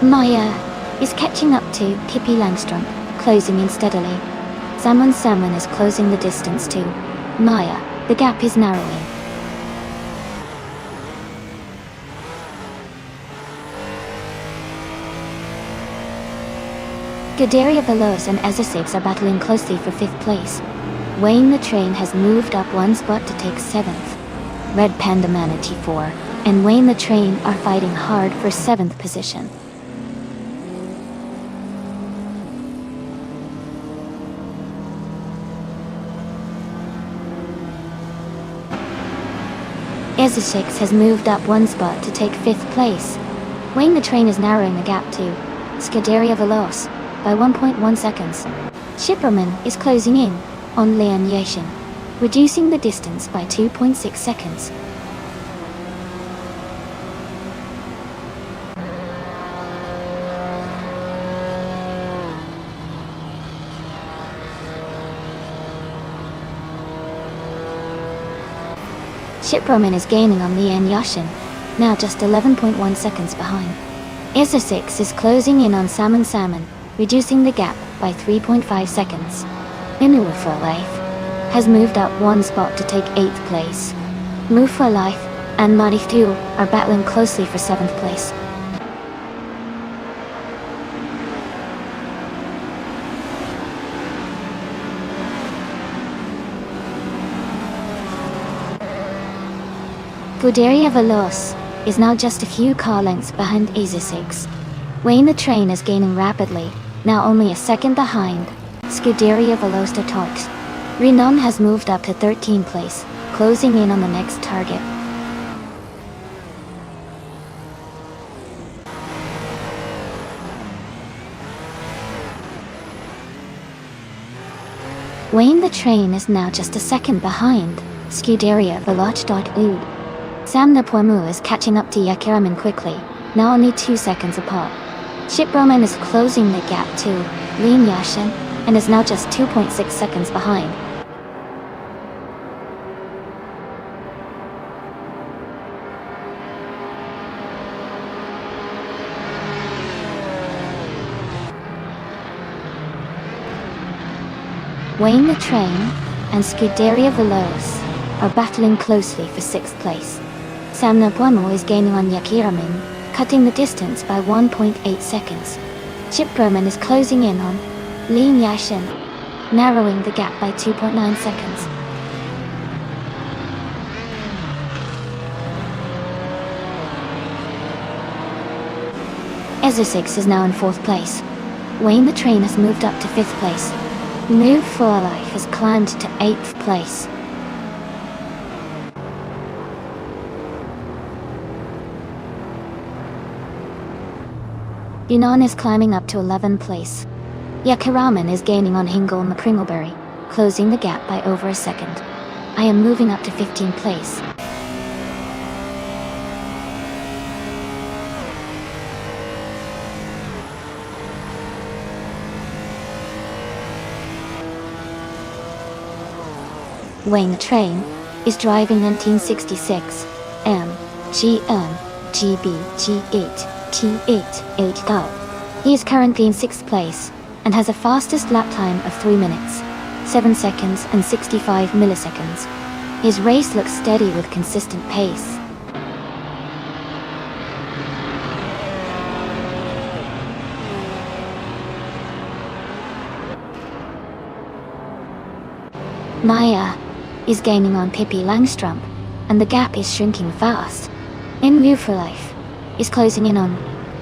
Maya is catching up to Pippi Langstrumpf, closing in steadily. Samun is closing the distance to Maya. The gap is narrowing. Scuderia Veloce and Isa 6 are battling closely for 5th place. Wayne the Train has moved up 1 spot to take 7th. Red Panda Manatee 4 and Wayne the Train are fighting hard for 7th position. Isa 6 has moved up 1 spot to take 5th place. Wayne the Train is narrowing the gap to Scuderia Veloce by 1.1 seconds. Shipperman is closing in on Leon Yashin, reducing the distance by 2.6 seconds. Shipperman is gaining on Leon Yashin, now just 11.1 seconds behind. Isa 6 is closing in on Samun, reducing the gap by 3.5 seconds. Move for Life has moved up 1 spot to take 8th place. Move for Life and Marif 2 are battling closely for 7th place. Scuderia Veloce is now just a few car lengths behind AZ6. Wayne the Train is gaining rapidly, now only a second behind Scuderia Veloster Torx. Renault has moved up to 13th place, closing in on the next target. Wayne the Train is now just a second behind Scuderia Veloce.ud. Sam Nepomuceno is catching up to Yakiraman quickly, now only 2 seconds apart. Chip Roman is closing the gap to Lin Yashin and is now just 2.6 seconds behind. Wayne the Train and Scuderia Veloce are battling closely for 6th place. Sam Nepomuceno is gaining on Yakiraman, cutting the distance by 1.8 seconds. Chip Roman is closing in on Lin Yashin, narrowing the gap by 2.9 seconds. AZ6 is now in 4th place. Wayne the Train has moved up to 5th place. Move for Life has climbed to 8th place. Yunnan is climbing up to 11th place. Yakiraman is gaining on Hingle and the Pringleberry, closing the gap by over a second. I am moving up to 15th place. Wayne the Train is driving 1966 M GM GB G8 T8 8 He is currently in 6th place and has a fastest lap time of 3 minutes, 7 seconds and 65 milliseconds. His race looks steady with consistent pace. Maya is gaining on Pippi Langstrup, and the gap is shrinking fast. In View for Life is closing in on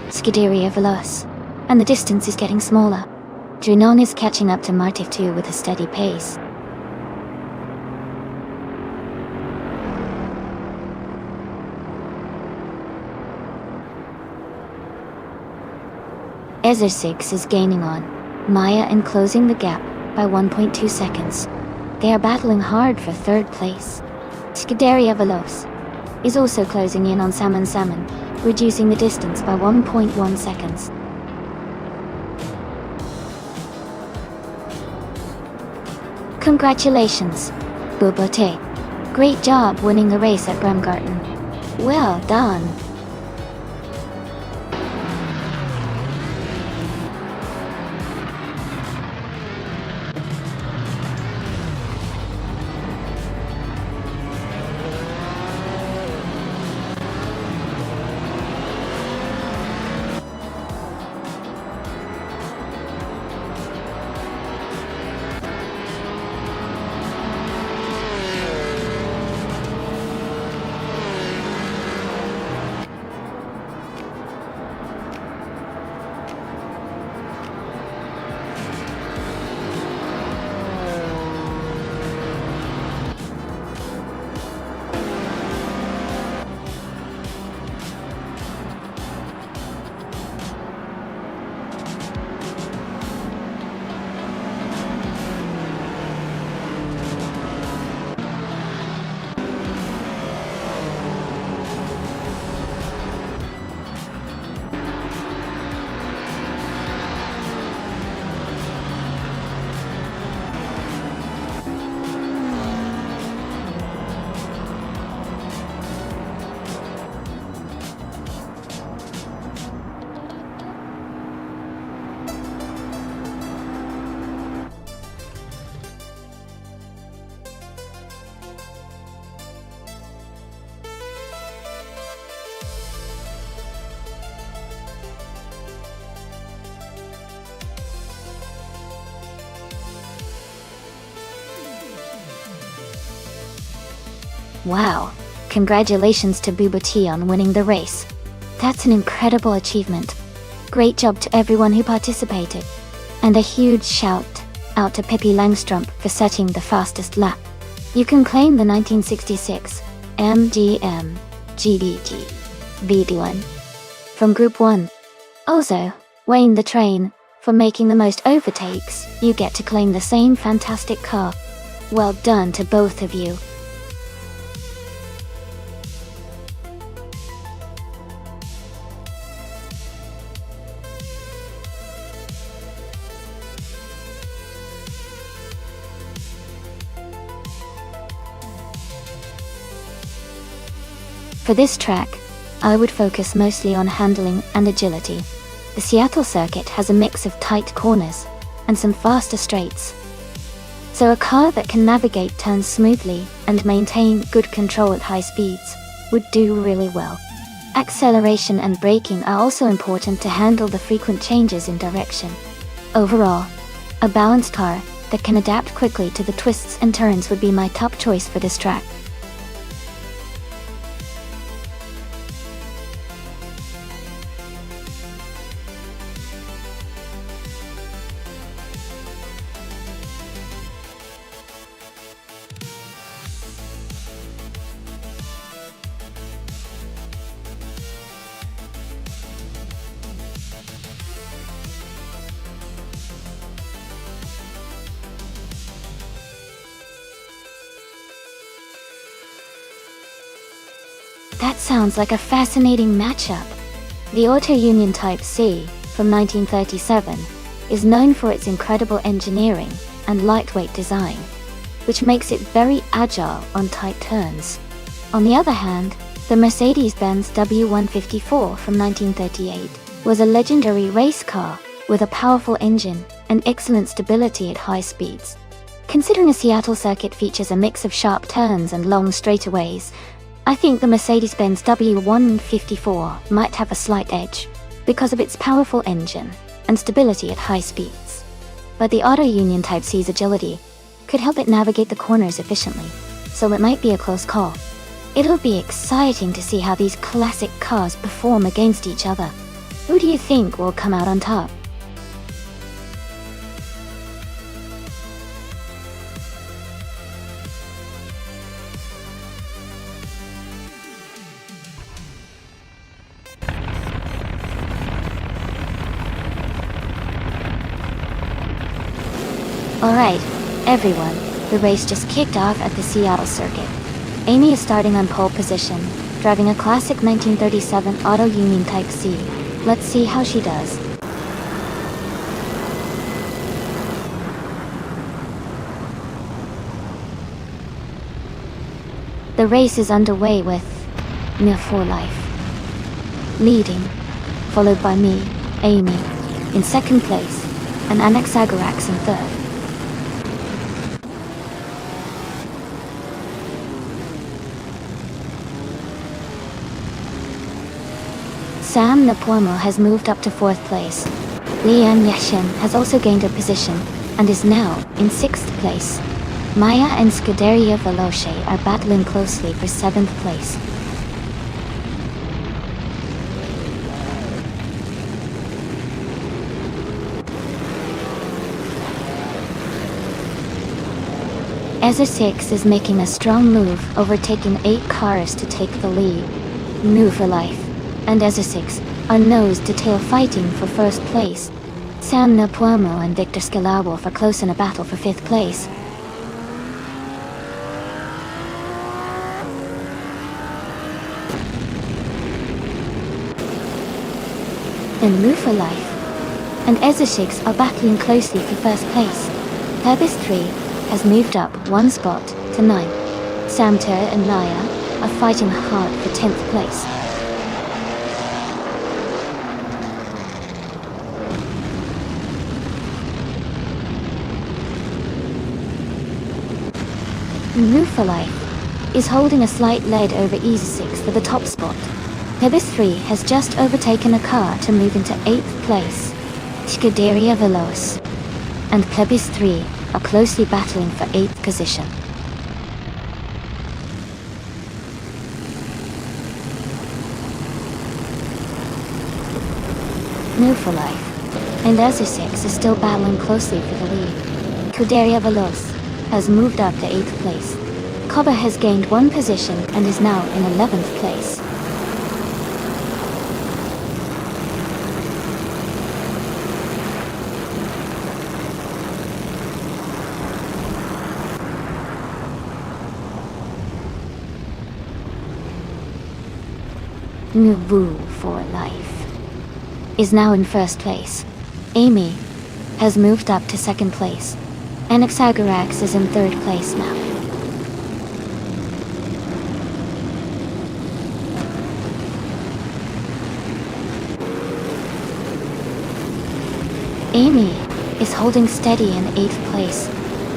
Scuderia Veloce, and the distance is getting smaller. Junon is catching up to Martif 2 with a steady pace. AZ6 is gaining on Maya and closing the gap by 1.2 seconds. They are battling hard for 3rd place. Scuderia Veloce is also closing in on Salmon, reducing the distance by 1.1 seconds. Congratulations, Bobote. Great job winning the race at Bremgarten. Well done. Wow, congratulations to Bubati on winning the race. That's an incredible achievement. Great job to everyone who participated. And a huge shout out to Pippi Langstrup for setting the fastest lap. You can claim the 1966 MGM GDT VD1 from Group 1. Also, Wayne the Train, for making the most overtakes, you get to claim the same fantastic car. Well done to both of you. For this track, I would focus mostly on handling and agility. The Seattle circuit has a mix of tight corners and some faster straights. So a car that can navigate turns smoothly and maintain good control at high speeds would do really well. Acceleration and braking are also important to handle the frequent changes in direction. Overall, a balanced car that can adapt quickly to the twists and turns would be my top choice for this track. That sounds like a fascinating matchup. The Auto Union Type C, from 1937, is known for its incredible engineering and lightweight design, which makes it very agile on tight turns. On the other hand, the Mercedes-Benz W154 from 1938 was a legendary race car with a powerful engine and excellent stability at high speeds. Considering a Seattle circuit features a mix of sharp turns and long straightaways, I think the Mercedes-Benz W154 might have a slight edge because of its powerful engine and stability at high speeds. But the Auto Union Type C's agility could help it navigate the corners efficiently, so it might be a close call. It'll be exciting to see how these classic cars perform against each other. Who do you think will come out on top? Alright, everyone, the race just kicked off at the Seattle circuit. Amy is starting on pole position, driving a classic 1937 Auto Union Type C. Let's see how she does. The race is underway with Mia for Life leading, followed by me, Amy, in second place, and Anaxagorax in third. Sam Napuamo has moved up to fourth place. Lian Yashin has also gained a position and is now in sixth place. Maya and Scuderia Veloce are battling closely for seventh place. Ezra 6 is making a strong move, overtaking 8 cars to take the lead. New for Life and Ezra 6 are nose to tail fighting for first place. Sam Napuamo and Victor Scalawolf are close in a battle for fifth place. Then Move for Life and Ezra 6 are battling closely for first place. Herbis 3 has moved up one spot to 9th. Samter and Naya are fighting hard for 10th place. Move for Life is holding a slight lead over Easy 6 for the top spot. Herbis 3 has just overtaken a car to move into 8th place. Scuderia Veloce and Plebis 3 are closely battling for 8th position. New for Life and Azur6 is still battling closely for the lead. Scuderia Veloce has moved up to 8th place. Koba has gained 1 position and is now in 11th place. New for Life is now in 1st place. Amy has moved up to 2nd place. Anaxagorax is in 3rd place now. Amy is holding steady in 8th place.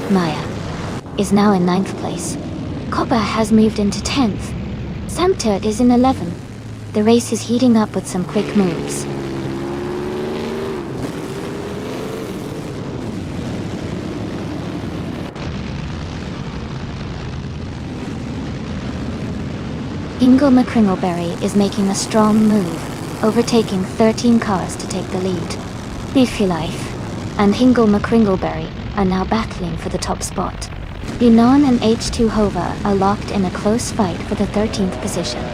Maya is now in 9th place. Koba has moved into 10th. Samtut is in 11th. The race is heating up with some quick moves. Ingo McCringleberry is making a strong move, overtaking 13 cars to take the lead. Beefy Life and Hingle McCringleberry are now battling for the top spot. Yunon and H2 Hova are locked in a close fight for the 13th position.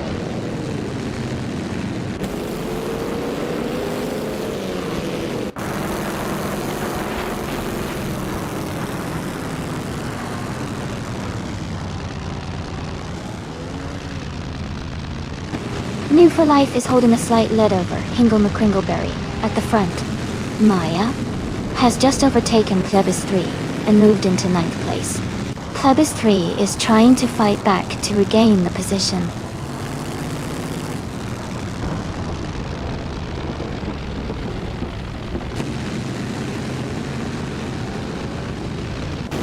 New for Life is holding a slight lead over Hingle McCringleberry at the front. Maya has just overtaken Plebis 3 and moved into 9th place. Plebis 3 is trying to fight back to regain the position.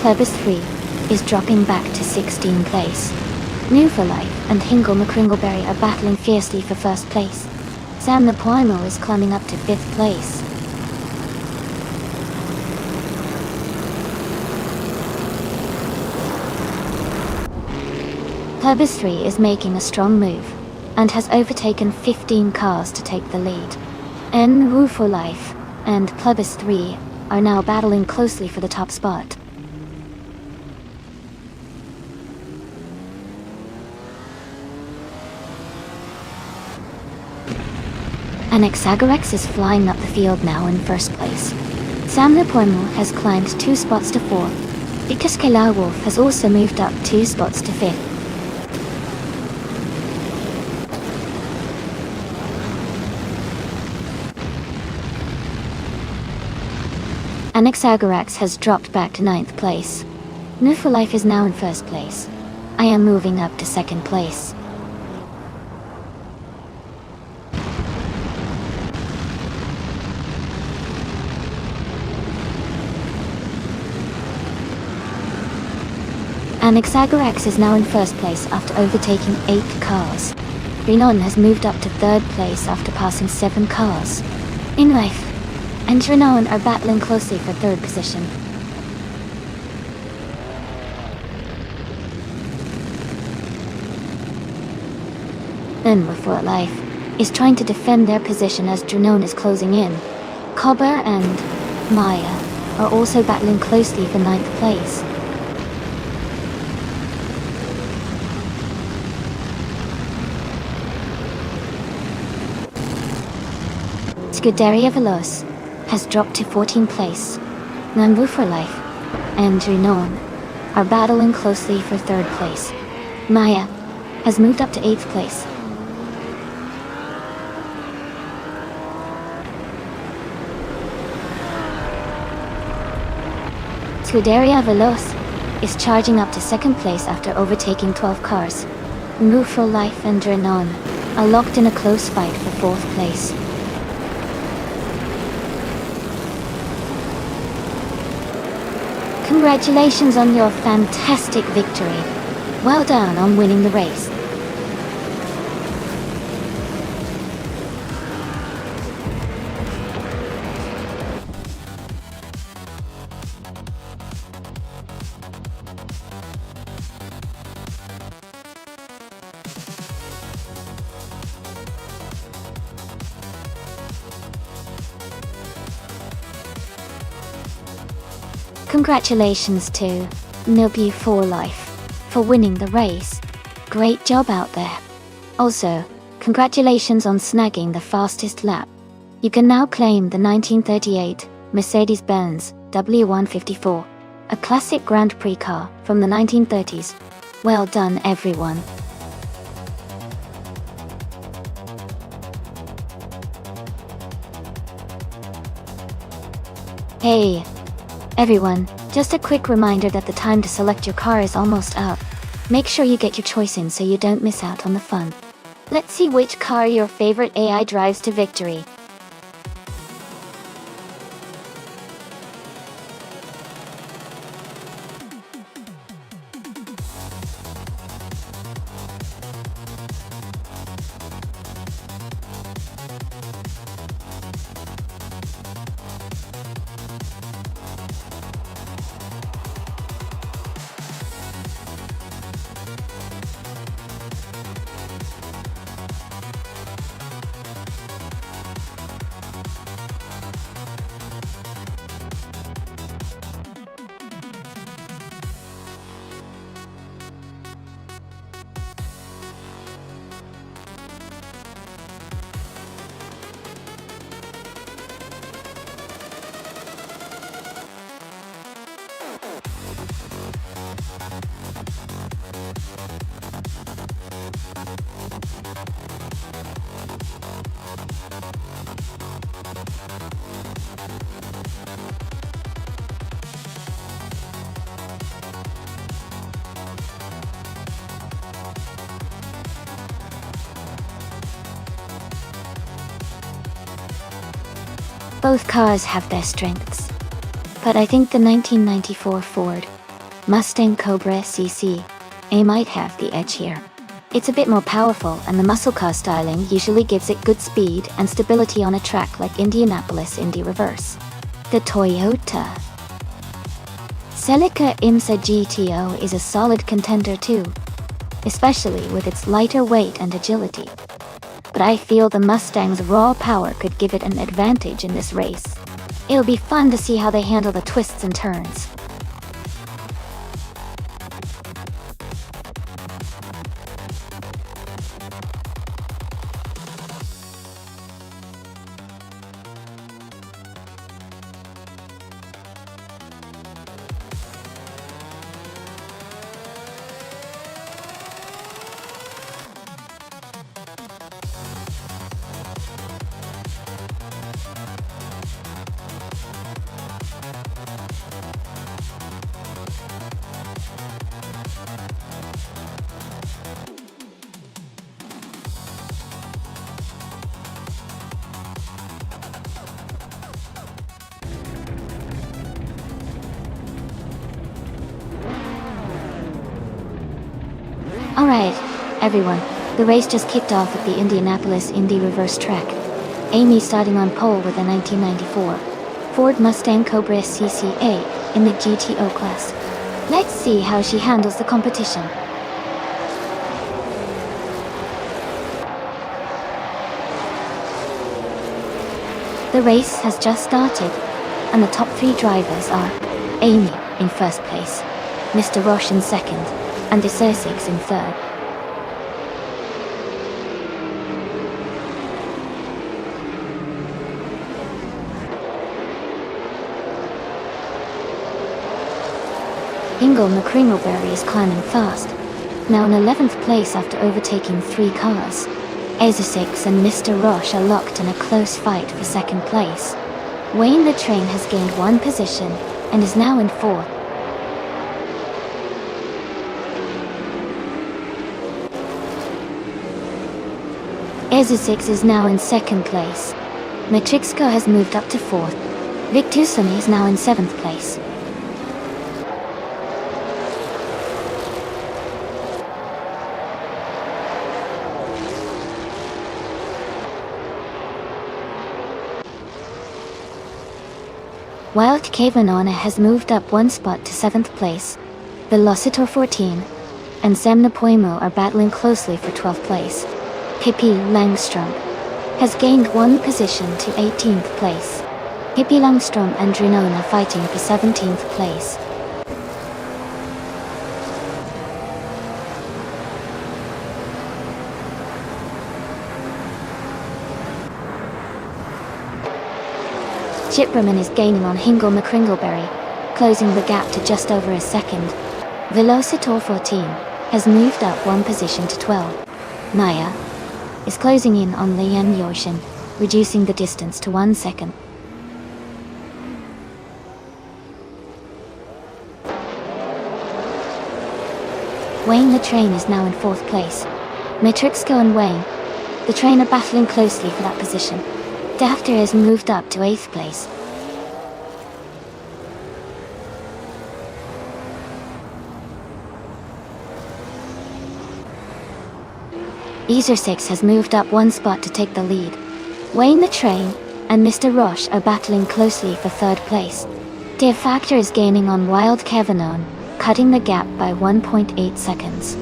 Plebis 3 is dropping back to 16th place. New for Life and Hingle McCringleberry are battling fiercely for 1st place. Sam the Poimo is climbing up to 5th place. Plebis 3 is making a strong move and has overtaken 15 cars to take the lead. Wu for Life and Plebis 3 are now battling closely for the top spot. Anaxagorax is flying up the field now in 1st place. Sam the Poimo has climbed 2 spots to 4th. Because Kela Wolf has also moved up 2 spots to 5th. Anaxagorax has dropped back to 9th place. New for Life is now in 1st place. I am moving up to 2nd place. Anaxagorax is now in 1st place after overtaking 8 cars. Renon has moved up to 3rd place after passing 7 cars. In Life and Renon are battling closely for 3rd position. For Life is trying to defend their position as Renon is closing in. Koba and Maya are also battling closely for 9th place. Scuderia Veloce has dropped to 14th place. Nonstop for Life and Renon are battling closely for 3rd place. Maya has moved up to 8th place. Scuderia Veloce is charging up to 2nd place after overtaking 12 cars. Nonstop for Life and Renon are locked in a close fight for 4th place. Congratulations on your fantastic victory. Well done on winning the race. Congratulations to Nobu for Life for winning the race. Great job out there. Also, congratulations on snagging the fastest lap. You can now claim the 1938 Mercedes-Benz W154, a classic Grand Prix car from the 1930s. Well done, everyone. Hey, everyone, just a quick reminder that the time to select your car is almost up. Make sure you get your choice in so you don't miss out on the fun. Let's see which car your favorite AI drives to victory. Both cars have their strengths, but I think the 1994 Ford Mustang Cobra CC A might have the edge here. It's a bit more powerful, and the muscle car styling usually gives it good speed and stability on a track like Indianapolis Indy Reverse. The Toyota Celica IMSA GTO is a solid contender too, especially with its lighter weight and agility. But I feel the Mustang's raw power could give it an advantage in this race. It'll be fun to see how they handle the twists and turns. Alright, everyone, the race just kicked off at the Indianapolis Indy Reverse track. Amy starting on pole with a 1994 Ford Mustang Cobra CCA in the GTO class. Let's see how she handles the competition. The race has just started, and the top three drivers are Amy in first place, Mr. Roche in second, and the Sussex in third. Ingle McCringleberry is climbing fast, now in 11th place after overtaking 3 cars. Sussex and Mr. Roche are locked in a close fight for second place. Wayne the Train has gained 1 position and is now in 4th. Sussex is now in 2nd place. Matrixco has moved up to 4th. Vic Tusoni is now in 7th place. Wild Kavanagh has moved up 1 spot to 7th place. Velocitor 14 and Sam Napoimo are battling closely for 12th place. Pippi Langstrom has gained 1 position to 18th place. Pippi Langstrom and Drinone are fighting for 17th place. Chipperman is gaining on Hingle McCringleberry, closing the gap to just over a second. Velocitor 14 has moved up one position to 12. Maya is closing in on Lian Yoshin, reducing the distance to 1 second. Wayne the Train is now in 4th place. Matrixco and Wayne, the Train, are battling closely for that position. Dafter has moved up to 8th place. Easer 6 has moved up one spot to take the lead. Wayne the Train and Mr. Roche are battling closely for 3rd place. Dear Factor is gaining on Wild Kevanon, cutting the gap by 1.8 seconds.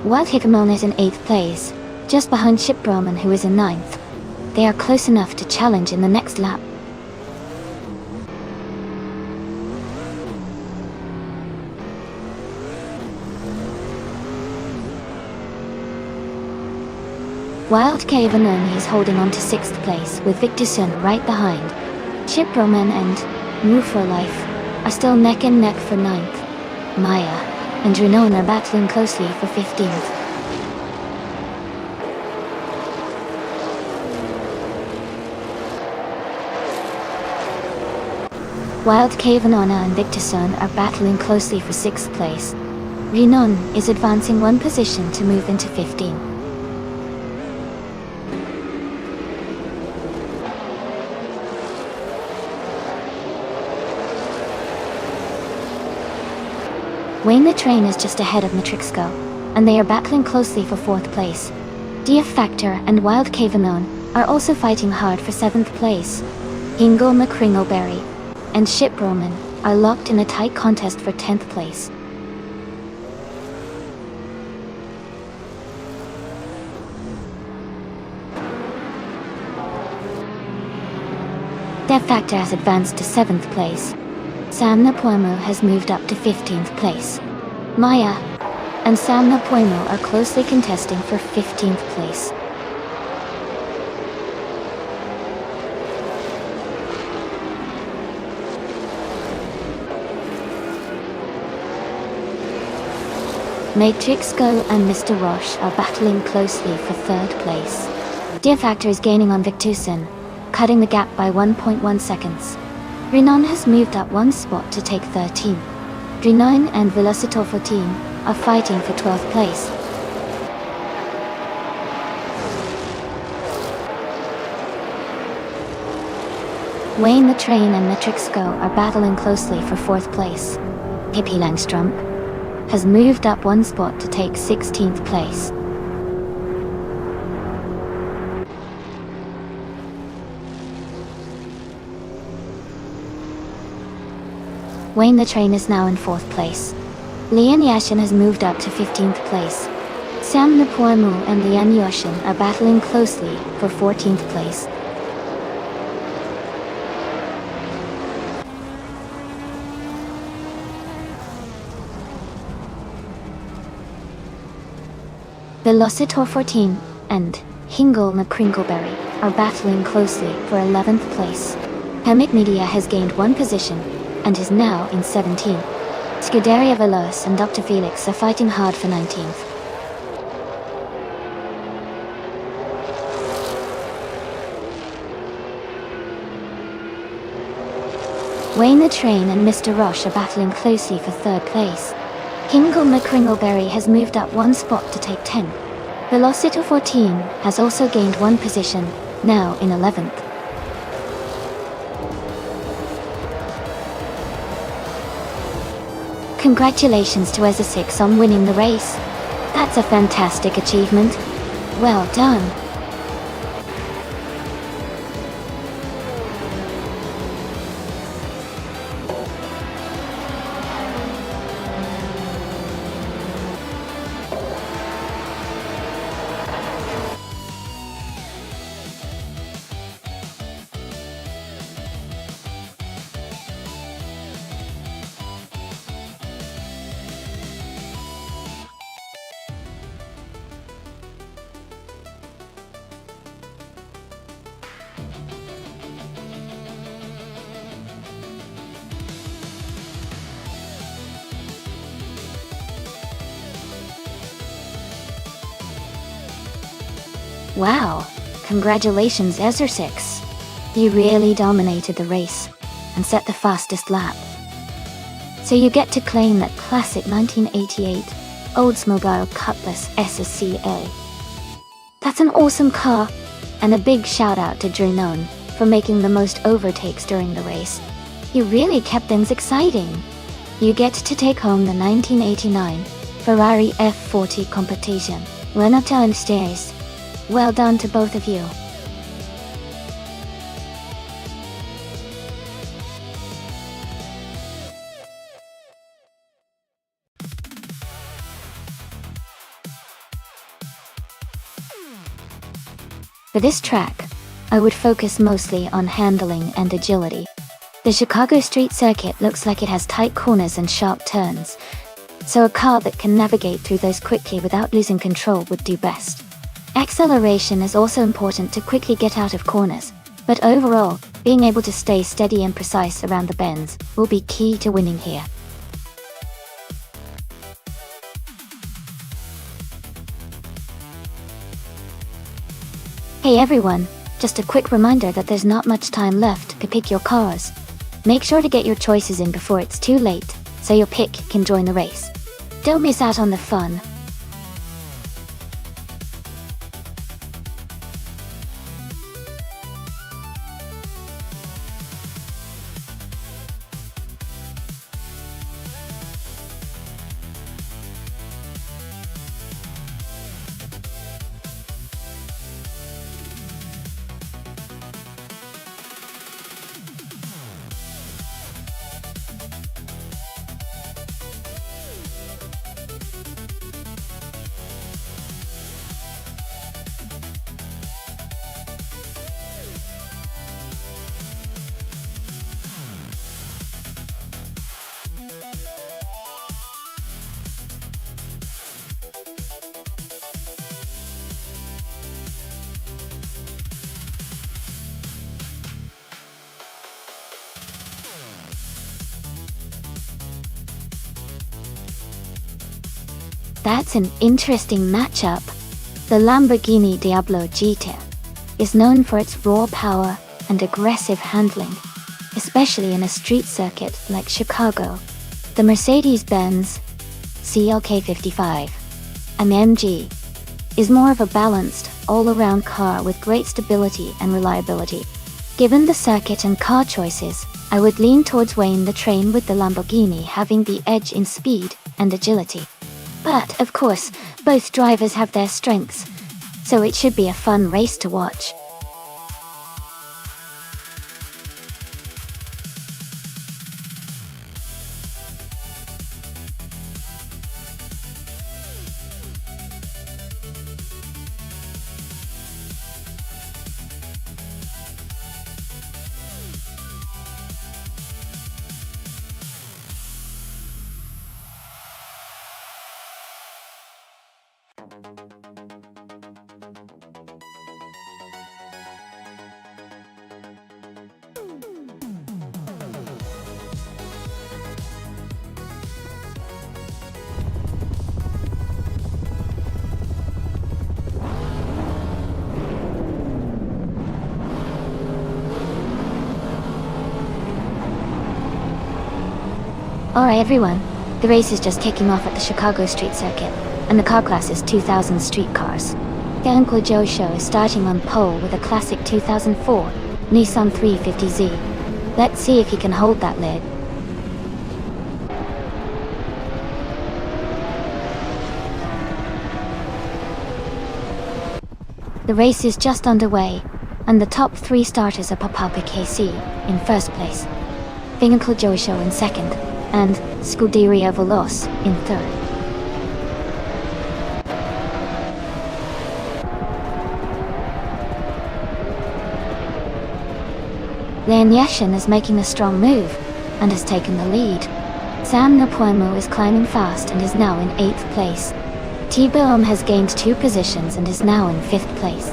Wild Hickamon is in 8th place, just behind Chip Broman, who is in 9th. They are close enough to challenge in the next lap. Wild Kevanoni is holding on to 6th place, with Victor Sun right behind. Chip Broman and Move for Life are still neck and neck for 9th. Maya and Drinone are battling closely for 15th. Wild Kavanona and Victorson are battling closely for 6th place. Rinon is advancing one position to move into 15. Wayne the Train is just ahead of Matrixco, and they are battling closely for 4th place. DF Factor and Wild Kavanon are also fighting hard for 7th place. Hingle McCringleberry and Ship Roman are locked in a tight contest for 10th place. DF Factor has advanced to 7th place. Sam Napoimo has moved up to 15th place. Maya and Sam Napoimo are closely contesting for 15th place. Matrixco and Mr. Roche are battling closely for 3rd place. Dear Factor is gaining on Victusen, cutting the gap by 1.1 seconds. Rinon has moved up one spot to take 13. Rinon and Velocitor 14 are fighting for 12th place. Wayne the Train and Matrixco are battling closely for 4th place. Pippi Langstrom has moved up one spot to take 16th place. Wayne the Train is now in 4th place. Lian Yashin has moved up to 15th place. Sam Napoimu and Lian Yashin are battling closely for 14th place. Velocitor 14 and Hingle McCringleberry are battling closely for 11th place. Hemic Media has gained one position and is now in 17. Scuderia Veloz and Dr. Felix are fighting hard for 19th. Wayne the Train and Mr. Roche are battling closely for 3rd place. Hingle McCringleberry has moved up one spot to take 10. Velocitor 14 has also gained one position, now in 11th. Congratulations to Ezza 6 on winning the race. That's a fantastic achievement. Well done. Wow, congratulations Ezra6. You really dominated the race and set the fastest lap. So you get to claim that classic 1988 Oldsmobile Cutlass SSCA. That's an awesome car, and a big shout out to Drenon for making the most overtakes during the race. You really kept things exciting. You get to take home the 1989 Ferrari F40 competition. Renato stairs. Well done to both of you. For this track, I would focus mostly on handling and agility. The Chicago street circuit looks like it has tight corners and sharp turns, so a car that can navigate through those quickly without losing control would do best. Acceleration is also important to quickly get out of corners, but overall, being able to stay steady and precise around the bends will be key to winning here. Hey everyone, just a quick reminder that there's not much time left to pick your cars. Make sure to get your choices in before it's too late, so your pick can join the race. Don't miss out on the fun. That's an interesting matchup. The Lamborghini Diablo GT is known for its raw power and aggressive handling, especially in a street circuit like Chicago. The Mercedes-Benz CLK55 MG is more of a balanced, all-around car with great stability and reliability. Given the circuit and car choices, I would lean towards weighing the train with the Lamborghini having the edge in speed and agility. But, of course, both drivers have their strengths, so it should be a fun race to watch. Alright everyone, the race is just kicking off at the Chicago street circuit, and the car class is 2000 street cars. The Uncle Joe show is starting on pole with a classic 2004 Nissan 350Z. Let's see if he can hold that lid. The race is just underway, and the top 3 starters are Papa KC in first place, the Uncle Joe show in second, and Scuderia Veloce in third. Leon Yashin is making a strong move and has taken the lead. Sam Napoimo is climbing fast and is now in 8th place. T-Boom has gained 2 positions and is now in 5th place.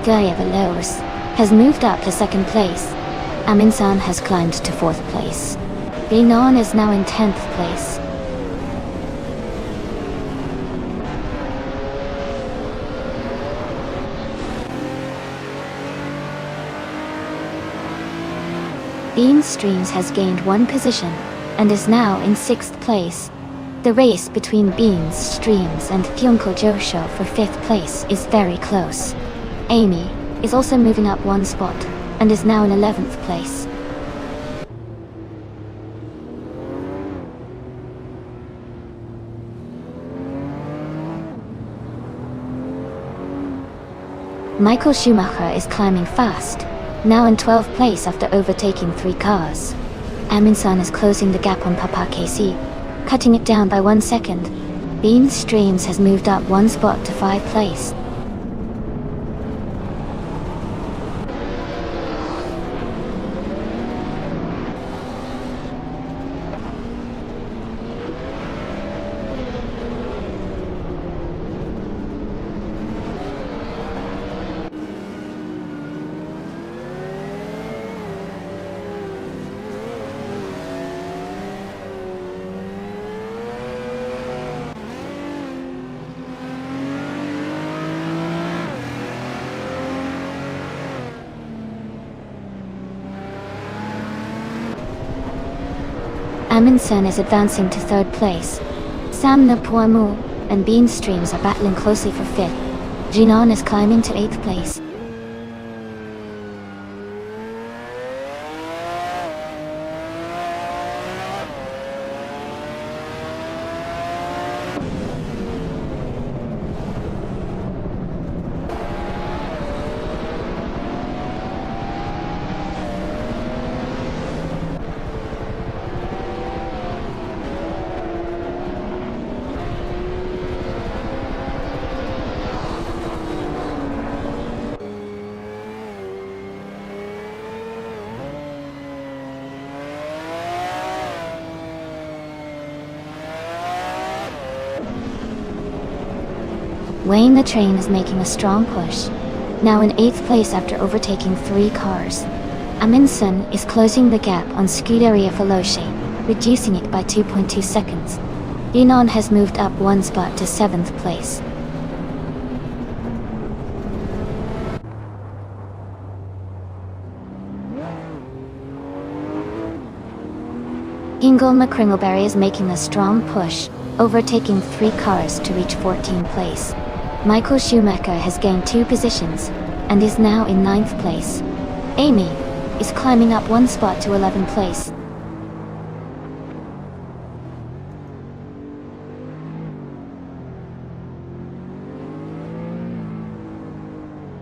Gaia Veloz has moved up to 2nd place. Aminsan has climbed to 4th place. Renan is now in 10th place. Bean Streams has gained 1 position and is now in 6th place. The race between Beans Streams and Kyunko Josho for 5th place is very close. Amy is also moving up 1 spot and is now in 11th place. Michael Schumacher is climbing fast, now in 12th place after overtaking 3 cars. Amundsen is closing the gap on Papa KC, cutting it down by 1 second. Bean Streams has moved up 1 spot to 5th place. Amundsen is advancing to 3rd place. Sam Napoimu and Bean Streams are battling closely for 5th. Jinan is climbing to 8th place. Wayne the Train is making a strong push, now in 8th place after overtaking 3 cars. Amundsen is closing the gap on Scuderia Veloce, reducing it by 2.2 seconds. Renan has moved up 1 spot to 7th place. Ingol McCringleberry is making a strong push, overtaking 3 cars to reach 14th place. Michael Schumacher has gained 2 positions and is now in 9th place. Amy is climbing up 1 spot to 11th place.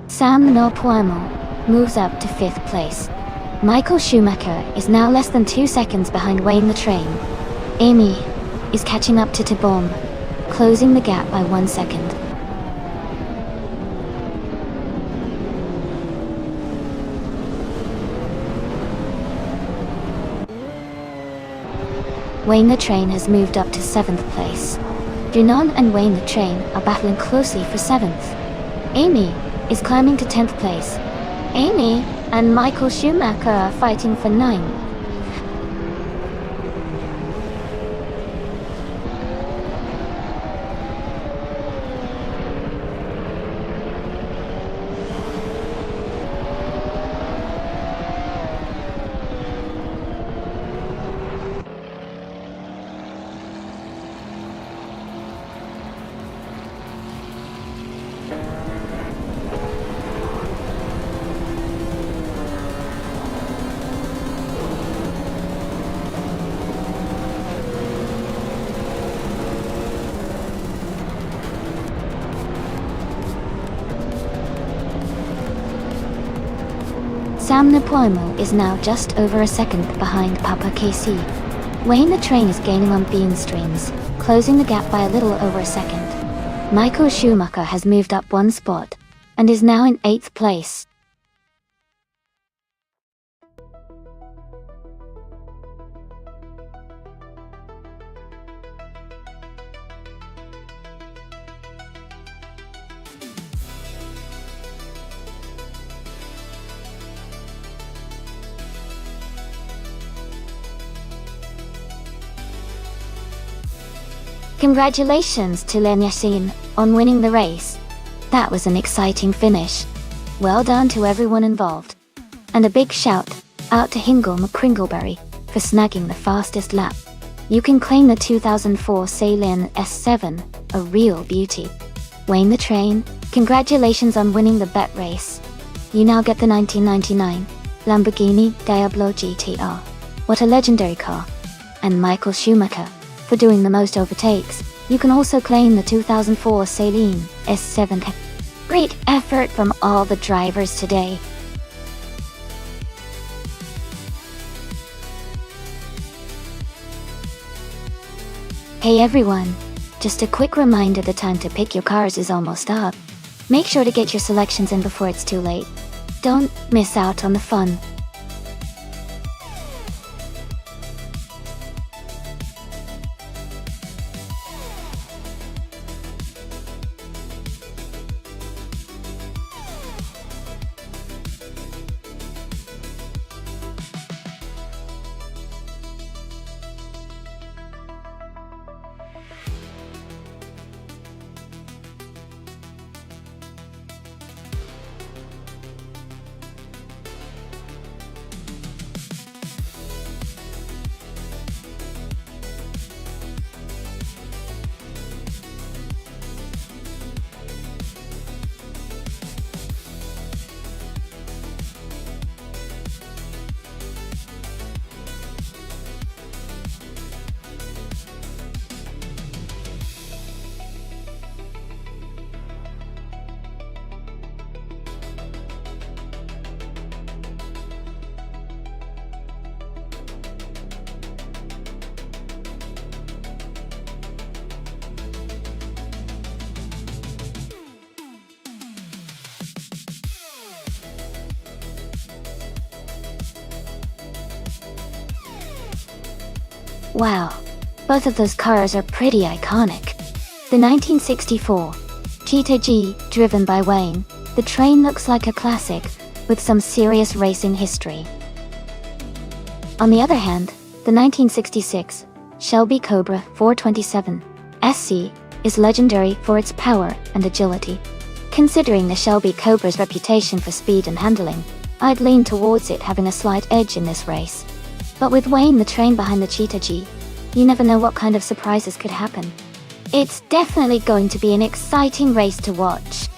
Sam Napoimu moves up to 5th place. Michael Schumacher is now less than 2 seconds behind Wayne the Train. Amy is catching up to Tibom, closing the gap by 1 second. Wayne the Train has moved up to 7th place. Renan and Wayne the Train are battling closely for 7th. Amy is climbing to 10th place. Amy and Michael Schumacher are fighting for 9th. Sam Napoimu is now just over a second behind Papa KC. Wayne the Train is gaining on Bean Streams, closing the gap by a little over a second. Michael Schumacher has moved up 1 spot and is now in 8th place. Congratulations to Len Yassin on winning the race. That was an exciting finish. Well done to everyone involved. And a big shout out to Hingle McCringleberry for snagging the fastest lap. You can claim the 2004 Saleen S7, a real beauty. Wayne the Train, congratulations on winning the bet race. You now get the 1999 Lamborghini Diablo GTR. What a legendary car. And Michael Schumacher, for doing the most overtakes. You can also claim the 2004 Saleen S7. Great effort from all the drivers today. Hey everyone, just a quick reminder, the time to pick your cars is almost up. Make sure to get your selections in before it's too late. Don't miss out on the fun. Wow, both of those cars are pretty iconic. The 1964 Cheetah G, driven by Wayne, the train looks like a classic, with some serious racing history. On the other hand, the 1966 Shelby Cobra 427 SC is legendary for its power and agility. Considering the Shelby Cobra's reputation for speed and handling, I'd lean towards it having a slight edge in this race. But with Wayne the train behind the Cheetah G, you never know what kind of surprises could happen. It's definitely going to be an exciting race to watch.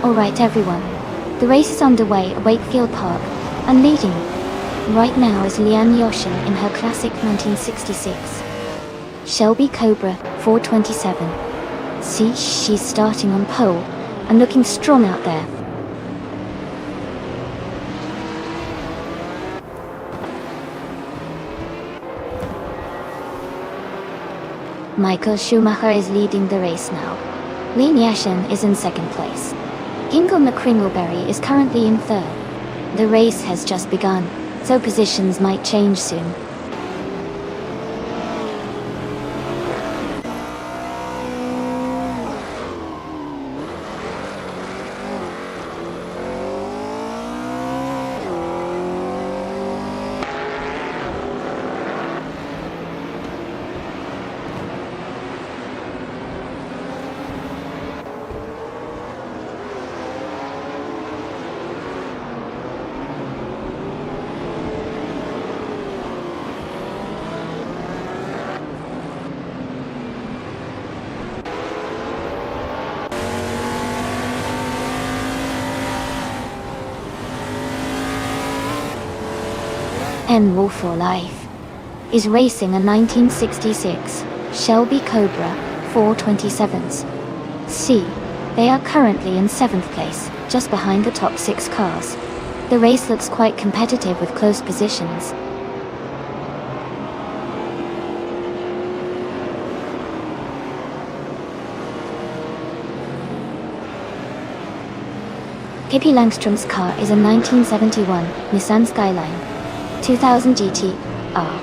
Alright everyone, the race is underway at Wakefield Park, and leading right now is Lian Yoshin in her classic 1966 Shelby Cobra 427. See, she's starting on pole and looking strong out there. Michael Schumacher is leading the race now. Lian Yoshin is in second place. Hingle McCringleberry is currently in third. The race has just begun, so positions might change soon. And Wolf for Life is racing a 1966 Shelby Cobra 427s. See, they are currently in 7th place, just behind the top 6 cars. The race looks quite competitive with close positions. Pippi Langström's car is a 1971 Nissan Skyline 2000 GT-R.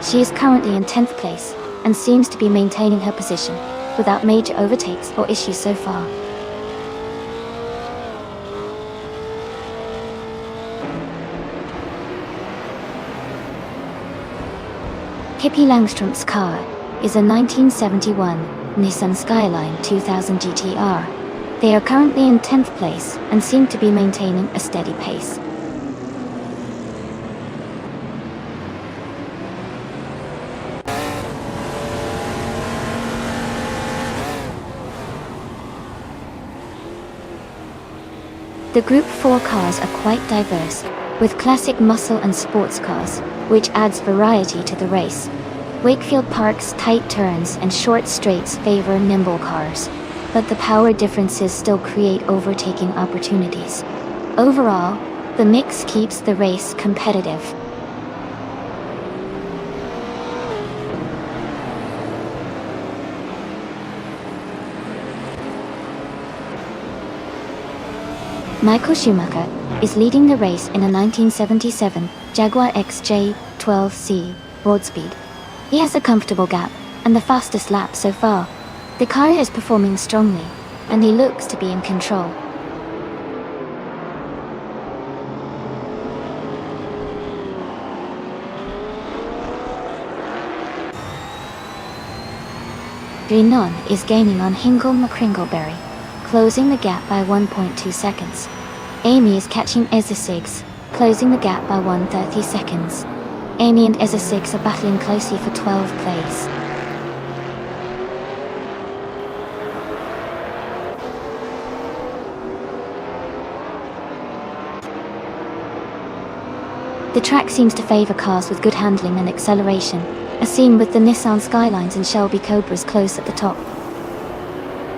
She is currently in 10th place and seems to be maintaining her position without major overtakes or issues so far. Pippi Langström's car is a 1971 Nissan Skyline 2000 GT-R. They are currently in 10th place and seem to be maintaining a steady pace. The Group 4 cars are quite diverse, with classic muscle and sports cars, which adds variety to the race. Wakefield Park's tight turns and short straights favor nimble cars, but the power differences still create overtaking opportunities. Overall, the mix keeps the race competitive. Michael Schumacher is leading the race in a 1977 Jaguar XJ12C Broadspeed. He has a comfortable gap and the fastest lap so far. The car is performing strongly, and he looks to be in control. Renan is gaining on Hingle McCringleberry, closing the gap by 1.2 seconds. Amy is catching Ezza closing the gap by 1:30 seconds. Amy and Ezza are battling closely for 12th place. The track seems to favor cars with good handling and acceleration, as seen with the Nissan Skylines and Shelby Cobras close at the top.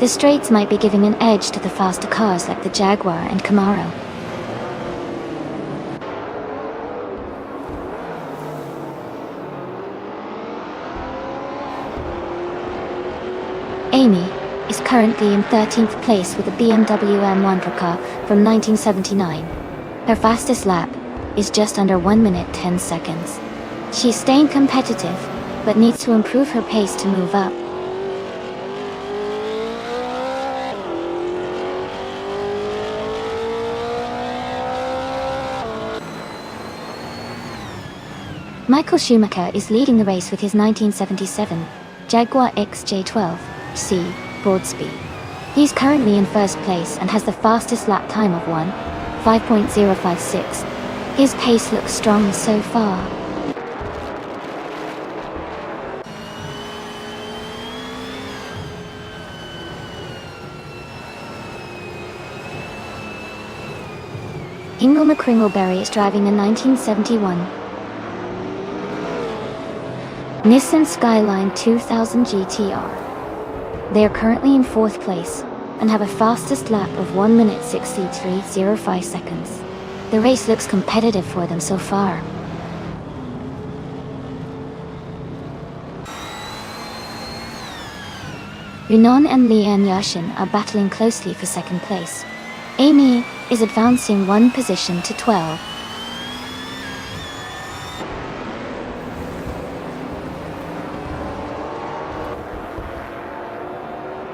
The straights might be giving an edge to the faster cars like the Jaguar and Camaro. Amy is currently in 13th place with a BMW M1 car from 1979. Her fastest lap is just under 1 minute 10 seconds. She's staying competitive, but needs to improve her pace to move up. Michael Schumacher is leading the race with his 1977 Jaguar XJ12C Broadspeed. He's currently in first place and has the fastest lap time of 1:5.056. His pace looks strong so far. Hingle McCringleberry is driving a 1971 Nissan Skyline 2000 GT-R. They are currently in 4th place and have a fastest lap of 1 minute 63.05 seconds. The race looks competitive for them so far. Renan and Leanne Yashin are battling closely for 2nd place. Amy is advancing 1 position to 12.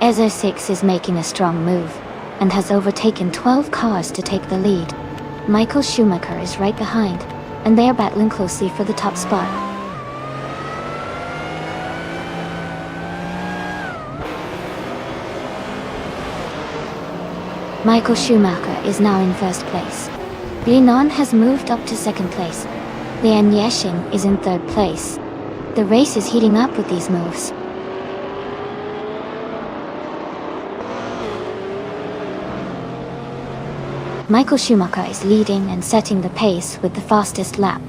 Ezza is making a strong move and has overtaken 12 cars to take the lead. Michael Schumacher is right behind, and they are battling closely for the top spot. Michael Schumacher is now in 1st place. Renan has moved up to 2nd place. Leanne Yashin is in 3rd place. The race is heating up with these moves. Michael Schumacher is leading and setting the pace with the fastest lap.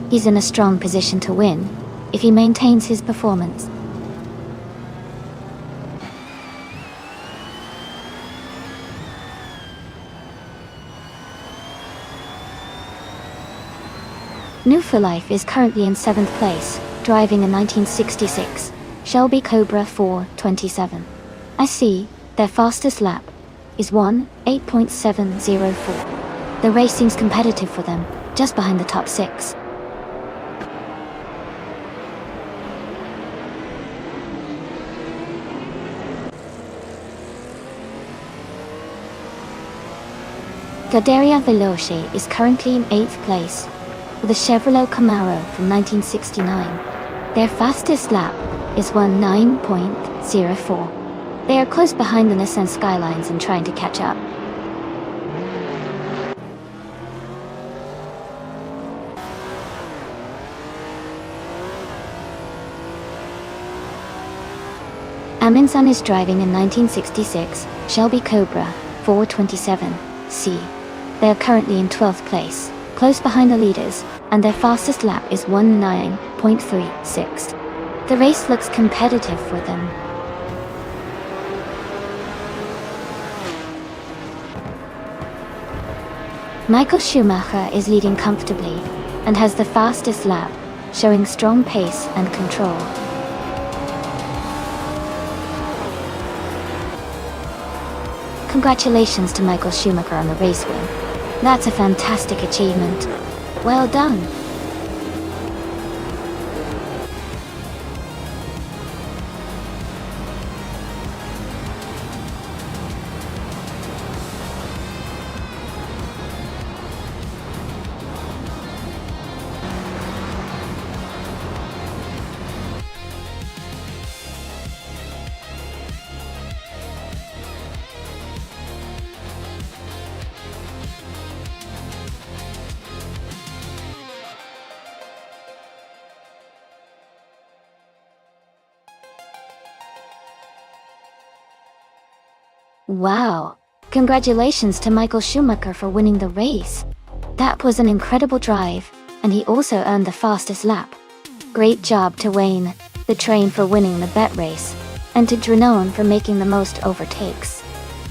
He's in a strong position to win if he maintains his performance. New for Life is currently in 7th place, driving a 1966 Shelby Cobra 427. I see, their fastest lap is 1:8.704. The race seems competitive for them, just behind the top 6. Scuderia Veloce is currently in 8th place, with a Chevrolet Camaro from 1969. Their fastest lap is 19.04. They are close behind the Nissan Skylines and trying to catch up. Aminsan is driving a 1966 Shelby Cobra 427C. They are currently in 12th place, close behind the leaders, and their fastest lap is 19.36. The race looks competitive for them. Michael Schumacher is leading comfortably and has the fastest lap, showing strong pace and control. Congratulations to Michael Schumacher on the race win. That's a fantastic achievement. Well done. Wow! Congratulations to Michael Schumacher for winning the race. That was an incredible drive, and he also earned the fastest lap. Great job to Wayne, the train, for winning the bet race, and to Drenone for making the most overtakes.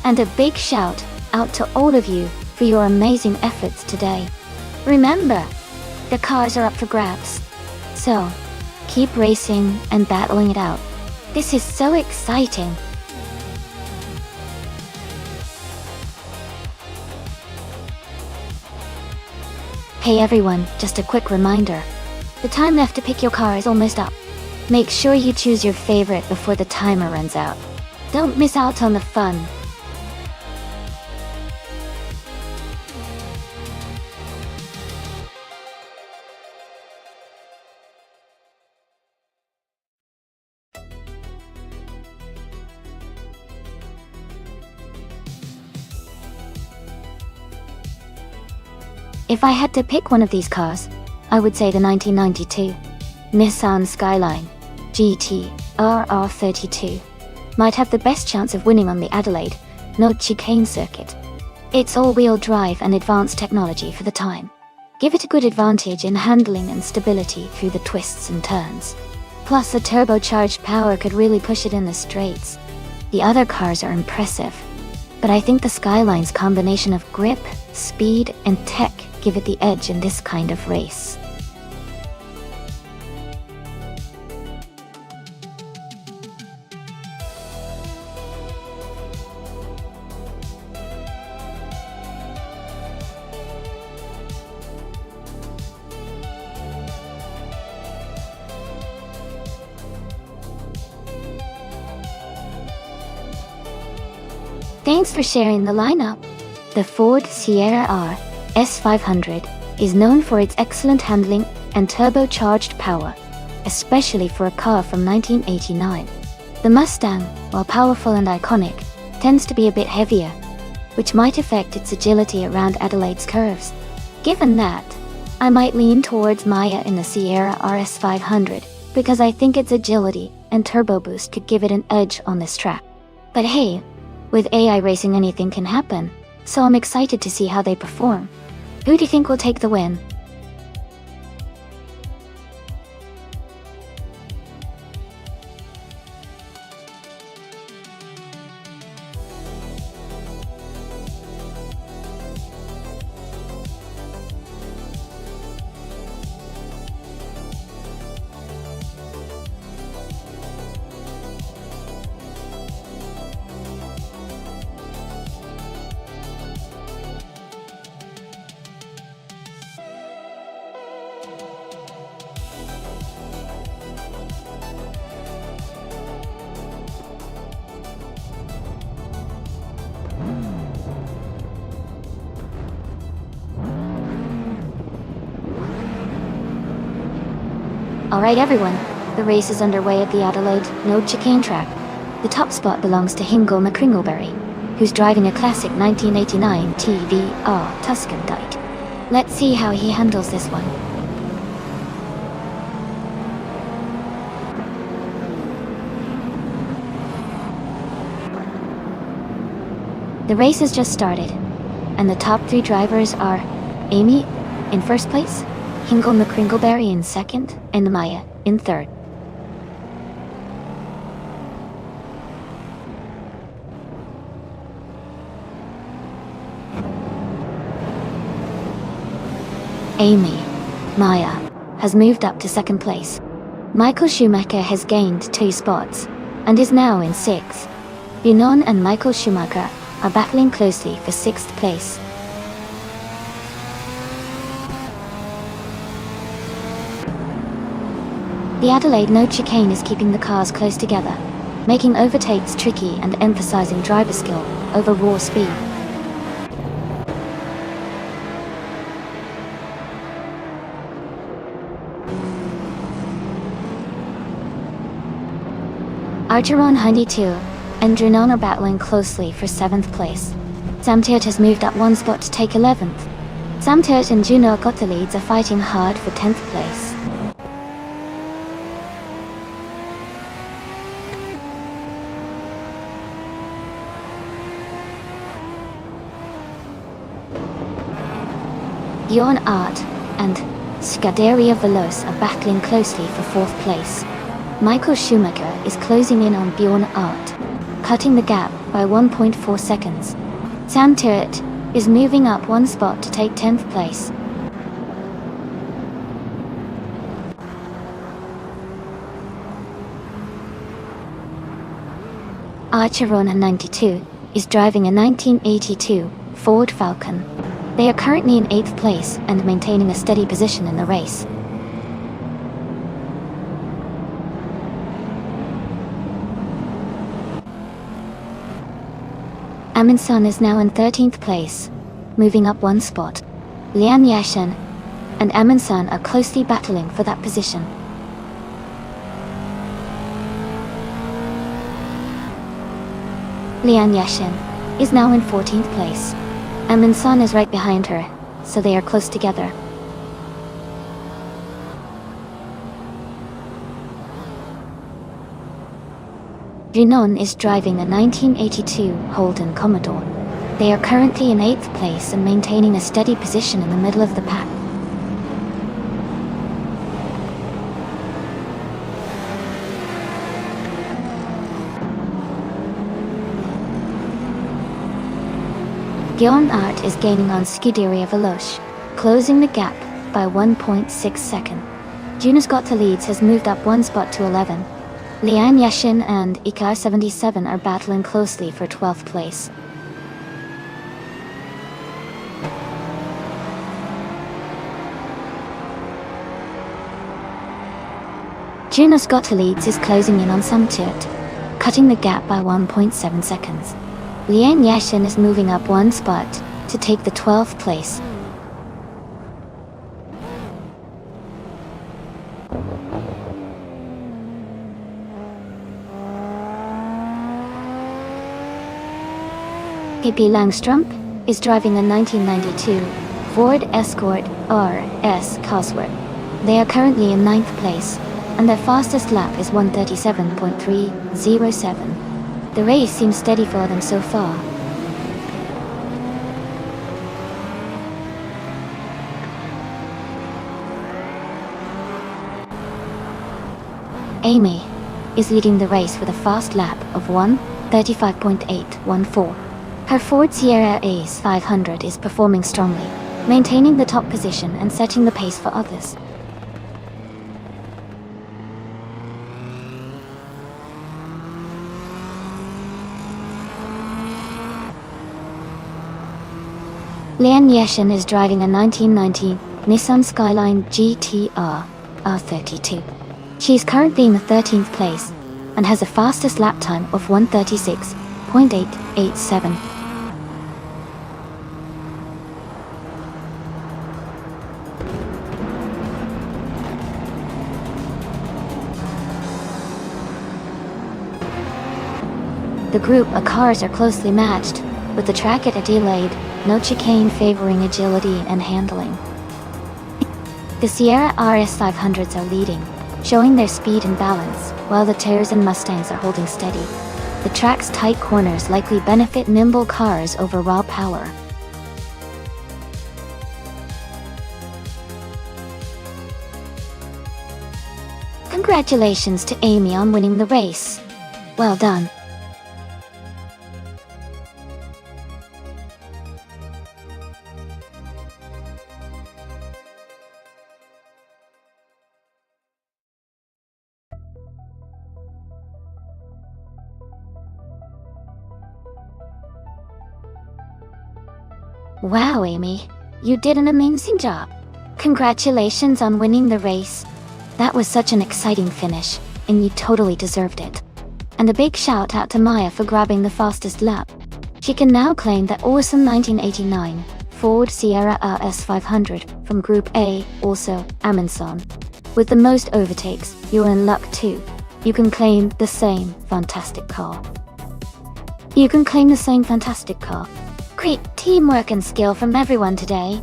And a big shout out to all of you for your amazing efforts today. Remember, the cars are up for grabs. So, keep racing and battling it out. This is so exciting. Hey everyone, just a quick reminder. The time left to pick your car is almost up. Make sure you choose your favorite before the timer runs out. Don't miss out on the fun. If I had to pick one of these cars, I would say the 1992 Nissan Skyline GT RR32 might have the best chance of winning on the Adelaide No Chicane circuit. It's all-wheel drive and advanced technology for the time. Give it a good advantage in handling and stability through the twists and turns. Plus, the turbocharged power could really push it in the straights. The other cars are impressive, but I think the Skyline's combination of grip, speed, and tech give it the edge in this kind of race. Thanks for sharing the lineup. The Ford Sierra R S500 is known for its excellent handling and turbocharged power, especially for a car from 1989. The Mustang, while powerful and iconic, tends to be a bit heavier, which might affect its agility around Adelaide's curves. Given that, I might lean towards Maya in the Sierra RS500 because I think its agility and turbo boost could give it an edge on this track. But hey, with AI racing anything can happen, so I'm excited to see how they perform. Who do you think will take the win? Alright everyone, the race is underway at the Adelaide No Chicane track. The top spot belongs to Hingle McCringleberry, who's driving a classic 1989 TVR Tuscan Dyke. Let's see how he handles this one. The race has just started, and the top 3 drivers are Amy in first place, Hingle McCringleberry in second, and Maya in third. Amy, Maya, has moved up to second place. Michael Schumacher has gained 2 spots, and is now in 6th. Renan and Michael Schumacher are battling closely for 6th place. The Adelaide No Chicane is keeping the cars close together, making overtakes tricky and emphasizing driver skill over raw speed. Archeron Hyundai 2 and Renan are battling closely for 7th place. Sam Tert has moved up 1 spot to take 11th. Sam Tert and Juno Gottlieb are fighting hard for 10th place. Bjorn Art and Scuderia Veloce are battling closely for 4th place. Michael Schumacher is closing in on Bjorn Art, cutting the gap by 1.4 seconds. Sam Tert is moving up 1 spot to take 10th place. Archeron 92 is driving a 1982 Ford Falcon. They are currently in 8th place and maintaining a steady position in the race. Amundsen is now in 13th place, moving up 1 spot. Lian Yashin and Amundsen are closely battling for that position. Lian Yashin is now in 14th place. Amundsen is right behind her, so they are close together. Renan is driving a 1982 Holden Commodore. They are currently in 8th place and maintaining a steady position in the middle of the pack. Bjorn Art is gaining on Scuderia Veloce, closing the gap by 1.6 seconds. Jonas Gottlieb has moved up 1 spot to 11. Lian Yashin and Ikar 77 are battling closely for 12th place. Jonas Gottlieb is closing in on Sam Tert, cutting the gap by 1.7 seconds. Lian Yashin is moving up 1 spot to take the 12th place. KP Langström is driving a 1992 Ford Escort RS Cosworth. They are currently in 9th place, and their fastest lap is 1:37.307. The race seems steady for them so far. Amy is leading the race with a fast lap of 1:35.814. Her Ford Sierra Ace 500 is performing strongly, maintaining the top position and setting the pace for others. Lian Yashin is driving a 1990 Nissan Skyline GTR R32. She is currently in the 13th place and has a fastest lap time of 1:36.887. The group of cars are closely matched, with the track at a delayed, no chicane favoring agility and handling. The Sierra RS500s are leading, showing their speed and balance, while the Taurs and Mustangs are holding steady. The track's tight corners likely benefit nimble cars over raw power. Congratulations to Amy on winning the race. Well done. Wow, Amy, you did an amazing job. Congratulations on winning the race. That was such an exciting finish, and you totally deserved it. And a big shout out to Maya for grabbing the fastest lap. She can now claim that awesome 1989 Ford Sierra RS500 from Group A, also Amundsen. With the most overtakes, you're in luck too. You can claim the same fantastic car. Great teamwork and skill from everyone today.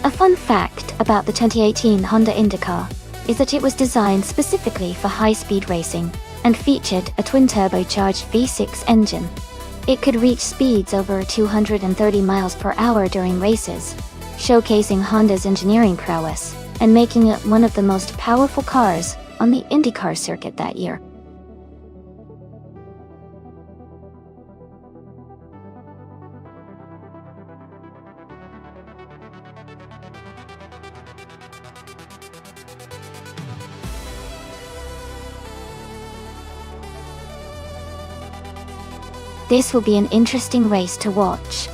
A fun fact about the 2018 Honda IndyCar is that it was designed specifically for high-speed racing and featured a twin-turbocharged V6 engine. It could reach speeds over 230 miles per hour during races, showcasing Honda's engineering prowess and making it one of the most powerful cars on the IndyCar circuit that year. This will be an interesting race to watch.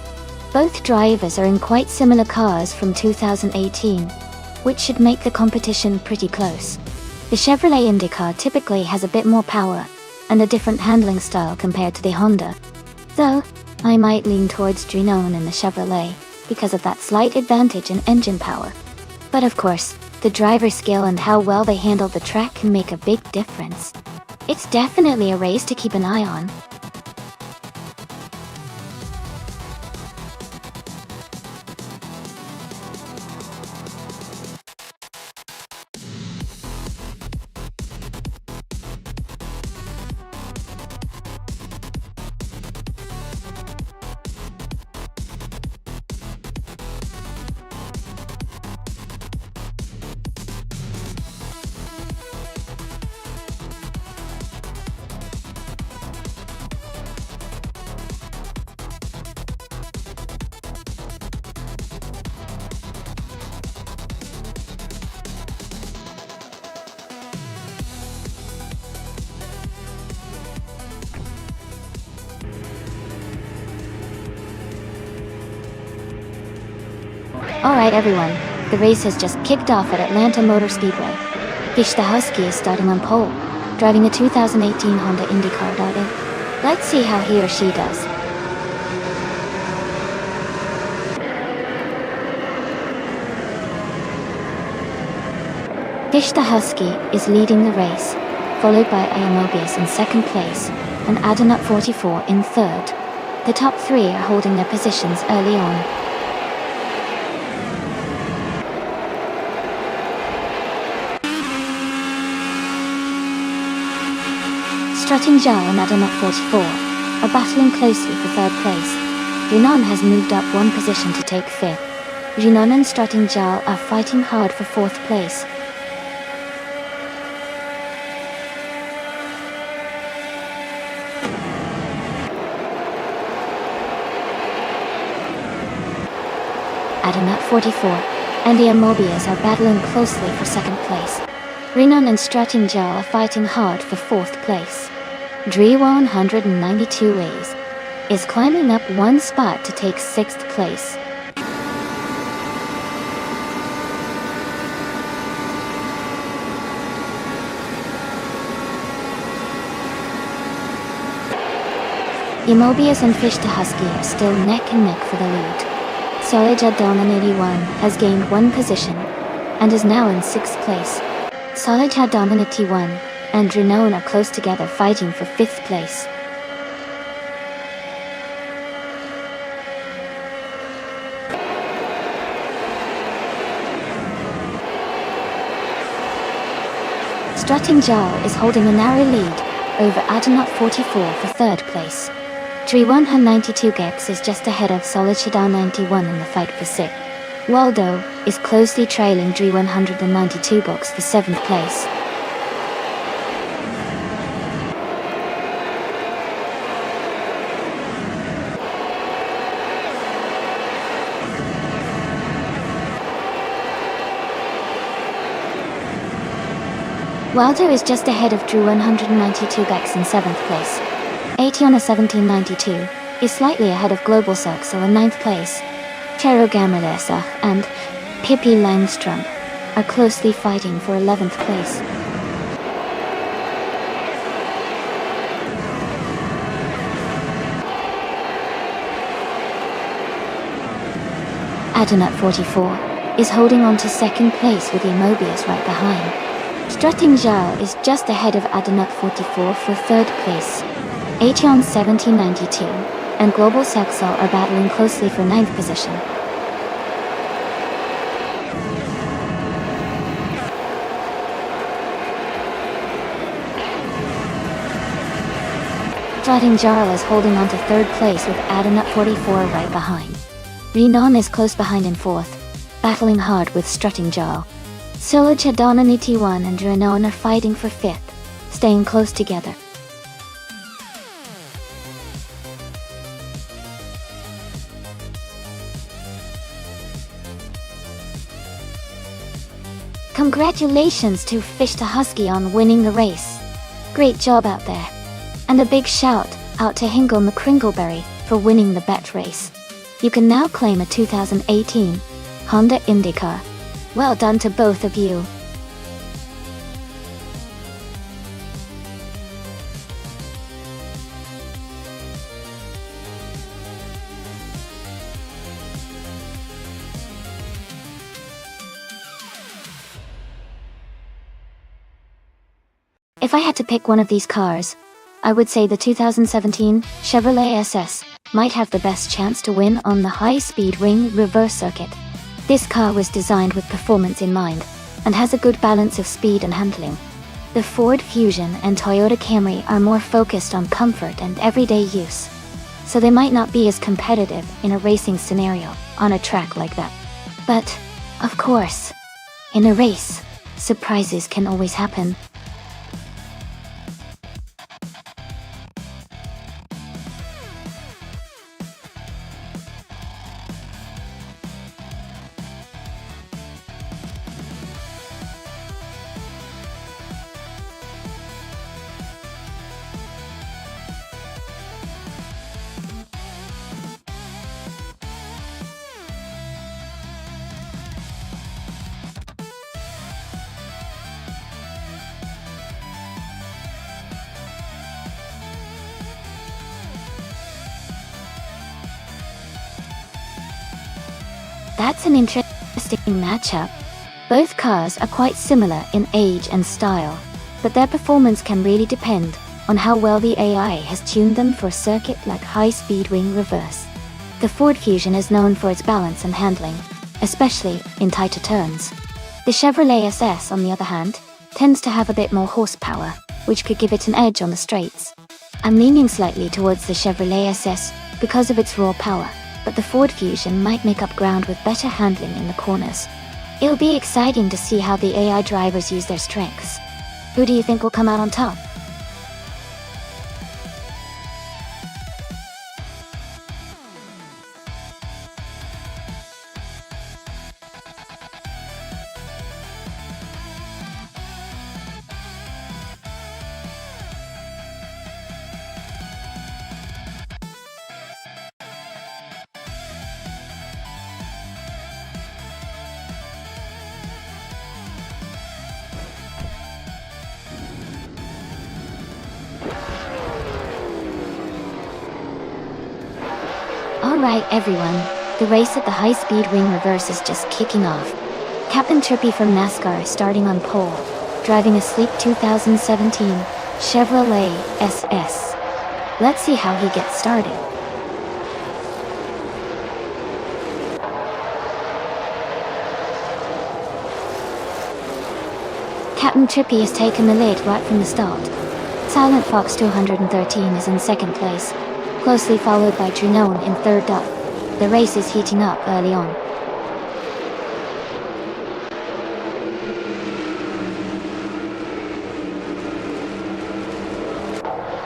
Both drivers are in quite similar cars from 2018, which should make the competition pretty close. The Chevrolet IndyCar typically has a bit more power and a different handling style compared to the Honda. Though, I might lean towards Drenone in the Chevrolet because of that slight advantage in engine power. But of course, the driver skill and how well they handle the track can make a big difference. It's definitely a race to keep an eye on. Alright everyone, the race has just kicked off at Atlanta Motor Speedway. Gish the Husky is starting on pole, driving a 2018 Honda IndyCar. Let's see how he or she does. Gish the Husky is leading the race, followed by Mobius in second place and Adenut 44 in third. The top three are holding their positions early on. Strutting Jar and Adenut 44 are battling closely for third place. Renan has moved up one position to take fifth. Renan and Strutting Jar are fighting hard for fourth place. Adenut 44 and the Mobius are battling closely for second place. Renan and Strutting Jar are fighting hard for fourth place. Dre 192 Ways is climbing up one spot to take sixth place. Mobius and Fish to Husky are still neck and neck for the lead. Solid Donan 81 has gained one position and is now in 6th place. Solid Donan 81 and Renown are close together fighting for 5th place. Strutting Jarl is holding a narrow lead over Adenot 44 for 3rd place. Drewanhan 92 Gex is just ahead of Solid Shadow 91 in the fight for 6th. Waldo is closely trailing Dre192 Box for 7th place. Waldo is just ahead of Drew192 Gex in 7th place. Ationa 1792 is slightly ahead of Global Circle in 9th place. Chero Gamalesa and Pippi Langstrom are closely fighting for 11th place. Adenot 44 is holding on to 2nd place with Mobius right behind. Strutting Jarl is just ahead of Adenot 44 for 3rd place. Aetion 1792 and Global Saxal are battling closely for 9th position. Strutting Jarl is holding on to 3rd place with Adenot 44 right behind. Renon is close behind in 4th, battling hard with Strutting Jarl. Solid Donan 81 and Renon are fighting for 5th, staying close together. Congratulations to Fish to Husky on winning the race. Great job out there. And a big shout out to Hingle McCringleberry for winning the bet race. You can now claim a 2018 Honda IndyCar. Well done to both of you. If I had to pick one of these cars, I would say the 2017 Chevrolet SS might have the best chance to win on the high-speed ring reverse circuit. This car was designed with performance in mind, and has a good balance of speed and handling. The Ford Fusion and Toyota Camry are more focused on comfort and everyday use, so they might not be as competitive in a racing scenario on a track like that. But, of course, in a race, surprises can always happen. That's an interesting matchup. Both cars are quite similar in age and style, but their performance can really depend on how well the AI has tuned them for a circuit like high-speed ring reverse. The Ford Fusion is known for its balance and handling, especially in tighter turns. The Chevrolet SS, on the other hand, tends to have a bit more horsepower, which could give it an edge on the straights. I'm leaning slightly towards the Chevrolet SS because of its raw power, but the Ford Fusion might make up ground with better handling in the corners. It'll be exciting to see how the AI drivers use their strengths. Who do you think will come out on top? Alright everyone, the race at the high-speed ring reverse is just kicking off. Captain Trippy from NASCAR is starting on pole, driving a sleek 2017 Chevrolet SS. Let's see how he gets started. Captain Trippy has taken the lead right from the start. Silent Fox 213 is in second place, closely followed by Junon in third up. The race is heating up early on.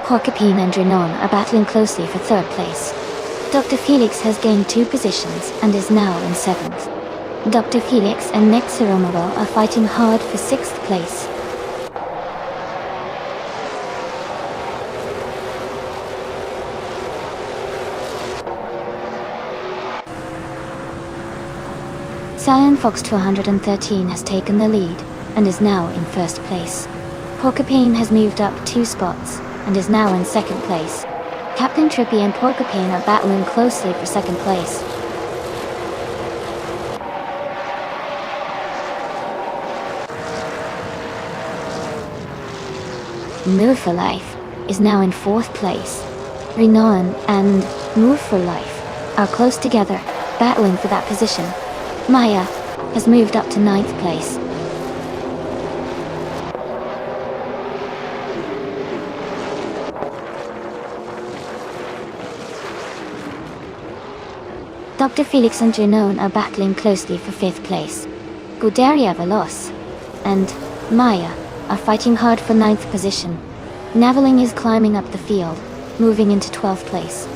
Porcupine and Junon are battling closely for third place. Dr. Felix has gained 2 positions and is now in 7th. Dr. Felix and Nexaromovo are fighting hard for 6th place. Silent Fox 213 has taken the lead and is now in first place. Porcupine has moved up 2 spots and is now in second place. Captain Trippy and Porcupine are battling closely for second place. Move for Life is now in 4th place. Renan and Move for Life are close together, battling for that position. Maya has moved up to 9th place. Dr. Felix and Junon are battling closely for 5th place. Gudaria Veloz and Maya are fighting hard for 9th position. Naveling is climbing up the field, moving into 12th place.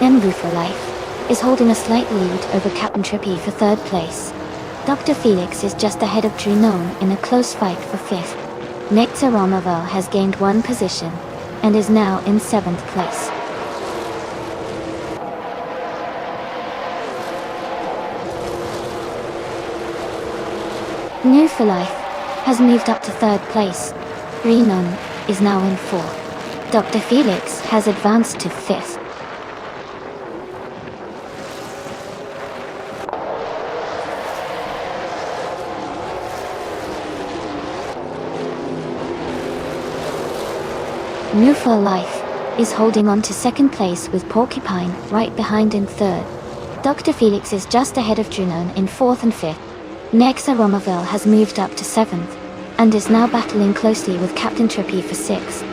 Envu for Life is holding a slight lead over Captain Trippy for 3rd place. Dr. Felix is just ahead of Junon in a close fight for 5th. Nexaromovo has gained 1 position and is now in 7th place. New for Life has moved up to 3rd place. Renan is now in 4th. Dr. Felix has advanced to 5th. New for Life is holding on to 2nd place with Porcupine right behind in 3rd. Dr. Felix is just ahead of Junon in 4th and 5th. Nexaromovo has moved up to 7th, and is now battling closely with Captain Trippy for 6th.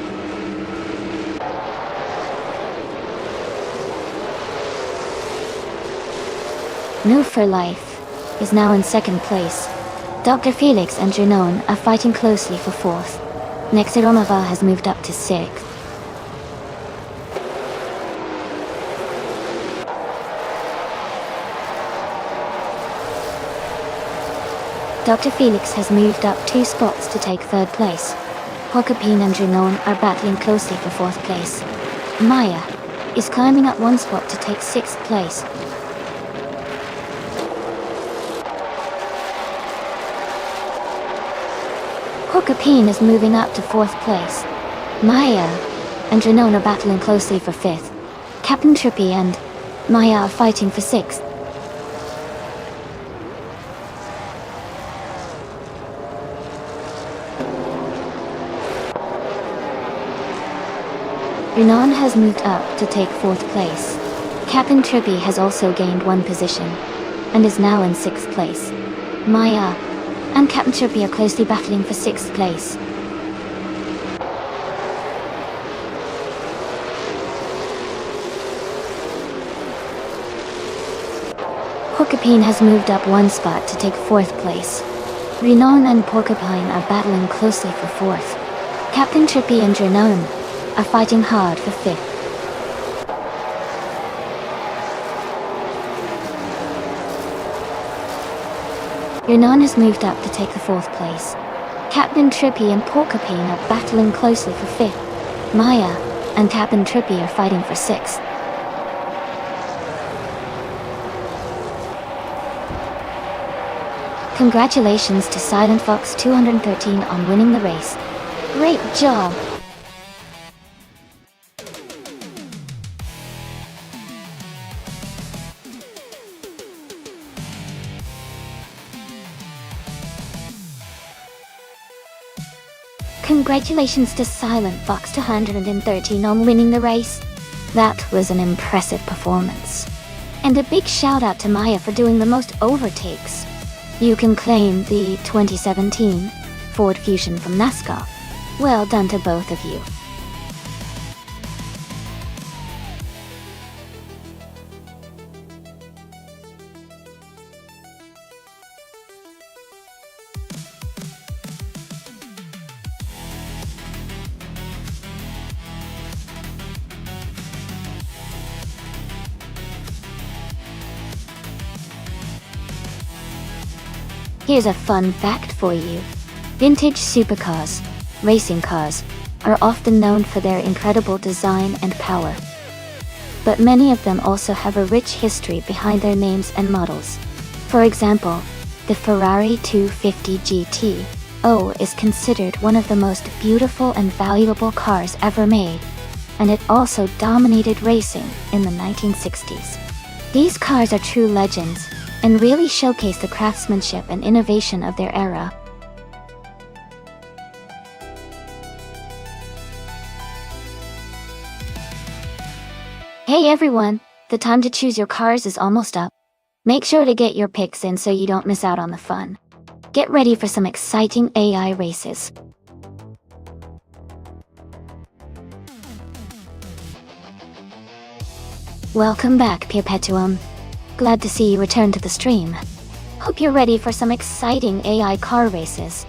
Move for Life is now in 2nd place. Dr. Felix and Junon are fighting closely for 4th. Nexaromovo has moved up to 6th. Dr. Felix has moved up 2 spots to take 3rd place. Porcupine and Junon are battling closely for 4th place. Maya is climbing up 1 spot to take 6th place. Porcupine is moving up to 4th place. Maya and Junon are battling closely for 5th. Captain Trippy and Maya are fighting for 6th. Renan has moved up to take 4th place. Captain Trippy has also gained 1 position, and is now in 6th place. Maya and Captain Trippy are closely battling for 6th place. Porcupine has moved up 1 spot to take 4th place. Renan and Porcupine are battling closely for 4th. Captain Trippy and Junon are fighting hard for 5th. Renan has moved up to take the 4th place. Captain Trippy and Porcupine are battling closely for 5th. Maya and Captain Trippy are fighting for 6th. Congratulations to Silent Fox 213 on winning the race. Great job! Congratulations to Silent Fox 213 on winning the race. That was an impressive performance. And a big shout out to Maya for doing the most overtakes. You can claim the 2017 Ford Fusion from NASCAR. Well done to both of you. Here's a fun fact for you. Vintage supercars, racing cars, are often known for their incredible design and power. But many of them also have a rich history behind their names and models. For example, the Ferrari 250 GTO is considered one of the most beautiful and valuable cars ever made, and it also dominated racing in the 1960s. These cars are true legends, and really showcase the craftsmanship and innovation of their era. Hey everyone, the time to choose your cars is almost up. Make sure to get your picks in so you don't miss out on the fun. Get ready for some exciting AI races. Welcome back, Perpetuum. Glad to see you return to the stream. Hope you're ready for some exciting AI car races.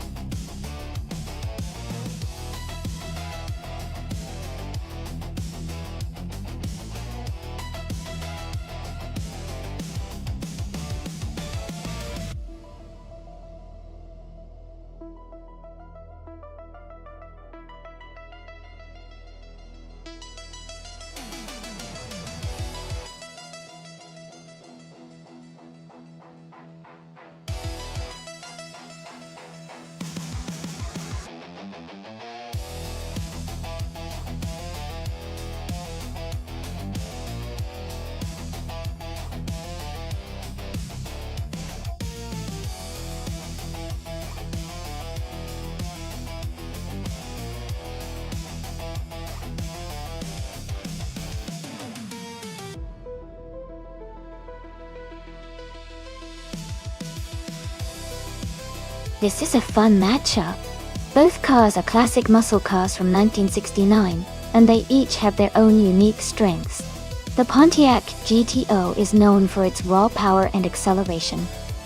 This is a fun matchup. Both cars are classic muscle cars from 1969, and they each have their own unique strengths. The Pontiac GTO is known for its raw power and acceleration,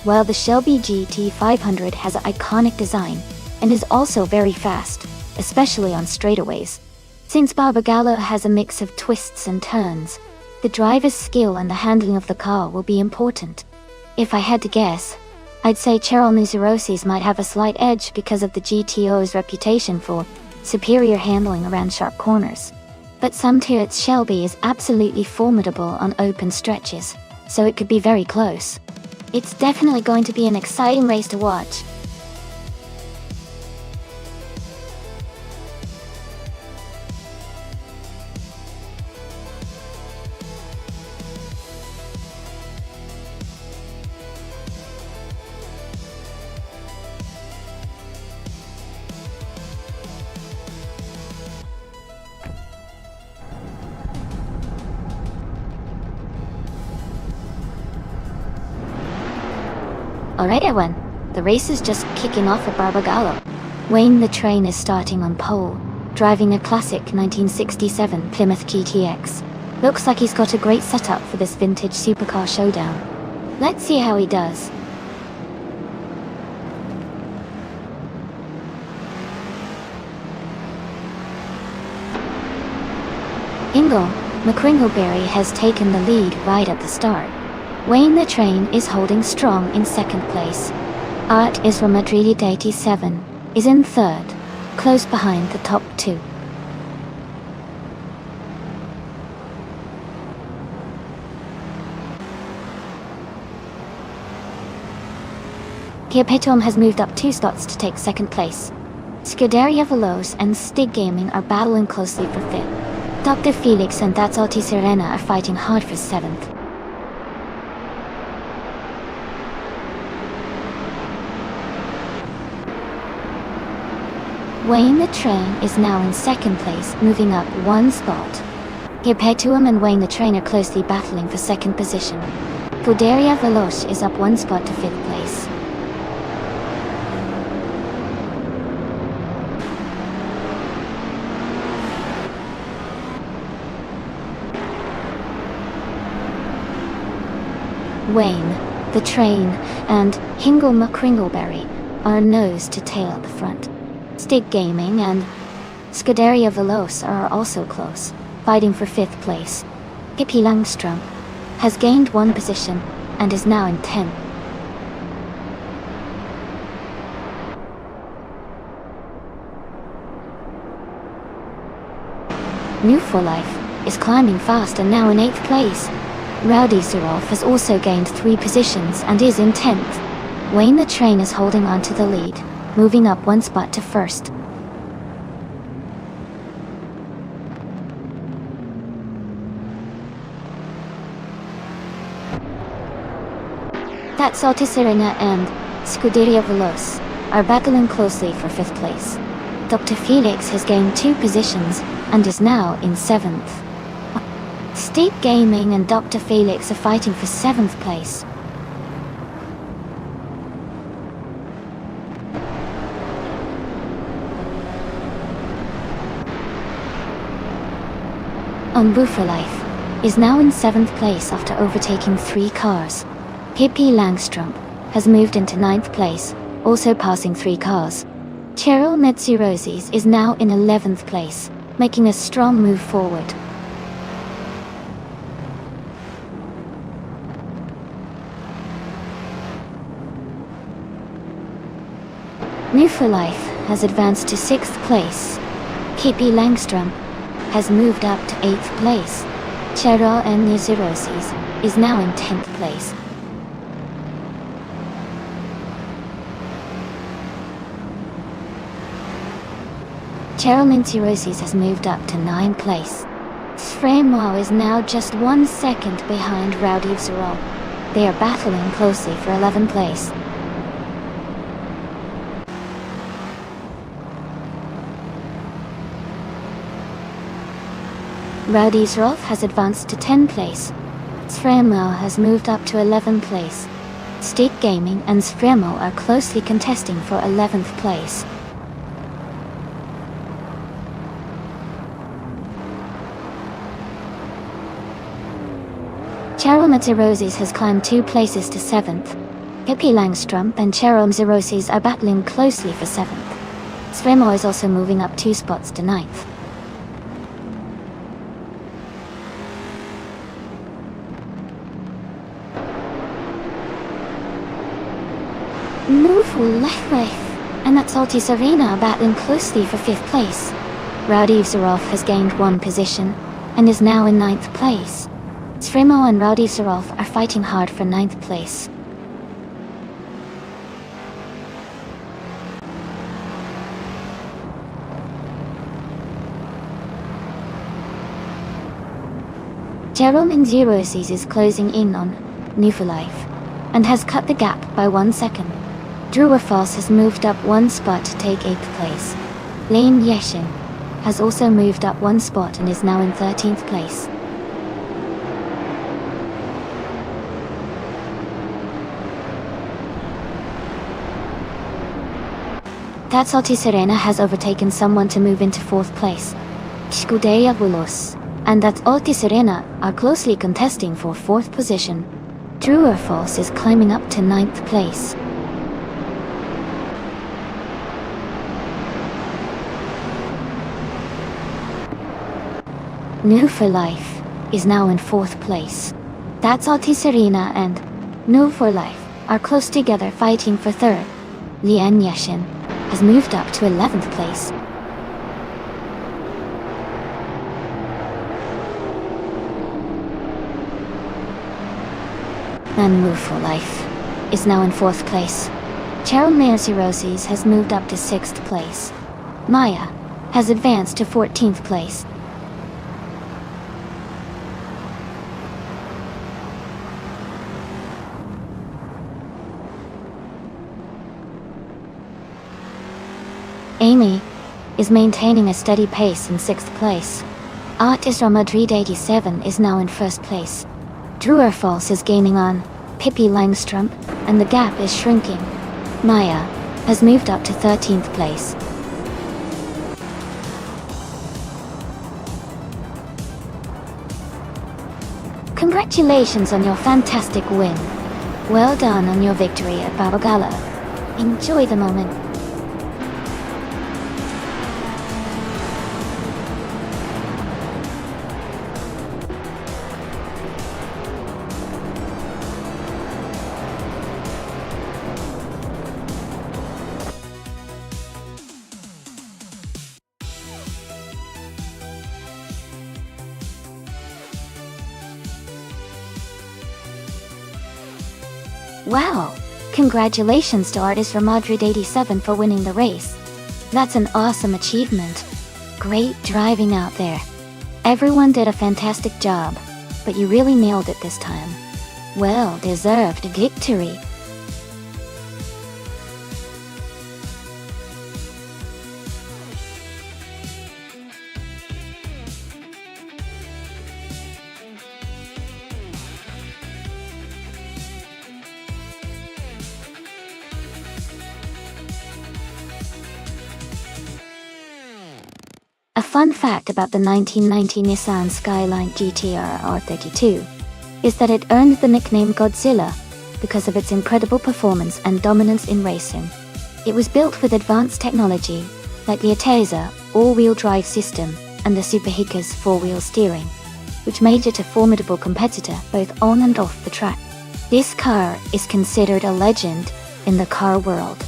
while the Shelby GT500 has an iconic design and is also very fast, especially on straightaways. Since Barbagallo has a mix of twists and turns, the driver's skill and the handling of the car will be important. If I had to guess, I'd say Cheryl Nuzerosi's might have a slight edge because of the GTO's reputation for superior handling around sharp corners. But Sumter's Shelby is absolutely formidable on open stretches, so it could be very close. It's definitely going to be an exciting race to watch. Alright everyone, the race is just kicking off at Barbagallo. Wayne the Train is starting on pole, driving a classic 1967 Plymouth GTX. Looks like he's got a great setup for this vintage supercar showdown. Let's see how he does. Ingle McCringleberry has taken the lead right at the start. Wayne the Train is holding strong in second place. Art is from Madrid 87, is in third, close behind the top two. Kiapetom has moved up 2 spots to take second place. Scuderia Veloce and Stig Gaming are battling closely for fifth. Dr. Felix and That's Alti Serena are fighting hard for seventh. Wayne the Train is now in second place, moving up 1 spot. Kiapetom and Wayne the Train are closely battling for second position. Scuderia Veloce is up 1 spot to fifth place. Wayne, the Train, and Hingle McCringleberry are nose to tail at the front. Stig Gaming and Scuderia Veloce are also close, fighting for fifth place. Pippi Langstrom has gained 1 position and is now in 10th. New for Life is climbing fast and now in 8th place. Rowdy Zerov has also gained 3 positions and is in 10th. Wayne the Train is holding on to the lead, moving up 1 spot to first. That's Alti Serena and Scuderia Veloce are battling closely for 5th place. Dr. Felix has gained 2 positions and is now in 7th. Stig Gaming and Dr. Felix are fighting for 7th place. Umbu for Life is now in 7th place after overtaking 3 cars. Pippi Langstrom has moved into 9th place, also passing 3 cars. Cheryl Metsi-Roses is now in 11th place, making a strong move forward. New for Life has advanced to 6th place. Pippi Langstrom has moved up to 8th place. Cheryl Metsi-Roses is now in 10th place. Cheryl Metsi-Roses has moved up to 9th place. Sfremo is now just 1 second behind Rowdy Zerov. They are battling closely for 11th place. Rowdy Zerov has advanced to 10th place. Sfremo has moved up to 11th place. Stig Gaming and Sfremo are closely contesting for 11th place. Cheryl Metsi-Roses has climbed 2 places to 7th. Pippi Langstrom and Cheryl Metsi-Roses are battling closely for 7th. Sfremo is also moving up 2 spots to 9th. Move left, and That's Alti Serena are battling closely for 5th place. Rowdy Zerov has gained 1 position and is now in 9th place. Sfremo and Rowdy Zerov are fighting hard for 9th place. Cheryl Metsi-Roses is closing in on New for Life and has cut the gap by 1 second. Drewer Foss has moved up 1 spot to take 8th place. Lane Yeshin has also moved up 1 spot and is now in 13th place. That's Alti Serena has overtaken someone to move into 4th place. Scuderia Veloce and That's Alti Serena are closely contesting for 4th position. Drewer Foss is climbing up to 9th place. New for Life is now in 4th place. That's Alti Serena and New for Life are close together fighting for 3rd. Lian Yeshin has moved up to 11th place. And Move for Life is now in 4th place. Cheryl has moved up to 6th place. Maya has advanced to 14th place. Amy is maintaining a steady pace in 6th place. Art Isra Madrid 87 is now in 1st place. Drew Erfals is gaining on Pippi Langstrump, and the gap is shrinking. Maya has moved up to 13th place. Congratulations on your fantastic win. Well done on your victory at Babagala. Enjoy the moment. Wow! Congratulations to Artist from Madrid 87 for winning the race. That's an awesome achievement. Great driving out there. Everyone did a fantastic job, but you really nailed it this time. Well deserved victory. A fun fact about the 1990 Nissan Skyline GT-R R32 is that it earned the nickname Godzilla because of its incredible performance and dominance in racing. It was built with advanced technology like the Ateza all-wheel drive system and the Superhika's four-wheel steering, which made it a formidable competitor both on and off the track. This car is considered a legend in the car world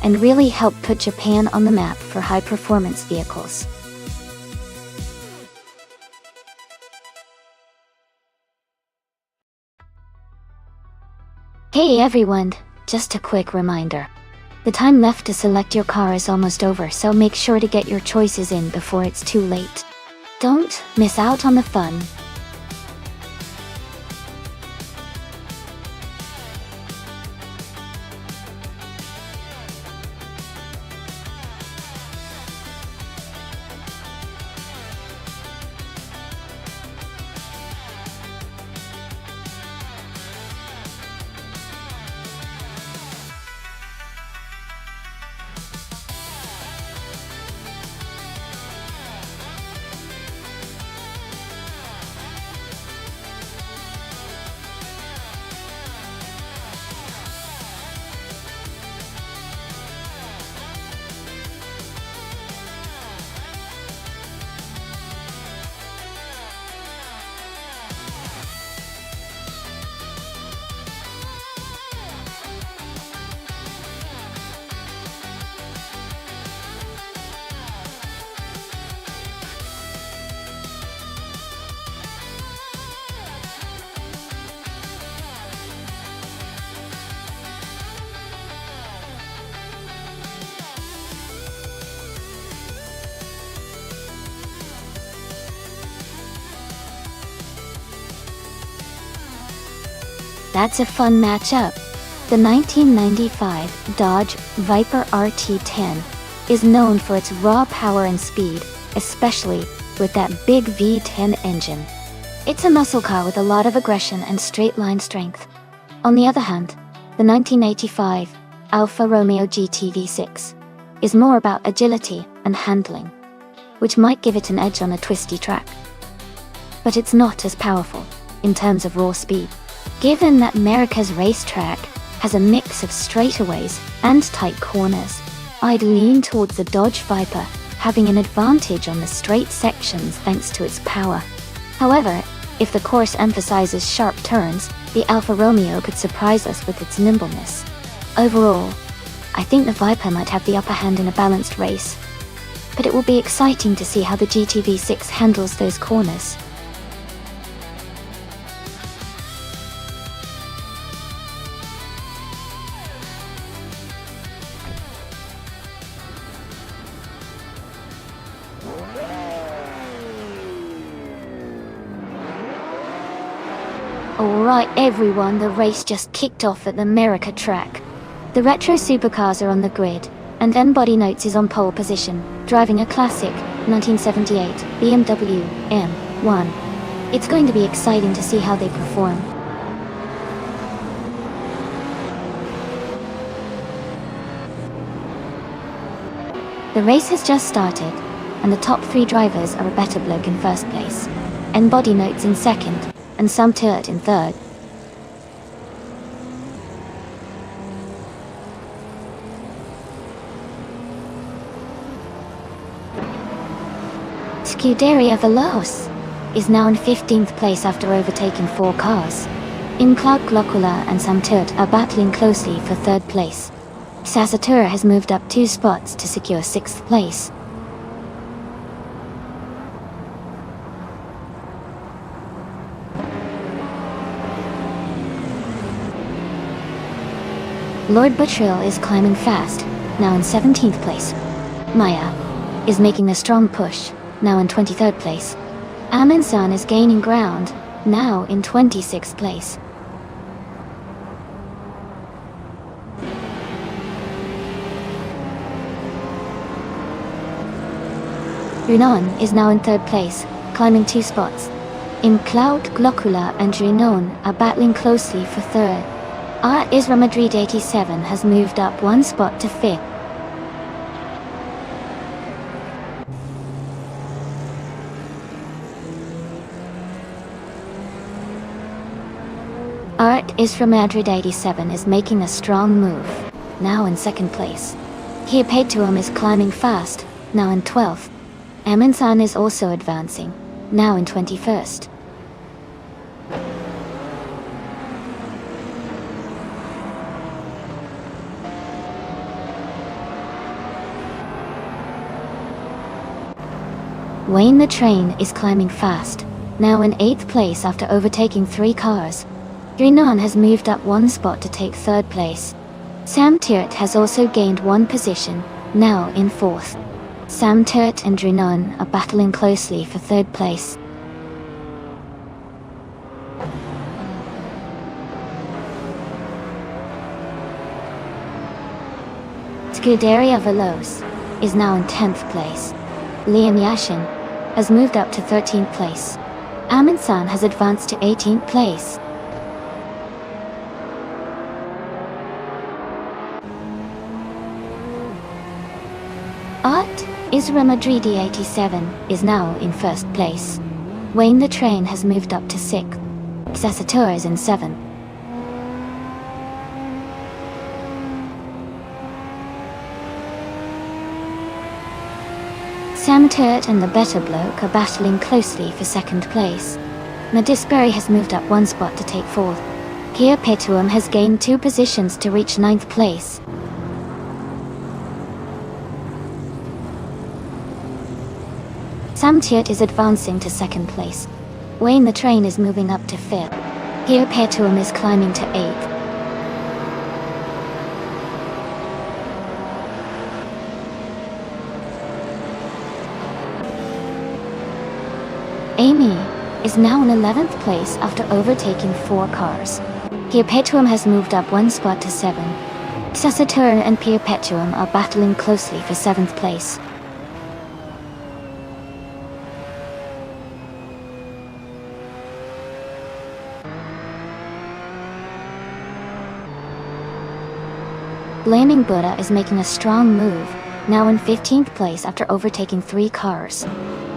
and really helped put Japan on the map for high-performance vehicles. Hey everyone, just a quick reminder. The time left to select your car is almost over, so make sure to get your choices in before it's too late. Don't miss out on the fun. That's a fun matchup. The 1995 Dodge Viper RT10 is known for its raw power and speed, especially with that big V10 engine. It's a muscle car with a lot of aggression and straight-line strength. On the other hand, the 1985 Alfa Romeo GT V6 is more about agility and handling, which might give it an edge on a twisty track. But it's not as powerful in terms of raw speed. Given that America's racetrack has a mix of straightaways and tight corners, I'd lean towards the Dodge Viper having an advantage on the straight sections thanks to its power. However, if the course emphasizes sharp turns, the Alfa Romeo could surprise us with its nimbleness. Overall, I think the Viper might have the upper hand in a balanced race, but it will be exciting to see how the GTV6 handles those corners. Alright everyone, the race just kicked off at the America track. The retro supercars are on the grid, and Body Notes is on pole position, driving a classic 1978 BMW M1. It's going to be exciting to see how they perform. The race has just started, and the top 3 drivers are a better bloke in first place, Body Notes in second, and Some Turt in third. Scuderia Veloce is now in 15th place after overtaking 4 cars. Cloud Glocula and Some Turt are battling closely for third place. Sassatura has moved up 2 spots to secure 6th place. Lord Buttrill is climbing fast, now in 17th place. Maya is making a strong push, now in 23rd place. Amin-san is gaining ground, now in 26th place. Runon is now in 3rd place, climbing 2 spots. Cloud Glocula and Runon are battling closely for 3rd. Isra Madrid 87 has moved up 1 spot to 5th. Art Isra Madrid 87 is making a strong move, now in 2nd place. Here Petuum is climbing fast, now in 12th. Amin-san is also advancing, now in 21st. Wayne the Train is climbing fast, now in 8th place after overtaking 3 cars. Grinon has moved up 1 spot to take 3rd place. Sam Turt has also gained 1 position, now in 4th. Sam Turt and Grinon are battling closely for 3rd place. Scuderia Veloce is now in 10th place. Liam Yashin has moved up to 13th place. Amin-san has advanced to 18th place. Art Isra Madridi 87 is now in 1st place. Wayne the Train has moved up to 6th. Sassatura is in 7th. Sam Turt and the Better Bloke are battling closely for 2nd place. Madisbury has moved up 1 spot to take 4th. Kia Petuum has gained 2 positions to reach 9th place. Sam Turt is advancing to 2nd place. Wayne the Train is moving up to 5th. Kia Petuum is climbing to 8th. Amy is now in 11th place after overtaking 4 cars. Kia Petuum has moved up 1 spot to 7. Sassatura and Kia Petuum are battling closely for 7th place. Blaming Buddha is making a strong move, now in 15th place after overtaking 3 cars.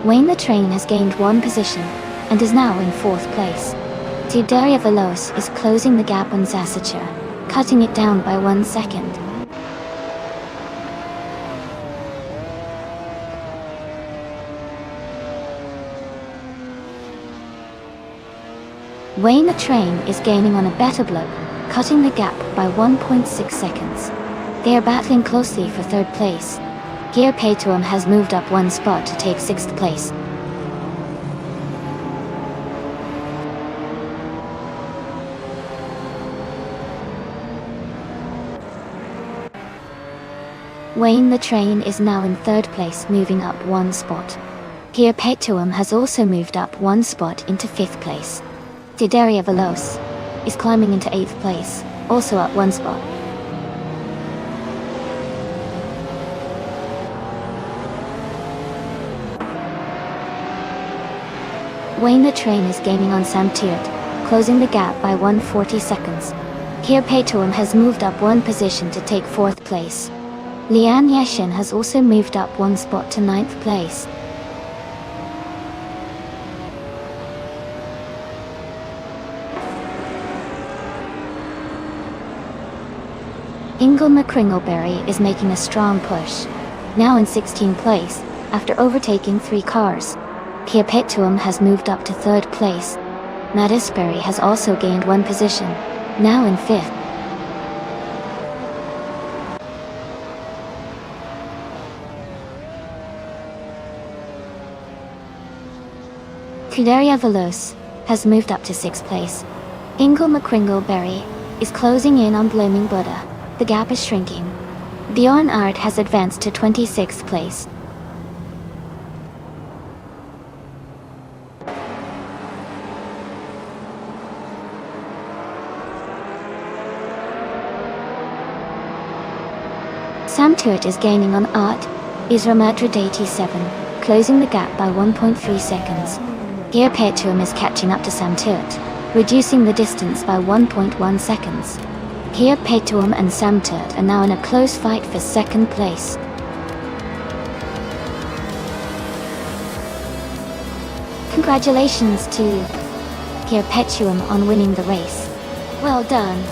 Wayne the Train has gained 1 position, and is now in 4th place. Scuderia Veloce is closing the gap on Sassatura, cutting it down by 1 second. Wayne the Train is gaining on a Better Bloke, cutting the gap by 1.6 seconds. They are battling closely for 3rd place. Kia Petuum has moved up 1 spot to take 6th place. Wayne the Train is now in 3rd place, moving up 1 spot. Kia Petuum has also moved up 1 spot into 5th place. Scuderia Veloce is climbing into 8th place, also up one spot. Wayne the Train is gaining on Sam Tiert, closing the gap by 140 seconds. Here Peitum has moved up one position to take 4th place. Lian Yashin has also moved up one spot to 9th place. Ingle McCringleberry is making a strong push, now in 16th place, after overtaking 3 cars. Pierre Peitum has moved up to 3rd place. Matt Isberry has also gained one position, now in 5th. Scuderia Veloce has moved up to 6th place. Ingle McCringleberry is closing in on Blooming Buddha. The gap is shrinking. Bjorn Art has advanced to 26th place. Sam Tiert is gaining on Art, Isra Madrid 87, closing the gap by 1.3 seconds. Pierre Peitum is catching up to Sam Tiert, reducing the distance by 1.1 seconds. Pierre Peitum and Sam Tiert are now in a close fight for 2nd place. Congratulations to Pierre Peitum on winning the race. Well done.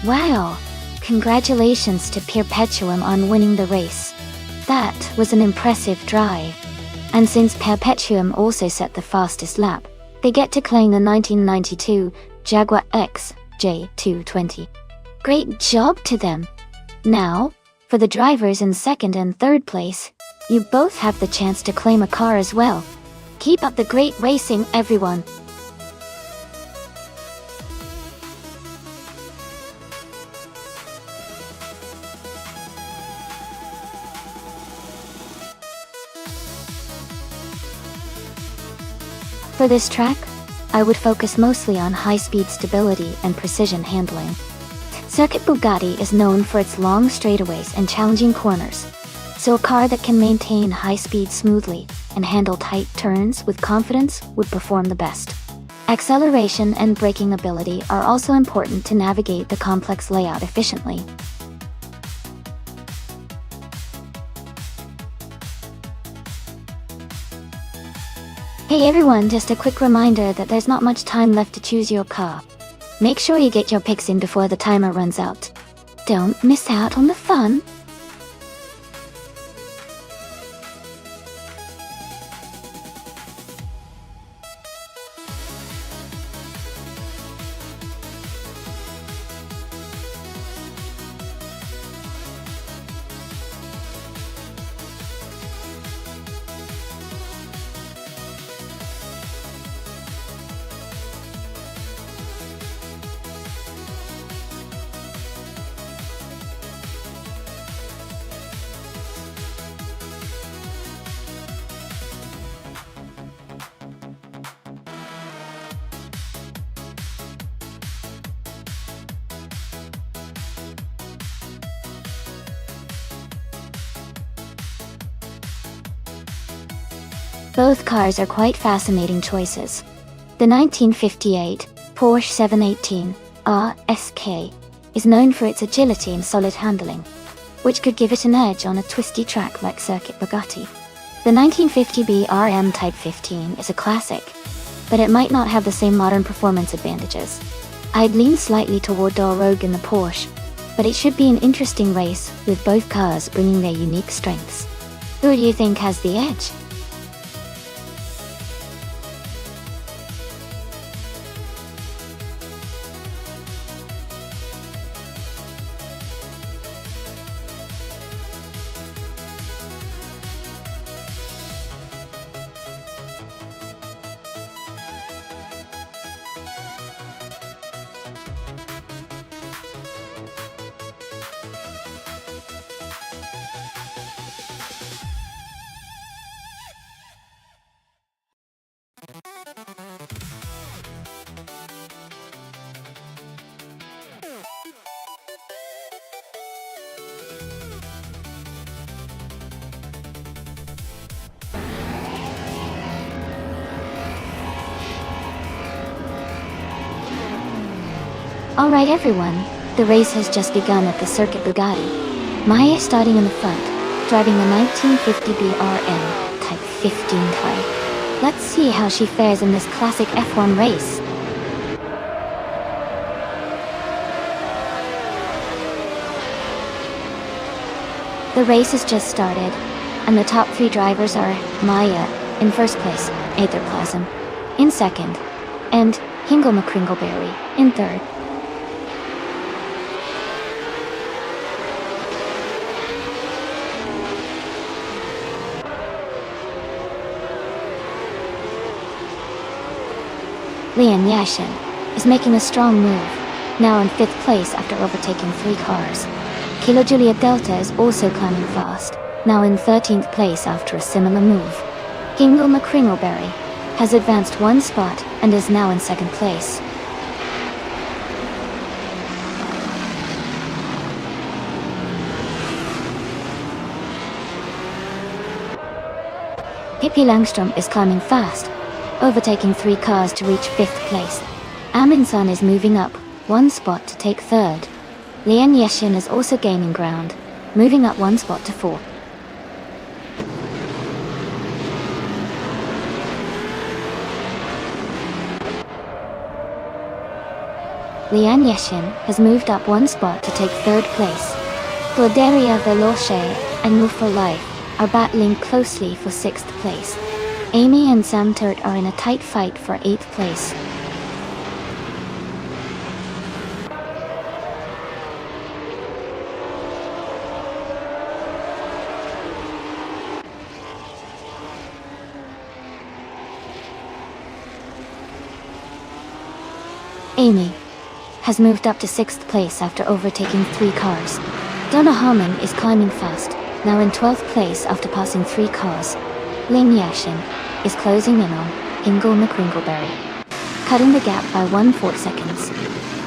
Wow! Congratulations to Pierre Peitum on winning the race. That was an impressive drive. And since Pierre Peitum also set the fastest lap, they get to claim the 1992 Jaguar XJ220. Great job to them! Now, for the drivers in 2nd and 3rd place, you both have the chance to claim a car as well. Keep up the great racing, everyone! For this track, I would focus mostly on high-speed stability and precision handling. Circuit Bugatti is known for its long straightaways and challenging corners, so a car that can maintain high speed smoothly and handle tight turns with confidence would perform the best. Acceleration and braking ability are also important to navigate the complex layout efficiently. Hey everyone, just a quick reminder that there's not much time left to choose your car. Make sure you get your picks in before the timer runs out. Don't miss out on the fun! Both cars are quite fascinating choices. The 1958 Porsche 718 RSK is known for its agility and solid handling, which could give it an edge on a twisty track like Circuit Bugatti. The 1950B RM Type 15 is a classic, but it might not have the same modern performance advantages. I'd lean slightly toward Dal Rogue in the Porsche, but it should be an interesting race with both cars bringing their unique strengths. Who do you think has the edge? Alright everyone, the race has just begun at the Circuit Bugatti. Maya starting in the front, driving a 1950 BRM Type 15 car. Let's see how she fares in this classic F1 race. The race has just started, and the top 3 drivers are Maya, in first place, Aetherplasm, in second, and Hingle McCringleberry, in third. Lian Yashin is making a strong move, now in 5th place after overtaking 3 cars. Kilo Juliet Delta is also climbing fast, now in 13th place after a similar move. Hingle McCringleberry has advanced 1 spot and is now in 2nd place. Pippi Langstrom is climbing fast, overtaking 3 cars to reach 5th place. Amundsen is moving up 1 spot to take 3rd. Lian Yashin is also gaining ground, moving up 1 spot to 4th. Lian Yashin has moved up 1 spot to take 3rd place. Gloderia Veloce and Move for Life are battling closely for 6th place. Amy and Sam Turt are in a tight fight for 8th place. Amy has moved up to 6th place after overtaking 3 cars. Donna Harmon is climbing fast, now in 12th place after passing 3 cars. Lian Yashin is closing in on Hingle McCringleberry, cutting the gap by 1/4 seconds.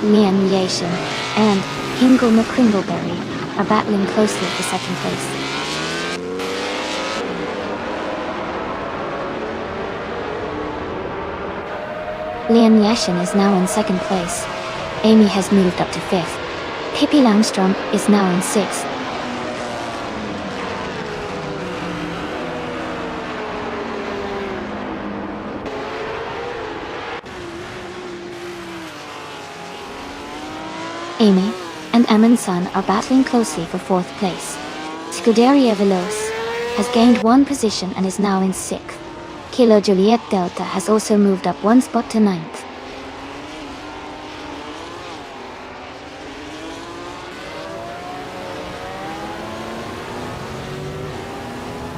Lian Yashin and Hingle McCringleberry are battling closely for 2nd place. Lian Yashin is now in 2nd place. Amy has moved up to 5th. Pippi Langstrom is now in 6th. Amy and Amundsen are battling closely for 4th place. Scuderia Veloce has gained 1 position and is now in 6th. Kilo Juliet Delta has also moved up 1 spot to 9th.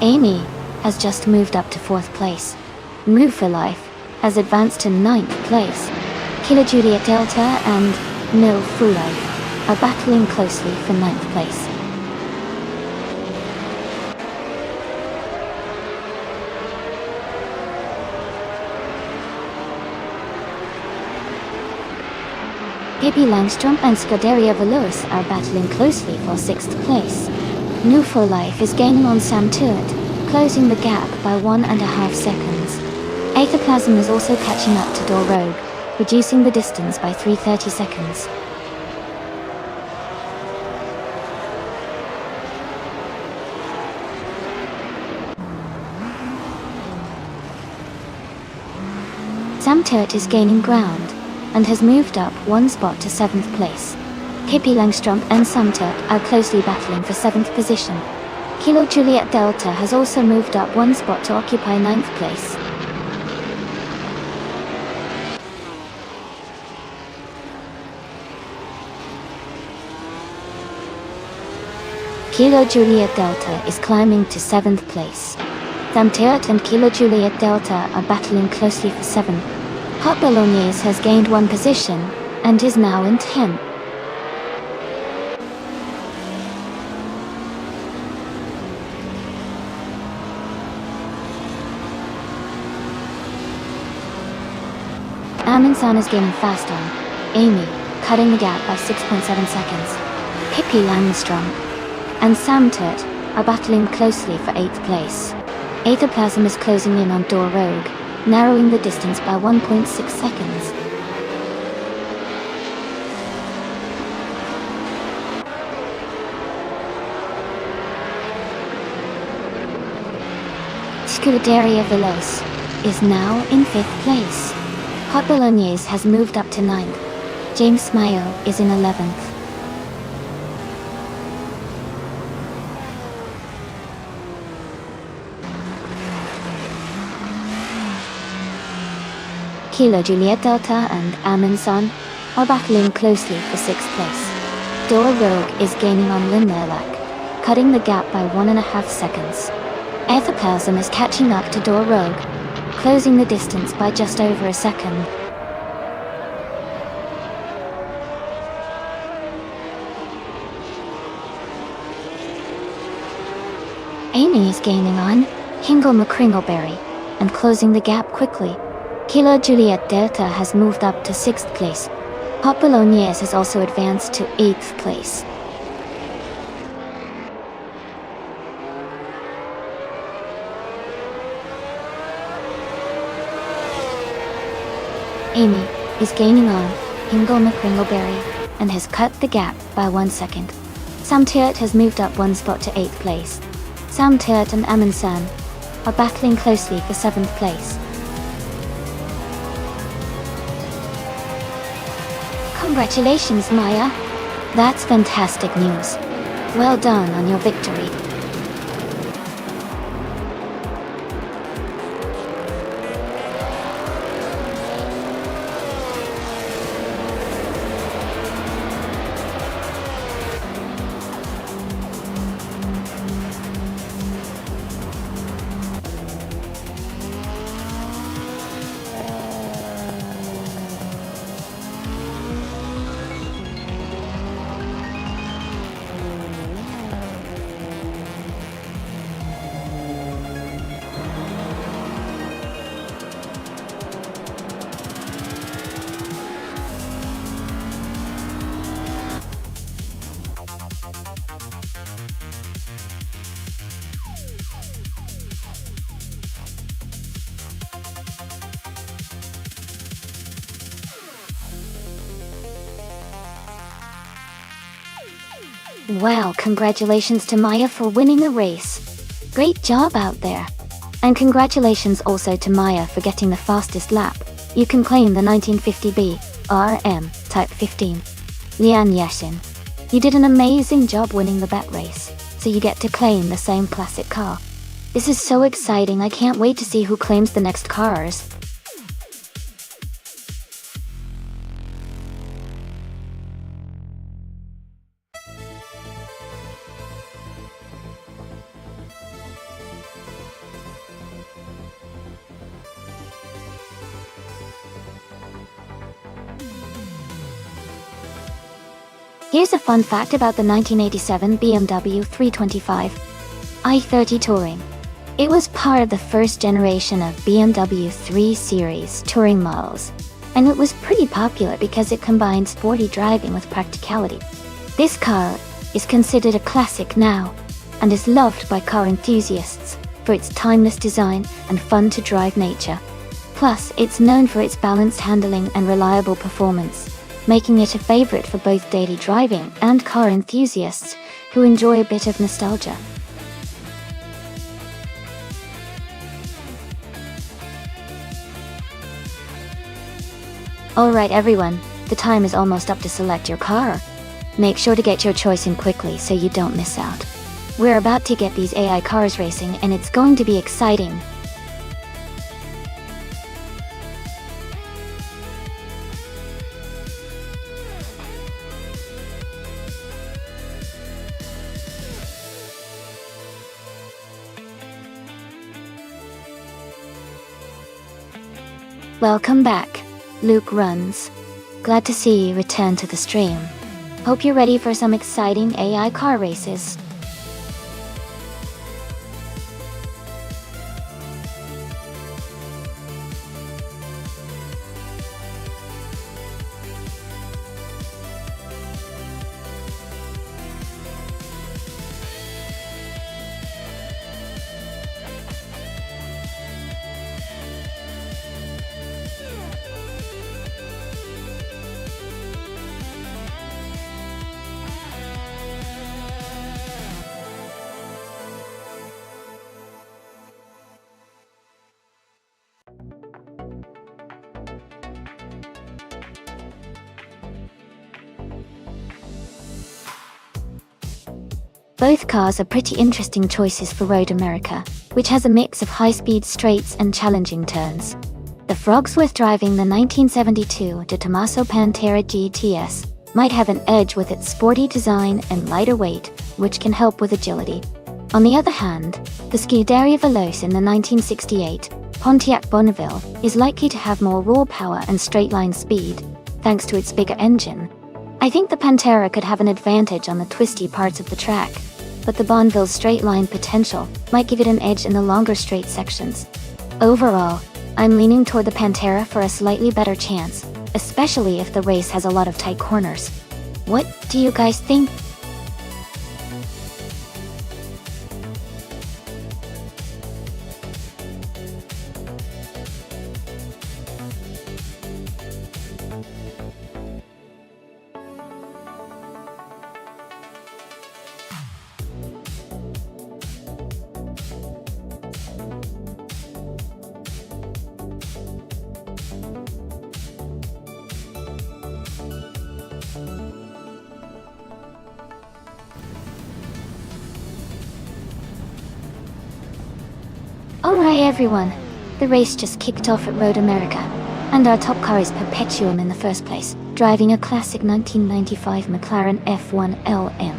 Amy has just moved up to 4th place. Move for Life has advanced to 9th place. Kilo Juliet Delta and Mill for Life are battling closely for 9th place. Pippi Langstrom and Scuderia Veloce are battling closely for 6th place. New for Life is gaining on Sam Turt, closing the gap by 1.5 seconds. Aetherplasm is also catching up to Dor Rogue, reducing the distance by 3/30 seconds. Sam Turt is gaining ground, and has moved up 1 spot to 7th place. Pippi Langstrom and Sam Turt are closely battling for 7th position. Kilo Juliet Delta has also moved up 1 spot to occupy 9th place. Kilo Juliet Delta is climbing to 7th place. Sam Turt and Kilo Juliet Delta are battling closely for 7th. Hot Bolognese has gained 1 position, and is now in 10th. Amundsen is gaining fast on Amy, cutting the gap by 6.7 seconds. Pippi Langstrom and Sam Turt are battling closely for 8th place. Aetherplasm is closing in on Dor Rogue, narrowing the distance by 1.6 seconds. Scuderia Veloce is now in 5th place. Hot Bolognese has moved up to 9th. James Mayo is in 11th. Kilo Juliet Delta and Amundsen are battling closely for 6th place. Dora Rogue is gaining on Limlerlak, cutting the gap by 1.5 seconds. Ethoplasm is catching up to Dora Rogue, closing the distance by just over a second. Amy is gaining on Hingle McCringleberry and closing the gap quickly. Kilo Juliet Delta has moved up to 6th place. Hot Bolognese has also advanced to 8th place. Amy is gaining on Hingle McCringleberry and has cut the gap by 1 second. Sam Turt has moved up 1 spot to 8th place. Sam Turt and Amundsen are battling closely for 7th place. Congratulations, Maya. That's fantastic news. Well done on your victory. Wow, congratulations to Maya for winning the race. Great job out there. And congratulations also to Maya for getting the fastest lap. You can claim the 1950B RM Type 15. Lian Yashin. You did an amazing job winning the bet race, so you get to claim the same classic car. This is so exciting, I can't wait to see who claims the next cars. Here's a fun fact about the 1987 BMW 325 i30 Touring. It was part of the first generation of BMW 3 Series touring models, and it was pretty popular because it combined sporty driving with practicality. This car is considered a classic now, and is loved by car enthusiasts for its timeless design and fun-to-drive nature. Plus, it's known for its balanced handling and reliable performance, making it a favorite for both daily driving and car enthusiasts who enjoy a bit of nostalgia. Alright everyone, the time is almost up to select your car. Make sure to get your choice in quickly so you don't miss out. We're about to get these AI cars racing and it's going to be exciting. Welcome back, Luke Runs. Glad to see you return to the stream. Hope you're ready for some exciting AI car races. Both cars are pretty interesting choices for Road America, which has a mix of high-speed straights and challenging turns. The Frogsworth driving the 1972 De Tomaso Pantera GTS might have an edge with its sporty design and lighter weight, which can help with agility. On the other hand, the Scuderia Veloce in the 1968 Pontiac Bonneville is likely to have more raw power and straight-line speed, thanks to its bigger engine. I think the Pantera could have an advantage on the twisty parts of the track, but the Bonneville's straight-line potential might give it an edge in the longer straight sections. Overall, I'm leaning toward the Pantera for a slightly better chance, especially if the race has a lot of tight corners. What do you guys think? Alright everyone, the race just kicked off at Road America, and our top car is Perpetuum in the first place, driving a classic 1995 McLaren F1 LM.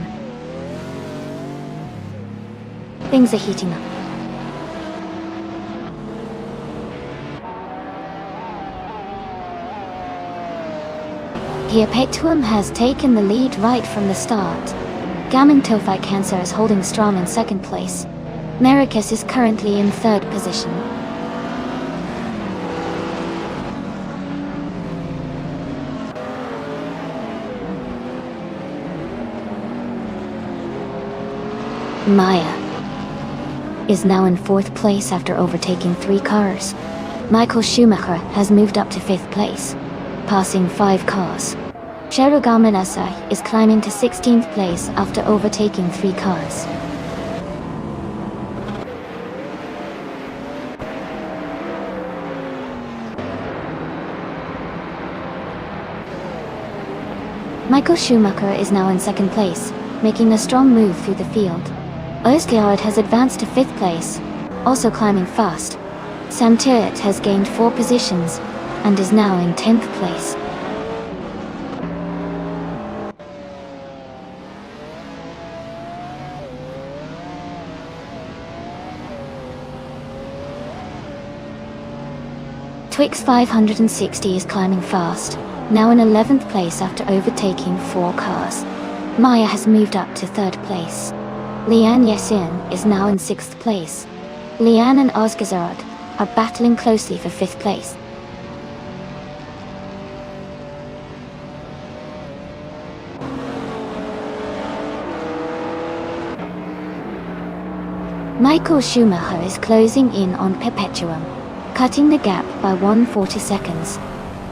Things are heating up. Perpetuum has taken the lead right from the start. Gaming Tofai Cancer is holding strong in second place. Maracas is currently in third position. Maya is now in fourth place after overtaking 3 cars. Michael Schumacher has moved up to 5th place, passing 5 cars. Cherugama Nasai is climbing to 16th place after overtaking 3 cars. Michael Schumacher is now in second place, making a strong move through the field. Özgeard has advanced to 5th place, also climbing fast. Sam Tyrrell has gained 4 positions, and is now in 10th place. Twix 560 is climbing fast, now in 11th place after overtaking 4 cars. Maya has moved up to 3rd place. Lian Yesin is now in 6th place. Lian and Osgazard are battling closely for 5th place. Michael Schumacher is closing in on Perpetuum, cutting the gap by 140 seconds.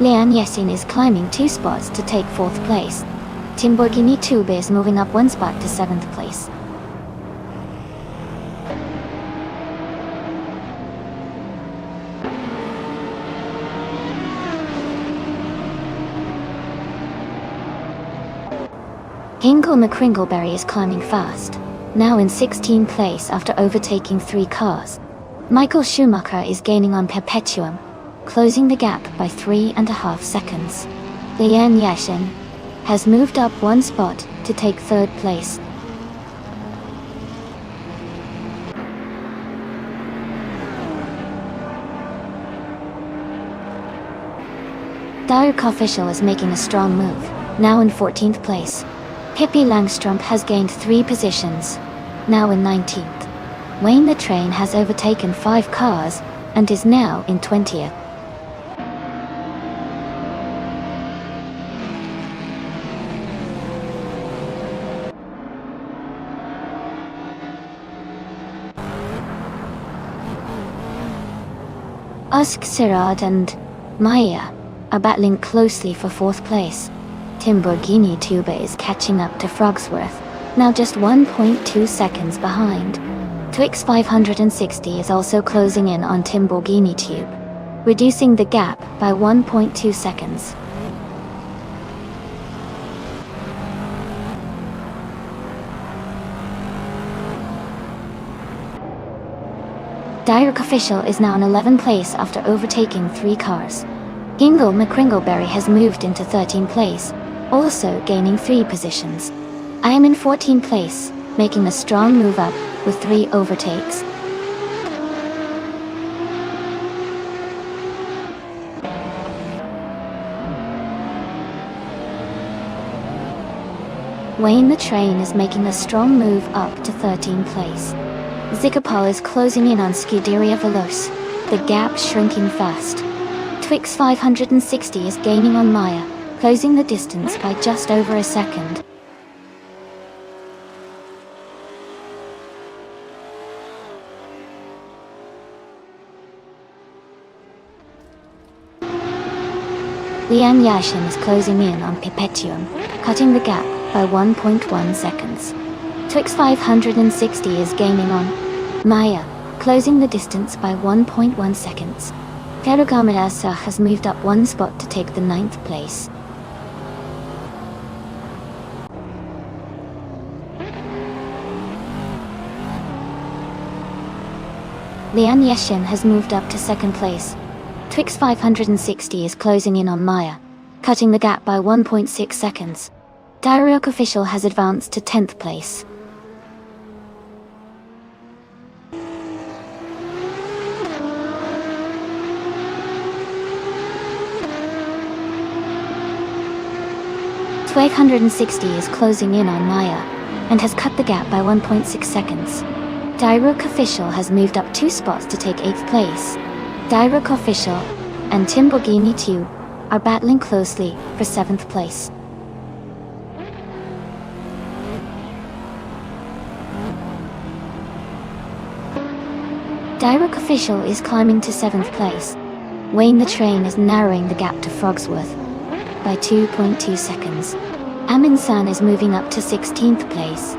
Lian Yesin is climbing 2 spots to take 4th place. Timborghini Tube is moving up 1 spot to 7th place. Hingle McCringleberry is climbing fast, now in 16th place after overtaking 3 cars. Michael Schumacher is gaining on Perpetuum, closing the gap by 3.5 seconds. Lian Yashin has moved up 1 spot to take 3rd place. Dirk Official is making a strong move, now in 14th place. Pippi Langstrup has gained 3 positions, now in 19th. Wayne the Train has overtaken 5 cars, and is now in 20th. Usk Sirad and Maya are battling closely for 4th place. Timborghini Tuba is catching up to Frogsworth, now just 1.2 seconds behind. Twix 560 is also closing in on Timborghini Tube, reducing the gap by 1.2 seconds. Direct Official is now in 11th place after overtaking 3 cars. Ingle McCringleberry has moved into 13th place, also gaining 3 positions. I am in 14th place, making a strong move up with 3 overtakes. Wayne the Train is making a strong move up to 13th place. Zikapal is closing in on Scuderia Veloce, the gap shrinking fast. Twix 560 is gaining on Maya, closing the distance by just over a second. Lian Yashin is closing in on Perpetuum, cutting the gap by 1.1 seconds. Twix 560 is gaining on Maya, closing the distance by 1.1 seconds. Ferrogamma has moved up 1 spot to take the 9th place. Lian Yashin has moved up to 2nd place. Twix 560 is closing in on Maya, cutting the gap by 1.6 seconds. Direct Official has advanced to 10th place. Twig 160 is closing in on Maya, and has cut the gap by 1.6 seconds. Direct Official has moved up 2 spots to take 8th place. Direct Official and Timborghini 2 are battling closely for 7th place. Direct Official is climbing to 7th place. Wayne the Train is narrowing the gap to Frogsworth by 2.2 seconds. Amin-san is moving up to 16th place.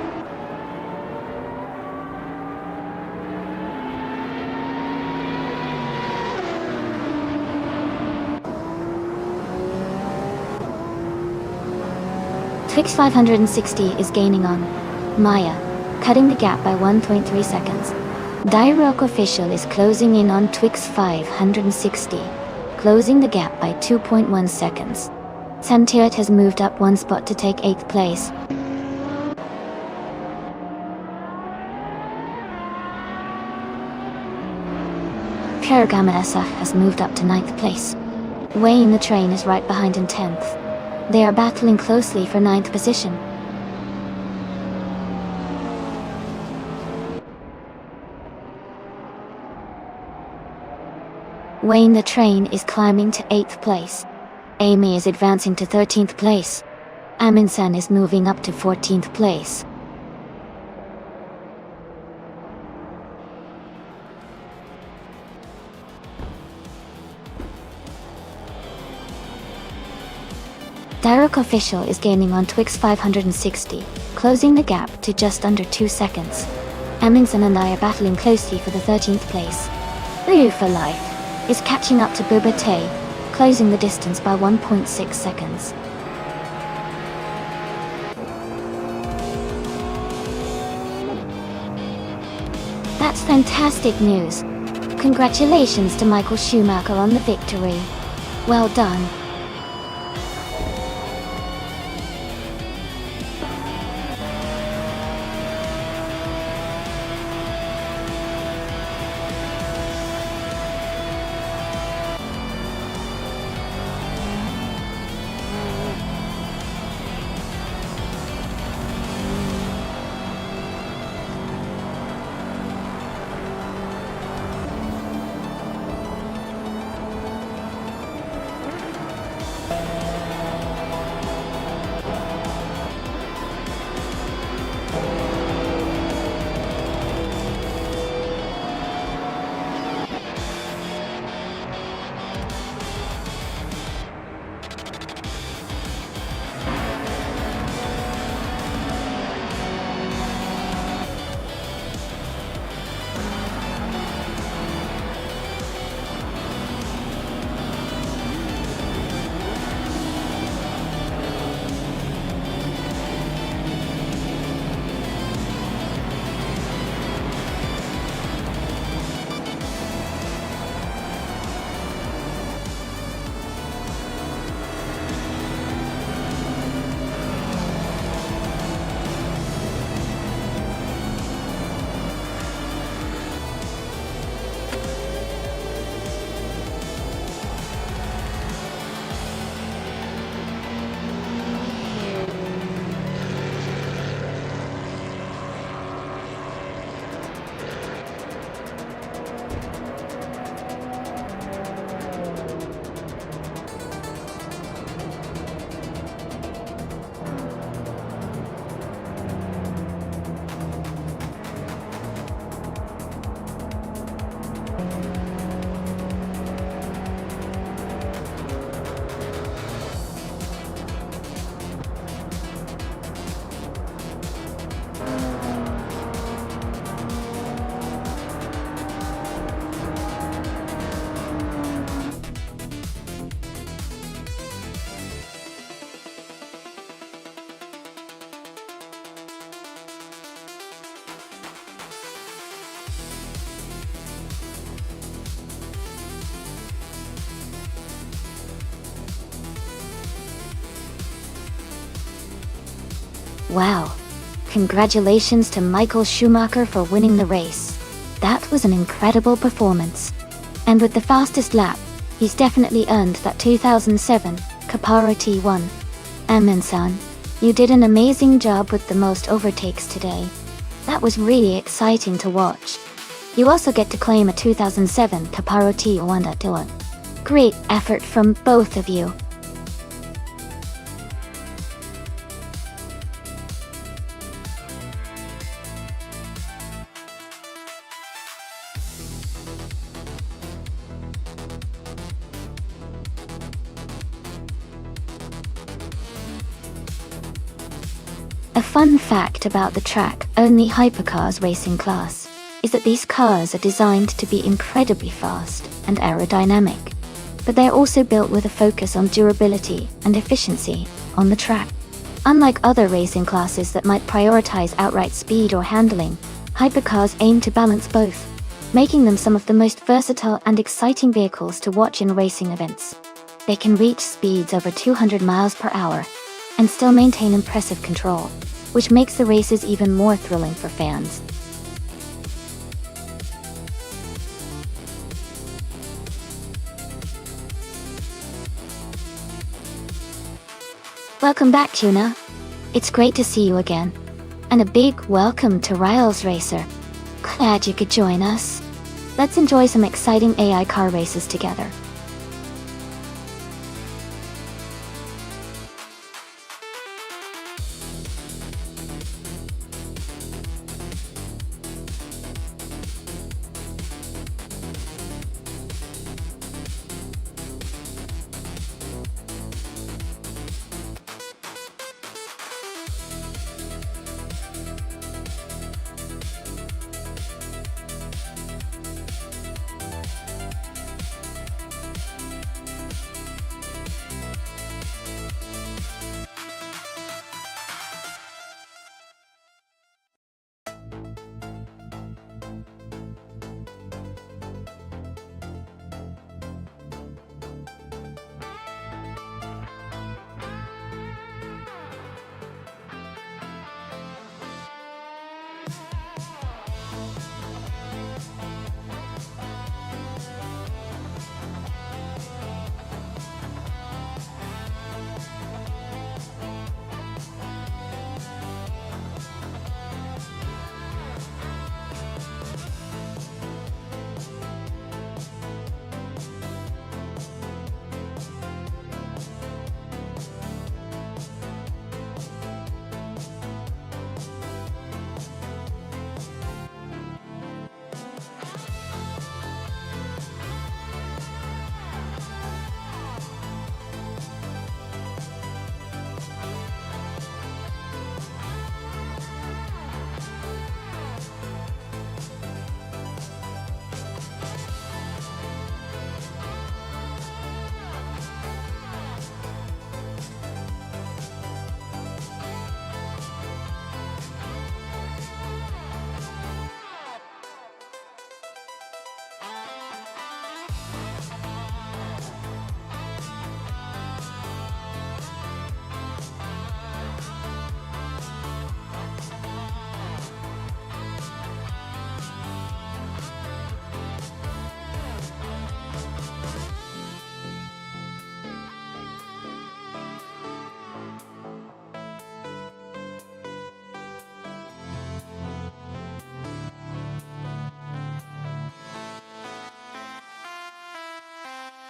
Twix 560 is gaining on Maya, cutting the gap by 1.3 seconds. Direct Official is closing in on Twix 560, closing the gap by 2.1 seconds. Samtirat has moved up 1 spot to take 8th place. Ferrogamma has moved up to 9th place. Wayne the Train is right behind in 10th. They are battling closely for 9th position. Wayne the Train is climbing to 8th place. Amy is advancing to 13th place. Amin-san is moving up to 14th place. Direct Official is gaining on Twix 560, closing the gap to just under 2 seconds. Amin-san and I are battling closely for the 13th place. Liu for Life is catching up to Bubate, closing the distance by 1.6 seconds. That's fantastic news. Congratulations to Michael Schumacher on the victory. Well done. Wow. Congratulations to Michael Schumacher for winning the race. That was an incredible performance. And with the fastest lap, he's definitely earned that 2007 Caparo T1. Amin-san, you did an amazing job with the most overtakes today. That was really exciting to watch. You also get to claim a 2007 Caparo T1 at Dillon. Great effort from both of you. A fun fact about the track-only hypercars racing class is that these cars are designed to be incredibly fast and aerodynamic, but they're also built with a focus on durability and efficiency on the track. Unlike other racing classes that might prioritize outright speed or handling, hypercars aim to balance both, making them some of the most versatile and exciting vehicles to watch in racing events. They can reach speeds over 200 miles per hour and still maintain impressive control, which makes the races even more thrilling for fans. Welcome back, Tuna. It's great to see you again. And a big welcome to Riles Racer. Glad you could join us. Let's enjoy some exciting AI car races together.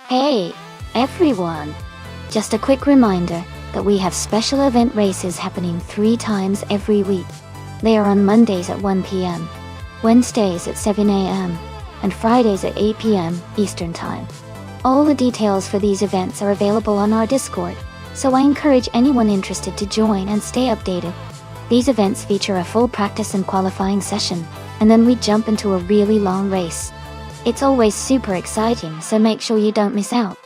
Hey, everyone! Just a quick reminder that we have special event races happening 3 times every week. They are on Mondays at 1 p.m., Wednesdays at 7 a.m., and Fridays at 8 p.m. Eastern Time. All the details for these events are available on our Discord, so I encourage anyone interested to join and stay updated. These events feature a full practice and qualifying session, and then we jump into a really long race. It's always super exciting, so make sure you don't miss out.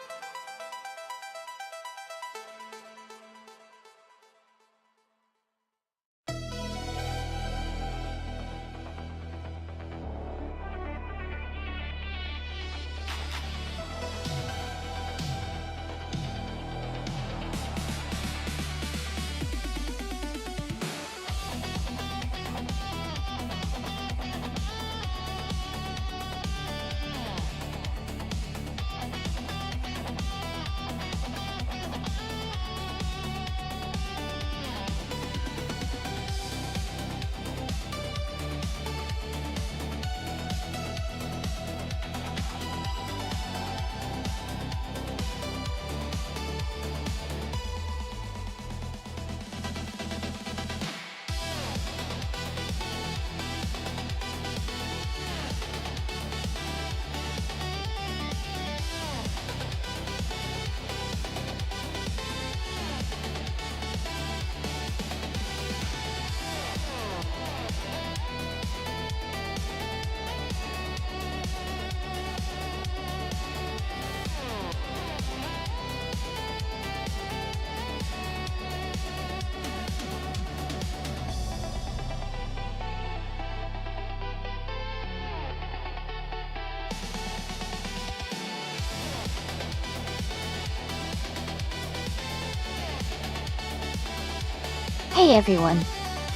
Hey everyone!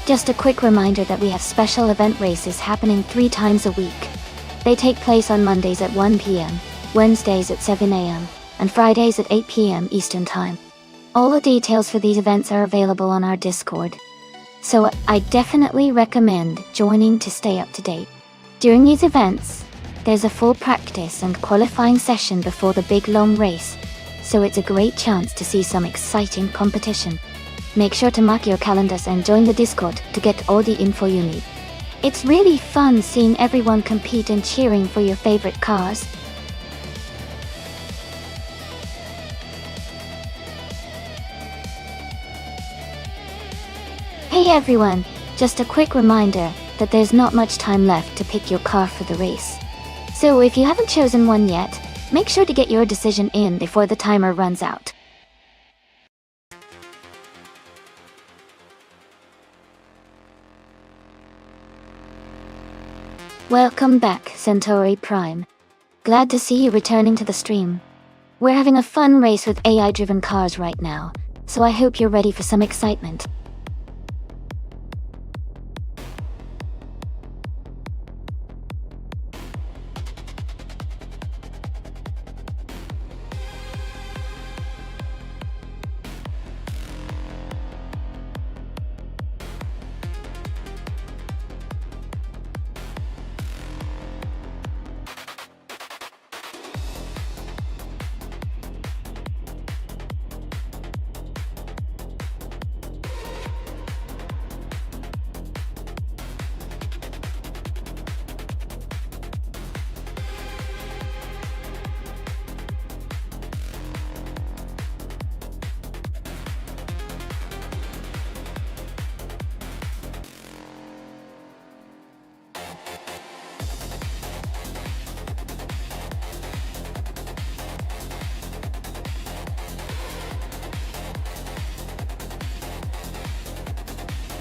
Just a quick reminder that we have special event races happening 3 times a week. They take place on Mondays at 1 p.m., Wednesdays at 7 a.m., and Fridays at 8 p.m. Eastern Time. All the details for these events are available on our Discord. So I definitely recommend joining to stay up to date. During these events, there's a full practice and qualifying session before the big long race, so it's a great chance to see some exciting competition. Make sure to mark your calendars and join the Discord to get all the info you need. It's really fun seeing everyone compete and cheering for your favorite cars. Hey everyone! Just a quick reminder that there's not much time left to pick your car for the race. So if you haven't chosen one yet, make sure to get your decision in before the timer runs out. Welcome back, Centauri Prime. Glad to see you returning to the stream. We're having a fun race with AI-driven cars right now, so I hope you're ready for some excitement.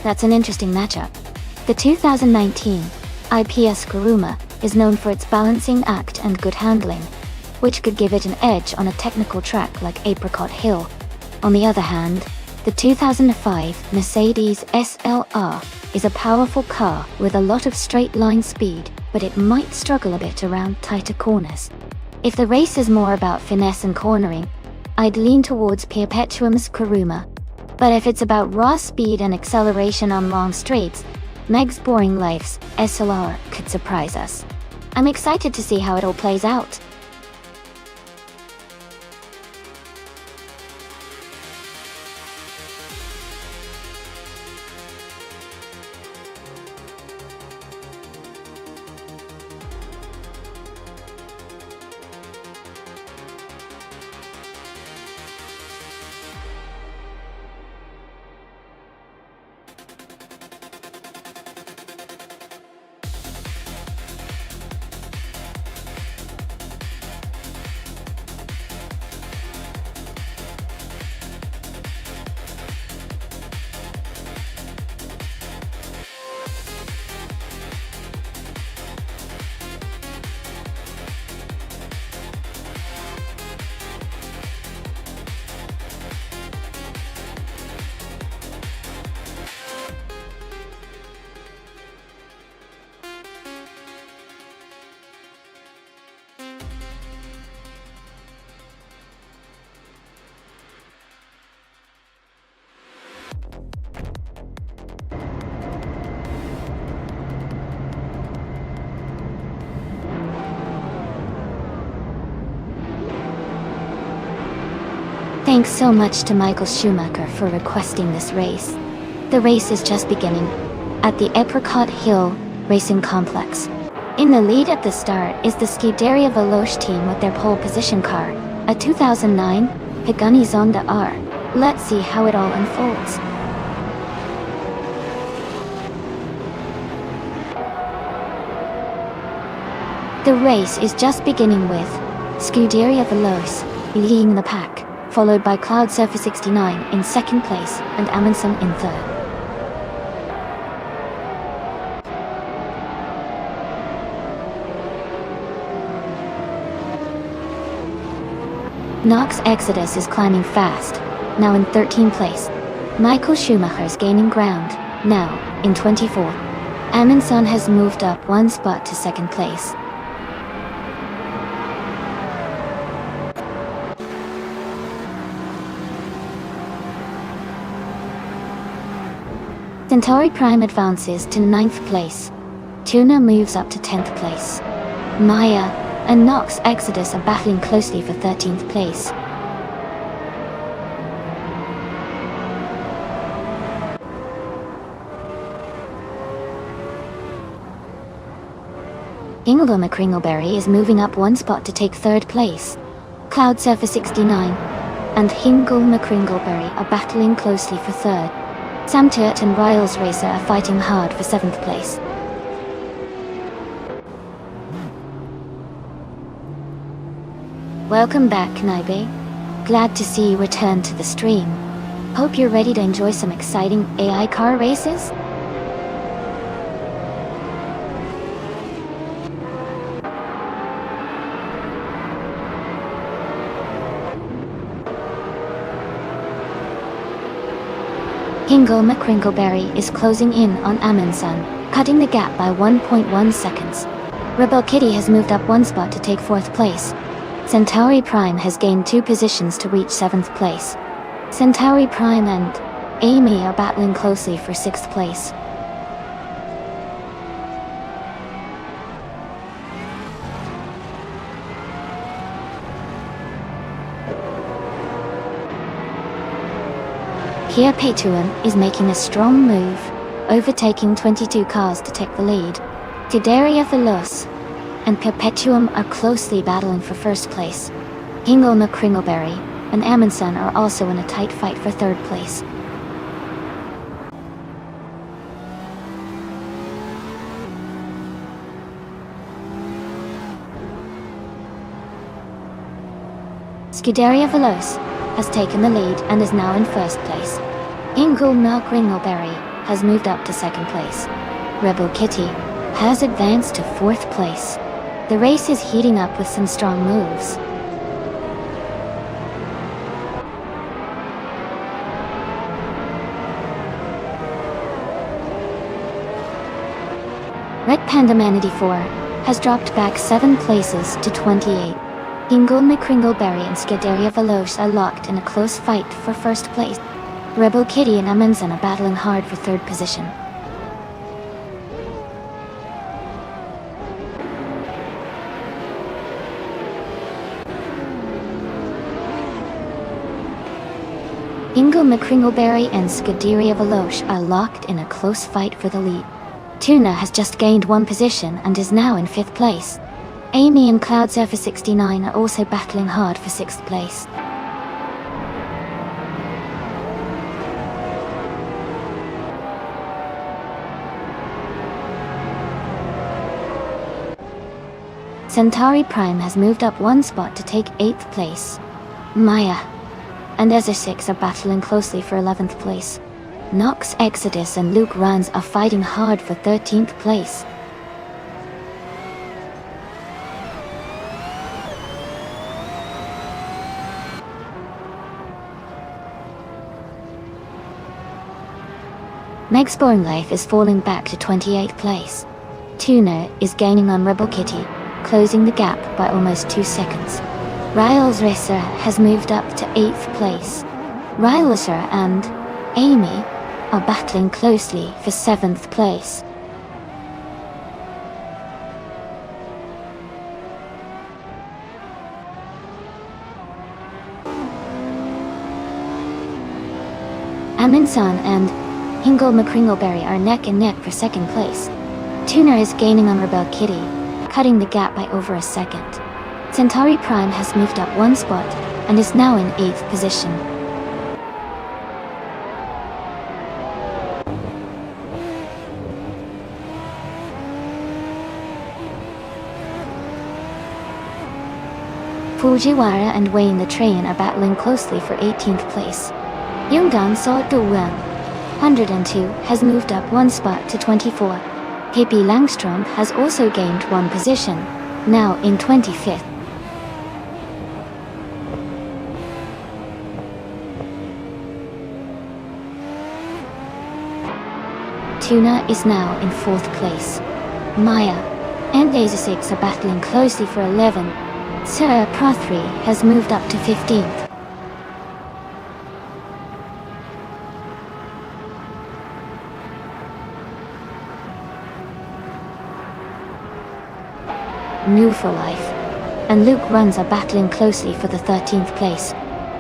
That's an interesting matchup. The 2019 IPS Kuruma is known for its balancing act and good handling, which could give it an edge on a technical track like Apricot Hill. On the other hand, the 2005 Mercedes SLR is a powerful car with a lot of straight-line speed, but it might struggle a bit around tighter corners. If the race is more about finesse and cornering, I'd lean towards Perpetuum's Kuruma. But if it's about raw speed and acceleration on long straights, Meg's Boring Life's SLR could surprise us. I'm excited to see how it all plays out. Thanks so much to Michael Schumacher for requesting this race. The race is just beginning at the Apricot Hill Racing Complex. In the lead at the start is the Scuderia Veloce team with their pole position car, a 2009 Pagani Zonda R. Let's see how it all unfolds. The race is just beginning with Scuderia Veloce leading the pack, followed by Cloud Surfer 69 in second place and Amundsen in third. Nox Exodus is climbing fast, now in 13th place. Michael Schumacher's gaining ground, now, in 24th. Amundsen has moved up one spot to second place. Centauri Prime advances to 9th place. Tuna moves up to 10th place. Maya and Nox Exodus are battling closely for 13th place. Ingle McCringleberry is moving up one spot to take 3rd place. Cloud Surfer 69 and Hingle McCringleberry are battling closely for 3rd. Sam Turt and Riles Racer are fighting hard for 7th place. Welcome back, Knaibe. Glad to see you return to the stream. Hope you're ready to enjoy some exciting AI car races? Hingle McCringleberry is closing in on Amundsen, cutting the gap by 1.1 seconds. Rebel Kitty has moved up one spot to take 4th place. Centauri Prime has gained 2 positions to reach 7th place. Centauri Prime and Amy are battling closely for 6th place. Kia Petuan is making a strong move, overtaking 22 cars to take the lead. Tideria Veloz and Perpetuum are closely battling for 1st place. Hingle McCringleberry and Amundsen are also in a tight fight for 3rd place. Scuderia Veloz has taken the lead and is now in 1st place. Hingle McCringleberry has moved up to 2nd place. Rebel Kitty has advanced to 4th place. The race is heating up with some strong moves. Red Panda Man 84 has dropped back 7 places to 28. Hingle McCringleberry and Scuderia Veloz are locked in a close fight for 1st place. Rebel Kitty and Amundsen are battling hard for 3rd position. Hingle McCringleberry and Scuderia Veloz are locked in a close fight for the lead. Tuna has just gained 1 position and is now in 5th place. Amy and Cloud Surfer 69 are also battling hard for 6th place. Centauri Prime has moved up one spot to take 8th place. Maya and Ezra 6 are battling closely for 11th place. Nox Exodus and Luke Runs are fighting hard for 13th place. Meg's Boring Life is falling back to 28th place. Tuna is gaining on Rebel Kitty, closing the gap by almost 2 seconds. Riles Racer has moved up to 8th place. Riles and Amy are battling closely for 7th place. Amundsen and Hingle McCringleberry are neck and neck for 2nd place. Tuna is gaining on Rebel Kitty, cutting the gap by over a second. Centauri Prime has moved up one spot and is now in 8th position. Fujiwara and Wayne the Train are battling closely for 18th place. Yongdan So Duwen 102 has moved up one spot to 24. Hippie Langstrom has also gained 1 position, now in 25th. Tuna is now in 4th place. Maya and Laser6 are battling closely for 11. Sir Pro3 has moved up to 15th. New for Life and Luke Runs are battling closely for the 13th place.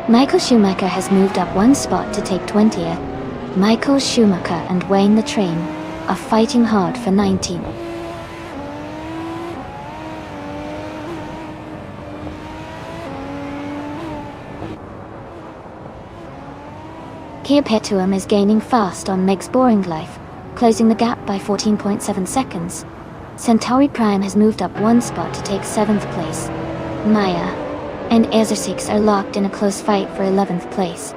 Michael Schumacher has moved up 1 spot to take 20th. Michael Schumacher and Wayne the Train are fighting hard for 19th. Kia Petuum is gaining fast on Meg's Boring Life, closing the gap by 14.7 seconds. Centauri Prime has moved up 1 spot to take 7th place. Maya and Laser6 are locked in a close fight for 11th place.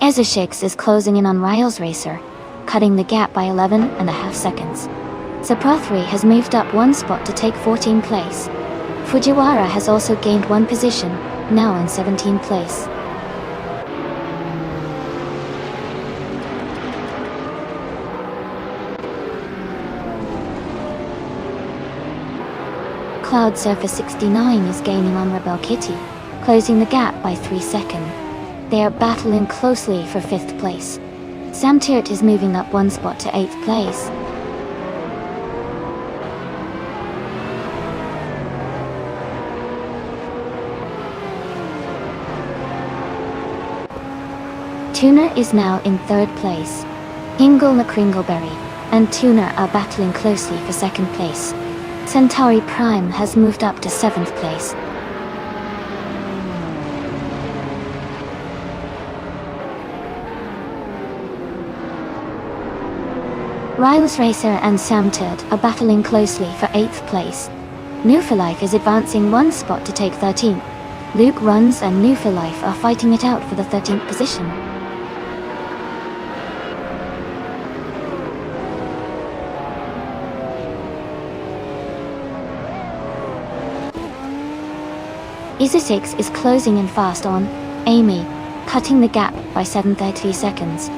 Laser6 is closing in on Riles Racer, cutting the gap by 11.5 seconds. Pro3 has moved up 1 spot to take 14th place. Fujiwara has also gained 1 position, now in 17th place. Cloud Surfer 69 is gaining on Rebel Kitty, closing the gap by 3 seconds. They are battling closely for 5th place. Sam Tirt is moving up 1 spot to 8th place. Tuna is now in 3rd place. Hingle McCringleberry and Tuna are battling closely for 2nd place. Centauri Prime has moved up to 7th place. Riles Racer and Sam Tirt are battling closely for 8th place. New for Life is advancing 1 spot to take 13th. Luke Runs and New for Life are fighting it out for the 13th position. Laser6 is closing in fast on Amy, cutting the gap by 7.33 seconds.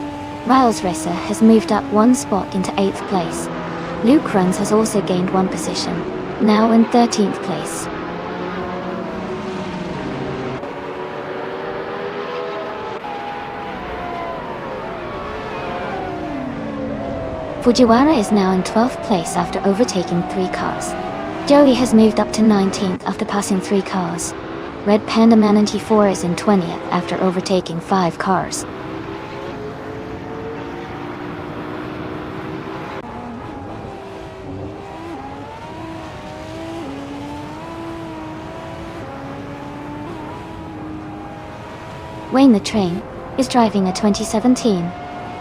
Riles Racer has moved up 1 spot into 8th place. Luke Runs has also gained 1 position, now in 13th place. Fujiwara is now in 12th place after overtaking 3 cars. Joey has moved up to 19th after passing 3 cars. Red Panda Man 94 is in 20th after overtaking 5 cars. Wayne the Train is driving a 2017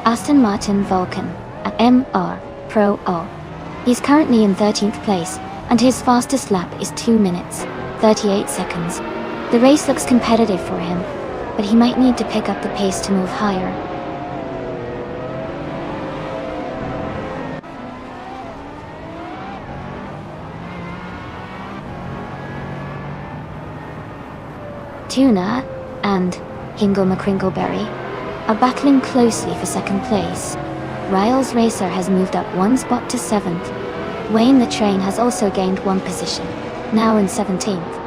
Aston Martin Vulcan, a MR Pro O. He's currently in 13th place, and his fastest lap is 2 minutes, 38 seconds. The race looks competitive for him, but he might need to pick up the pace to move higher. Tuna and Hingle McCringleberry are battling closely for 2nd place. Riles Racer has moved up 1 spot to 7th. Wayne the Train has also gained 1 position, now in 17th.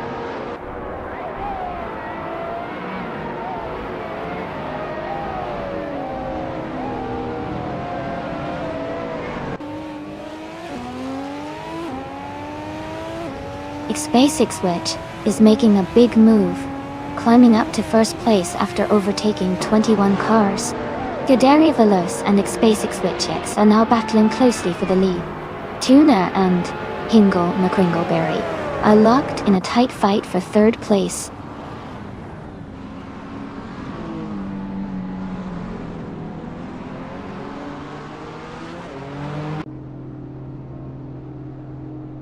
SpaceX Wedge is making a big move, climbing up to 1st place after overtaking 21 cars. Godaria Veloce and SpaceX Wedge are now battling closely for the lead. Tuna and Hingle McCringleberry are locked in a tight fight for 3rd place.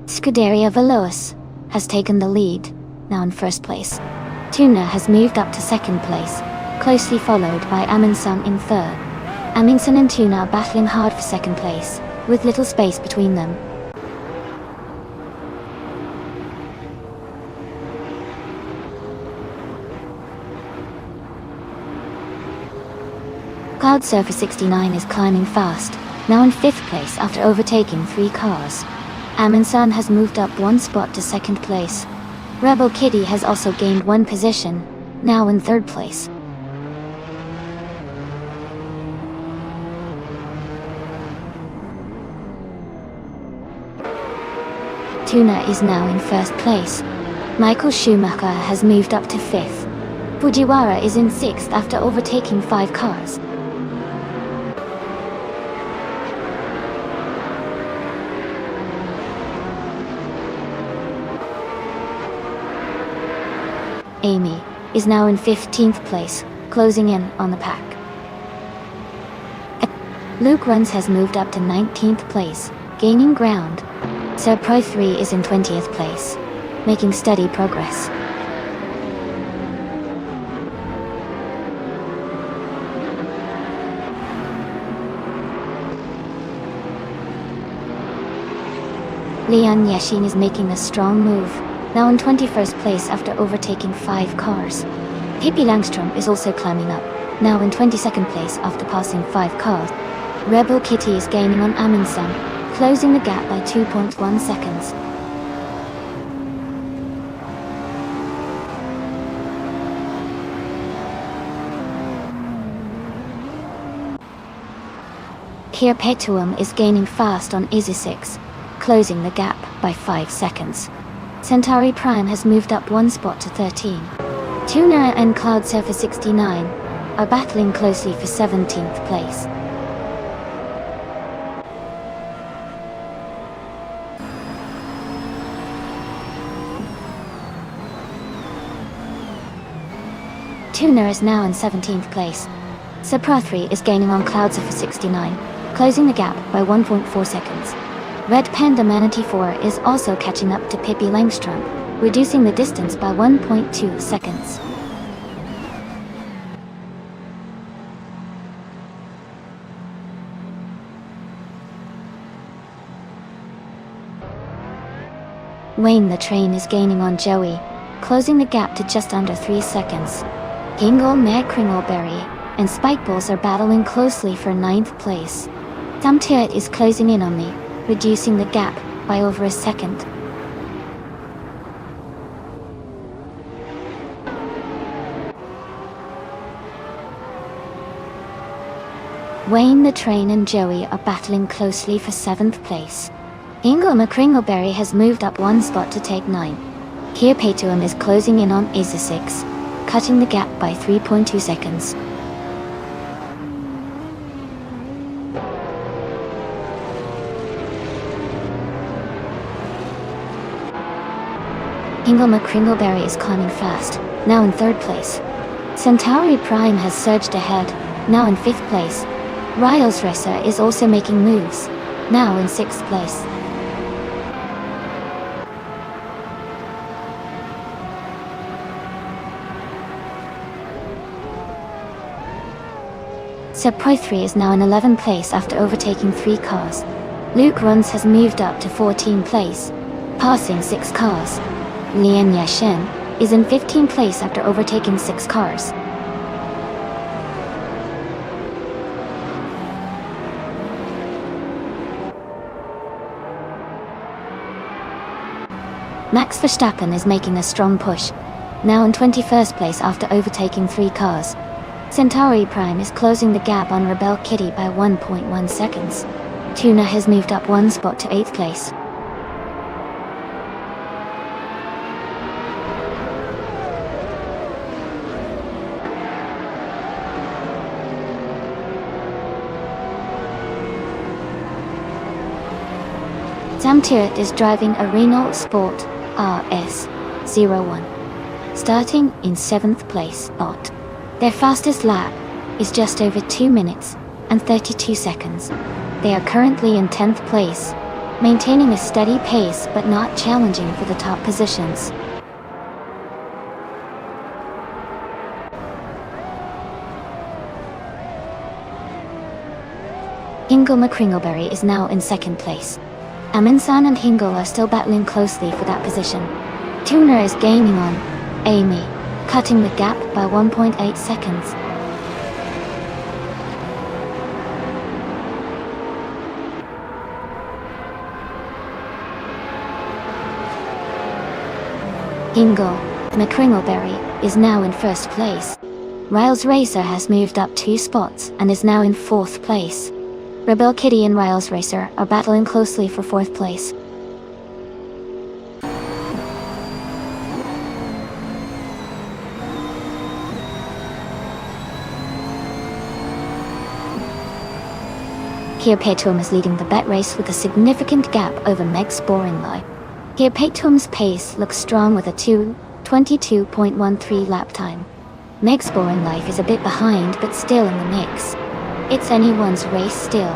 Scuderia Veloce has taken the lead, now in 1st place. Tuna has moved up to 2nd place, closely followed by Amundsen in 3rd. Amundsen and Tuna are battling hard for 2nd place, with little space between them. Cloud Surfer 69 is climbing fast, now in 5th place after overtaking 3 cars. Amundsen has moved up 1 spot to 2nd place. Rebel Kitty has also gained 1 position, now in 3rd place. Tuna is now in 1st place. Michael Schumacher has moved up to 5th. Fujiwara is in 6th after overtaking 5 cars. Amy is now in 15th place, closing in on the pack. Luke Runs has moved up to 19th place, gaining ground. Sir Pro 3 is in 20th place, making steady progress. Lian Yashin is making a strong move, now in 21st place after overtaking 5 cars. Pippi Langstrom is also climbing up, now in 22nd place after passing 5 cars. Rebel Kitty is gaining on Amundsen, closing the gap by 2.1 seconds. Perpetuum is gaining fast on Izzy 6, closing the gap by 5 seconds. Centauri Prime has moved up 1 spot to 13. Tuna and Cloud Surfer 69 are battling closely for 17th place. Tuna is now in 17th place. Supra 3 is gaining on Cloud Surfer 69, closing the gap by 1.4 seconds. Red Panda Manatee 4 is also catching up to Pippi Langstrom, reducing the distance by 1.2 seconds. Wayne the Train is gaining on Joey, closing the gap to just under 3 seconds. Hingle Kringleberry and Spikeballs are battling closely for 9th place. Samtiet is closing in on me, reducing the gap by over a second. Wayne the Train and Joey are battling closely for 7th place. Ingo McCringleberry has moved up 1 spot to take 9. Kirpetuum is closing in on Isa 6, cutting the gap by 3.2 seconds. Ingo McCringleberry is climbing fast, now in 3rd place. Centauri Prime has surged ahead, now in 5th place. Riles Racer is also making moves, now in 6th place. Sir Pro 3 is now in 11th place after overtaking 3 cars. Luke Runs has moved up to 14th place, passing 6 cars. Lian Yashin is in 15th place after overtaking 6 cars. Max Verstappen is making a strong push, now in 21st place after overtaking 3 cars. Centauri Prime is closing the gap on Rebel Kitty by 1.1 seconds. Tuna has moved up 1 spot to 8th place. Samtiet is driving a Renault Sport RS01, starting in 7th place spot. Their fastest lap is just over 2 minutes and 32 seconds. They are currently in 10th place, maintaining a steady pace but not challenging for the top positions. Hingle McCringleberry is now in 2nd place. Amundsen and Hingle are still battling closely for that position. Tuna is gaining on Amy, cutting the gap by 1.8 seconds. Ingle McCringleberry is now in first place. Riles Racer has moved up 2 spots and is now in 4th place. Rebel Kitty and Riles Racer are battling closely for 4th place. Here Paytum is leading the bet race with a significant gap over Meg's Boring Life. Here Paytum's pace looks strong with a 2:22.13 lap time. Meg's Boring Life is a bit behind but still in the mix. It's anyone's race still.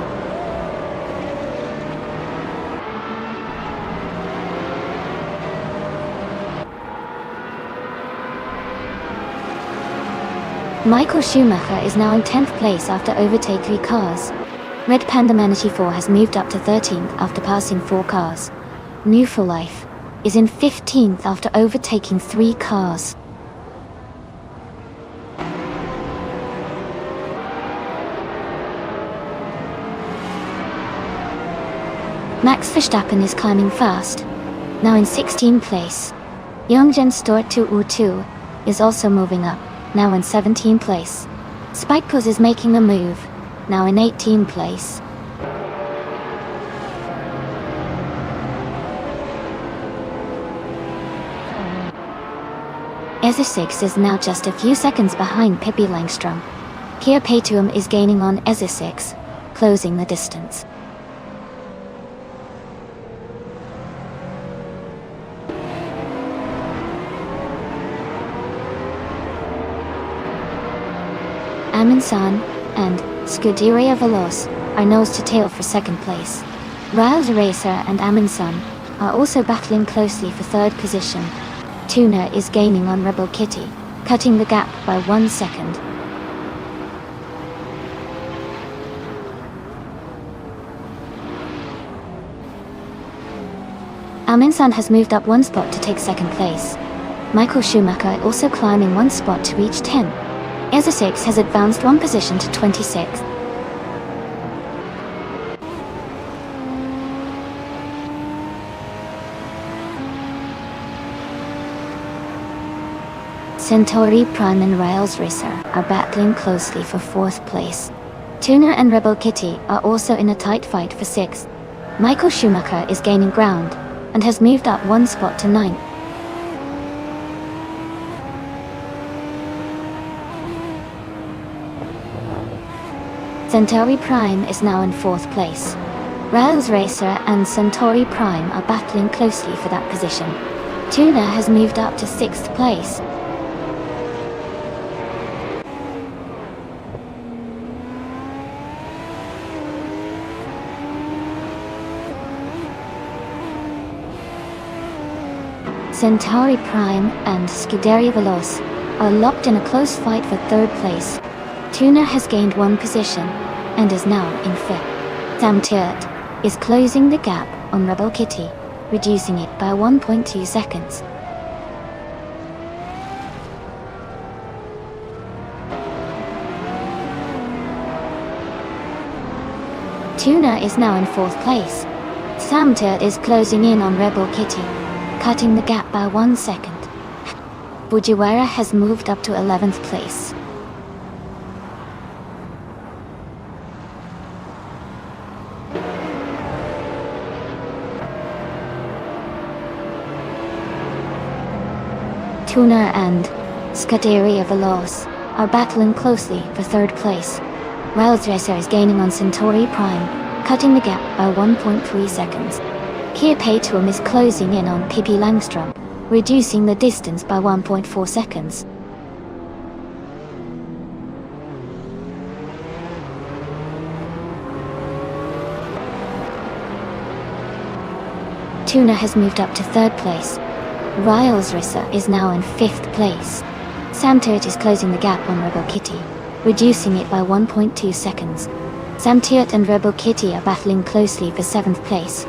Michael Schumacher is now in 10th place after overtaking 3 cars. Red Panda Manatee 4 has moved up to 13th after passing 4 cars. New for Life is in 15th after overtaking 3 cars. Max Verstappen is climbing fast, now in 16th place. Youngjen Stewart 202 is also moving up, now in 17th place. Spike Puz is making a move, now in 18th place. Ezra6 is now just a few seconds behind Pippi Langstrom. Kia Paytum is gaining on Ezra6, closing the distance. Amundsen and Scuderia Veloce are nose to tail for 2nd place. Riles Racer and Amundsen are also battling closely for 3rd position. Tuna is gaining on Rebel Kitty, cutting the gap by 1 second. Amundsen has moved up 1 spot to take 2nd place. Michael Schumacher also climbing 1 spot to reach 10. Ezra6 has advanced 1 position to 26th. Centauri Prime and Riles Racer are battling closely for 4th place. Tuna and Rebel Kitty are also in a tight fight for 6th. Michael Schumacher is gaining ground and has moved up 1 spot to 9th. Centauri Prime is now in 4th place. Riles Racer and Centauri Prime are battling closely for that position. Tuna has moved up to 6th place. Centauri Prime and Scuderia Veloce are locked in a close fight for 3rd place. Tuna has gained 1 position and is now in 5th. Sam Turt is closing the gap on Rebel Kitty, reducing it by 1.2 seconds. Tuna is now in 4th place. Sam Turt is closing in on Rebel Kitty, cutting the gap by 1 second. Fujiwara has moved up to 11th place. Tuna and Scuderia Veloce are battling closely for 3rd place. Riles Racer is gaining on Centauri Prime, cutting the gap by 1.3 seconds. Kia Paytum is closing in on Pippi Langstrom, reducing the distance by 1.4 seconds. Tuna has moved up to 3rd place. Riles Racer is now in 5th place. Sam Turt is closing the gap on Rebel Kitty, reducing it by 1.2 seconds. Sam Turt and Rebel Kitty are battling closely for 7th place.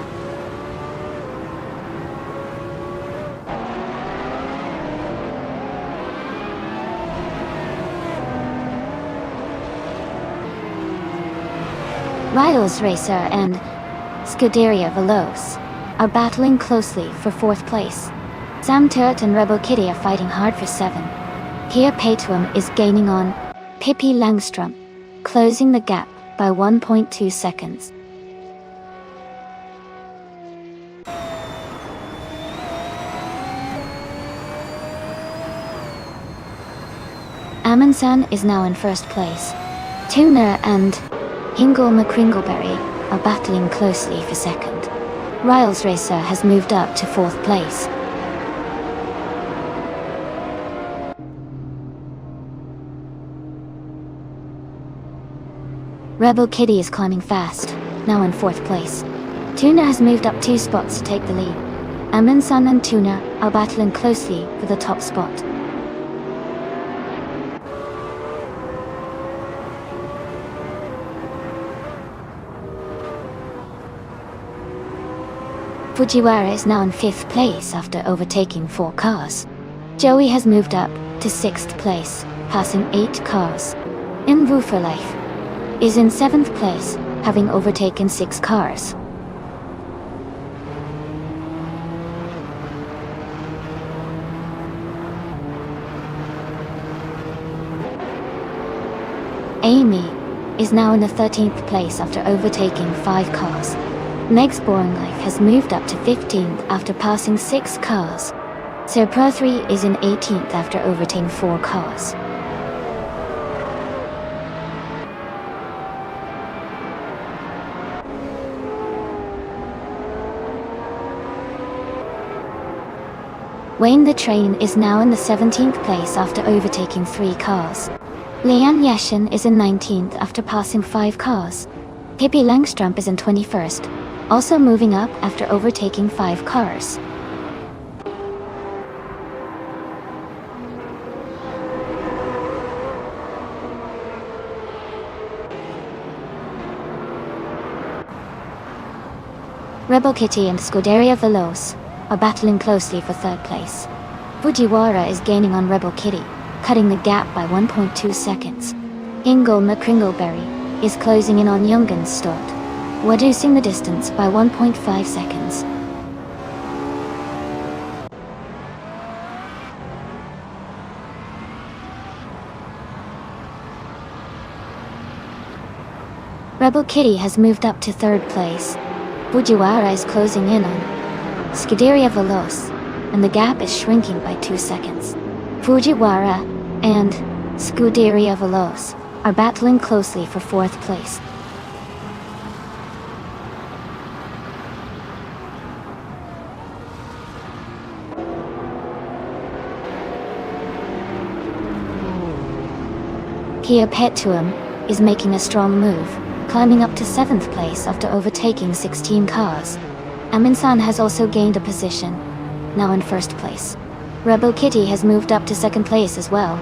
Riles Racer and Scuderia Veloce are battling closely for 4th place. Sam Turret and Rebel Kitty are fighting hard for 7. Kia Paytuum is gaining on Pippi Langstrom, closing the gap by 1.2 seconds. Amundsen is now in first place. Tuna and Hingle McCringleberry are battling closely for second. Riles Racer has moved up to fourth place. Rebel Kitty is climbing fast, now in fourth place. Tuna has moved up 2 spots to take the lead. Amundsen and Tuna are battling closely for the top spot. Fujiwara is now in 5th place after overtaking 4 cars. Joey has moved up to 6th place, passing 8 cars. In for Life is in 7th place, having overtaken 6 cars. Amy is now in the 13th place after overtaking 5 cars. Meg's Boring Life has moved up to 15th after passing 6 cars. Sir Pro 3 is in 18th after overtaking 4 cars. Wayne the Train is now in the 17th place after overtaking 3 cars. Leanne Yashin is in 19th after passing 5 cars. Pippi Langstrom is in 21st, also moving up after overtaking 5 cars. Rebel Kitty and Scuderia Veloce are battling closely for 3rd place. Fujiwara is gaining on Rebel Kitty, cutting the gap by 1.2 seconds. Ingle McCringleberry is closing in on Jungen Stott, reducing the distance by 1.5 seconds. Rebel Kitty has moved up to 3rd place. Fujiwara is closing in on Scuderia Veloce, and the gap is shrinking by 2 seconds. Fujiwara and Scuderia Veloce are battling closely for 4th place. Kia Paytuum is making a strong move, climbing up to 7th place after overtaking 16 cars. Amundsen has also gained a position, now in 1st place. Rebel Kitty has moved up to 2nd place as well.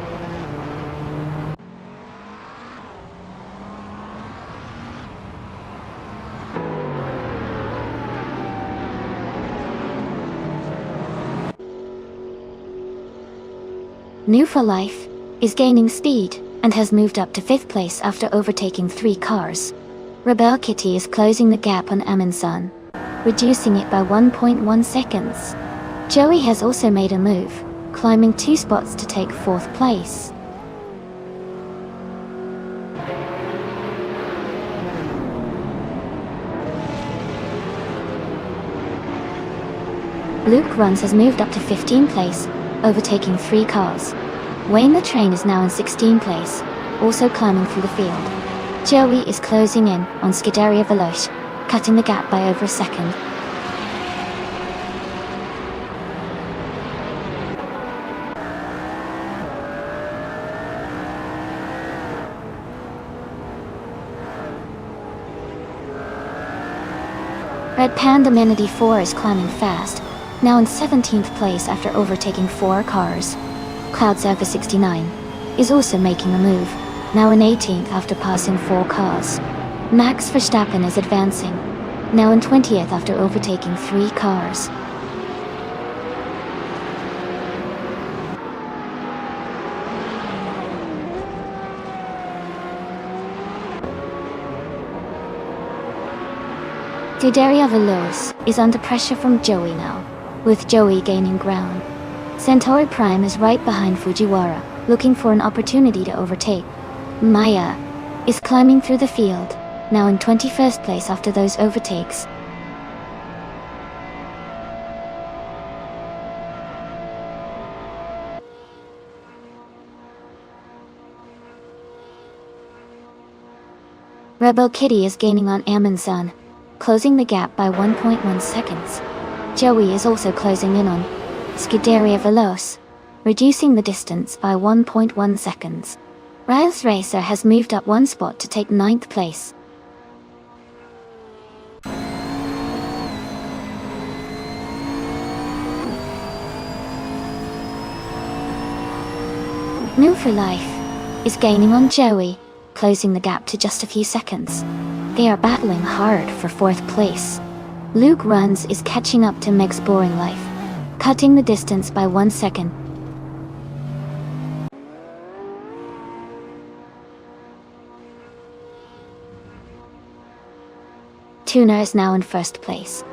New for Life is gaining speed and has moved up to 5th place after overtaking 3 cars. Rebel Kitty is closing the gap on Amundsen, reducing it by 1.1 seconds. Joey has also made a move, climbing 2 spots to take 4th place. Luke Runs has moved up to 15th place, overtaking 3 cars. Wayne the Train is now in 16th place, also climbing through the field. Joey is closing in on Scuderia Veloce, cutting the gap by over a second. Red Panda Amenity 4 is climbing fast, now in 17th place after overtaking 4 cars. Cloud Surfer 69 is also making a move, now in 18th after passing 4 cars. Max Verstappen is advancing, now in 20th after overtaking 3 cars. Scuderia Veloce is under pressure from Joey now, with Joey gaining ground. Centauri Prime is right behind Fujiwara, looking for an opportunity to overtake. Maya is climbing through the field, now in 21st place after those overtakes. Rebel Kitty is gaining on Amundsen, closing the gap by 1.1 seconds. Joey is also closing in on Scuderia Veloce, reducing the distance by 1.1 seconds. Riles Racer has moved up one spot to take 9th place. New for Life is gaining on Joey, closing the gap to just a few seconds. They are battling hard for 4th place. Luke Runs is catching up to Meg's Boring Life, cutting the distance by 1 second. Tuna is now in 1st place.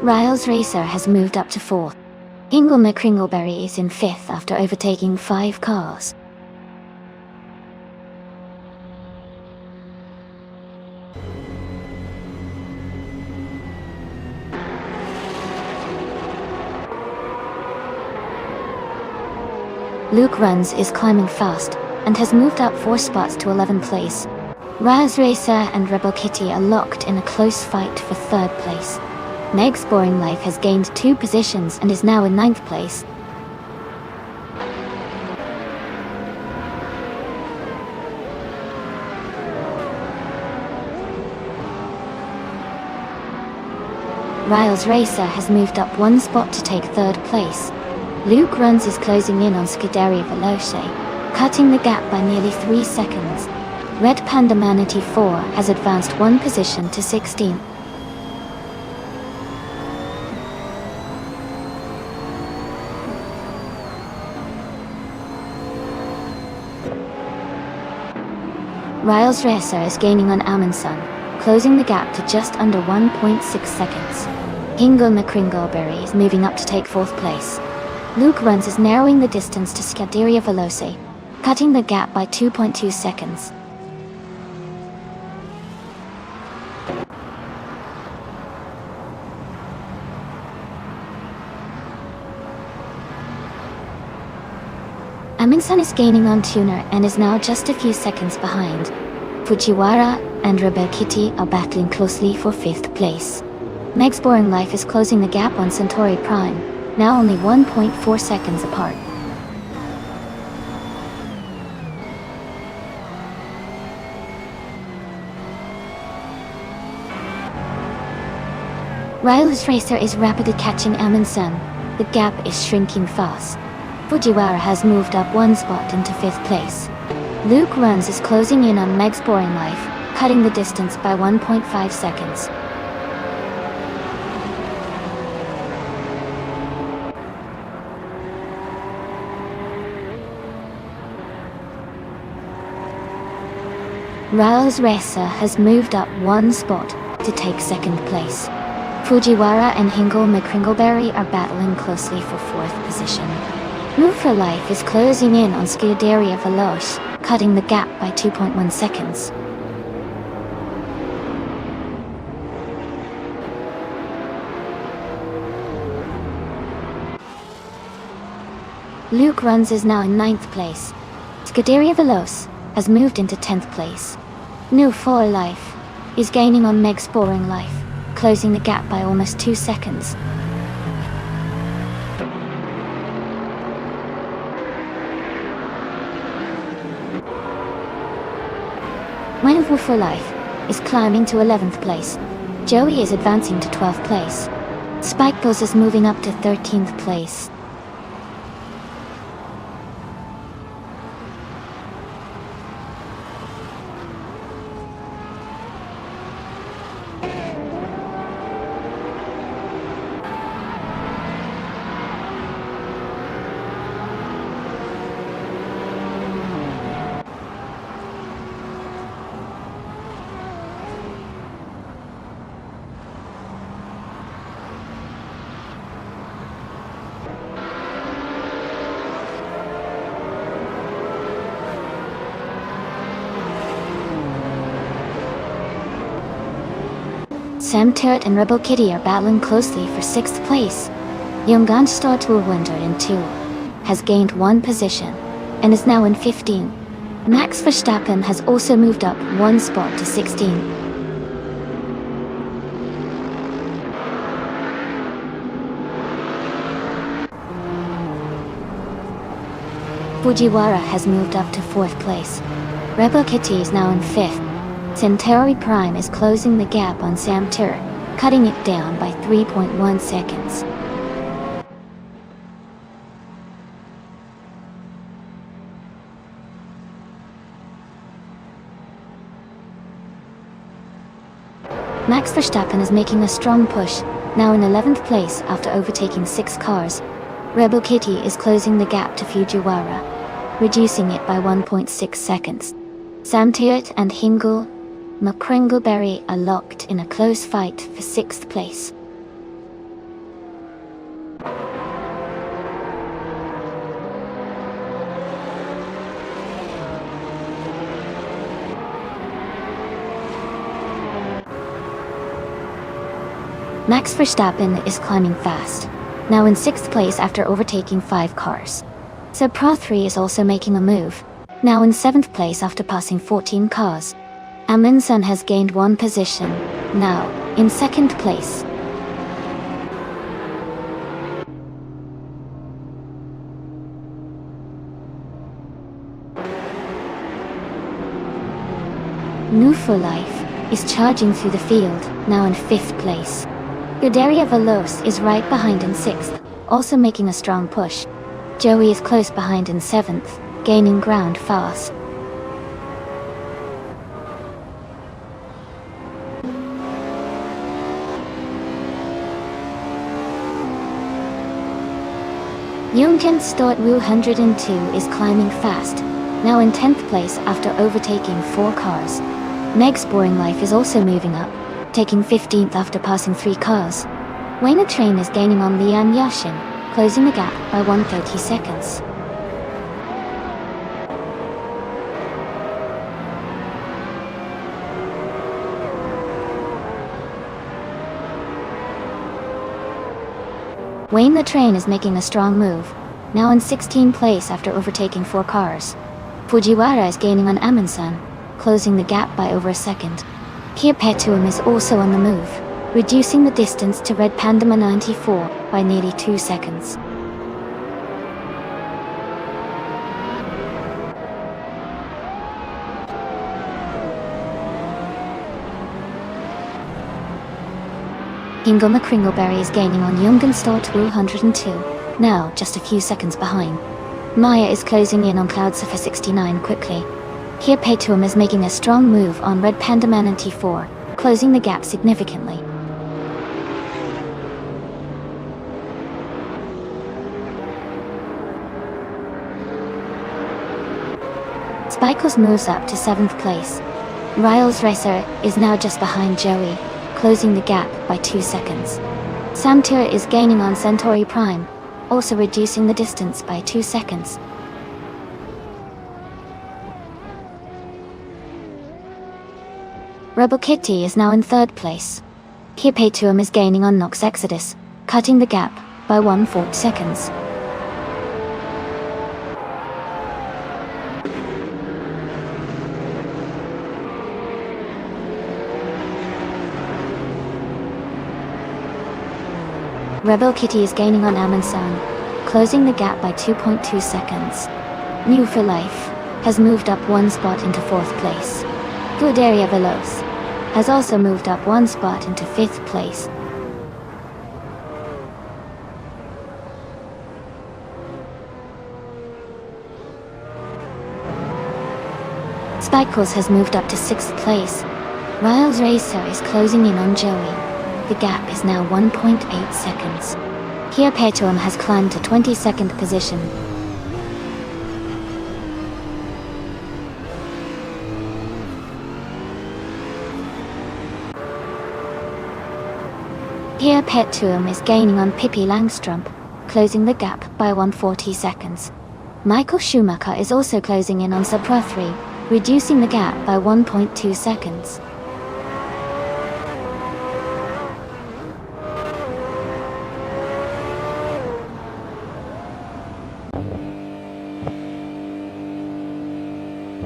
Riles Racer has moved up to 4th. Ingle McCringleberry is in 5th after overtaking 5 cars. Luke Runs is climbing fast, and has moved up 4 spots to 11th place. Riles Racer and Rebel Kitty are locked in a close fight for 3rd place. Meg's Boring Life has gained 2 positions and is now in 9th place. Riles Racer has moved up 1 spot to take 3rd place. Luke Runs is closing in on Scuderia Veloce, cutting the gap by nearly 3 seconds. Red Panda Manatee 4 has advanced 1 position to 16th. Riles Racer is gaining on Amundsen, closing the gap to just under 1.6 seconds. Ingle McCringleberry is moving up to take 4th place. Luke Runs is narrowing the distance to Scuderia Veloce, cutting the gap by 2.2 seconds. Amundsen is gaining on Tuner and is now just a few seconds behind. Fujiwara and Rebel Kitty are battling closely for 5th place. Meg's Boring Life is closing the gap on Centauri Prime, now only 1.4 seconds apart. Riles Racer is rapidly catching Amundsen. The gap is shrinking fast. Fujiwara has moved up 1 spot into 5th place. Luke Runs is closing in on Meg's Boring Life, cutting the distance by 1.5 seconds. Riles Racer has moved up 1 spot to take 2nd place. Fujiwara and Ingle McCringleberry are battling closely for 4th position. Move for Life is closing in on Scuderia Veloce, cutting the gap by 2.1 seconds. Luke Runs is now in 9th place. Scuderia Veloce has moved into 10th place. New for Life is gaining on Meg's Boring Life, closing the gap by almost 2 seconds. Wonderful for Life is climbing to 11th place. Joey is advancing to 12th place. Spikeballs is moving up to 13th place. Sam Turret and Rebel Kitty are battling closely for 6th place. Nonstop 202 has gained 1 position and is now in 15. Max Verstappen has also moved up 1 spot to 16. Fujiwara has moved up to 4th place. Rebel Kitty is now in 5th. Centauri Prime is closing the gap on Sam Turret, cutting it down by 3.1 seconds. Max Verstappen is making a strong push, now in 11th place after overtaking 6 cars. Rebel Kitty is closing the gap to Fujiwara, reducing it by 1.6 seconds. Sam Turret and Hingle McCringleberry are locked in a close fight for 6th place. Max Verstappen is climbing fast, now in 6th place after overtaking 5 cars. Pro 3 is also making a move, now in 7th place after passing 14 cars. Amundsen has gained 1 position, now in 2nd place. New for Life is charging through the field, now in 5th place. Scuderia Veloce is right behind in 6th, also making a strong push. Joey is close behind in 7th, gaining ground fast. Nonstop 102 is climbing fast, now in 10th place after overtaking 4 cars. Meg's Boring Life is also moving up, taking 15th after passing 3 cars. Wayne Train is gaining on Lian Yashin, closing the gap by 130 seconds. Wayne the Train is making a strong move, now in 16th place after overtaking 4 cars. Fujiwara is gaining on Amundsen, closing the gap by over a second. Kia Petuum is also on the move, reducing the distance to Red Panda 94 by nearly 2 seconds. Hingle McCringleberry is gaining on Nonstop 202, now just a few seconds behind. Maya is closing in on Cloudsurfer 69 quickly. Kia Petuum is making a strong move on Red Panda 94, closing the gap significantly. Spikles moves up to 7th place. Riles Racer is now just behind Joey, closing the gap by 2 seconds. Sam Turret is gaining on Centauri Prime, also reducing the distance by 2 seconds. Rebel Kitty is now in 3rd place. Kia Petuum is gaining on Nox Exodus, cutting the gap by 1/4 seconds. Rebel Kitty is gaining on Amundsen, closing the gap by 2.2 seconds. New for Life has moved up 1 spot into 4th place. Scuderia Veloce has also moved up 1 spot into 5th place. Spikles has moved up to 6th place. Riles Racer is closing in on Joey. The gap is now 1.8 seconds. Kia Petuum has climbed to 22nd position. Kia Petuum is gaining on Pippi Langstrump, closing the gap by 140 seconds. Michael Schumacher is also closing in on Pro 3, reducing the gap by 1.2 seconds.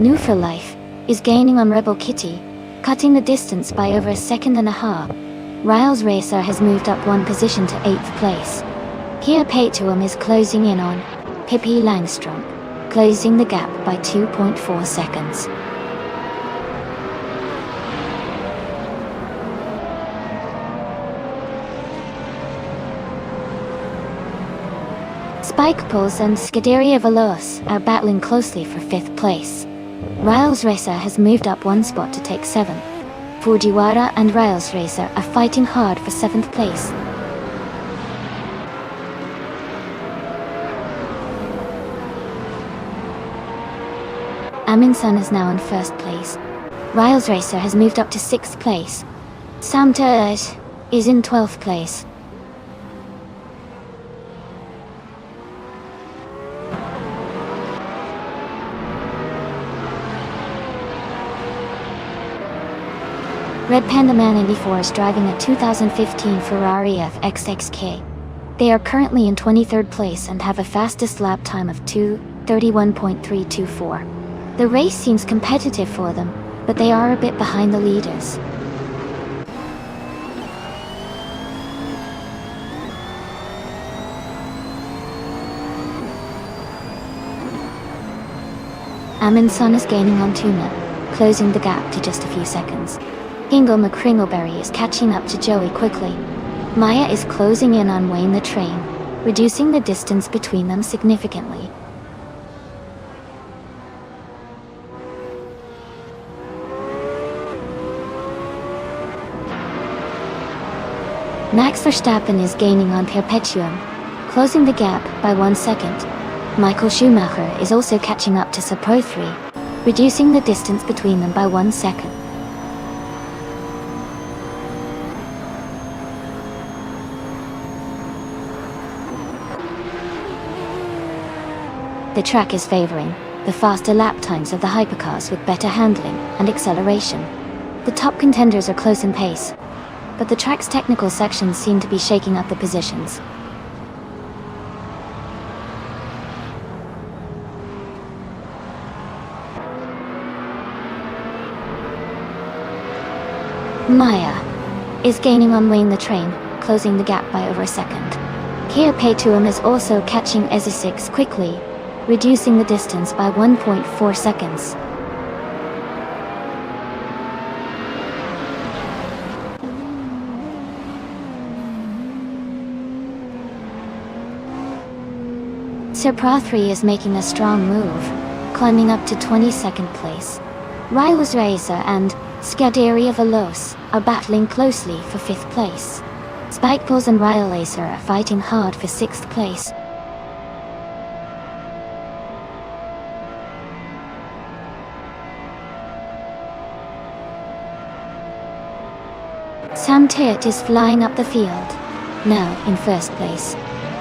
New for Life, is gaining on Rebel Kitty, cutting the distance by over a second and a half. Riles Racer has moved up one position to 8th place. Kia Patuum is closing in on Pippi Langstrump, closing the gap by 2.4 seconds. Spike Pulse and Scuderia Veloce are battling closely for 5th place. Riles Racer has moved up one spot to take 7th. Fujiwara and Riles Racer are fighting hard for 7th place. Aminsan is now in 1st place. Riles Racer has moved up to 6th place. Samter is in 12th place. Red Panda Man 84 is driving a 2015 Ferrari FXXK. They are currently in 23rd place and have a fastest lap time of 2:31.324. The race seems competitive for them, but they are a bit behind the leaders. Aminsan is gaining on Tuna, closing the gap to just a few seconds. Hingle McCringleberry is catching up to Joey quickly. Maya is closing in on Wayne the Train, reducing the distance between them significantly. Max Verstappen is gaining on Perpetuum, closing the gap by 1 second. Michael Schumacher is also catching up to Sapo 3, reducing the distance between them by 1 second. The track is favoring the faster lap times of the hypercars with better handling and acceleration. The top contenders are close in pace, but the track's technical sections seem to be shaking up the positions. Maya is gaining on Wayne the Train, closing the gap by over a second. Kia Patuum is also catching Ezi6 quickly, reducing the distance by 1.4 seconds. Serpra 3 is making a strong move, climbing up to 22nd place. Riles Racer and Scuderia Veloce are battling closely for 5th place. Spike Pulse and Riles Racer are fighting hard for 6th place. Sam Tit is flying up the field, now in 1st place.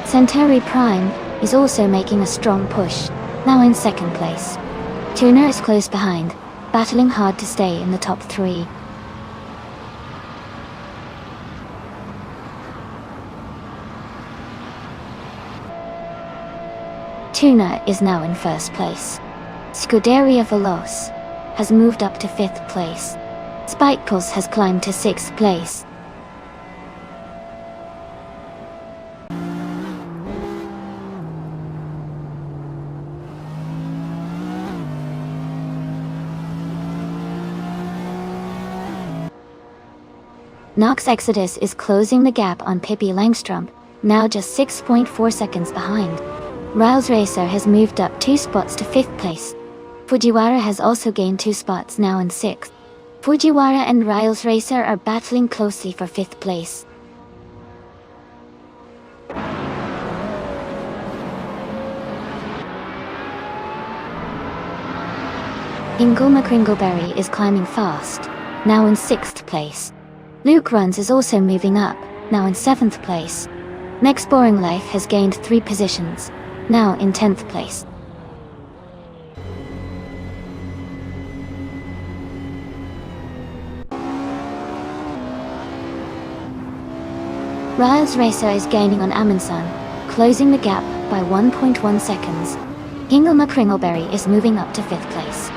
Centauri Prime is also making a strong push, now in 2nd place. Tuner is close behind, battling hard to stay in the top 3. Tuna is now in 1st place. Scuderia Veloce has moved up to 5th place. Spike Pulse has climbed to 6th place. Nox Exodus is closing the gap on Pippi Langstrump, now just 6.4 seconds behind. Riles Racer has moved up 2 spots to 5th place. Fujiwara has also gained 2 spots, now in 6th. Fujiwara and Riles Racer are battling closely for 5th place. Ingle McCringleberry is climbing fast, now in 6th place. Luke Runs is also moving up, now in 7th place. Next Boring Life has gained 3 positions, now in 10th place. Riles Racer is gaining on Amundsen, closing the gap by 1.1 seconds. Ingle McCringleberry is moving up to 5th place.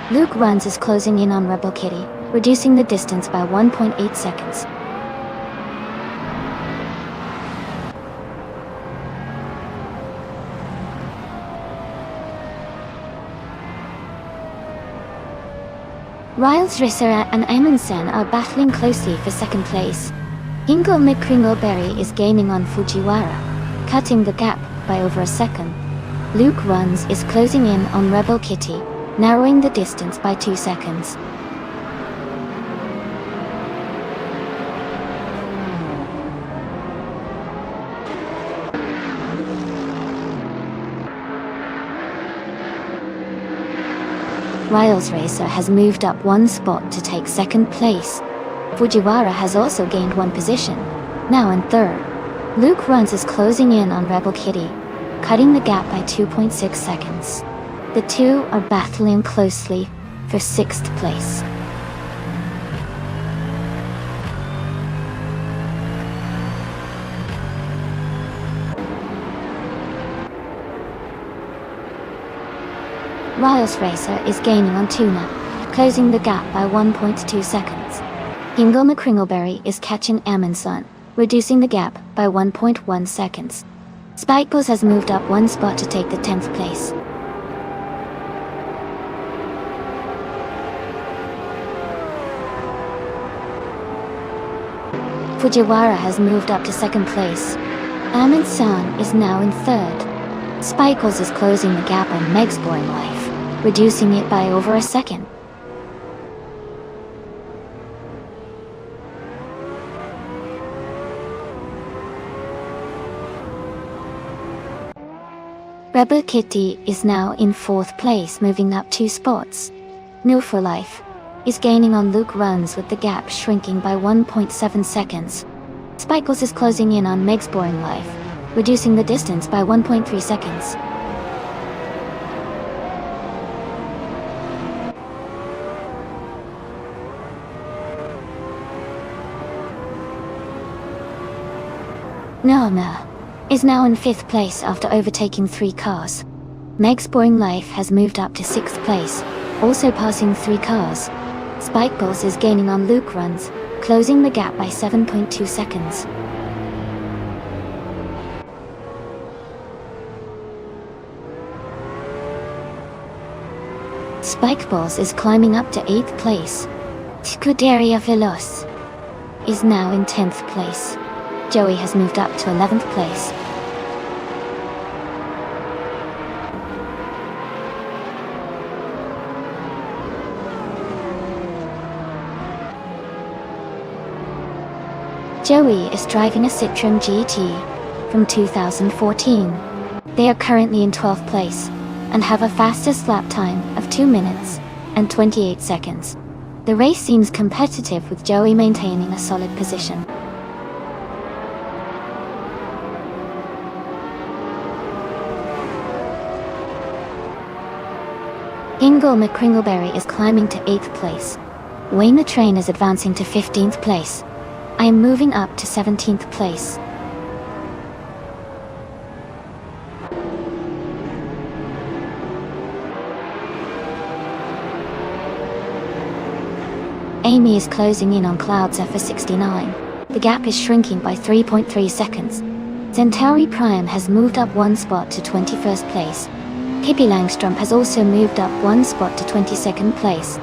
Luke Runs is closing in on Rebel Kitty, reducing the distance by 1.8 seconds. Riles Risser and Amundsen are battling closely for second place. Ingo McCringleberry is gaining on Fujiwara, cutting the gap by over a second. Luke Runs is closing in on Rebel Kitty, narrowing the distance by 2 seconds. Riles Racer has moved up 1 spot to take second place. Fujiwara has also gained 1 position, now in third. Luke Runs is closing in on Rebel Kitty, cutting the gap by 2.6 seconds. The two are battling closely for 6th place. Riles Racer is gaining on Tuna, closing the gap by 1.2 seconds. Ingo McCringleberry is catching Amundsen, reducing the gap by 1.1 seconds. Spikeballs has moved up 1 spot to take the 10th place. Fujiwara has moved up to 2nd place. Amundsen is now in 3rd. Spikeballs is closing the gap on Meg's Boring Life, reducing it by over a second. Rebel Kitty is now in 4th place, moving up 2 spots. New for Life is gaining on Luke Runs with the gap shrinking by 1.7 seconds. Spikeballs is closing in on Meg's Boring Life, reducing the distance by 1.3 seconds. Noama is now in 5th place after overtaking 3 cars. Meg's Boring Life has moved up to 6th place, also passing 3 cars. Spikeballs is gaining on Luke Runs, closing the gap by 7.2 seconds. Spikeballs is climbing up to 8th place. Scuderia Veloz is now in 10th place. Joey has moved up to 11th place. Joey is driving a Citroen GT from 2014. They are currently in 12th place and have a fastest lap time of 2 minutes and 28 seconds. The race seems competitive with Joey maintaining a solid position. Ingo McCringleberry is climbing to 8th place. Wayne the Train is advancing to 15th place. I am moving up to 17th place. Amy is closing in on Cloud's for 69. The gap is shrinking by 3.3 seconds. Centauri Prime has moved up 1 spot to 21st place. Pippi Langstrom has also moved up 1 spot to 22nd place.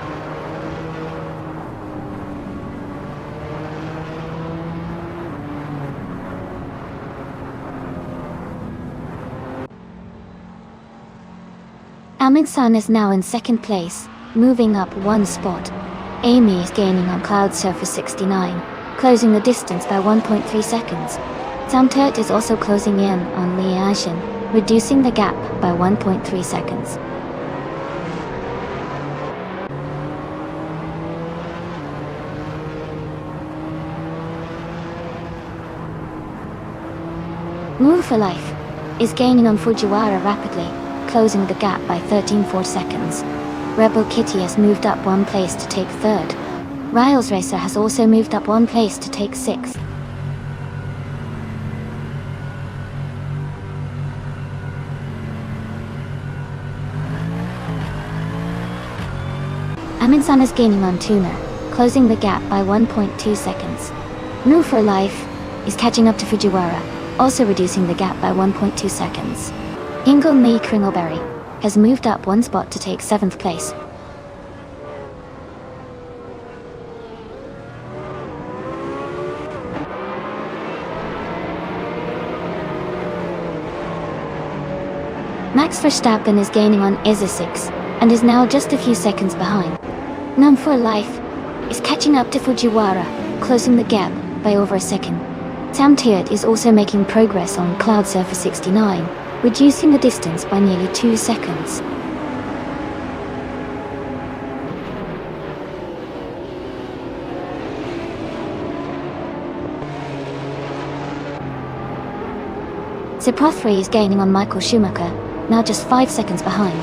Amundsen is now in 2nd place, moving up 1 spot. Amy is gaining on Cloud Surfer 69, closing the distance by 1.3 seconds. Samtert is also closing in on Liangshan, reducing the gap by 1.3 seconds. Moon for Life is gaining on Fujiwara rapidly, closing the gap by 13.4 seconds. Rebel Kitty has moved up 1 place to take 3rd. Riles Racer has also moved up 1 place to take 6th. Amundsen is gaining on Tuner, closing the gap by 1.2 seconds. Move for Life is catching up to Fujiwara, also reducing the gap by 1.2 seconds. Hingle Me Kringleberry has moved up one spot to take 7th place. Max Verstappen is gaining on Eze6 and is now just a few seconds behind. Numb for Life is catching up to Fujiwara, closing the gap by over a second. Sam Tiert is also making progress on Cloud Surfer 69, reducing the distance by nearly 2 seconds. Seprothri is gaining on Michael Schumacher, now just 5 seconds behind.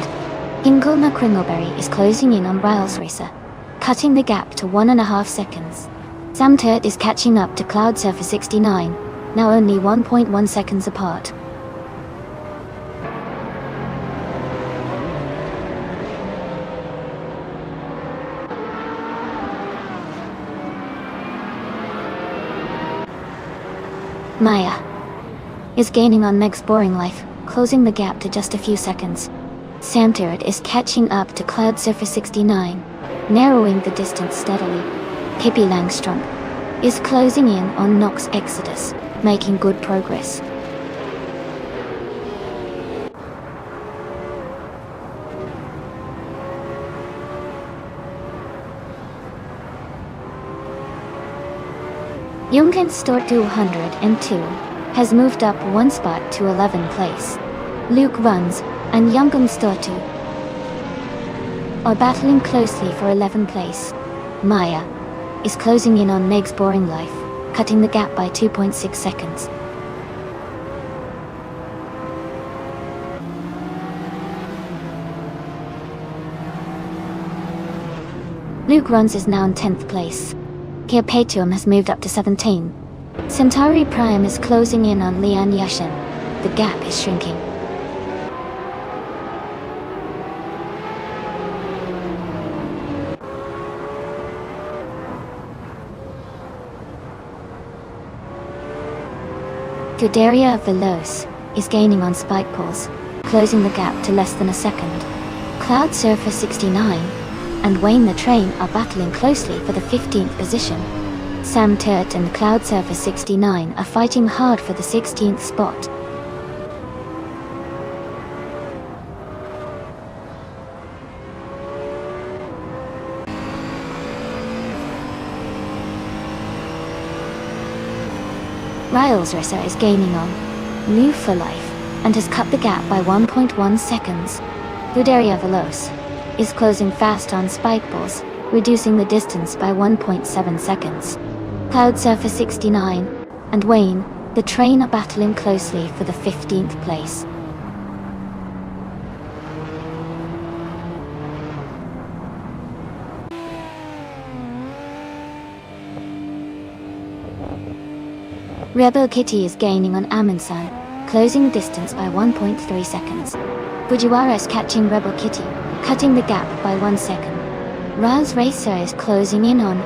Ingolma Kringleberry is closing in on Riles Racer, cutting the gap to 1.5 seconds. Sam Tiert is catching up to Cloud Surfer 69, now only 1.1 seconds apart. Maya is gaining on Meg's Boring Life, closing the gap to just a few seconds. Sam Tiert is catching up to Cloud Surfer 69, narrowing the distance steadily. Pippi Langstrom is closing in on Nox Exodus, making good progress. Jungen Store 202 has moved up one spot to 11th place. Luke Runs and Jungen Store 2 are battling closely for 11th place. Maya is closing in on Meg's Boring Life, cutting the gap by 2.6 seconds. Luke Runs is now in 10th place. Keopetium has moved up to 17. Centauri Prime is closing in on Lian Yashin. The gap is shrinking. Scuderia Veloce is gaining on Spike Pulse, closing the gap to less than a second. Cloud Surfer 69 and Wayne the Train are battling closely for the 15th position. Sam Tiert and Cloud Surfer 69 are fighting hard for the 16th spot. Riles Racer is gaining on Move for Life and has cut the gap by 1.1 seconds. Scuderia Veloce is closing fast on Spike Balls, reducing the distance by 1.7 seconds. Cloud Surfer 69 and Wayne the Train are battling closely for the 15th place. Rebel Kitty is gaining on Amundsen, closing the distance by 1.3 seconds. Fujiwara is catching Rebel Kitty, cutting the gap by 1 second. Riles Racer is closing in on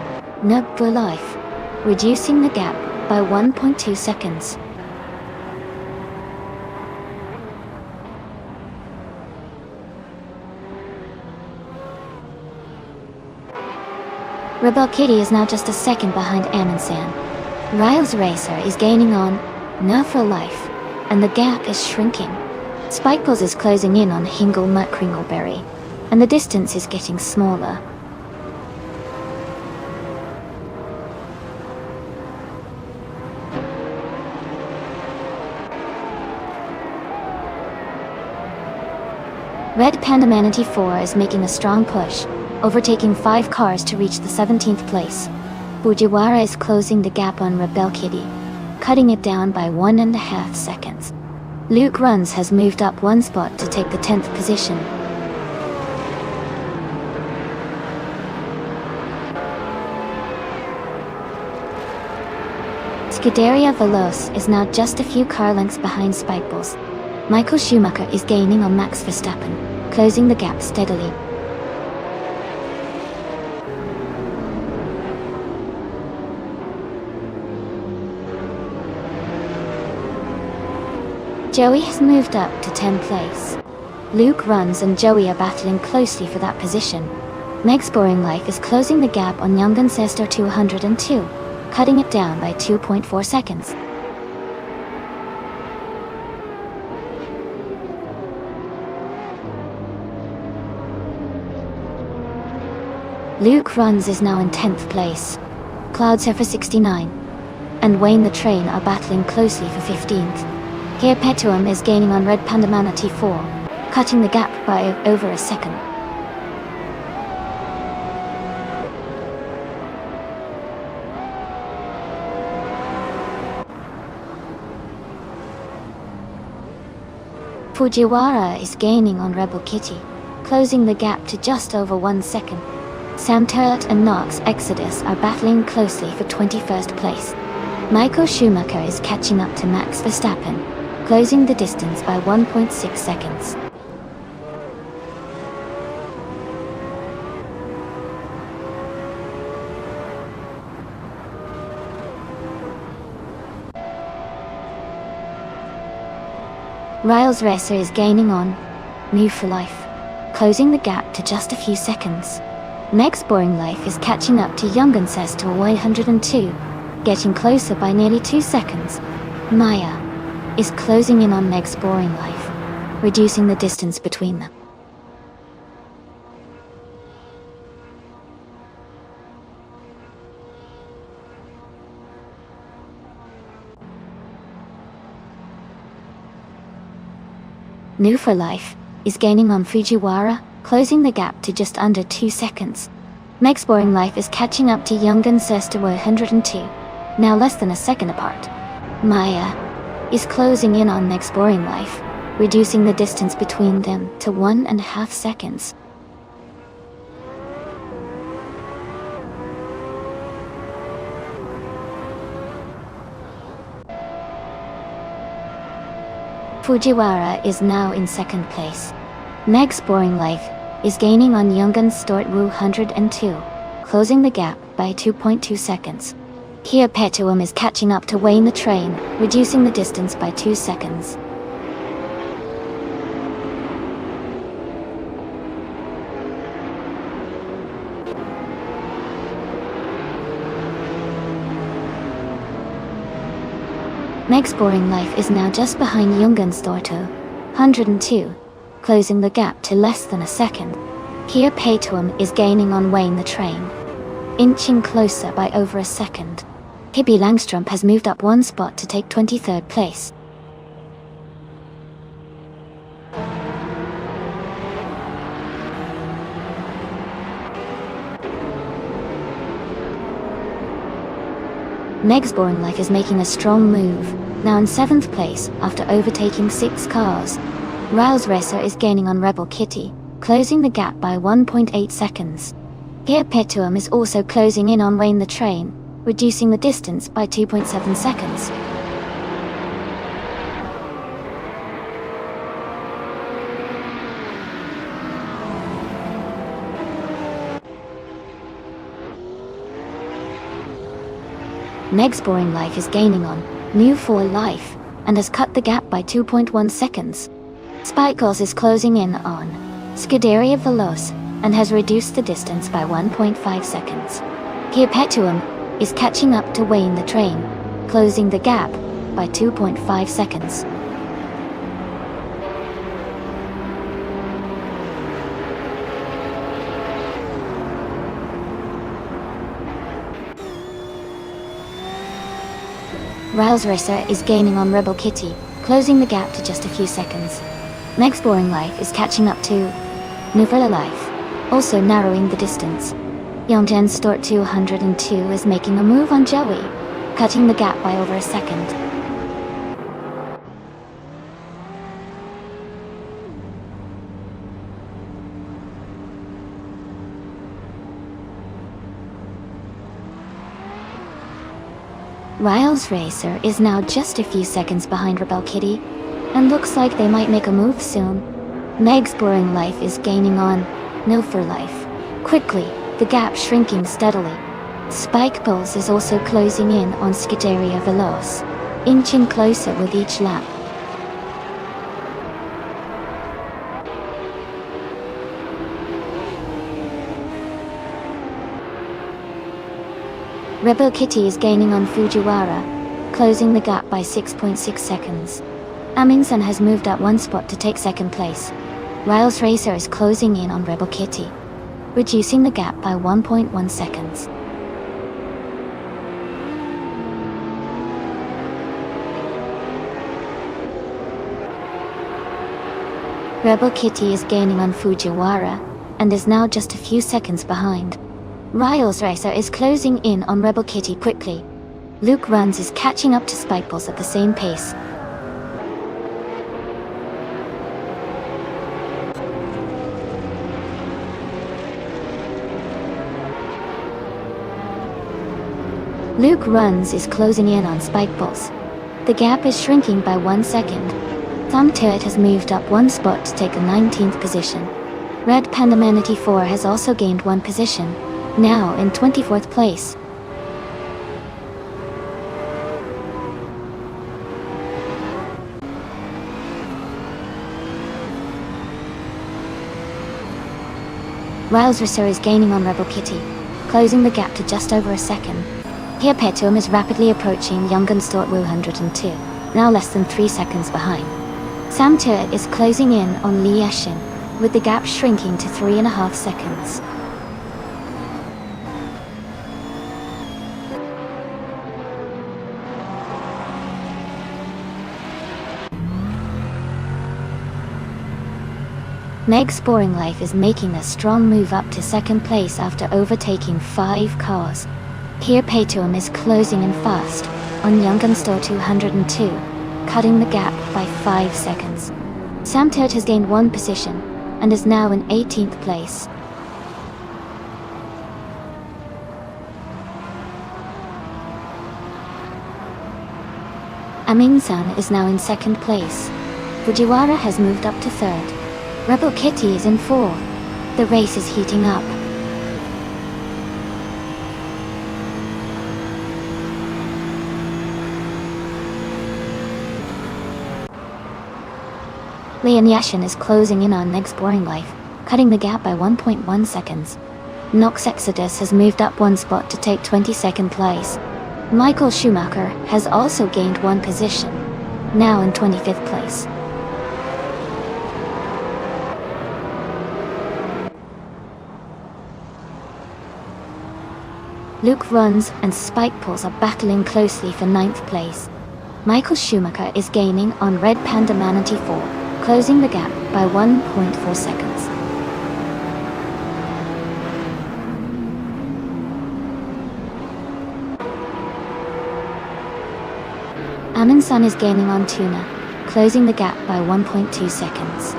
Nub for Life, reducing the gap by 1.2 seconds. Rebel Kitty is now just a second behind Amundsen. Riles Racer is gaining on Nerf for Life, and the gap is shrinking. Spikeballs is closing in on Hingle Mutt Kringleberry, and the distance is getting smaller. Red Panda Manatee 4 is making a strong push, overtaking 5 cars to reach the 17th place. Fujiwara is closing the gap on Rebel Kitty, cutting it down by 1.5 seconds. Luke Runs has moved up one spot to take the 10th position. Scuderia Veloce is now just a few car lengths behind Spikeballs. Michael Schumacher is gaining on Max Verstappen, closing the gap steadily. Joey has moved up to 10th place. Luke runs and Joey are battling closely for that position. Meg's Boring Life is closing the gap on young ancestor 202, cutting it down by 2.4 seconds. Luke Runs is now in 10th place. Cloud Surfer 69 and Wayne the Train are battling closely for 15th. Here Petuum is gaining on Red Panda Manatee 4, cutting the gap by over a second. Fujiwara is gaining on Rebel Kitty, closing the gap to just over 1 second. Sam Turret and Knox Exodus are battling closely for 21st place. Michael Schumacher is catching up to Max Verstappen, closing the distance by 1.6 seconds. Riles Racer is gaining on New for Life, closing the gap to just a few seconds. Meg's Boring Life is catching up to Young Ancestor 102, getting closer by nearly 2 seconds. Maya is closing in on Meg's Boring Life, reducing the distance between them. New for Life is gaining on Fujiwara, closing the gap to just under 2 seconds. Meg's Boring Life is catching up to Young Ancestor 102, now less than a second apart. Maya is closing in on Meg's Boring Life, reducing the distance between them to 1.5 seconds. Fujiwara is now in 2nd place. Meg's Boring Life is gaining on Young Stort 102, closing the gap by 2.2 seconds. Here Petuum is catching up to Wayne the Train, reducing the distance by 2 seconds. Meg's Boring Life is now just behind Storto, 102, closing the gap to less than a second. Here Petuum is gaining on Wayne the Train, inching closer by over a second. Hibby Langstrom has moved up 1 spot to take 23rd place. Meg's Boring Life is making a strong move, now in 7th place after overtaking 6 cars. Riles Racer is gaining on Rebel Kitty, closing the gap by 1.8 seconds. Here Petuum is also closing in on Wayne the Train, reducing the distance by 2.7 seconds. Meg's Boring Life is gaining on New for Life, and has cut the gap by 2.1 seconds. Spikegulls is closing in on Scuderia Veloce, and has reduced the distance by 1.5 seconds. Here Petuum is catching up to Wayne the Train, closing the gap by 2.5 seconds. Riles Racer is gaining on Rebel Kitty, closing the gap to just a few seconds. Meg's Boring Life is catching up to Nouvelle Life, also narrowing the distance. Younggen Stort 202 is making a move on Joey, cutting the gap by over a second. Riles Racer is now just a few seconds behind Rebel Kitty, and looks like they might make a move soon. Meg's Boring Life is gaining on No for Life, quickly, the gap shrinking steadily. Spike Bulls is also closing in on Scuderia Veloce, inching closer with each lap. Rebel Kitty is gaining on Fujiwara, closing the gap by 6.6 seconds. Amin-san has moved up one spot to take second place. Riles Racer is closing in on Rebel Kitty, reducing the gap by 1.1 seconds. Rebel Kitty is gaining on Fujiwara, and is now just a few seconds behind. Riles Racer is closing in on Rebel Kitty quickly. Luke Runs is catching up to Spikeballs at the same pace. Luke Runs is closing in on Spikeballs. The gap is shrinking by 1 second. Thumb Turret has moved up one spot to take the 19th position. Red Panda Manatee 4 has also gained one position, now in 24th place. Riles Racer is gaining on Rebel Kitty, closing the gap to just over a second. Here Petum is rapidly approaching Yungan Stort 102, now less than 3 seconds behind. Sam Turret is closing in on Li Yashin, with the gap shrinking to 3.5 seconds. Meg's Boring Life is making a strong move up to second place after overtaking 5 cars. Here Petum is closing in fast on Yungan Store 202, cutting the gap by 5 seconds. Sam Turret has gained one position and is now in 18th place. Amin-san is now in second place. Fujiwara has moved up to third. Rebel Kitty is in fourth. The race is heating up. Lian Yashin is closing in on Meg's Boring Life, cutting the gap by 1.1 seconds. Nox Exodus has moved up one spot to take 22nd place. Michael Schumacher has also gained one position, now in 25th place. Luke Runs and Spikeballs are battling closely for 9th place. Michael Schumacher is gaining on Red Panda Manatee 4, closing the gap by 1.4 seconds. Amin-san is gaining on Tuna, closing the gap by 1.2 seconds.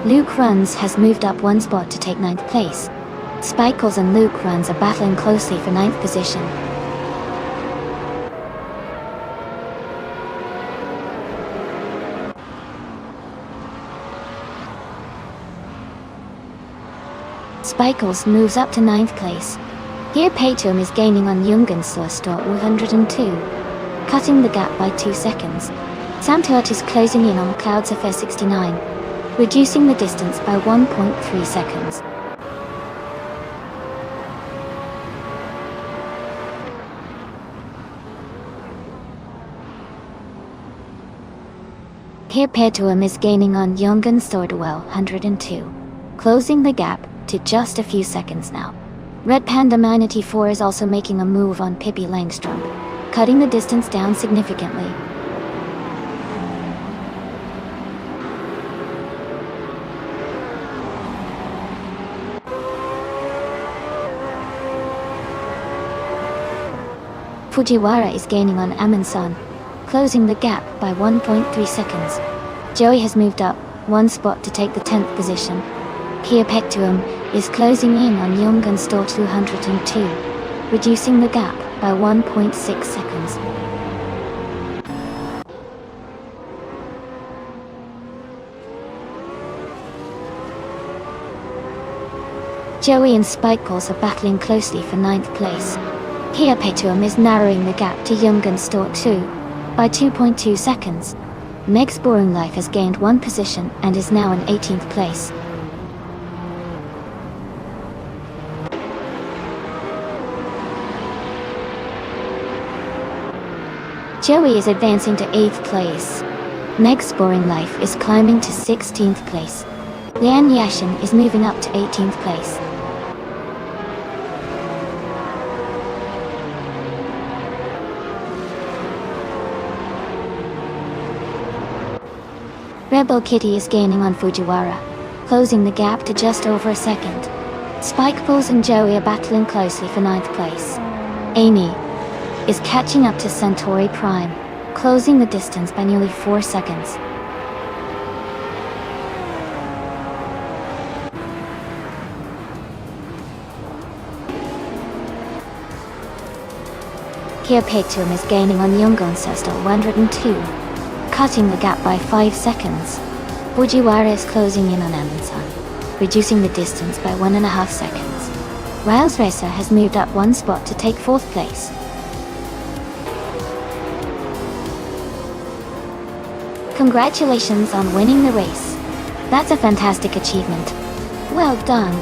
Luke Runs has moved up one spot to take 9th place. Spikeballs and Luke Runs are battling closely for 9th position. Spikeballs moves up to 9th place. Here Petum is gaining on Yungan Stort 102, cutting the gap by 2 seconds. Sam Turret is closing in on Clouds Affair 69, reducing the distance by 1.3 seconds. Here Petum is gaining on Yungan Stort 102, closing the gap to just a few seconds now. Red Panda Manatee 4 is also making a move on Pippi Langstrom, cutting the distance down significantly. Fujiwara is gaining on Amin-san, closing the gap by 1.3 seconds. Joey has moved up one spot to take the 10th position. Here Petum is closing in on Yungan Store 202, reducing the gap by 1.6 seconds. Joey and Spikeballs are battling closely for 9th place. Here Petum is narrowing the gap to Yungan Store 2 by 2.2 seconds. Meg's Boring Life has gained one position and is now in 18th place. Joey is advancing to 8th place. Meg's Boring Life is climbing to 16th place. Lian Yashin is moving up to 18th place. Rebel Kitty is gaining on Fujiwara, closing the gap to just over a second. Spike Balls and Joey are battling closely for 9th place. Amy is catching up to Centauri Prime, closing the distance by nearly 4 seconds. Perpetuum is gaining on Young Ancestor 102, cutting the gap by 5 seconds. Fujiwara is closing in on Amundsen, reducing the distance by 1.5 seconds. Riles Racer has moved up 1 spot to take 4th place. Congratulations on winning the race. That's a fantastic achievement. Well done.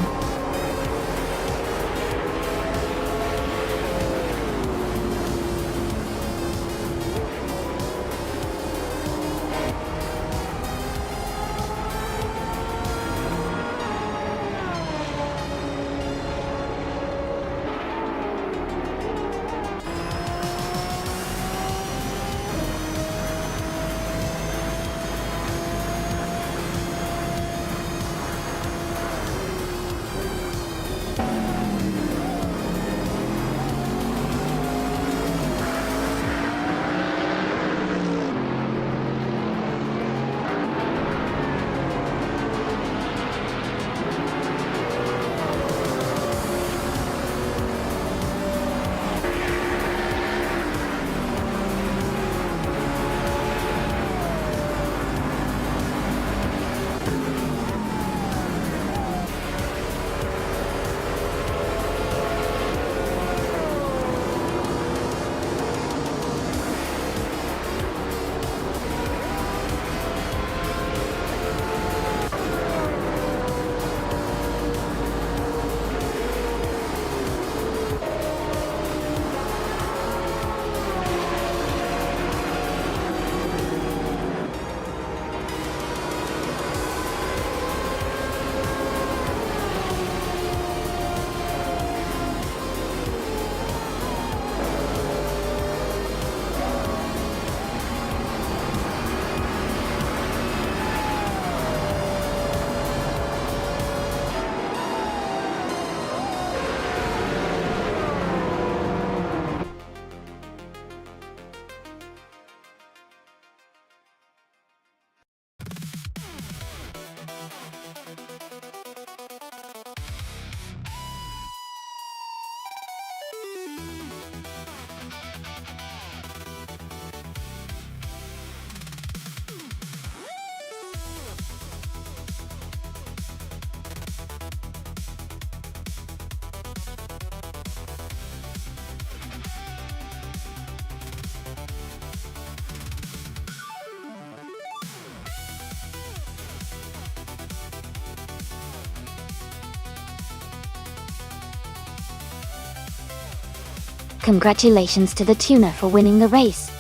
Congratulations to the tuner for winning the race.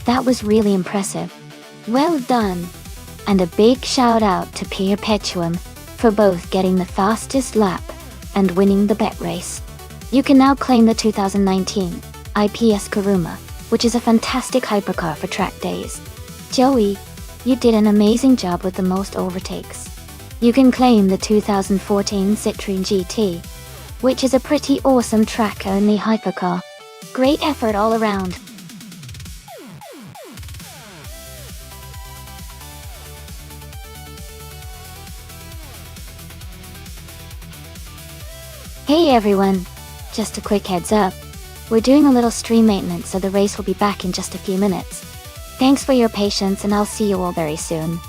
That was really impressive. Well done. And a big shout out to Perpetuum for both getting the fastest lap and winning the bet race. You can now claim the 2019 IPS Kuruma, which is a fantastic hypercar for track days. Joey, you did an amazing job with the most overtakes. You can claim the 2014 Citroen GT, which is a pretty awesome track-only hypercar. Great effort all around. Hey everyone, just a quick heads up. We're doing a little stream maintenance, so the race will be back in just a few minutes. Thanks for your patience, and I'll see you all very soon.